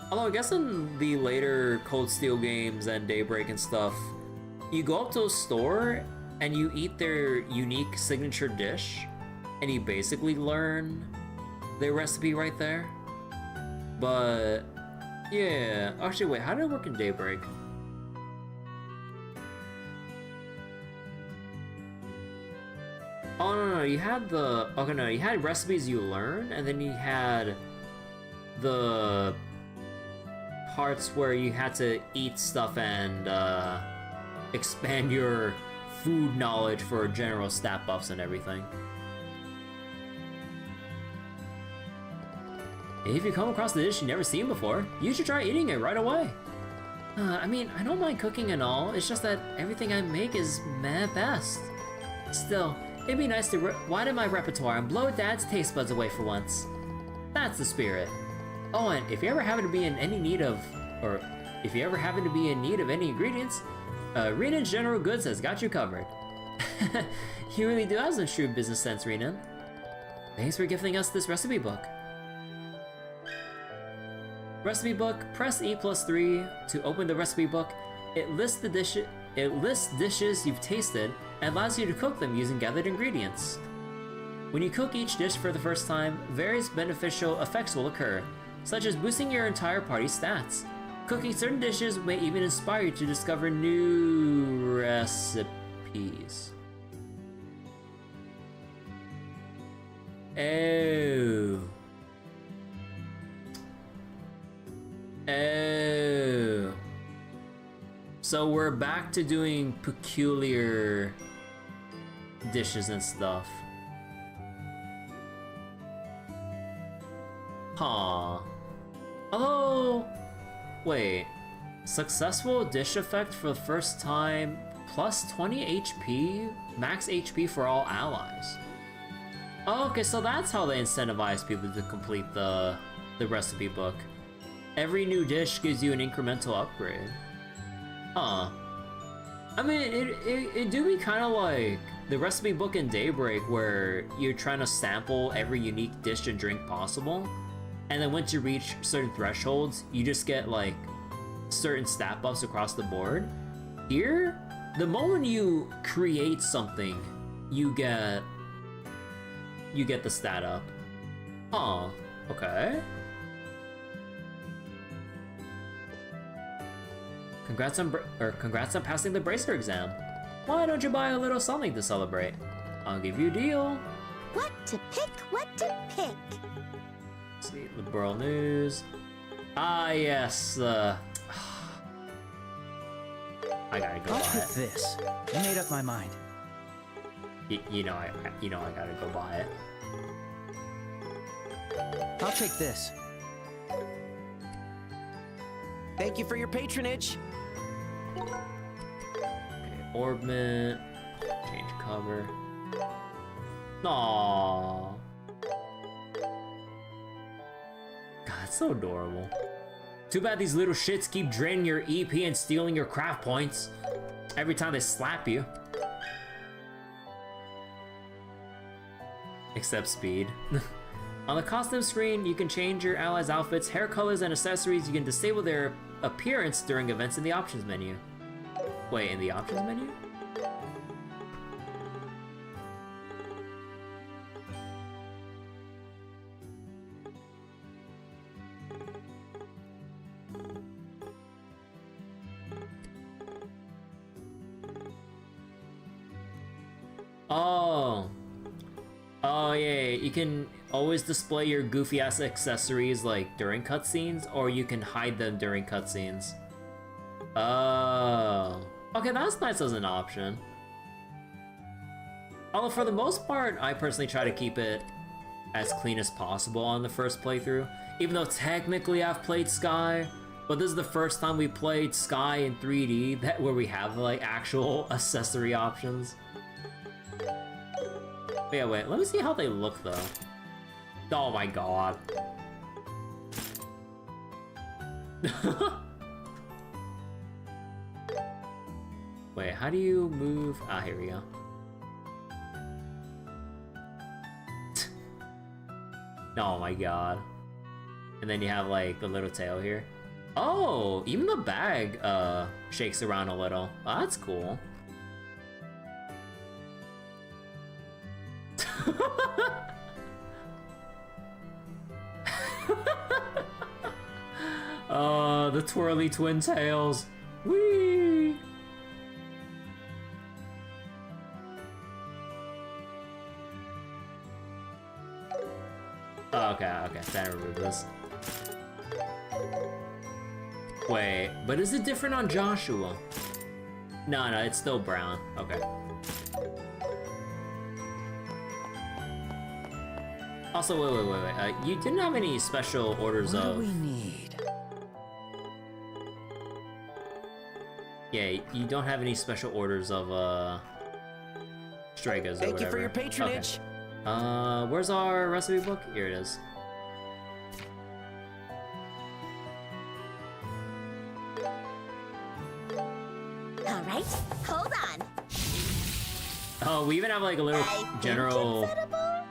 Although I guess in the later Cold Steel games and Daybreak and stuff, you go up to a store and you eat their unique signature dish, and you basically learn their recipe right there. But yeah, actually wait, how did it work in Daybreak? Oh no, you had the, okay no, you had recipes you learn, and then you had the parts where you had to eat stuff and expand your food knowledge for general stat buffs and everything. If you come across a dish you've never seen before, you should try eating it right away. I mean, I don't mind cooking and all, it's just that everything I make is meh best. Still, it'd be nice to widen my repertoire and blow Dad's taste buds away for once. That's the spirit. Oh, and if you ever happen to be in any need of, or if you ever happen to be in need of any ingredients, Renan's General Goods has got you covered. You really do have some shrewd business sense, Renan. Thanks for gifting us this recipe book. Recipe book, press E+3 to open the recipe book. It lists dishes you've tasted and allows you to cook them using gathered ingredients. When you cook each dish for the first time, various beneficial effects will occur, such as boosting your entire party's stats. Cooking certain dishes may even inspire you to discover new recipes. Oh. Oh. So we're back to doing peculiar dishes and stuff. Huh. Although, wait. Successful dish effect for the first time, plus 20 HP, max HP for all allies. Oh, okay, so that's how they incentivize people to complete the recipe book. Every new dish gives you an incremental upgrade. Huh. I mean, it do be kind of like the recipe book in Daybreak where you're trying to sample every unique dish and drink possible. And then once you reach certain thresholds, you just get like certain stat buffs across the board. Here, the moment you create something, you get the stat up. Huh, okay. Congrats on passing the bracer exam. Why don't you buy a little something to celebrate? I'll give you a deal. What to pick, what to pick. Let's see, Liberl news. Ah, yes, I gotta go I'll buy pick it. this. I made up my mind. You know I gotta go buy it. I'll take this. Thank you for your patronage. Okay, Orbment. Change cover. Aww. God, it's so adorable. Too bad these little shits keep draining your EP and stealing your craft points every time they slap you. Except speed. On the costume screen, you can change your allies' outfits, hair colors, and accessories. You can disable their appearance during events in the options menu. Wait, in the options menu? Oh. Oh yeah, you can always display your goofy ass accessories like during cutscenes, or you can hide them during cutscenes. Oh. Okay, that's nice as an option. Although for the most part, I personally try to keep it as clean as possible on the first playthrough. Even though technically I've played Sky, but this is the first time we played Sky in 3D where we have like actual accessory options. But yeah, wait, let me see how they look though. Oh my god. Wait, how do you move? Ah, here we go. Oh my god. And then you have like the little tail here. Oh, even the bag shakes around a little. Oh, that's cool. The twirly twin tails. Whee! Oh, okay, then remove this. Wait, but is it different on Joshua? No, it's still brown. Okay. Also, wait. You didn't have any special orders What of... do we need? Yeah, you don't have any special orders of, Stregas or whatever. Thank you for your patronage. Okay. Where's our recipe book? Here it is. All right, hold on. Oh, we even have like a little I think general... it's edible.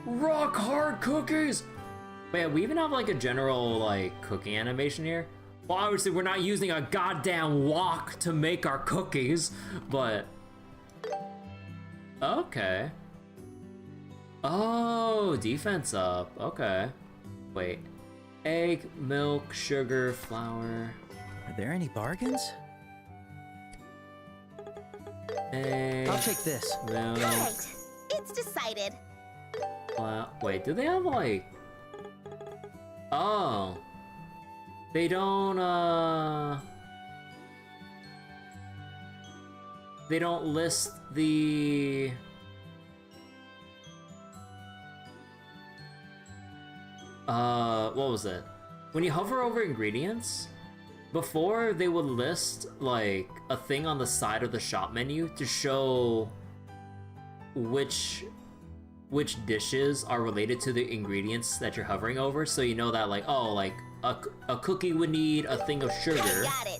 Rock hard cookies! Wait, we even have like a general like cooking animation here. Well, obviously we're not using a goddamn wok to make our cookies, but... Okay. Oh, defense up. Okay. Wait. Egg, milk, sugar, flour. Are there any bargains? Egg, I'll take this. milk, Right, it's decided. wait, do they have like... Oh. They don't, they don't list the... What was it? When you hover over ingredients, before they would list, like, a thing on the side of the shop menu to show which dishes are related to the ingredients that you're hovering over, so you know that, like, oh, like, a cookie would need a thing of sugar I got it.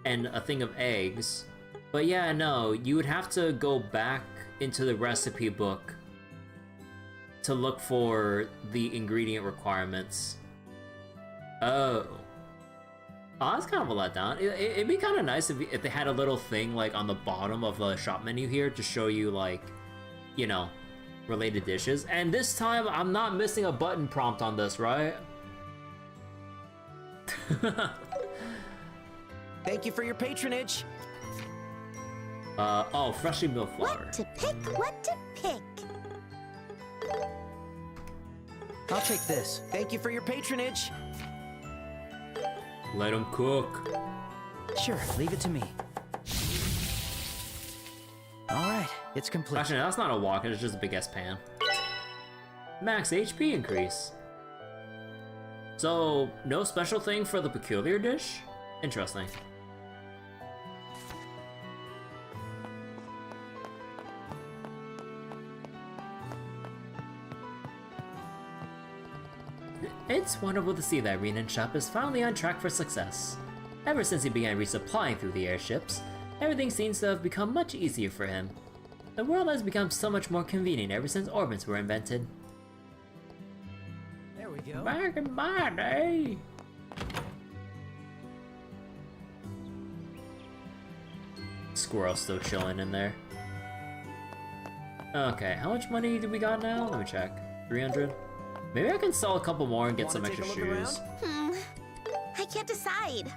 and a thing of eggs. But yeah, no, you would have to go back into the recipe book to look for the ingredient requirements. Oh, that's kind of a letdown. It'd be kind of nice if they had a little thing like on the bottom of the shop menu here to show you, like, you know, related dishes. And this time I'm not missing a button prompt on this, right? Thank you for your patronage. Oh, freshly milled flour. What to pick, what to pick. I'll take this. Thank you for your patronage. Let them cook. Sure, leave it to me. All right, it's complete. Actually, that's not a wok, it's just a big ass pan. Max HP increase. So, no special thing for the peculiar dish? Interesting. It's wonderful to see that Renan shop is finally on track for success. Ever since he began resupplying through the airships, everything seems to have become much easier for him. The world has become so much more convenient ever since Orbments were invented. There we go. Back in my day! Squirrel still chilling in there. Okay, how much money do we got now? Let me check. 300? Maybe I can sell a couple more and get some extra shoes. I can't decide.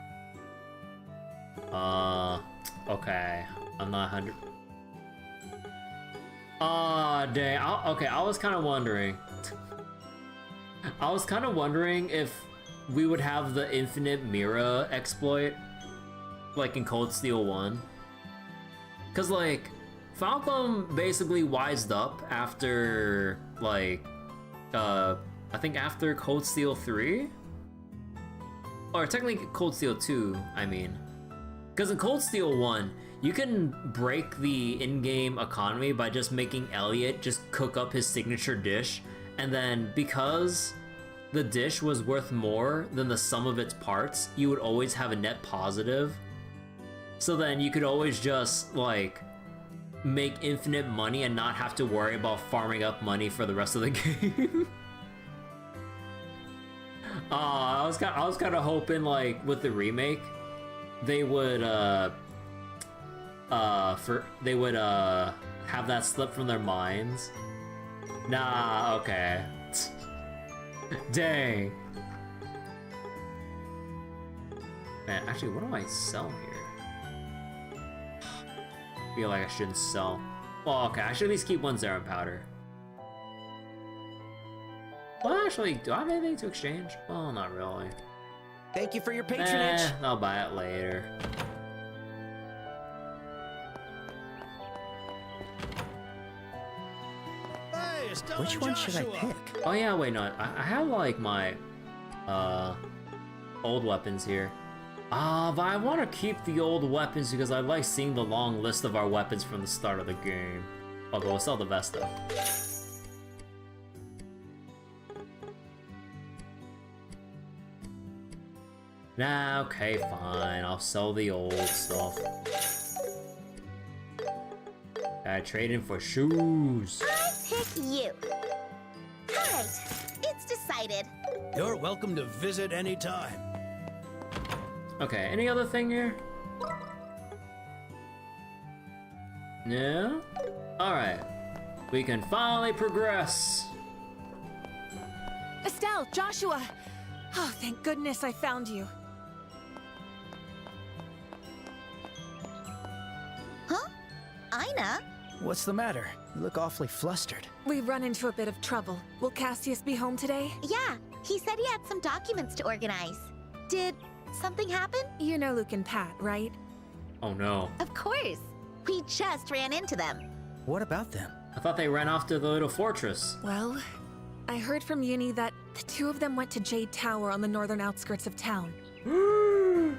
Okay. I'm not 100. Aw, dang. Okay, I was kind of wondering. I was kind of wondering if we would have the infinite Mira exploit, like in Cold Steel 1. Cause like, Falcom basically wised up after, like, I think after Cold Steel 3? Or technically Cold Steel 2, I mean. Because in Cold Steel 1, you can break the in-game economy by just making Elliot just cook up his signature dish, and then because the dish was worth more than the sum of its parts, you would always have a net positive. So then you could always just, like, make infinite money and not have to worry about farming up money for the rest of the game. I was kind of hoping like with the remake, they would have that slip from their minds. Nah, okay. Dang. Man, actually, what do I sell here? Feel like I shouldn't sell. Well, okay, I should at least keep one Zaren powder. Well, actually, do I have anything to exchange? Well, not really. Thank you for your patronage. I'll buy it later. Which one should I pick? Oh yeah, wait, no, I have like my old weapons here. But I want to keep the old weapons because I like seeing the long list of our weapons from the start of the game. Although we'll sell the vest though. Nah, okay, fine. I'll sell the old stuff. I trade in for shoes. I pick you. Alright, it's decided. You're welcome to visit anytime. Okay, any other thing here? No? Alright. We can finally progress. Estelle, Joshua! Oh, thank goodness I found you. Huh? Aina? What's the matter? You look awfully flustered. We've run into a bit of trouble. Will Cassius be home today? Yeah, he said he had some documents to organize. Did something happen? You know Luke and Pat, right? Oh no. Of course. We just ran into them. What about them? I thought they ran off to the little fortress. Well, I heard from Uni that the two of them went to Jade Tower on the northern outskirts of town. The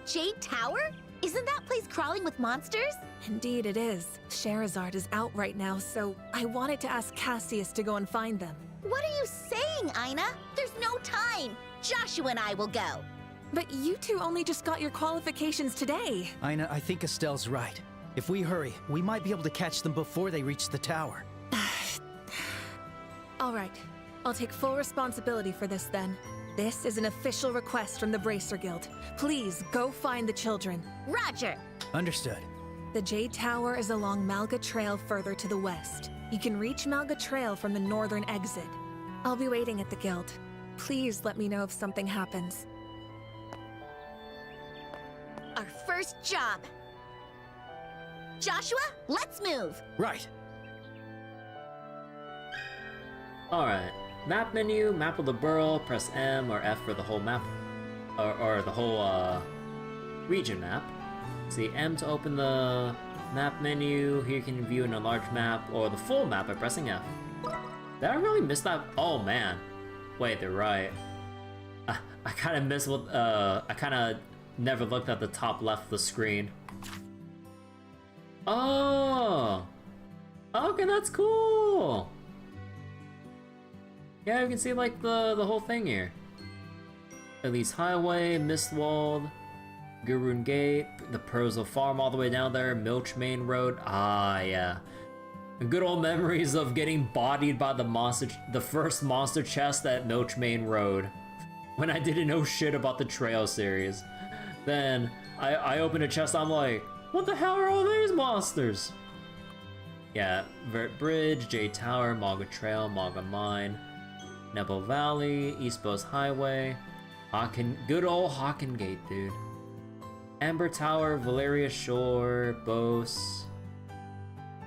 Jade Tower? Isn't that place crawling with monsters? Indeed it is. Scherazard is out right now, so I wanted to ask Cassius to go and find them. What are you saying, Aina? There's no time. Joshua and I will go. But you two only just got your qualifications today. Aina, I think Estelle's right. If we hurry, we might be able to catch them before they reach the tower. All right, I'll take full responsibility for this then. This is an official request from the Bracer Guild. Please go find the children. Roger. Understood. The Jade Tower is along Malga Trail further to the west. You can reach Malga Trail from the northern exit. I'll be waiting at the guild. Please let me know if something happens. Our first job. Joshua, let's move. Right. Alright. Map menu, map of the Liberl, press M or F for the whole map. Or the whole region map. See M to open the map menu. Here you can view an enlarged map or the full map by pressing F. Did I really miss that? Oh man. Wait, they're right. I kind of missed what, I kind of never looked at the top left of the screen. Oh! Okay, that's cool! Yeah, you can see like the whole thing here. Elise Highway, Mistwald, Gurun Gate, the Persil Farm all the way down there, Milch Main Road. Ah, yeah. Good old memories of getting bodied by the first monster chest at Milch Main Road. When I didn't know shit about the Trail series. Then I opened a chest, I'm like, what the hell are all these monsters? Yeah, Vert Bridge, Jade Tower, Malga Trail, Malga Mine, Nebo Valley, East Bose Highway, good old Hawken Gate, dude. Amber Tower, Valeria Shore, Bose,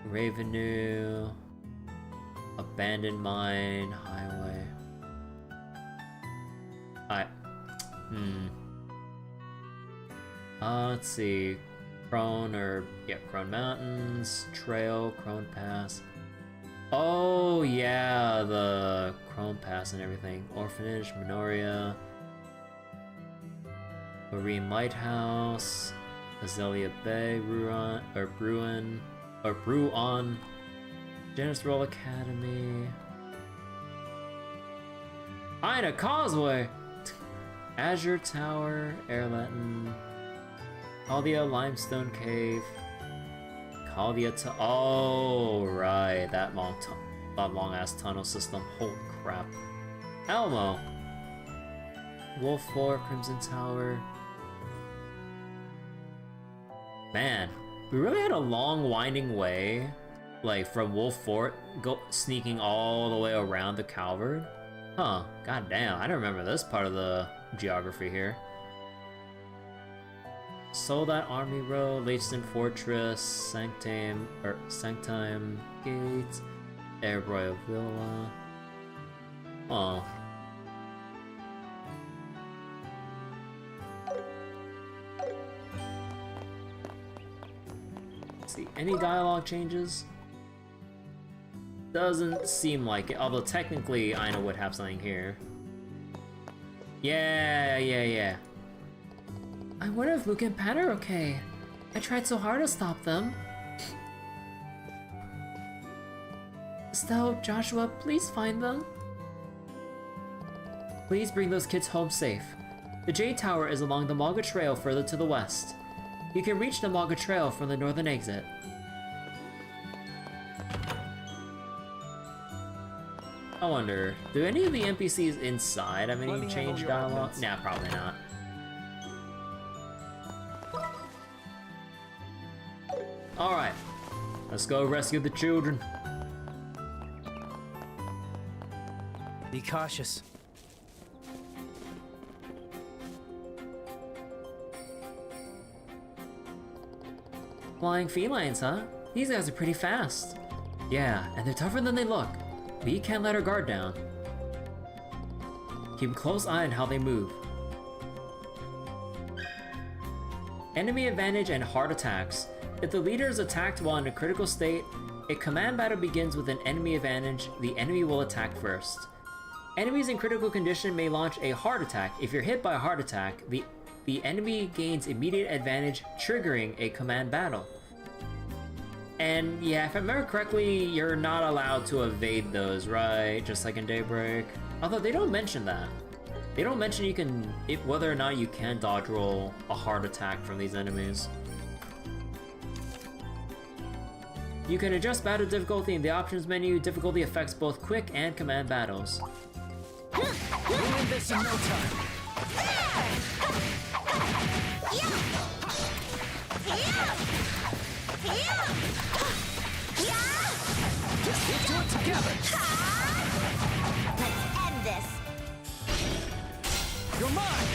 Ravenue, Abandoned Mine, Highway. Let's see. Crone Mountains, Trail, Crone Pass. Oh yeah, the Crone Pass and everything. Orphanage, Minoria, Marine Lighthouse, Azalea Bay, Bruin, Genesis Roll Academy, Aina Causeway, Azure Tower, Airlatin, Caldia Limestone Cave, oh right, that long ass tunnel system. Holy crap. Elmo. Wolf 4, Crimson Tower. Man, we really had a long winding way, like from Wolf Fort, sneaking all the way around the Calvard. Huh, god damn, I don't remember this part of the geography here. Soldat Army Road, Lachton Fortress, Sanctime Gates, Airbroy Villa. Oh. See, any dialogue changes? Doesn't seem like it, although technically Aina would have something here. Yeah. I wonder if Luke and Pat are okay. I tried so hard to stop them. Estelle, Joshua, please find them. Please bring those kids home safe. The Jade Tower is along the Malga Trail further to the west. You can reach the Malga Trail from the northern exit. I wonder, do any of the NPCs inside have any change dialogue? Nah, probably not. Alright, let's go rescue the children. Be cautious. Flying felines, huh? These guys are pretty fast. Yeah, and they're tougher than they look. But you can't let our guard down. Keep a close eye on how they move. Enemy advantage and hard attacks. If the leader is attacked while in a critical state, a command battle begins with an enemy advantage. The enemy will attack first. Enemies in critical condition may launch a hard attack. If you're hit by a hard attack, the enemy gains immediate advantage, triggering a command battle. And yeah, if I remember correctly, you're not allowed to evade those, right? Just like in Daybreak. Although they don't mention that. They don't mention you can, whether or not you can dodge roll a hard attack from these enemies. You can adjust battle difficulty in the options menu. Difficulty affects both quick and command battles. We'll win this in no time. We'll do it together. Let's end this. You're mine.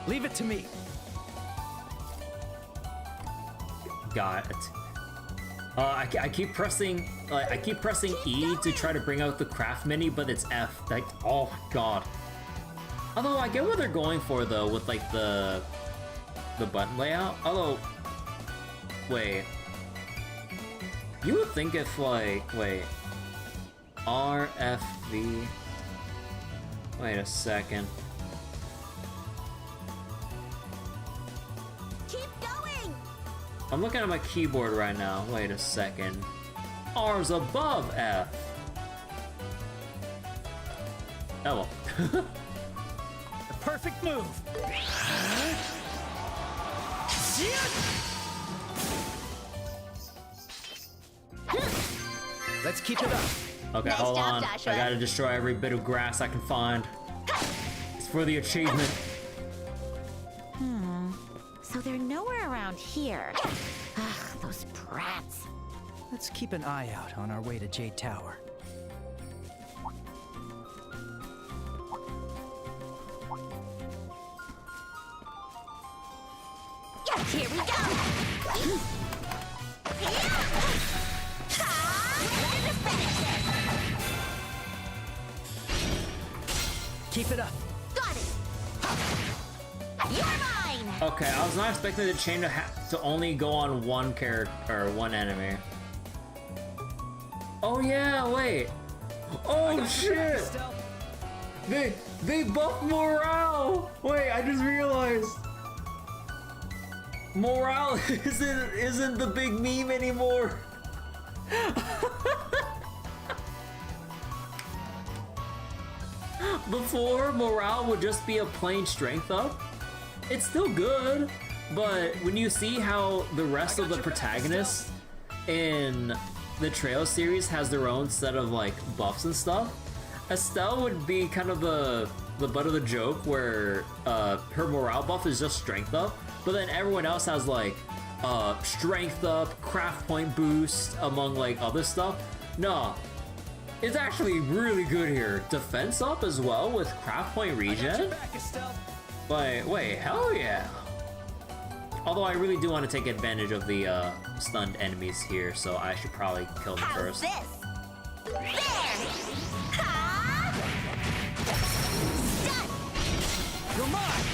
Leave it to me. Got it. I keep pressing E to try to bring out the craft menu, but it's F. Like, oh my god. Although I get what they're going for though with like the button layout. Although, wait. You would think if like, wait, R, F, V. Wait a second. I'm looking at my keyboard right now. Wait a second. R's above F. Oh well. The perfect move. Let's keep it up. Okay, Nice hold job, on. Joshua. I gotta destroy every bit of grass I can find. It's for the achievement. So they're nowhere around here. Ugh, those brats. Let's keep an eye out on our way to Jade Tower. Here we go. Ready to finish this. Keep it up. Got it. You're mine. Okay, I was not expecting the chain to only go on one character or one enemy. Oh yeah, wait. Oh shit. They buffed morale. Wait, I just realized. Morale isn't the big meme anymore. Before, morale would just be a plain strength up. It's still good, but when you see how the rest of the protagonists in the Trail series has their own set of like buffs and stuff, Estelle would be kind of the butt of the joke where her morale buff is just strength up, but then everyone else has like strength up, craft point boost, among like other stuff. No, it's actually really good here. Defense up as well with craft point regen. Like, wait, hell yeah. Although I really do want to take advantage of the stunned enemies here, so I should probably kill them first. This? There! Ha! Stun! You're mine!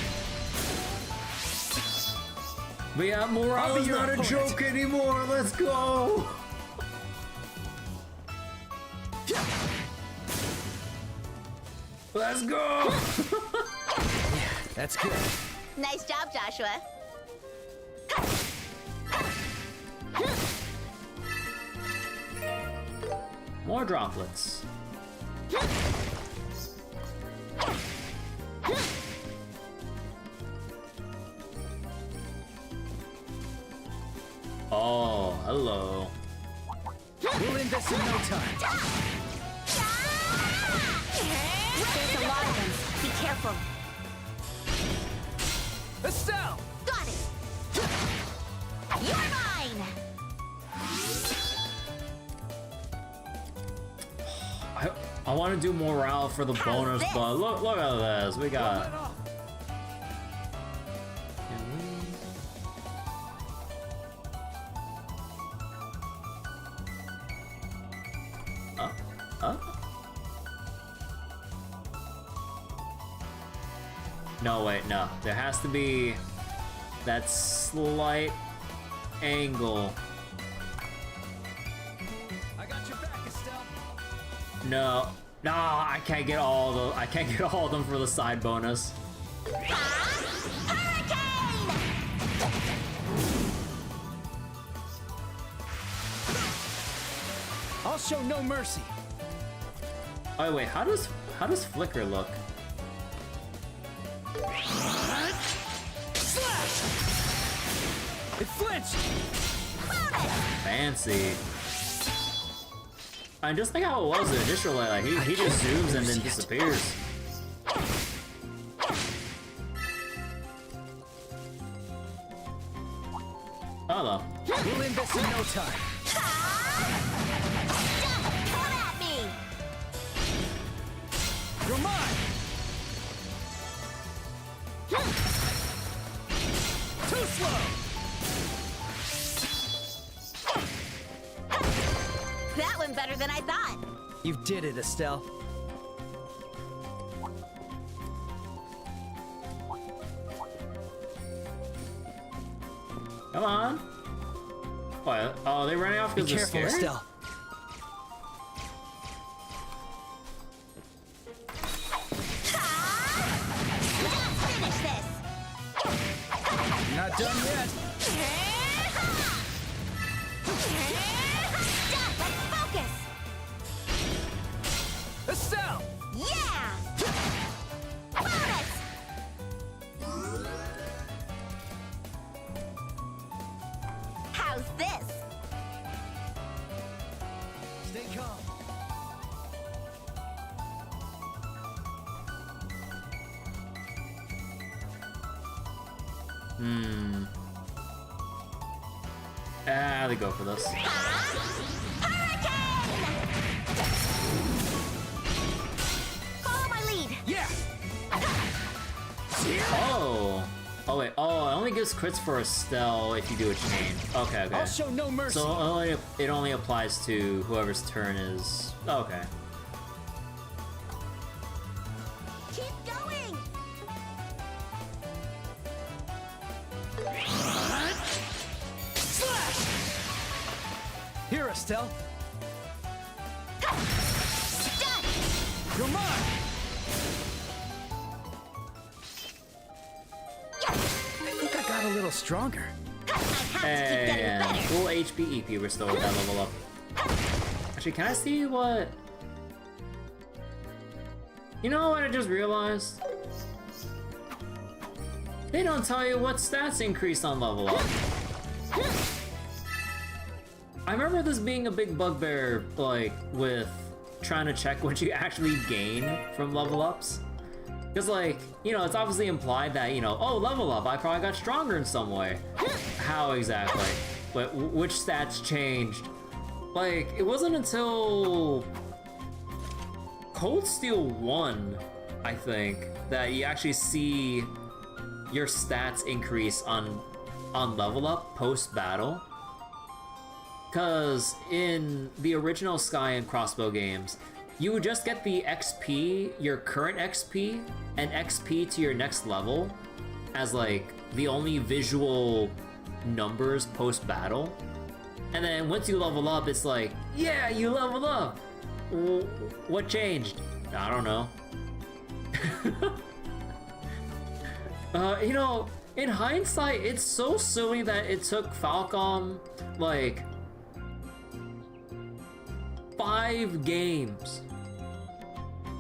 But yeah, morale is not a joke anymore. Let's go. Let's go. Yeah, that's good. Nice job, Joshua. More droplets. Oh, hello. We'll end this in no time. There's a lot of them. Be careful. Estelle! Got it! You're mine! I want to do morale for the bonus, this? but look at this. We got. No, wait, no. There has to be that slight angle. I got your back, Estelle. No, I can't get all the. I can't get all of them for the side bonus. Hurricane! I'll show no mercy. Oh wait, how does Flicker look? Slash! It flinched! Fancy. And just like how it was initially, like he just zooms and then disappears. Hello. We'll end this in no time. Come at me! You're mine! Too slow! That went better than I thought. You did it, Estelle. Come on. What? Oh, they running off Be because they're careful, scared? Estelle. Let's finish this! Not done yet. Let's focus! Estelle! Yeah! Bonus! How's this? Stay calm. They go for this. Hurricane! Follow my lead! Yeah! Oh. Oh wait. Oh, it only gives crits for Estelle if you do a chain. Okay. I'll show no mercy. So it only applies to whoever's turn is. Okay. Keep going! Slash! Here, Estelle. Stun! You're mine! I think I got a little stronger. I have to keep getting And better! full HP EP restored with that level up. Actually, can I see what? You know what I just realized? They don't tell you what stats increased on level up. I remember this being a big bugbear, like, with trying to check what you actually gain from level ups. Because, like, you know, it's obviously implied that, you know, oh, level up, I probably got stronger in some way. How exactly? But which stats changed? Like, it wasn't until Cold Steel 1, I think, that you actually see your stats increase on level up post-battle. Because in the original Sky and Crossbow games, you would just get the XP, your current XP, and XP to your next level as like the only visual numbers post-battle. And then once you level up, it's like, yeah, you leveled up! What changed? I don't know. You know, in hindsight, it's so silly that it took Falcom, like, 5 games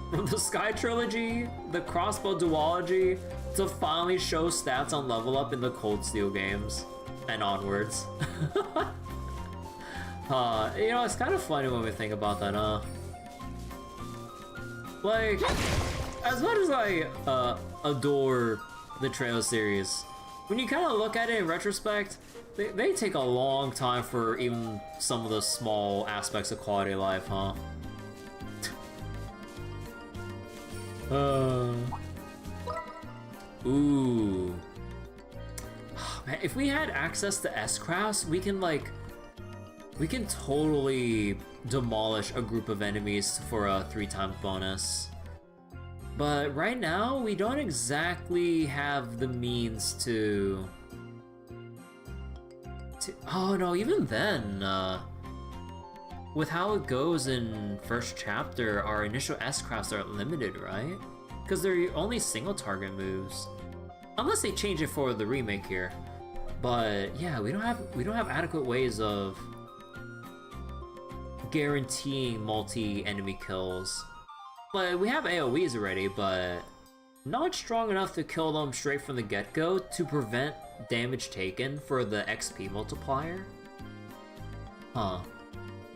from the Sky Trilogy, the Crossbow Duology, to finally show stats on level up in the Cold Steel games and onwards. You know, it's kind of funny when we think about that, like, as much as I adore the Trail series, when you kind of look at it in retrospect, they take a long time for even some of the small aspects of quality of life, huh? Ooh. Man, if we had access to S-Crafts, we can totally demolish a group of enemies for a 3-time bonus. But right now, we don't exactly have the means to... Oh no, even then, with how it goes in first chapter, our initial S-Crafts are limited, right? Because they're only single target moves. Unless they change it for the remake here. But yeah, we don't have adequate ways of guaranteeing multi-enemy kills. Like, we have AoEs already, but not strong enough to kill them straight from the get-go to prevent damage taken for the XP multiplier. Huh.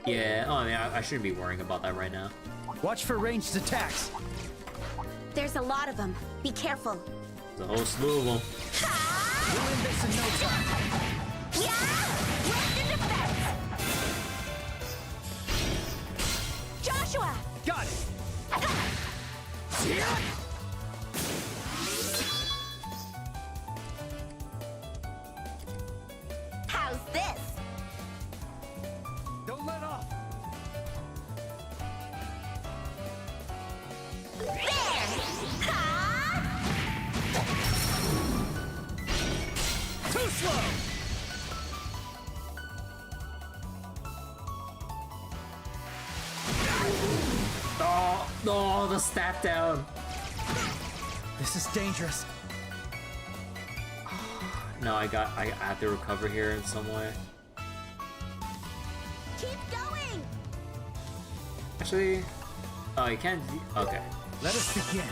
Yeah, oh, I mean, I shouldn't be worrying about that right now. Watch for ranged attacks. There's a lot of them. Be careful. There's a whole slew of them. We'll win this in no time. Yeah! Left in defense! Joshua! Got it! How's this? Don't let off! There! Ha! Too slow! Oh, the stat down. This is dangerous. No, I have to recover here in some way. Keep going! Actually, oh, you can't. Okay. Let us begin.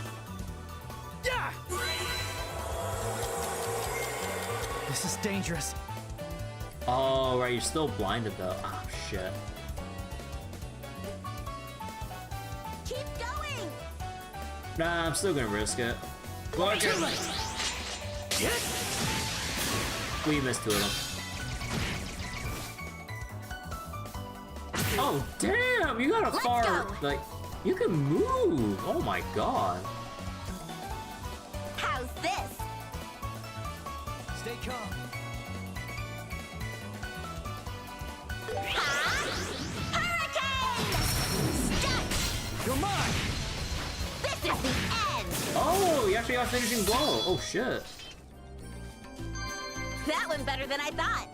Yeah! This is dangerous. Oh, right, you're still blinded though. Oh, shit. Keep going! Nah, I'm still gonna risk it. Look at me! We missed 2 of them. Oh, damn! You got a far, like, you can move! Oh my god. How's this? Stay calm. Hurricane! Stunt! You're mine! This is the end! Oh, you actually got a finishing blow. Oh shit. That went better than I thought.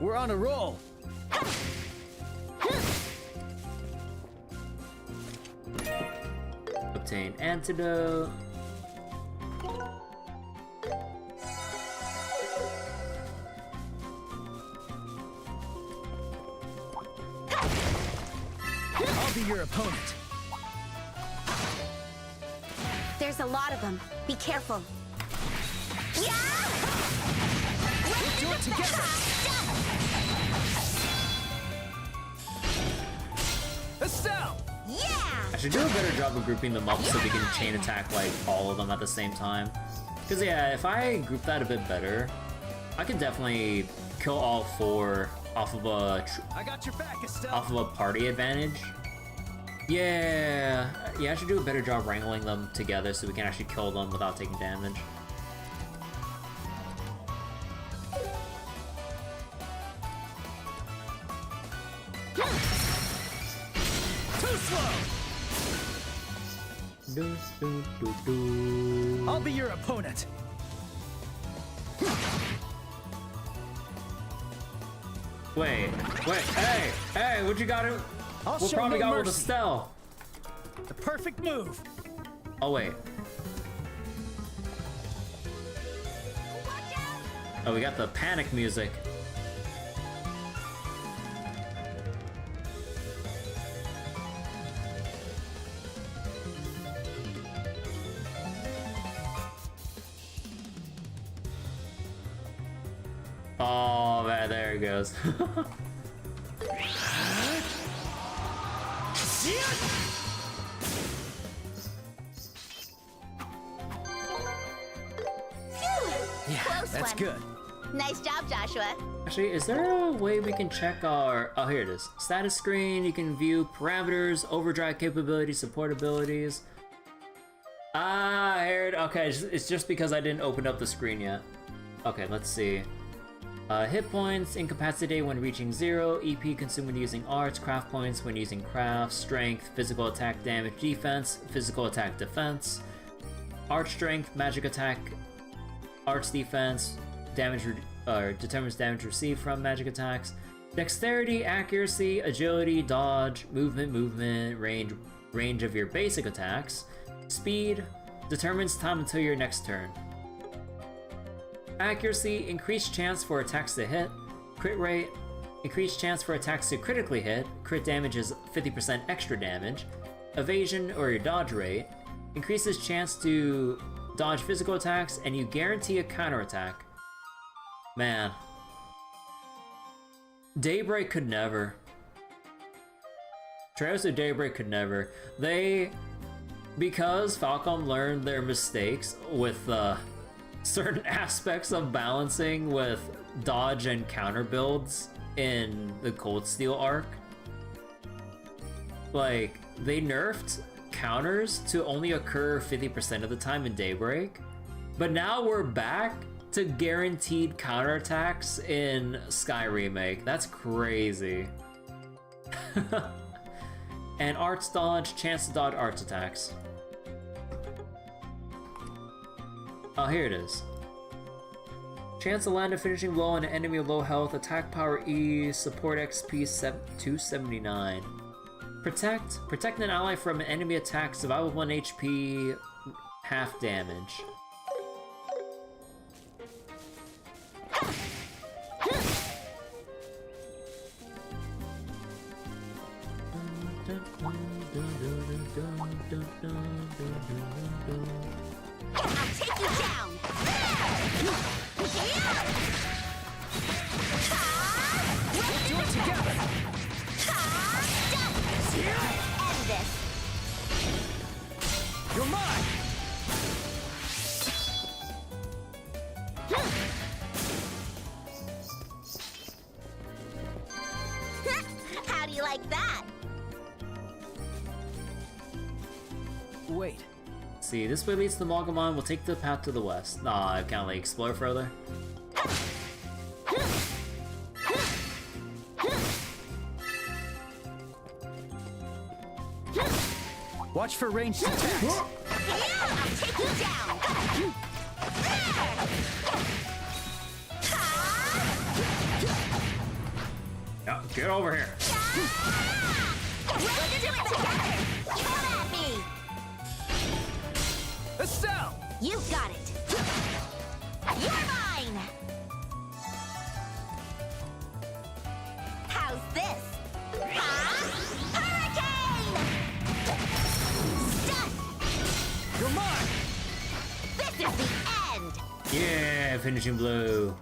We're on a roll. Obtain antidote. I'll be your opponent. There's a lot of them. Be careful. Yeah! We'll do it together. Estelle! Yeah! I should do a better job of grouping them up so we can chain attack like all of them at the same time. Cause yeah, if I group that a bit better, I can definitely kill all 4 off of a I got your back, Estelle. off of a party advantage. Yeah, I should do a better job wrangling them together so we can actually kill them without taking damage. Too slow! I'll be your opponent. Wait, hey, what you got? I'll We'll show probably no got with mercy. Estelle. The perfect move. Oh wait. Oh, we got the panic music. Oh man, there it goes. Yeah, Close that's one. good. Nice job, Joshua. Actually, is there a way we can check our... Oh, here it is. Status screen, you can view parameters, overdrive capabilities, support abilities. Ah, here it... Okay, it's just because I didn't open up the screen yet. Okay, let's see. Hit points, incapacity when reaching 0, EP consumed when using arts, craft points when using crafts, strength, physical attack, damage, defense, physical attack, defense, art strength, magic attack, arts defense, damage determines damage received from magic attacks, dexterity, accuracy, agility, dodge, movement, range of your basic attacks, speed, determines time until your next turn. Accuracy, increased chance for attacks to hit. Crit rate, increased chance for attacks to critically hit. Crit damage is 50% extra damage. Evasion or your dodge rate, increases chance to dodge physical attacks, and you guarantee a counterattack. Man. Daybreak could never. Trails of Daybreak could never. Because Falcom learned their mistakes with certain aspects of balancing with dodge and counter builds in the Cold Steel arc. Like, they nerfed counters to only occur 50% of the time in Daybreak, but now we're back to guaranteed counterattacks in Sky Remake. That's crazy. And arts dodge, chance to dodge arts attacks. Oh, here it is. Chance to land a finishing blow on an enemy with low health, attack power E, support XP 279. Protect an ally from an enemy attack, survival 1 HP, half damage. I'll take you down! We'll do it together. Done! End this! You're mine. How do you like that? Wait. See, this way leads to Malgamon. We'll take the path to the west. Nah, I can't like explore further. Watch for ranged attacks. I'll take you down! Yeah, get over here. Let's do it together! Come at me! Estelle! You got it! You're mine! How's this? Hurricane! Stun! You're mine. This is the end! Yeah, finishing blow.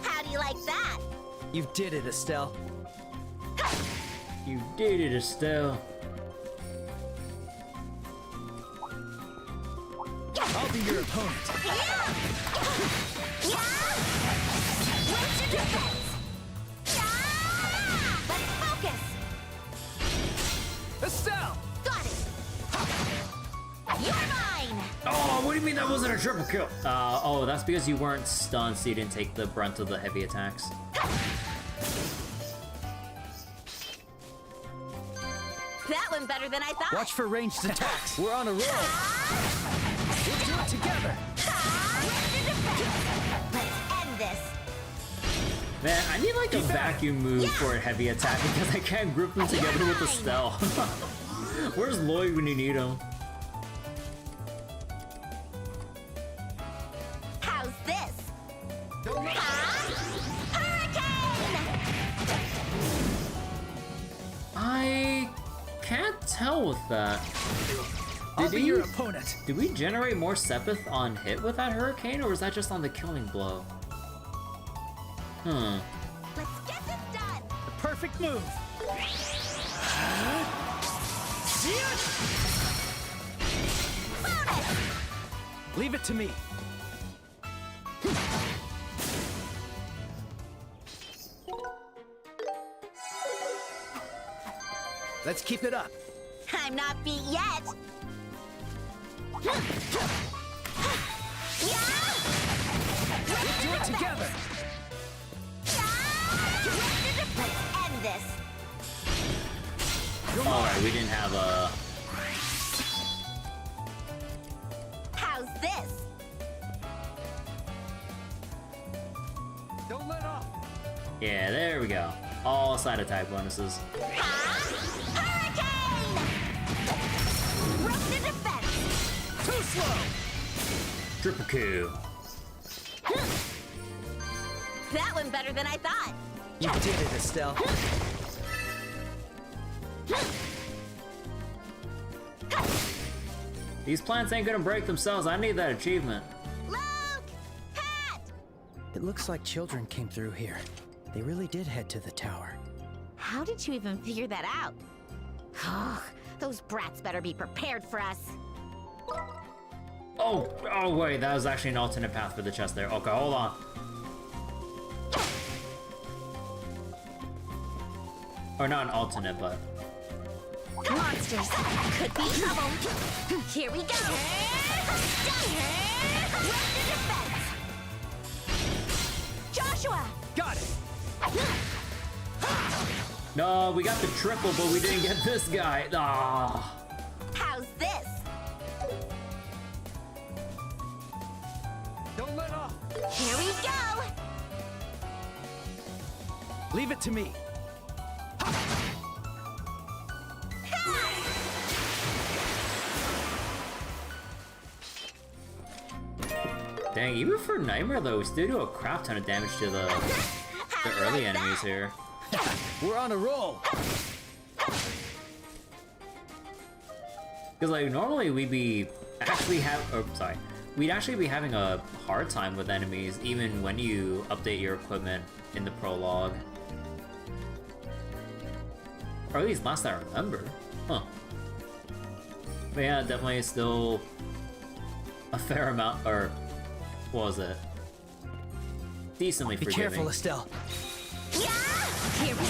How do you like that? You did it, Estelle. You did it, Estelle. I'll be your opponent. Let's focus. Estelle! Got it. You're mine. Oh, what do you mean that wasn't a triple kill? Oh, that's because you weren't stunned, so you didn't take the brunt of the heavy attacks. That went better than I thought. Watch for ranged attacks. We're on a roll. We'll do it together. Let's end this. Man, I need like a vacuum move for a heavy attack because I can't group them together with Estelle. Where's Lloyd when you need him? How's this? Hurricane! I can't tell with that. I'll be your opponent. Did we generate more Sepith on hit with that hurricane, or was that just on the killing blow? Let's get this done. The perfect move. Leave it to me. Let's keep it up. I'm not beat yet. We'll do it together. Let's end this. Alright, we didn't have a... How's this? Don't let off. Yeah, there we go. All side attack bonuses. Hurricane! Rope to defense. Too slow. Triple kill. That went better than I thought. You did it, Estelle. These plants ain't gonna break themselves. I need that achievement. Luke! Pat! It looks like children came through here. They really did head to the tower. How did you even figure that out? Those brats better be prepared for us. Oh wait, that was actually an alternate path for the chest there. Okay, hold on. Or not an alternate, but... Monsters! Could be trouble! Here we go! Rope to defense! Joshua! Got it. No, we got the triple, but we didn't get this guy. Ah. How's this? Don't let off. Here we go! Leave it to me. Dang, even for Nightmare though, we still do a crap ton of damage to the early enemies here. We're on a roll. Because like normally we'd be actually we'd actually be having a hard time with enemies even when you update your equipment in the prologue. Or at least last I remember. Huh. But yeah, definitely still a fair amount, or what was it? Decently Be forgiving. careful, Estelle. Yeah! Here we go!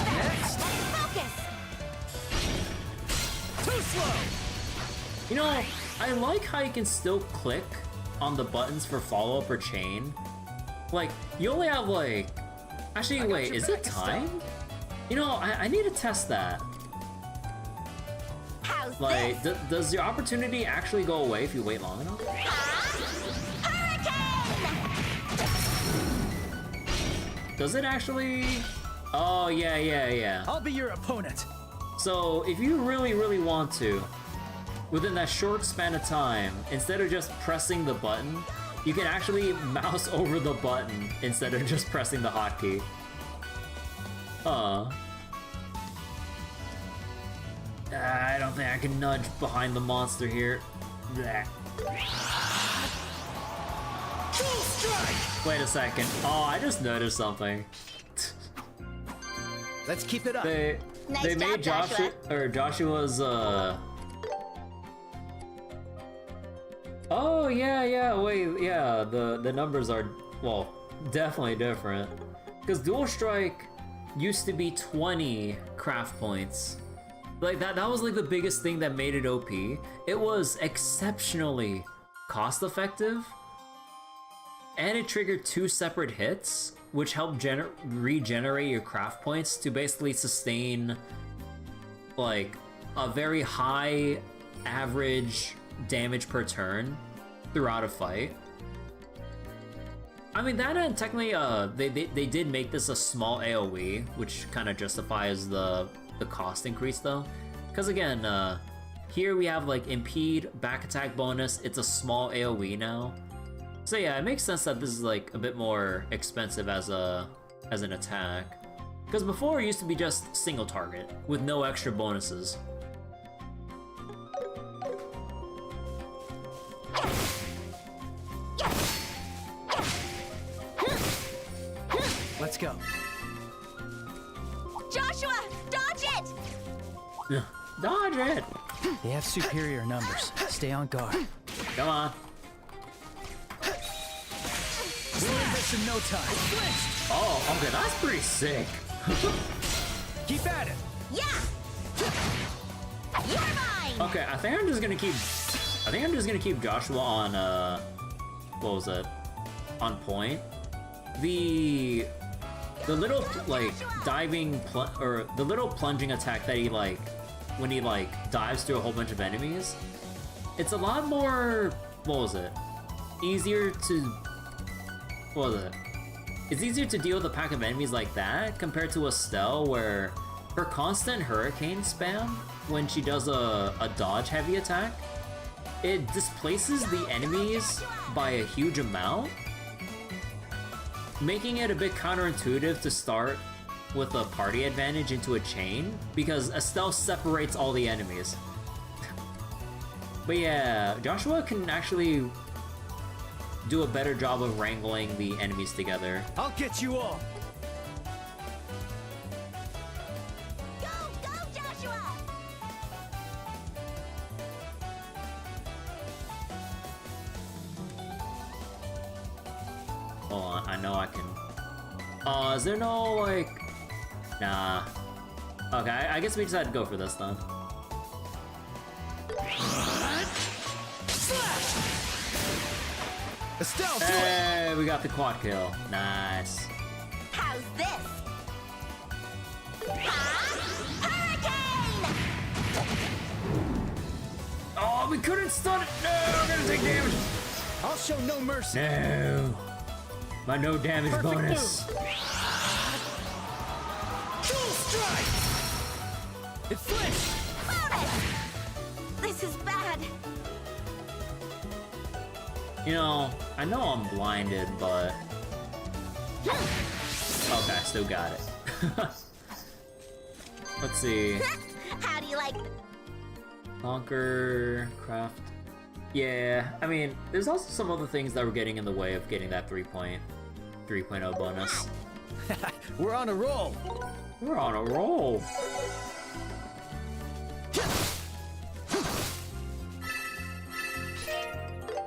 Next. Focus! Too slow. You know, I like how you can still click on the buttons for follow-up or chain. Like, you only have like... Actually, wait, is it timed? You know, I need to test that. How's Like, this? does your opportunity actually go away if you wait long enough? Hurricane! Does it actually? Oh, yeah. I'll be your opponent. So, if you really want to, within that short span of time, instead of just pressing the button, you can actually mouse over the button instead of just pressing the hotkey. I don't think I can nudge behind the monster here. Blech. Wait a second. Oh, I just noticed something. Let's keep it up. They Nice made job, Joshua. Joshua's Oh yeah, wait, yeah, the numbers are, well, definitely different. Because Dual Strike used to be 20 craft points. Like that was like the biggest thing that made it OP. It was exceptionally cost effective. And it triggered 2 separate hits, which helped regenerate your craft points to basically sustain like a very high average damage per turn throughout a fight. I mean, that and technically, they did make this a small AoE, which kind of justifies the cost increase though. Because again, here we have like impede, back attack bonus, it's a small AoE now. So yeah, it makes sense that this is like a bit more expensive as an attack. Because before it used to be just single target, with no extra bonuses. Let's go. Joshua, dodge it! Dodge it! They have superior numbers. Stay on guard. Come on. We'll end this in no time. Oh, okay, that's pretty sick. Keep at it. Yeah! You're mine! Okay, I think I'm just gonna keep Joshua on what was it? On point. The little like diving or the little plunging attack that he like when he like dives through a whole bunch of enemies. It's a lot more, what was it? Easier to, what was it? It's easier to deal with a pack of enemies like that compared to Estelle, where her constant hurricane spam when she does a dodge heavy attack, it displaces the enemies by a huge amount, making it a bit counterintuitive to start with a party advantage into a chain, because Estelle separates all the enemies. But yeah, Joshua can actually do a better job of wrangling the enemies together. I'll get you all. Go, Joshua! Hold on, I know I can. Is there no like? Nah. Okay, I guess we just had to go for this then. Estelle, do it! Hey, we got the quad kill. Nice. How's this? Hurricane! Oh, we couldn't stun it. No, we're gonna take damage. I'll show no mercy. No. My no damage Perfect bonus. Dual strike! It flinched! This is bad. You know I'm blinded, but okay, still got it. Let's see. How do you like? Conquer, craft. Yeah, I mean, there's also some other things that were getting in the way of getting that 3.0 bonus. We're on a roll. We're on a roll.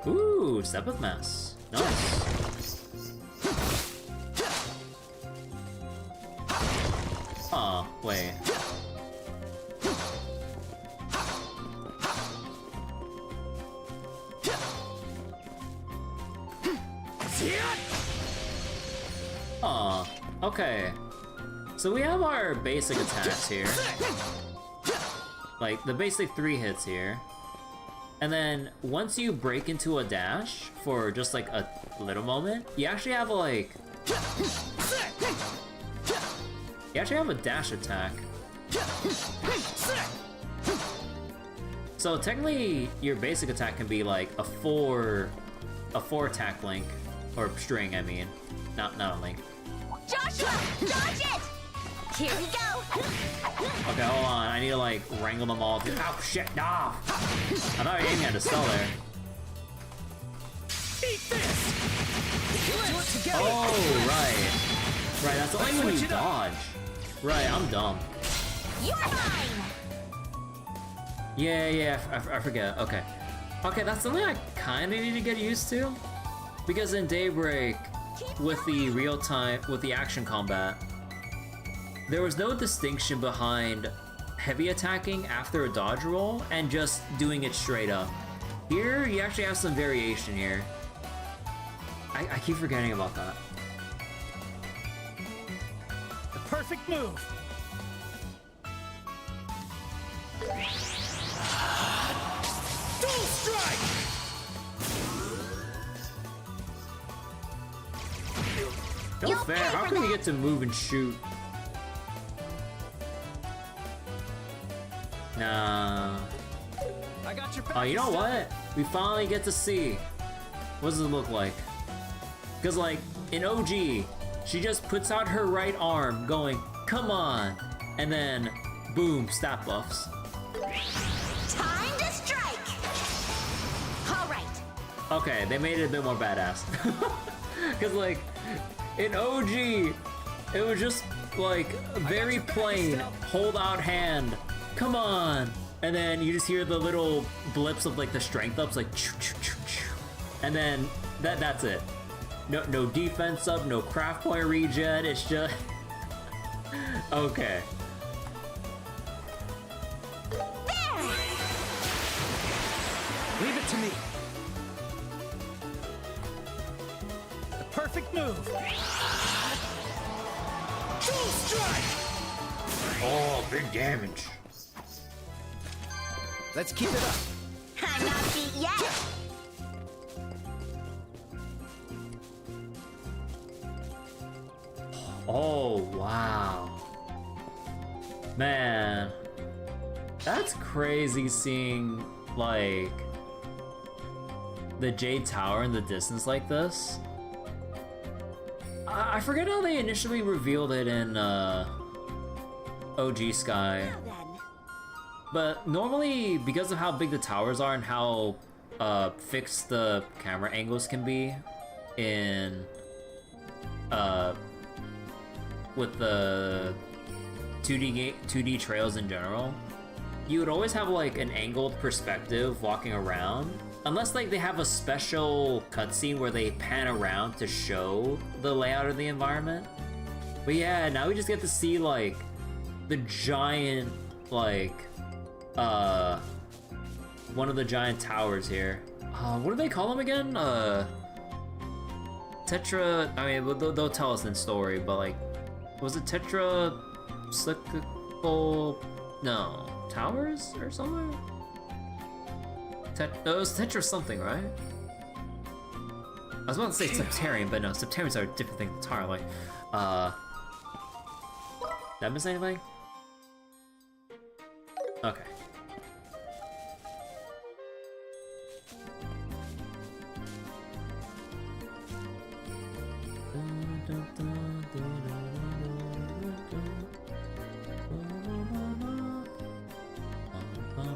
Ooh, step with mass. Nice. Oh, wait. Oh, okay. So we have our basic attacks here. Like, the basic 3 hits here. And then, once you break into a dash for just like a little moment, you actually have like... You actually have a dash attack. So technically, your basic attack can be like a 4 attack link. Or string, I mean. Not a link. Joshua, dodge it! Here we go. Okay, hold on. I need to like wrangle them all. Oh shit, no! I thought I aiming at Estelle there. Eat this! Do it together! Oh, right. Right, that's only when you dodge. Right, I'm dumb. You're mine! Yeah, I forget. Okay. Okay, that's something I kind of need to get used to. Because in Daybreak, with the with the action combat, there was no distinction behind heavy attacking after a dodge roll and just doing it straight up. Here, you actually have some variation here. I keep forgetting about that. The perfect move. Dual strike! No fair, how can we get to move and shoot? Nah. I got your Oh, you know what? We finally get to see. What does it look like? Because, like, in OG, she just puts out her right arm going, come on! And then, boom, stat buffs. Time to strike! Alright. Okay, they made it a bit more badass. Because, like, in OG, it was just, like, very plain, hold out hand, come on! And then you just hear the little blips of, like, the strength ups, like, choo, choo, choo, choo. And then, that's it. No defense up, no craft point regen, it's just... Okay. There! Leave it to me. The perfect move. Dual strike! Oh, big damage. Let's keep it up. I'm not beat yet! Oh, wow. Man. That's crazy seeing, like, the Jade Tower in the distance like this. I forget how they initially revealed it in, OG Sky. Now then. But normally, because of how big the towers are and how fixed the camera angles can be in with the 2D trails in general, you would always have like an angled perspective walking around, unless like they have a special cutscene where they pan around to show the layout of the environment. But yeah, now we just get to see like the giant, like one of the giant towers here. What do they call them again? Tetra. I mean, they'll tell us in story, but like, was it Tetra cyclical? No, towers or something? It was Tetra something, right? I was about to say Septarian, but no, Septarians are a different thing entirely. Did I miss anything? Okay.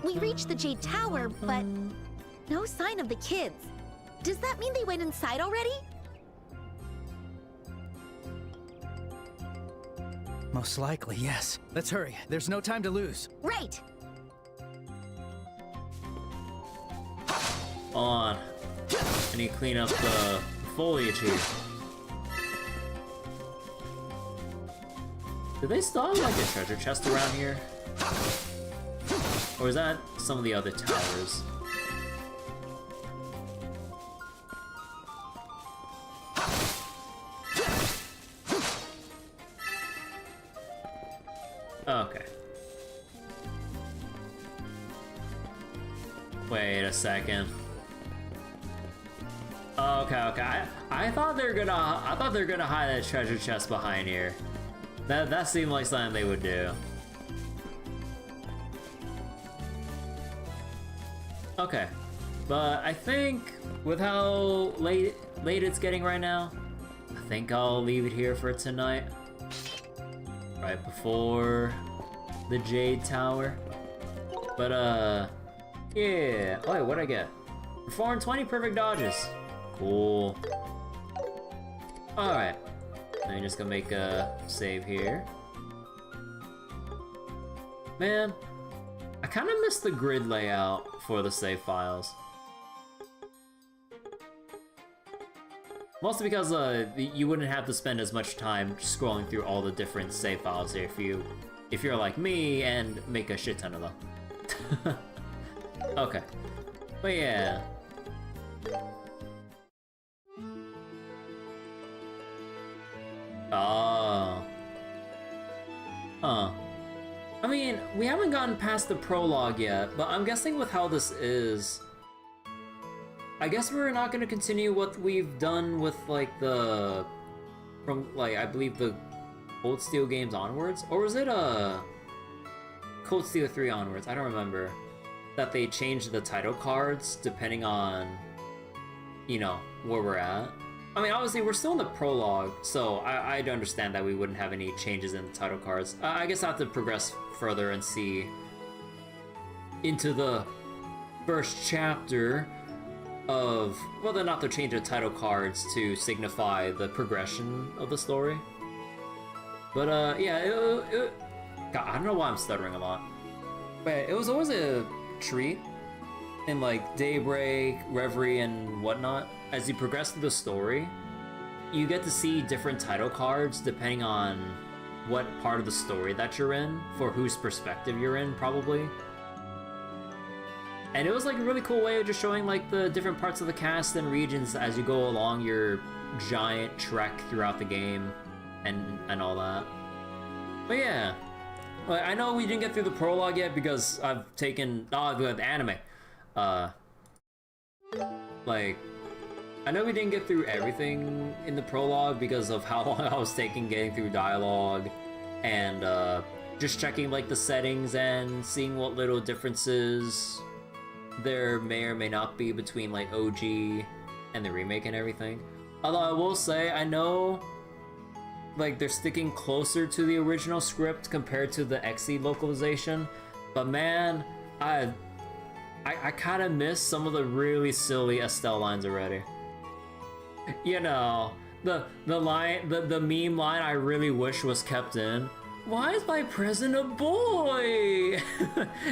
We reached the Jade Tower, but no sign of the kids. Does that mean they went inside already? Most likely, yes. Let's hurry. There's no time to lose. Right. On. I need to clean up the foliage here. Did they still have like a treasure chest around here? Or is that some of the other towers? Okay. Wait a second. Okay. I thought they were gonna hide a treasure chest behind here. That seemed like something they would do. Okay, but I think with how late it's getting right now, I think I'll leave it here for tonight. Right before the Jade Tower. But yeah. Oh wait, what'd I get? 420 perfect dodges. Cool. Alright. Let me just go make a save here. Man, I kind of miss the grid layout for the save files. Mostly because you wouldn't have to spend as much time scrolling through all the different save files if you're like me and make a shit ton of them. Okay, but yeah. Oh. Huh. I mean, we haven't gotten past the prologue yet, but I'm guessing with how this is, I guess we're not gonna continue what we've done with like from I believe the Cold Steel games onwards, or was it Cold Steel 3 onwards? I don't remember. That they changed the title cards depending on, you know, where we're at. I mean, obviously we're still in the prologue, so I'd understand that we wouldn't have any changes in the title cards. I guess I have to progress further and see into the first chapter of whether or not they'll change the title cards to signify the progression of the story. But yeah, God, I don't know why I'm stuttering a lot. But it was always a treat in like Daybreak, Reverie, and whatnot. As you progress through the story, you get to see different title cards depending on what part of the story that you're in, for whose perspective you're in, probably. And it was like a really cool way of just showing like the different parts of the cast and regions as you go along your giant trek throughout the game and all that. But yeah, like, I know we didn't get through the prologue yet because I've taken the anime. Like, I know we didn't get through everything in the prologue because of how long I was taking getting through dialogue and just checking like the settings and seeing what little differences there may or may not be between like OG and the remake and everything. Although I will say, I know like they're sticking closer to the original script compared to the XE localization, but man, I kind of miss some of the really silly Estelle lines already. You know, the meme line I really wish was kept in. Why is my present a boy?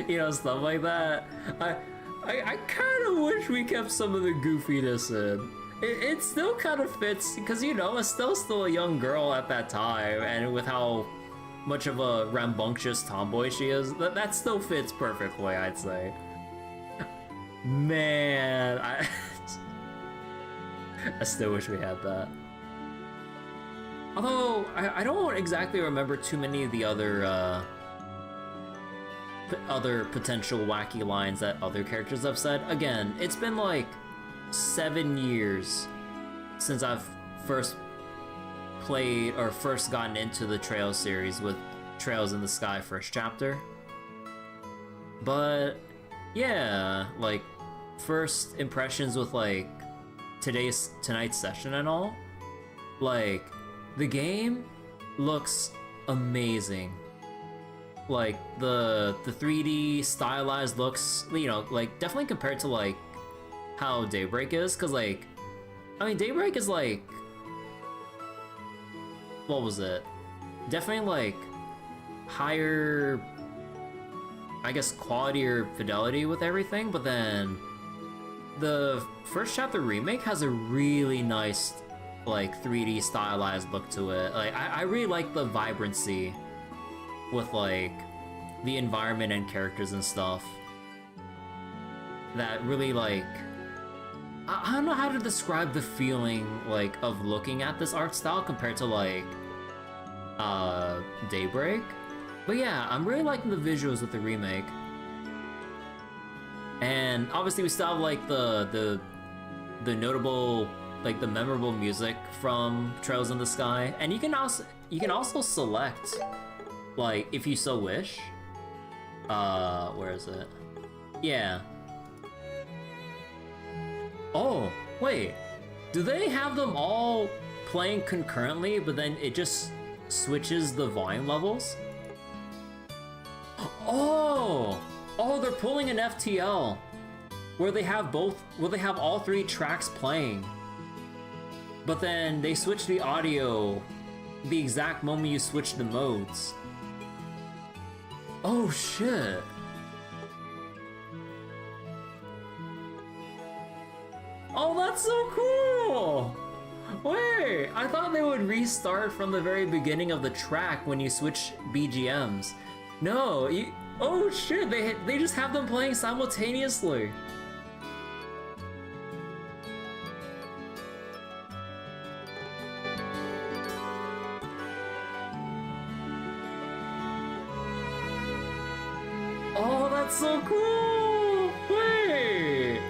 You know, stuff like that. I kind of wish we kept some of the goofiness in. It still kind of fits, because, you know, Estelle's still a young girl at that time, and with how much of a rambunctious tomboy she is, that still fits perfectly, I'd say. Man, I still wish we had that. Although, I don't exactly remember too many of the other potential wacky lines that other characters have said. Again, it's been like 7 years since I've first played or first gotten into the Trail series with Trails in the Sky first chapter. But yeah, like first impressions with like tonight's session and all, like the game looks amazing. Like the 3D stylized looks, you know, like definitely compared to like how Daybreak is, because like, I mean, Daybreak is like, what was it? Definitely like higher, I guess, quality or fidelity with everything, but then the first chapter remake has a really nice like 3D stylized look to it. Like I really like the vibrancy with like the environment and characters and stuff. That really like, I don't know how to describe the feeling like of looking at this art style compared to like Daybreak. But yeah, I'm really liking the visuals with the remake. And obviously we still have like the notable, like the memorable music from Trails in the Sky. And you can also select, like, if you so wish. Where is it? Yeah. Oh, wait. Do they have them all playing concurrently, but then it just switches the volume levels? Oh! Oh, they're pulling an FTL where they have all 3 tracks playing. But then they switch the audio the exact moment you switch the modes. Oh shit. Oh, that's so cool! Wait, I thought they would restart from the very beginning of the track when you switch BGMs. No, oh shit, they just have them playing simultaneously. Oh, that's so cool! Wait!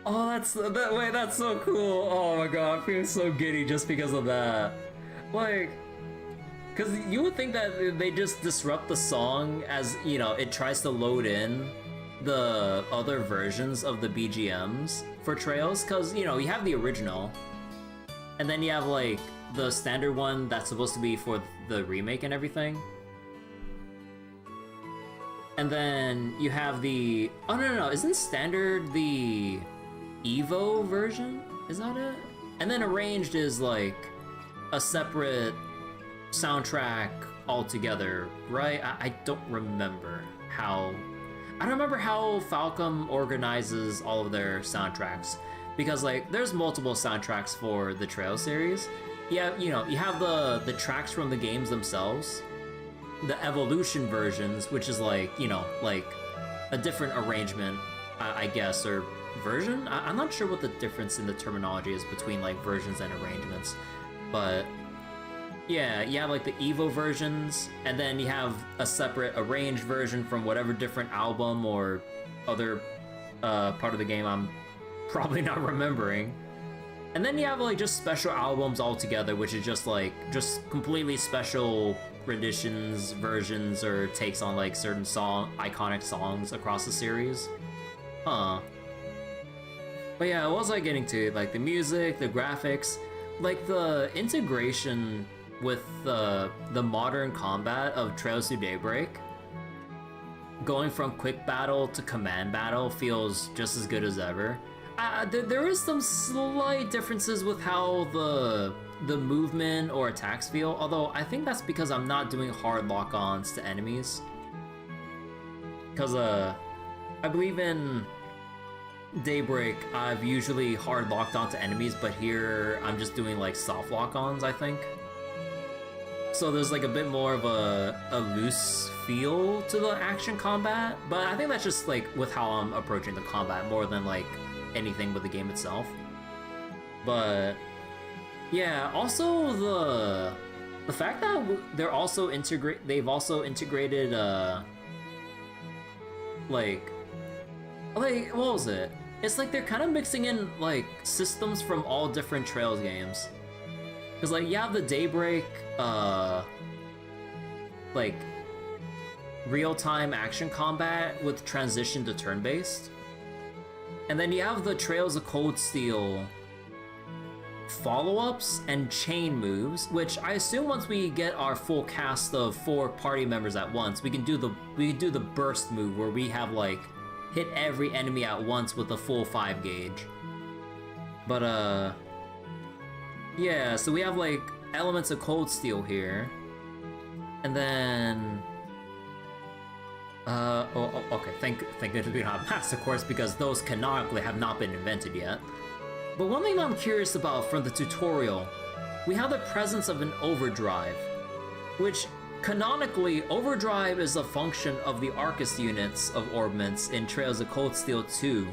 Oh, that's so cool. Oh my god, I feel so giddy just because of that. Like, because you would think that they just disrupt the song as, you know, it tries to load in the other versions of the BGMs for Trails, because, you know, you have the original, and then you have, like, the standard one that's supposed to be for the remake and everything. And then you have the... Oh, no, isn't standard the Evo version? Is that it? And then arranged is, like, a separate soundtrack altogether, right? I don't remember how... I don't remember how Falcom organizes all of their soundtracks, because, like, there's multiple soundtracks for the Trail series. Yeah, you know, you have the tracks from the games themselves, the evolution versions, which is like, you know, like a different arrangement, I guess, or version? I'm not sure what the difference in the terminology is between like versions and arrangements, but yeah, you have like the Evo versions, and then you have a separate arranged version from whatever different album or other part of the game I'm probably not remembering. And then you have like just special albums altogether, which is just like completely special renditions, versions, or takes on like certain iconic songs across the series. Huh. But yeah, what was I getting to? Like the music, the graphics, like the integration with the modern combat of Trails to Daybreak. Going from quick battle to command battle feels just as good as ever. There is some slight differences with how the movement or attacks feel, although I think that's because I'm not doing hard lock-ons to enemies. Because I believe in Daybreak I've usually hard locked onto enemies, but here I'm just doing like soft lock-ons, I think. So there's like a bit more of a loose feel to the action combat, but I think that's just like with how I'm approaching the combat more than like anything with the game itself. But yeah, also the fact that they've also integrated like what was it? It's like they're kind of mixing in like systems from all different Trails games. Cause like you have the Daybreak like real-time action combat with transition to turn-based. And then you have the Trails of Cold Steel follow-ups and chain moves, which I assume once we get our full cast of 4 party members at once, we can do the burst move where we have like hit every enemy at once with a full 5 gauge. But yeah, so we have like elements of Cold Steel here. And then okay, thank goodness we don't have Master Quartz, because those canonically have not been invented yet. But one thing that I'm curious about from the tutorial, we have the presence of an overdrive, which canonically, overdrive is a function of the Arcus units of Orbments in Trails of Cold Steel 2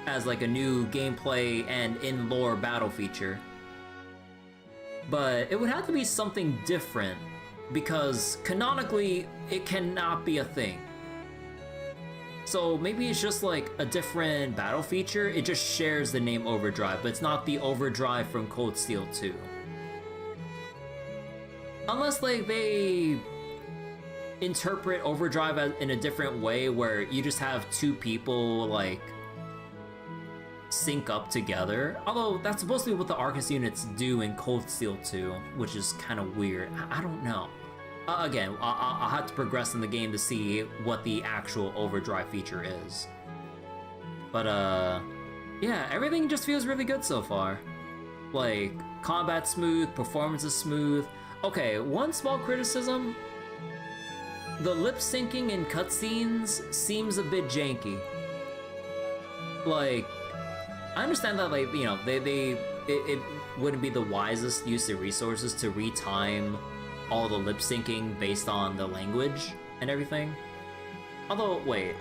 as like a new gameplay and in-lore battle feature. But it would have to be something different, because canonically, it cannot be a thing. So maybe it's just like a different battle feature, it just shares the name Overdrive, but it's not the Overdrive from Cold Steel 2. Unless like they interpret Overdrive in a different way where you just have 2 people like sync up together. Although that's supposed to be what the Arcus units do in Cold Steel 2, which is kind of weird. I don't know. Again, I'll have to progress in the game to see what the actual overdrive feature is. But yeah, everything just feels really good so far. Like, combat smooth, performance is smooth. Okay, one small criticism. The lip syncing in cutscenes seems a bit janky. Like, I understand that, like, you know, it wouldn't be the wisest use of resources to retime all the lip syncing based on the language and everything. Although, wait,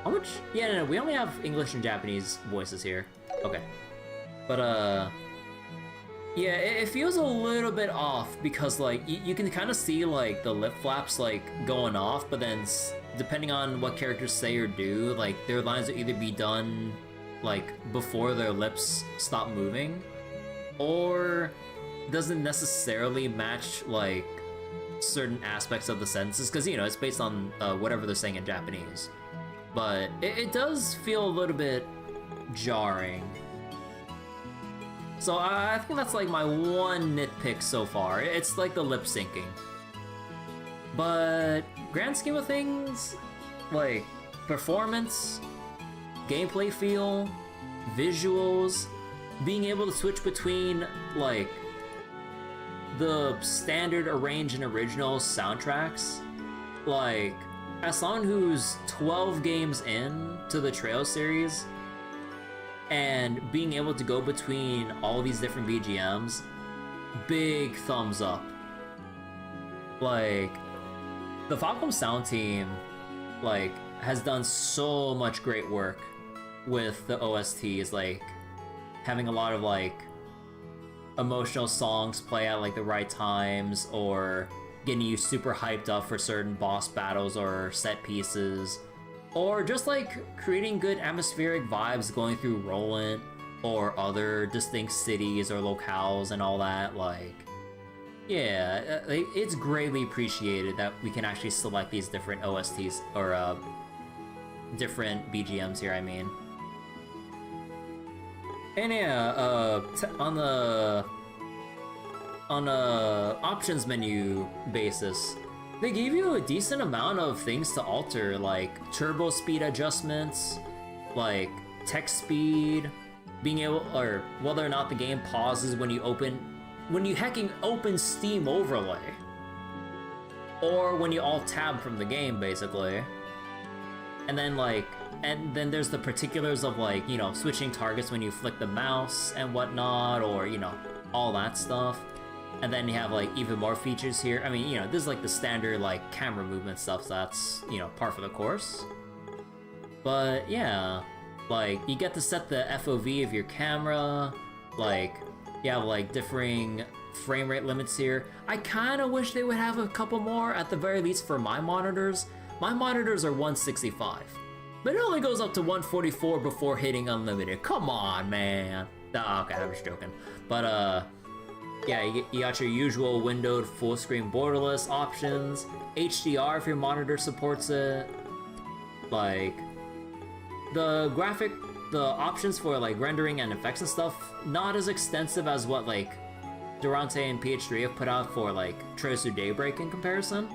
how much? Yeah, no, we only have English and Japanese voices here. Okay, but yeah, it feels a little bit off because, like, you can kind of see, like, the lip flaps, like, going off, but then depending on what characters say or do, like, their lines will either be done, like, before their lips stop moving, or doesn't necessarily match, like, certain aspects of the sentences, because, you know, it's based on whatever they're saying in Japanese. But it does feel a little bit jarring. So I think that's like my one nitpick so far. It's like the lip syncing. But grand scheme of things, like performance, gameplay feel, visuals, being able to switch between like the standard arranged and original soundtracks, like as someone who's 12 games in to the Trail series, and being able to go between all these different BGMs, big thumbs up. Like, the Falcom sound team, like, has done so much great work with the OSTs, like, having a lot of, like, emotional songs play at, like, the right times, or getting you super hyped up for certain boss battles or set pieces, or just like creating good atmospheric vibes going through Rolent or other distinct cities or locales and all that. Like, yeah, it's greatly appreciated that we can actually select these different OSTs or different BGMs here, I mean. And yeah, on the options menu basis, they gave you a decent amount of things to alter, like turbo speed adjustments, like text speed, being able, or whether or not the game pauses when you hecking open Steam overlay, or when you alt tab from the game, basically. And then there's the particulars of, like, you know, switching targets when you flick the mouse and whatnot, or, you know, all that stuff. And then you have, like, even more features here. I mean, you know, this is, like, the standard, like, camera movement stuff, so that's, you know, par for the course. But, yeah, like, you get to set the FOV of your camera, like, you have, like, differing frame rate limits here. I kind of wish they would have a couple more, at the very least for my monitors. My monitors are 165, but it only goes up to 144 before hitting unlimited. Come on, man. Oh, okay, I'm just joking. But, yeah, you got your usual windowed full screen borderless options, HDR if your monitor supports it. Like, the options for, like, rendering and effects and stuff, not as extensive as what, like, Durante and PH3 have put out for, like, Trails Through Daybreak in comparison,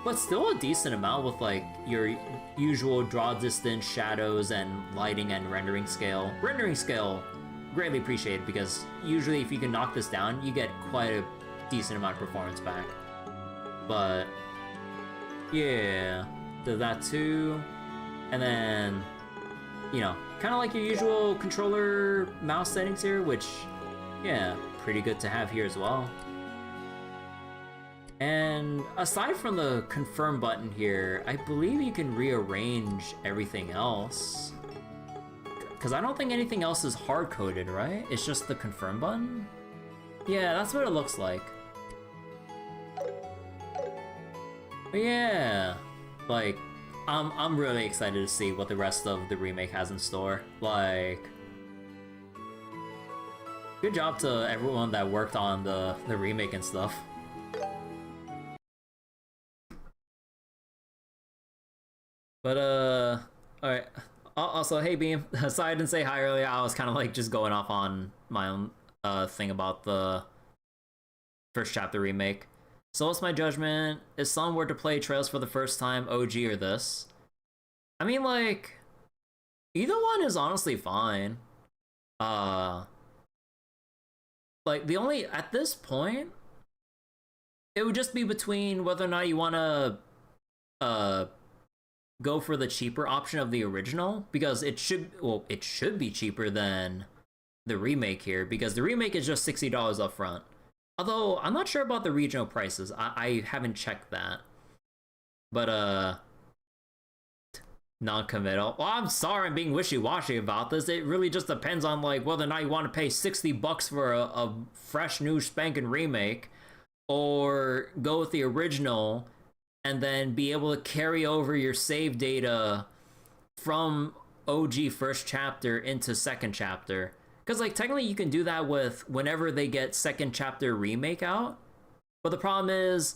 but still a decent amount with, like, your usual draw distance, shadows, and lighting and rendering scale. Rendering scale, greatly appreciated, because usually if you can knock this down, you get quite a decent amount of performance back. But yeah, did that too. And then, you know, kind of like your usual controller mouse settings here, which, yeah, pretty good to have here as well. And aside from the confirm button here, I believe you can rearrange everything else. Because I don't think anything else is hard-coded, right? It's just the confirm button? Yeah, that's what it looks like. But yeah, like, I'm really excited to see what the rest of the remake has in store. Like, good job to everyone that worked on the remake and stuff. But, alright. Also, hey Beam, sorry I didn't say hi earlier, I was kind of like just going off on my own thing about the first chapter remake. So what's my judgment? If someone were to play Trails for the first time, OG or this? I mean, like, either one is honestly fine. Like, the only, at this point, it would just be between whether or not you want to go for the cheaper option of the original, because it should be cheaper than the remake here, because the remake is just $60 up front. Although I'm not sure about the regional prices. I haven't checked that. But non-committal. Well, I'm sorry I'm being wishy-washy about this. It really just depends on like whether or not you want to pay $60 for a fresh new spanking remake, or go with the original and then be able to carry over your save data from OG first chapter into second chapter. Because like technically you can do that with whenever they get second chapter remake out, but the problem is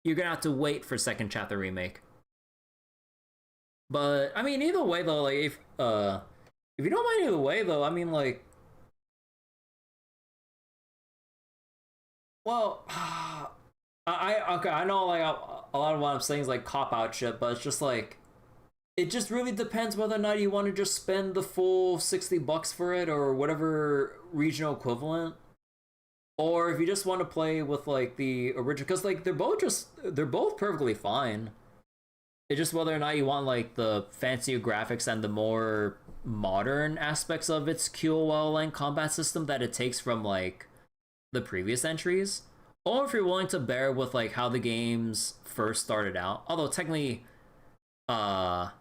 you're gonna have to wait for second chapter remake. But I mean, either way though, like if you don't mind either way though, I mean like, well, I know like a lot of what I'm saying is like cop out shit, but it's just like, it just really depends whether or not you want to just spend the full $60 for it or whatever regional equivalent, or if you just want to play with like the original, because like they're both perfectly fine. It's just whether or not you want like the fancier graphics and the more modern aspects of its QOL and combat system that it takes from like the previous entries, or if you're willing to bear with like how the games first started out. Although technically, where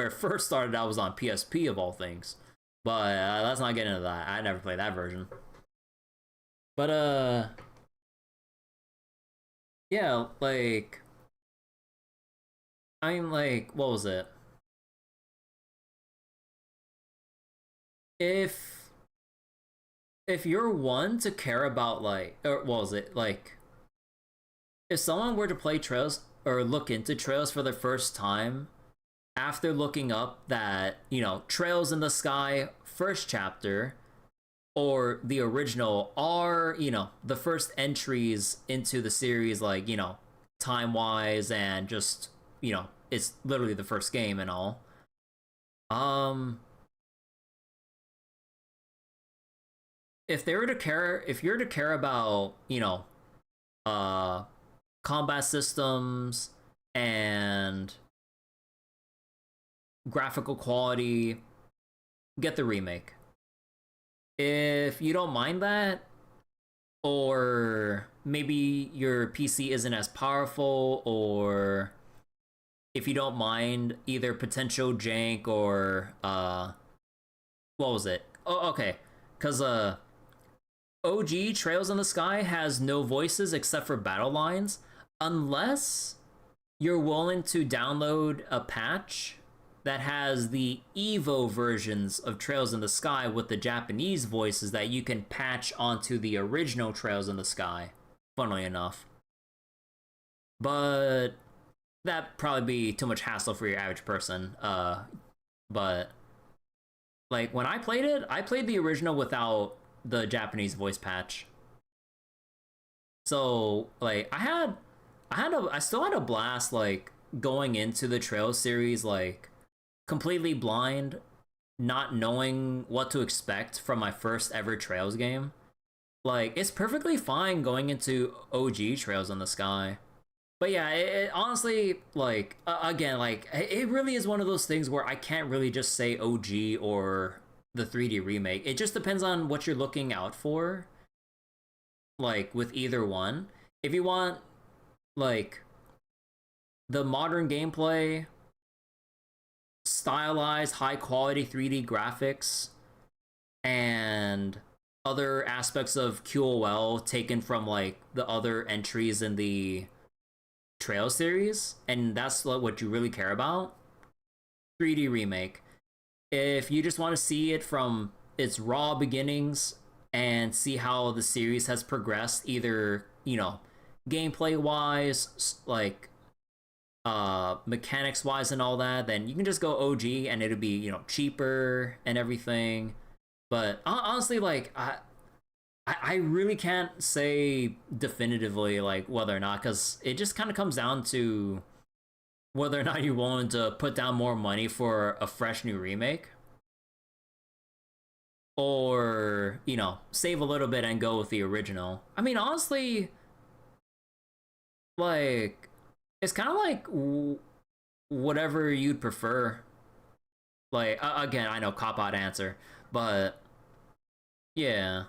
it first started out was on PSP of all things, but let's not get into that. I never played that version. But yeah, like, I'm like, what was it? If you're one to care about like, or what was it, like, if someone were to play Trails or look into Trails for the first time after looking up that, you know, Trails in the Sky first chapter or the original are, you know, the first entries into the series, like, you know, time wise and just, you know, it's literally the first game and all. If you're to care about, you know, combat systems and graphical quality, get the remake. If you don't mind that, or maybe your PC isn't as powerful, or if you don't mind either potential jank or what was it? Oh, okay, because OG Trails in the Sky has no voices except for battle lines, unless you're willing to download a patch that has the Evo versions of Trails in the Sky with the Japanese voices that you can patch onto the original Trails in the Sky, funnily enough. But that'd probably be too much hassle for your average person. But like when I played it, I played the original without the Japanese voice patch. So like I still had a blast like going into the Trails series like completely blind, not knowing what to expect from my first ever Trails game. Like, it's perfectly fine going into OG Trails in the Sky. But yeah, it honestly, like, again, like, it really is one of those things where I can't really just say OG or the 3D remake. It just depends on what you're looking out for, like, with either one. If you want, like, the modern gameplay, stylized, high-quality 3D graphics, and other aspects of QOL taken from, like, the other entries in the Trail series, and that's what you really care about, 3D remake. If you just want to see it from its raw beginnings and see how the series has progressed, either, you know, gameplay-wise, like, mechanics-wise and all that, then you can just go OG and it'll be, you know, cheaper and everything. But honestly, like, I really can't say definitively like whether or not, because it just kind of comes down to whether or not you're willing to put down more money for a fresh new remake, or, you know, save a little bit and go with the original. I mean, honestly, like, it's kind of like whatever you'd prefer. Like, again, I know cop-out answer, but yeah.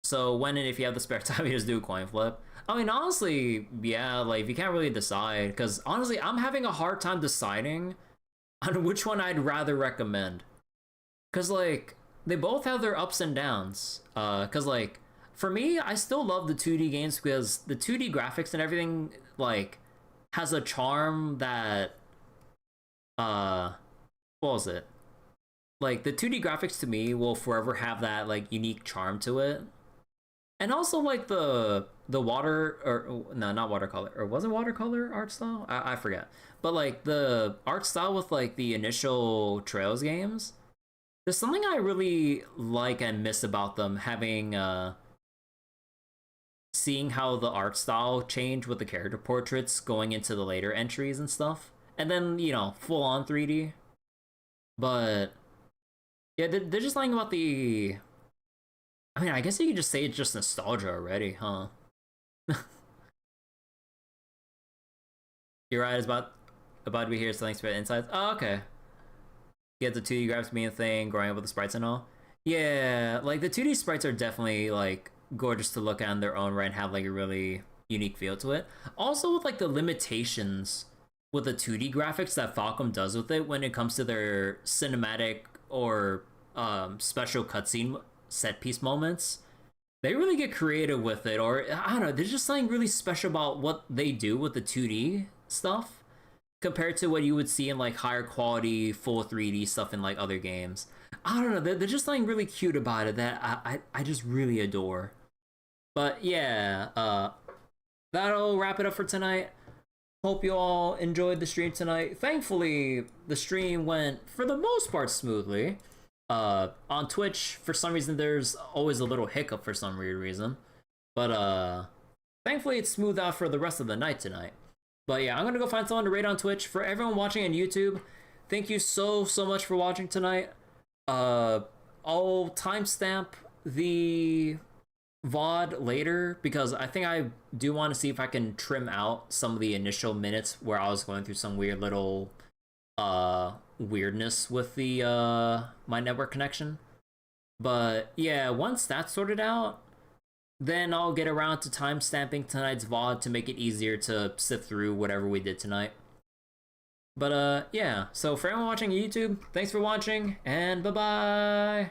So when and if you have the spare time, you just do a coin flip. I mean, honestly, yeah, like, you can't really decide, because honestly, I'm having a hard time deciding on which one I'd rather recommend. Because, like, they both have their ups and downs. Because, like, for me, I still love the 2D games because the 2D graphics and everything, like, has a charm that, what was it? Like, the 2D graphics to me will forever have that, like, unique charm to it. And also, like, the water, or, no, not watercolor, or was it watercolor art style? I forget. But, like, the art style with, like, the initial Trails games, there's something I really like and miss about them, having, seeing how the art style changed with the character portraits going into the later entries and stuff. And then, you know, full-on 3D. But, yeah, they're just lying about the... I mean, I guess you could just say it's just nostalgia already, huh? You're right, it's about to be here, so thanks for the insights. Oh, okay. Get the 2D graphics being a thing, growing up with the sprites and all. Yeah, like, the 2D sprites are definitely, like, gorgeous to look at in their own right and have, like, a really unique feel to it. Also, with, like, the limitations with the 2D graphics that Falcom does with it when it comes to their cinematic or special cutscene set piece moments, they really get creative with it, or I don't know, there's just something really special about what they do with the 2D stuff compared to what you would see in like higher quality full 3D stuff in like other games. I don't know, there's just something really cute about it that I just really adore. But yeah, that'll wrap it up for tonight. Hope you all enjoyed the stream tonight. Thankfully, the stream went for the most part smoothly. On Twitch, for some reason, there's always a little hiccup for some weird reason. But, thankfully, it's smoothed out for the rest of the night tonight. But yeah, I'm gonna go find someone to raid on Twitch. For everyone watching on YouTube, thank you so much for watching tonight. I'll timestamp the VOD later, because I think I do want to see if I can trim out some of the initial minutes where I was going through some weird little, weirdness with the my network connection. But yeah, once that's sorted out, then I'll get around to timestamping tonight's VOD to make it easier to sift through whatever we did tonight. But yeah, so for everyone watching YouTube, thanks for watching, and bye-bye!